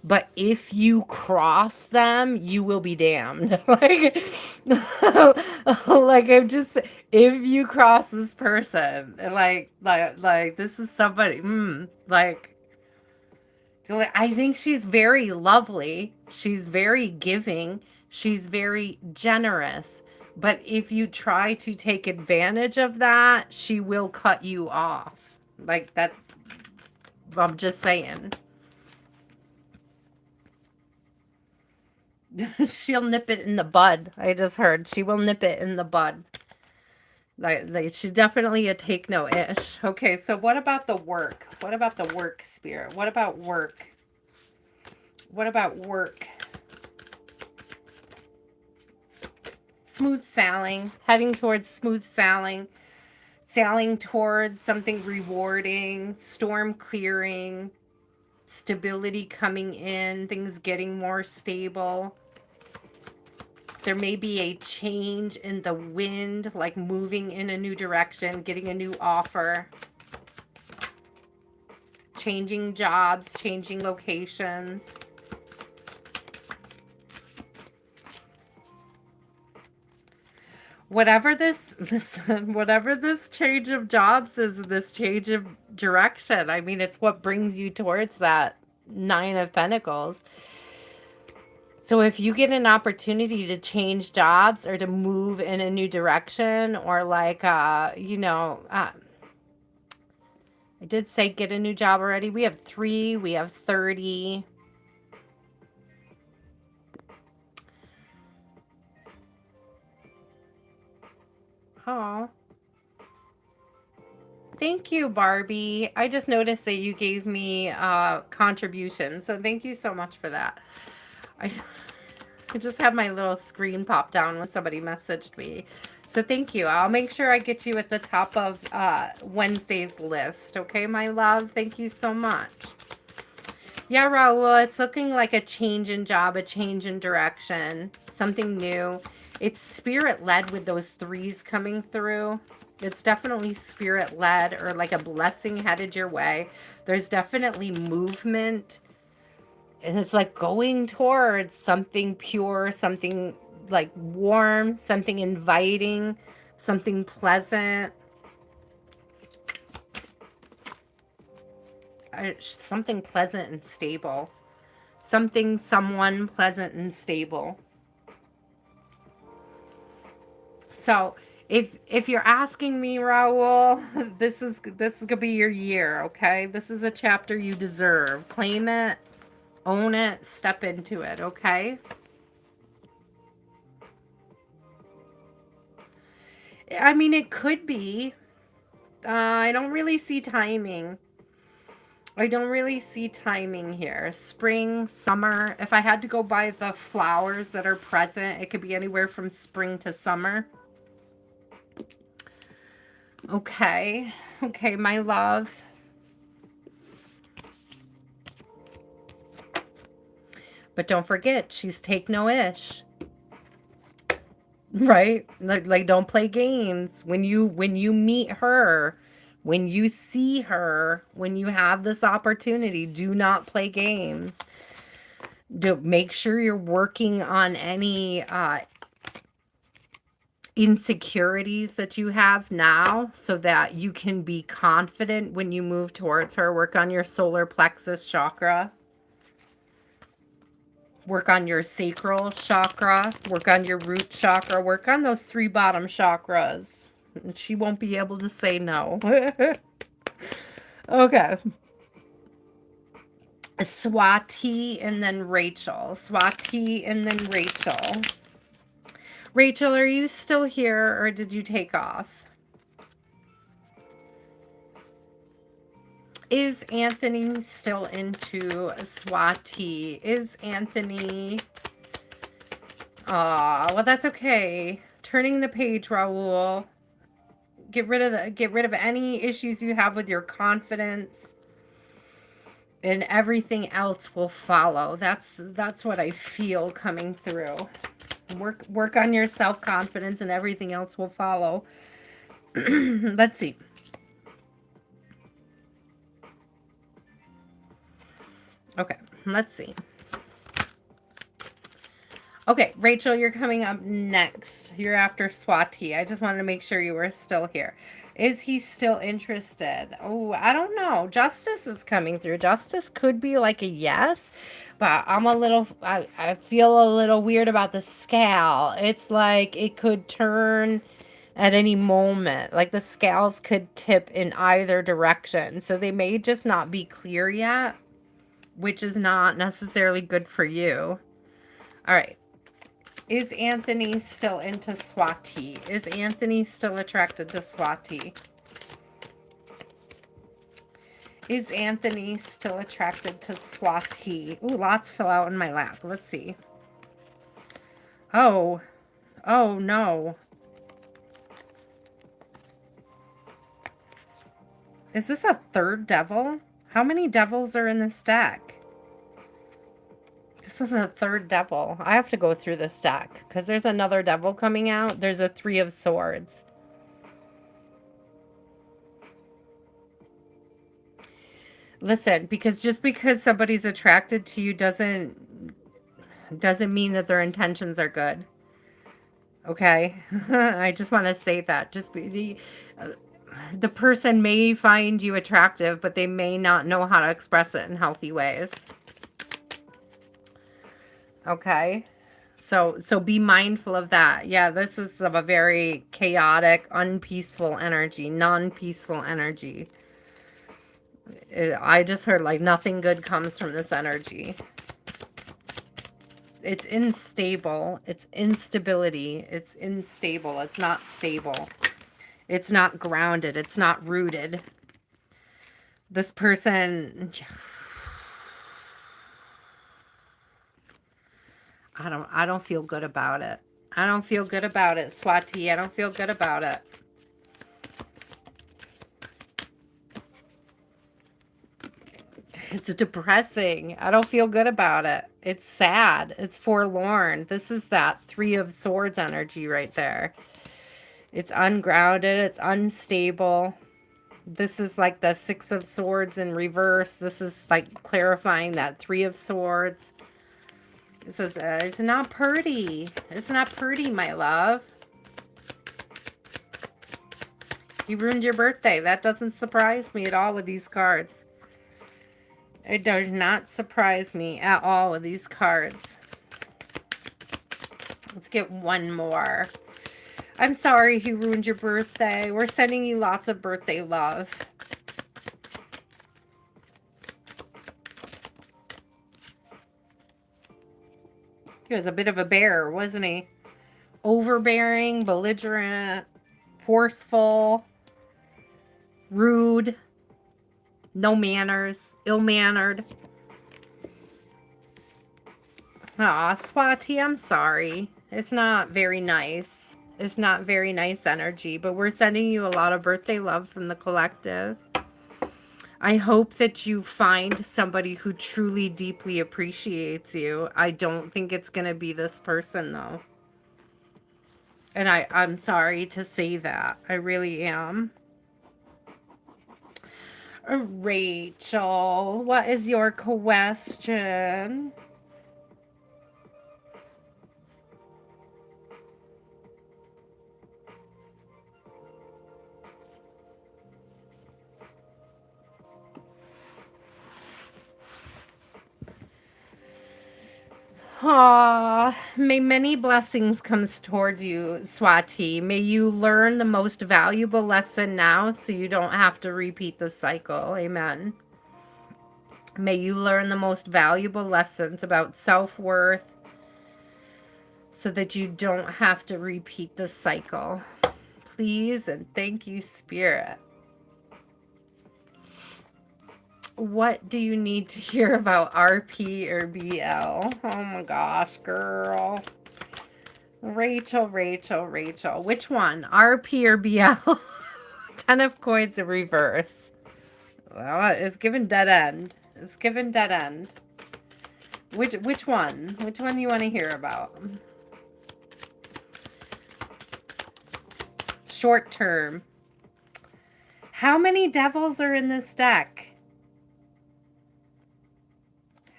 But if you cross them, you will be damned. Like, like if you cross this person, like this is somebody, like, I think she's very lovely. She's very giving. She's very generous. But if you try to take advantage of that, she will cut you off. Like that, I'm just saying. She'll nip it in the bud. I just heard she will nip it in the bud. Like she's definitely a take no ish. Okay, so what about the work? What about the work spirit? What about work? What about work? Smooth sailing, heading towards smooth sailing, sailing towards something rewarding, storm clearing, stability coming in, things getting more stable. There may be a change in the wind, like moving in a new direction, getting a new offer, changing jobs, changing locations. Whatever this whatever this change of jobs is, this change of direction. I mean, it's what brings you towards that Nine of Pentacles. So if you get an opportunity to change jobs or to move in a new direction, or like I did say get a new job already. We have 3, we have 30. Oh. Thank you, Barbie. I just noticed that you gave me contribution. So thank you so much for that. I just had my little screen pop down when somebody messaged me. So thank you. I'll make sure I get you at the top of Wednesday's list. Okay, my love? Thank you so much. Yeah, Raul, it's looking like a change in job, a change in direction, something new. It's spirit-led with those 3s coming through. It's definitely spirit-led, or like a blessing headed your way. There's definitely movement. And it's like going towards something pure, something like warm, something inviting, something pleasant. Something pleasant and stable. Someone pleasant and stable. So if you're asking me, Raul, this is gonna be your year, okay? This is a chapter you deserve. Claim it, own it, step into it, okay? I mean, it could be. I don't really see timing. I don't really see timing here. Spring, summer. If I had to go by the flowers that are present, it could be anywhere from spring to summer. Okay. Okay, my love. But don't forget, she's take no ish. Right? Like don't play games. When you meet her, when you see her, when you have this opportunity, do not play games. Make sure you're working on any insecurities that you have now, so that you can be confident when you move towards her. Work on your solar plexus chakra. Work on your sacral chakra. Work on your root chakra. Work on those 3 bottom chakras. And she won't be able to say no. Okay. Swati and then Rachel. Swati and then Rachel. Rachel, are you still here, or did you take off? Is Anthony still into Swati? Is Anthony... well, that's okay. Turning the page, Raul. Get rid of any issues you have with your confidence, and everything else will follow. That's what I feel coming through. Work on your self-confidence, and everything else will follow. Let's see. Okay, let's see. Okay, Rachel, you're coming up next. You're after Swati. I just wanted to make sure you were still here. Is he still interested? Oh, I don't know. Justice is coming through. Justice could be like a yes, but I feel a little weird about the scale. It's like it could turn at any moment. Like the scales could tip in either direction. So they may just not be clear yet, which is not necessarily good for you. All right. Is Anthony still into Swati? Is Anthony still attracted to Swati? Is Anthony still attracted to Swati? Ooh, lots fell out in my lap. Let's see. Oh. Oh, no. Is this a third devil? How many devils are in this deck? This is a third devil. I have to go through this deck because there's another devil coming out. There's a 3 of Swords. Listen, because just because somebody's attracted to you doesn't mean that their intentions are good. Okay? I just want to say that. The person may find you attractive, but they may not know how to express it in healthy ways. Okay? So be mindful of that. Yeah, this is of a very chaotic, unpeaceful energy, non-peaceful energy. I just heard like nothing good comes from this energy. It's unstable. It's instability. It's unstable. It's not stable. It's not grounded. It's not rooted. This person, I don't feel good about it. I don't feel good about it, Swati. I don't feel good about it. It's depressing. I don't feel good about it. It's sad. It's forlorn. This is that 3 of Swords energy right there. It's ungrounded. It's unstable. This is like the 6 of Swords in reverse. This is like clarifying that 3 of Swords. This is, it's not pretty. It's not pretty, my love. You ruined your birthday. That doesn't surprise me at all with these cards. It does not surprise me at all with these cards. Let's get one more. I'm sorry he ruined your birthday. We're sending you lots of birthday love. He was a bit of a bear, wasn't he? Overbearing, belligerent, forceful, rude, no manners, ill-mannered. Aw, Swati, I'm sorry. It's not very nice. It's not very nice energy, but we're sending you a lot of birthday love from the collective. I hope that you find somebody who truly, deeply appreciates you. I don't think it's going to be this person, though. And I'm sorry to say that. I really am. Rachel, what is your question? Ah, may many blessings comes towards you, Swati. May you learn the most valuable lesson now so you don't have to repeat the cycle. Amen. May you learn the most valuable lessons about self-worth so that you don't have to repeat the cycle. Please and thank you, Spirit. What do you need to hear about RP or BL? Oh my gosh, girl. Rachel. Which one? RP or BL? 10 of coins in reverse. Well, it's given dead end. It's given dead end. Which one? Which one do you want to hear about? Short term. How many devils are in this deck?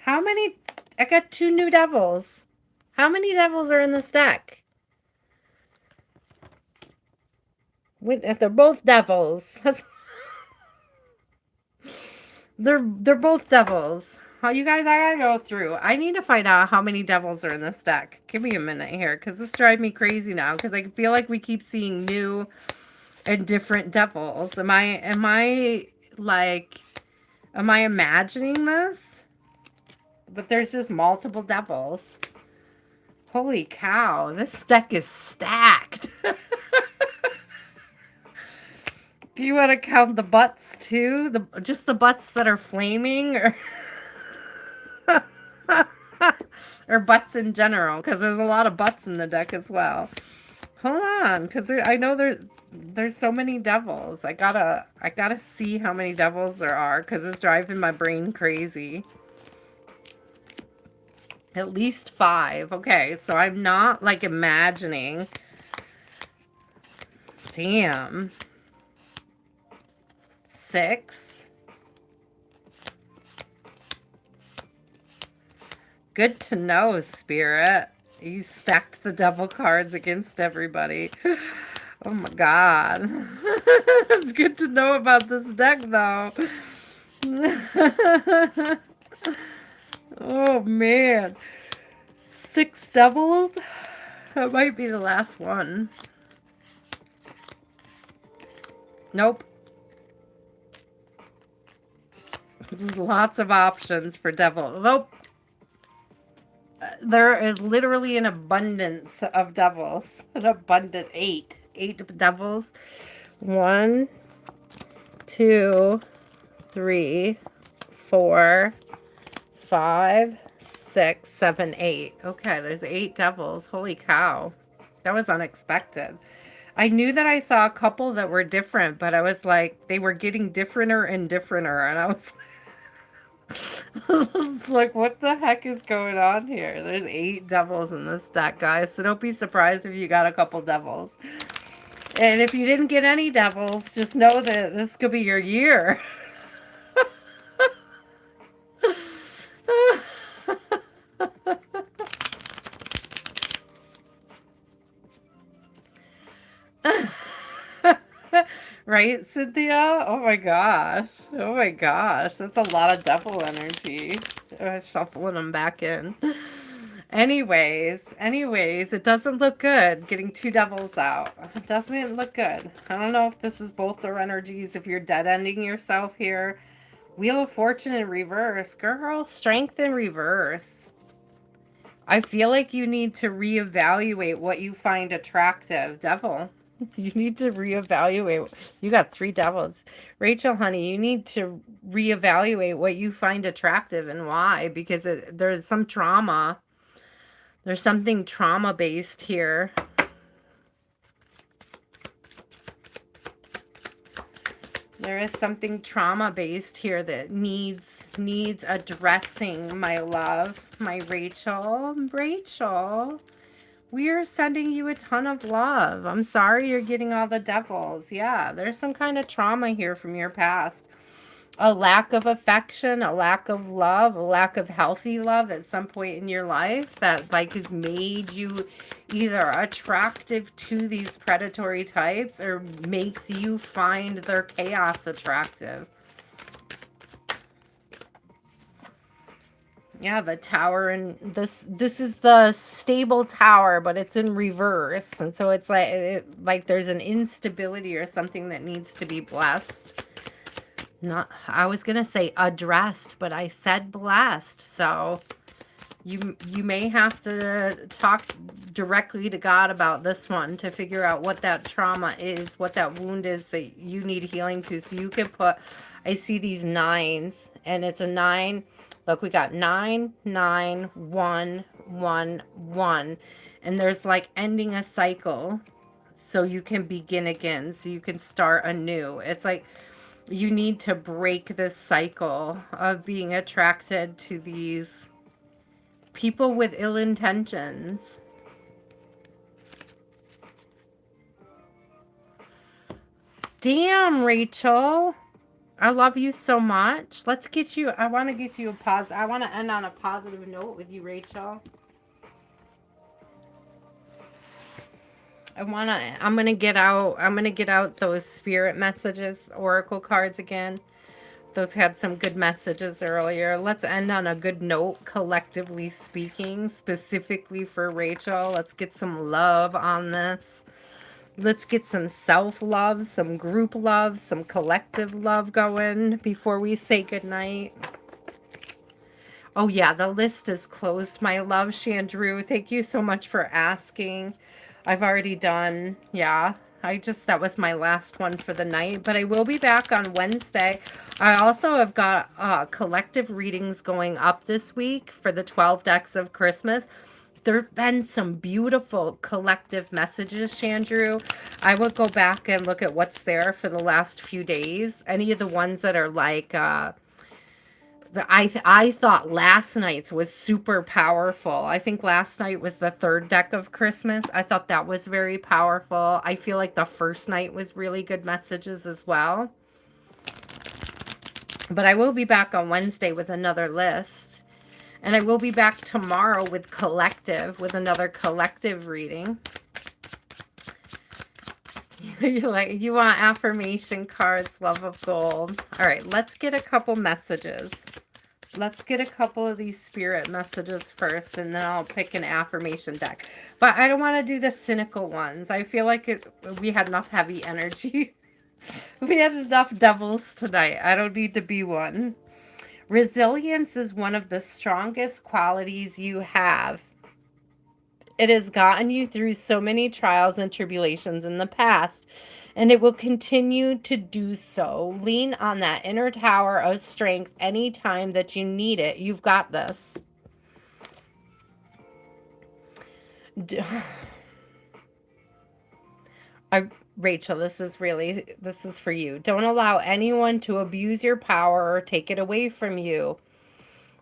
How many? I got 2 new devils. How many devils are in this deck? They're both devils. They're both devils. Oh, you guys, I gotta go through. I need to find out how many devils are in this deck. Give me a minute here, because this drives me crazy now, because I feel like we keep seeing new and different devils. Am I imagining this? But there's just multiple devils. Holy cow, this deck is stacked. Do you want to count the butts too? Just the butts that are flaming, or or butts in general? Because there's a lot of butts in the deck as well. Hold on, because I know there's so many devils. I gotta see how many devils there are, because it's driving my brain crazy. At least 5. Okay, so I'm not like imagining. Damn. 6. Good to know, Spirit. You stacked the devil cards against everybody. Oh my god. It's good to know about this deck, though. Oh, man. 6 devils? That might be the last one. Nope. There's lots of options for devil. Nope. There is literally an abundance of devils. An abundant 8. 8 devils. 1, 2, 3, 4, 5, 6, 7, 8. Okay, there's 8 devils. Holy cow. That was unexpected. I knew that I saw a couple that were different, but I was like, they were getting differenter and differenter. And I was like, what the heck is going on here? There's 8 devils in this deck, guys. So don't be surprised if you got a couple devils. And if you didn't get any devils, just know that this could be your year. Right, Cynthia? Oh my gosh. Oh my gosh. That's a lot of devil energy. Shuffling them back in. Anyways, it doesn't look good getting 2 devils out. It doesn't look good. I don't know if this is both their energies, if you're dead-ending yourself here. Wheel of Fortune in reverse. Girl, Strength in reverse. I feel like you need to reevaluate what you find attractive. Devil. You need to reevaluate. You got 3 devils. Rachel, honey, you need to reevaluate what you find attractive and why, because there's some trauma. There's something trauma-based here. There is something trauma-based here that needs addressing, my love. My Rachel. Rachel, we are sending you a ton of love. I'm sorry you're getting all the devils. Yeah, there's some kind of trauma here from your past. A lack of affection, a lack of love, a lack of healthy love at some point in your life that like has made you either attractive to these predatory types or makes you find their chaos attractive. Yeah, the tower, and this is the stable tower, but it's in reverse, and so it's like there's an instability or something that needs to be blessed. Not, I was gonna say addressed, but I said blessed. So you may have to talk directly to God about this one to figure out what that trauma is, what that wound is that you need healing to. So you can put, I see these 9s, and it's a 9. Look, we got 9, 9, 1, 1, 1. And there's like ending a cycle so you can begin again, so you can start anew. It's like you need to break this cycle of being attracted to these people with ill intentions. Damn, Rachel. I love you so much. Let's get you, I want to get you I want to end on a positive note with you, Rachel. I'm going to get out those spirit messages, oracle cards again. Those had some good messages earlier. Let's end on a good note, collectively speaking, specifically for Rachel. Let's get some love on this. Let's get some self-love, some group love, some collective love going before we say goodnight. Oh yeah, the list is closed, my love, Chandru. Thank you so much for asking. I've already done, yeah. That was my last one for the night, but I will be back on Wednesday. I also have got collective readings going up this week for the 12 decks of Christmas. There have been some beautiful collective messages, Chandru. I will go back and look at what's there for the last few days. Any of the ones that are like, I thought last night's was super powerful. I think last night was the third deck of Christmas. I thought that was very powerful. I feel like the first night was really good messages as well. But I will be back on Wednesday with another list. And I will be back tomorrow with collective, with another collective reading. You're like, you want affirmation cards, love of gold. All right, let's get a couple messages. Let's get a couple of these spirit messages first, and then I'll pick an affirmation deck. But I don't want to do the cynical ones. I feel like we had enough heavy energy. We had enough devils tonight. I don't need to be one. Resilience is one of the strongest qualities you have. It has gotten you through so many trials and tribulations in the past, and it will continue to do so. Lean on that inner tower of strength anytime that you need it. You've got this. Rachel, this is for you. Don't allow anyone to abuse your power or take it away from you.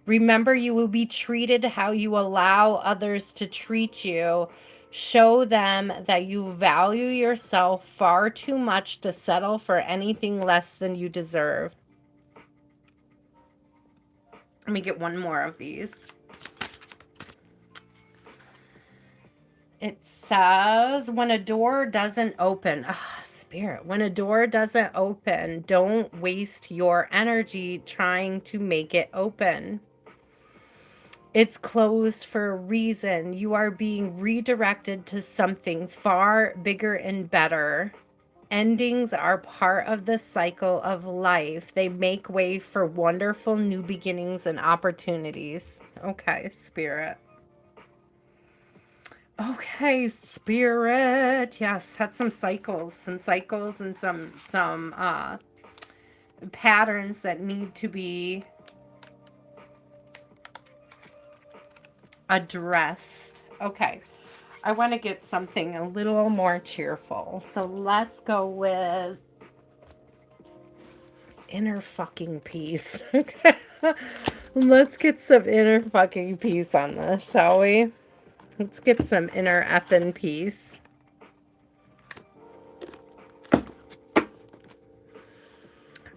Remember, you will be treated how you allow others to treat you. Show them that you value yourself far too much to settle for anything less than you deserve. Let me get one more of these. It says, when a door doesn't open, Spirit, when a door doesn't open, don't waste your energy trying to make it open. It's closed for a reason. You are being redirected to something far bigger and better. Endings are part of the cycle of life. They make way for wonderful new beginnings and opportunities. Okay, Spirit. Okay, Spirit. Yes, had some cycles and some patterns that need to be addressed. Okay, I want to get something a little more cheerful. So let's go with inner fucking peace. Okay, let's get some inner fucking peace on this, shall we? Let's get some inner effing peace.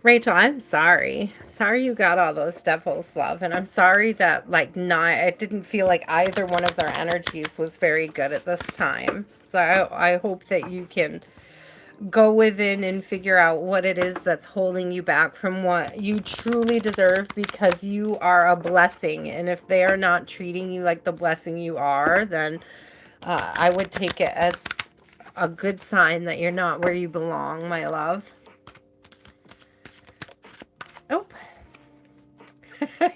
Rachel, I'm sorry. Sorry you got all those devils, love. And I'm sorry that, like, it didn't feel like either one of their energies was very good at this time. So I hope that you can go within and figure out what it is that's holding you back from what you truly deserve, because you are a blessing. And if they are not treating you like the blessing you are, then I would take it as a good sign that you're not where you belong, my love. Oh.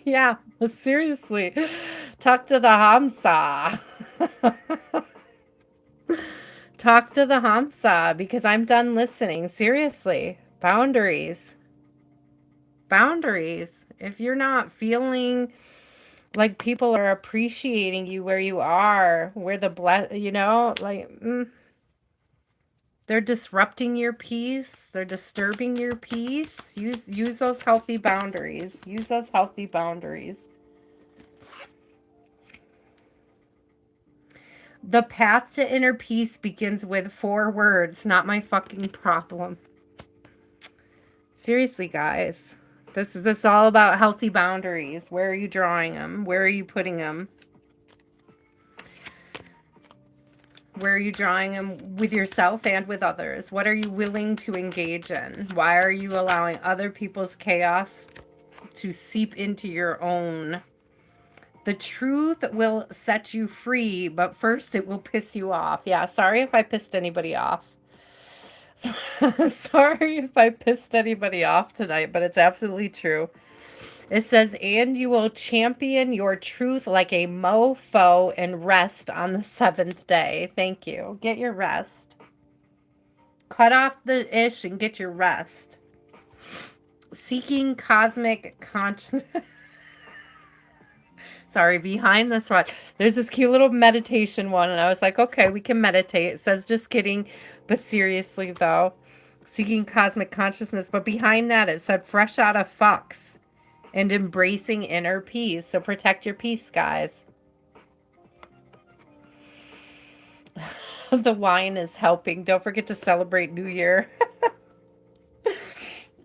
Yeah, seriously. Talk to the Hamsa. Talk to the Hamsa, because I'm done listening. Seriously. Boundaries. Boundaries. If you're not feeling like people are appreciating you where you are, where they're disrupting your peace, they're disturbing your peace, use those healthy boundaries. Use those healthy boundaries. The path to inner peace begins with 4 words, not my fucking problem. Seriously, guys. This is all about healthy boundaries. Where are you drawing them? Where are you putting them? Where are you drawing them with yourself and with others? What are you willing to engage in? Why are you allowing other people's chaos to seep into your own? The truth will set you free, but first it will piss you off. Yeah, sorry if I pissed anybody off. Sorry if I pissed anybody off tonight, but it's absolutely true. It says, and you will champion your truth like a mofo and rest on the seventh day. Thank you. Get your rest. Cut off the ish and get your rest. Seeking cosmic consciousness. Sorry, behind this one, there's this cute little meditation one, and I was like, okay, we can meditate. It says, just kidding, but seriously, though. Seeking cosmic consciousness. But behind that, it said, fresh out of fucks and embracing inner peace. So protect your peace, guys. The wine is helping. Don't forget to celebrate New Year.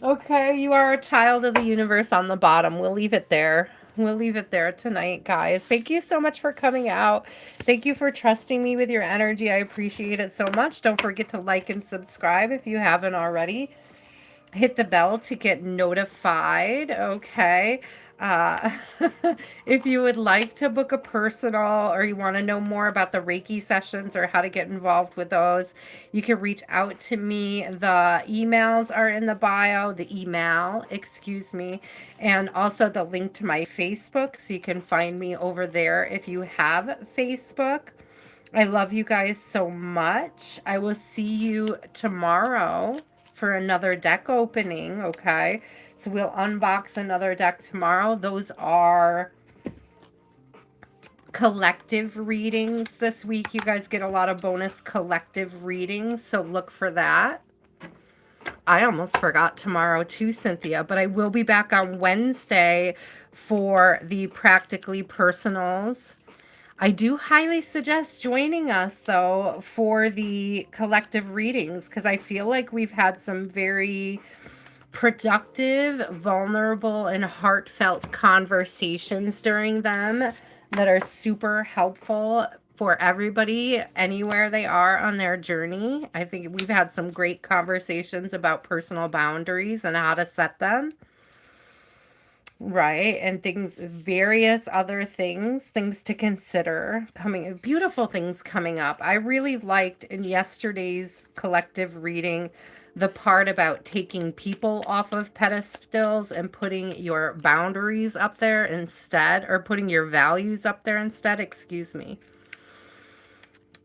Okay, you are a child of the universe on the bottom. We'll leave it there. We'll leave it there tonight, guys. Thank you so much for coming out. Thank you for trusting me with your energy. I appreciate it so much. Don't forget to like and subscribe if you haven't already. Hit the bell to get notified. Okay. If you would like to book a personal or you want to know more about the Reiki sessions or how to get involved with those, you can reach out to me. The emails are in the bio, excuse me, and also the link to my Facebook. So you can find me over there if you have Facebook. I love you guys so much. I will see you tomorrow for another deck opening, okay? So we'll unbox another deck tomorrow. Those are collective readings this week. You guys get a lot of bonus collective readings, so look for that. I almost forgot tomorrow too, Cynthia, but I will be back on Wednesday for the Practically Personals. I do highly suggest joining us, though, for the collective readings, because I feel like we've had some very productive, vulnerable, and heartfelt conversations during them that are super helpful for everybody, anywhere they are on their journey. I think we've had some great conversations about personal boundaries and how to set them. Right, and things, various other things to consider coming, beautiful things coming up. I really liked in yesterday's collective reading the part about taking people off of pedestals and putting your boundaries up there instead, or putting your values up there instead, excuse me.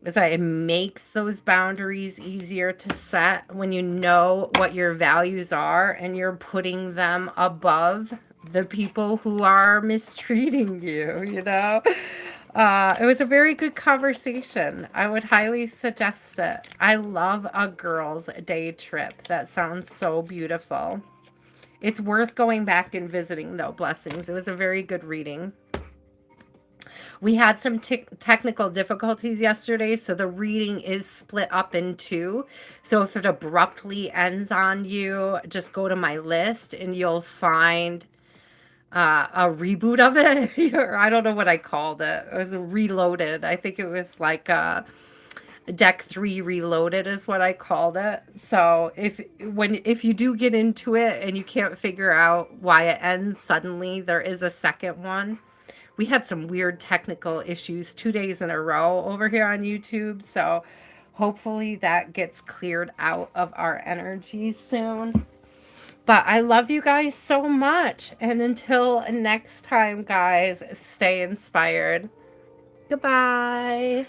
Is that it makes those boundaries easier to set when you know what your values are and you're putting them above the people who are mistreating you, you know? It was a very good conversation. I would highly suggest it. I love a girls' day trip. That sounds so beautiful. It's worth going back and visiting, though, blessings. It was a very good reading. We had some technical difficulties yesterday, so the reading is split up in two. So if it abruptly ends on you, just go to my list and you'll find a reboot of it. Or I don't know what I called it. It was reloaded. I think it was like deck 3 reloaded is what I called it. So if you do get into it and you can't figure out why it ends suddenly, there is a second one. We had some weird technical issues 2 days in a row over here on YouTube, so hopefully that gets cleared out of our energy soon. But I love you guys so much, and until next time, guys, stay inspired. Goodbye.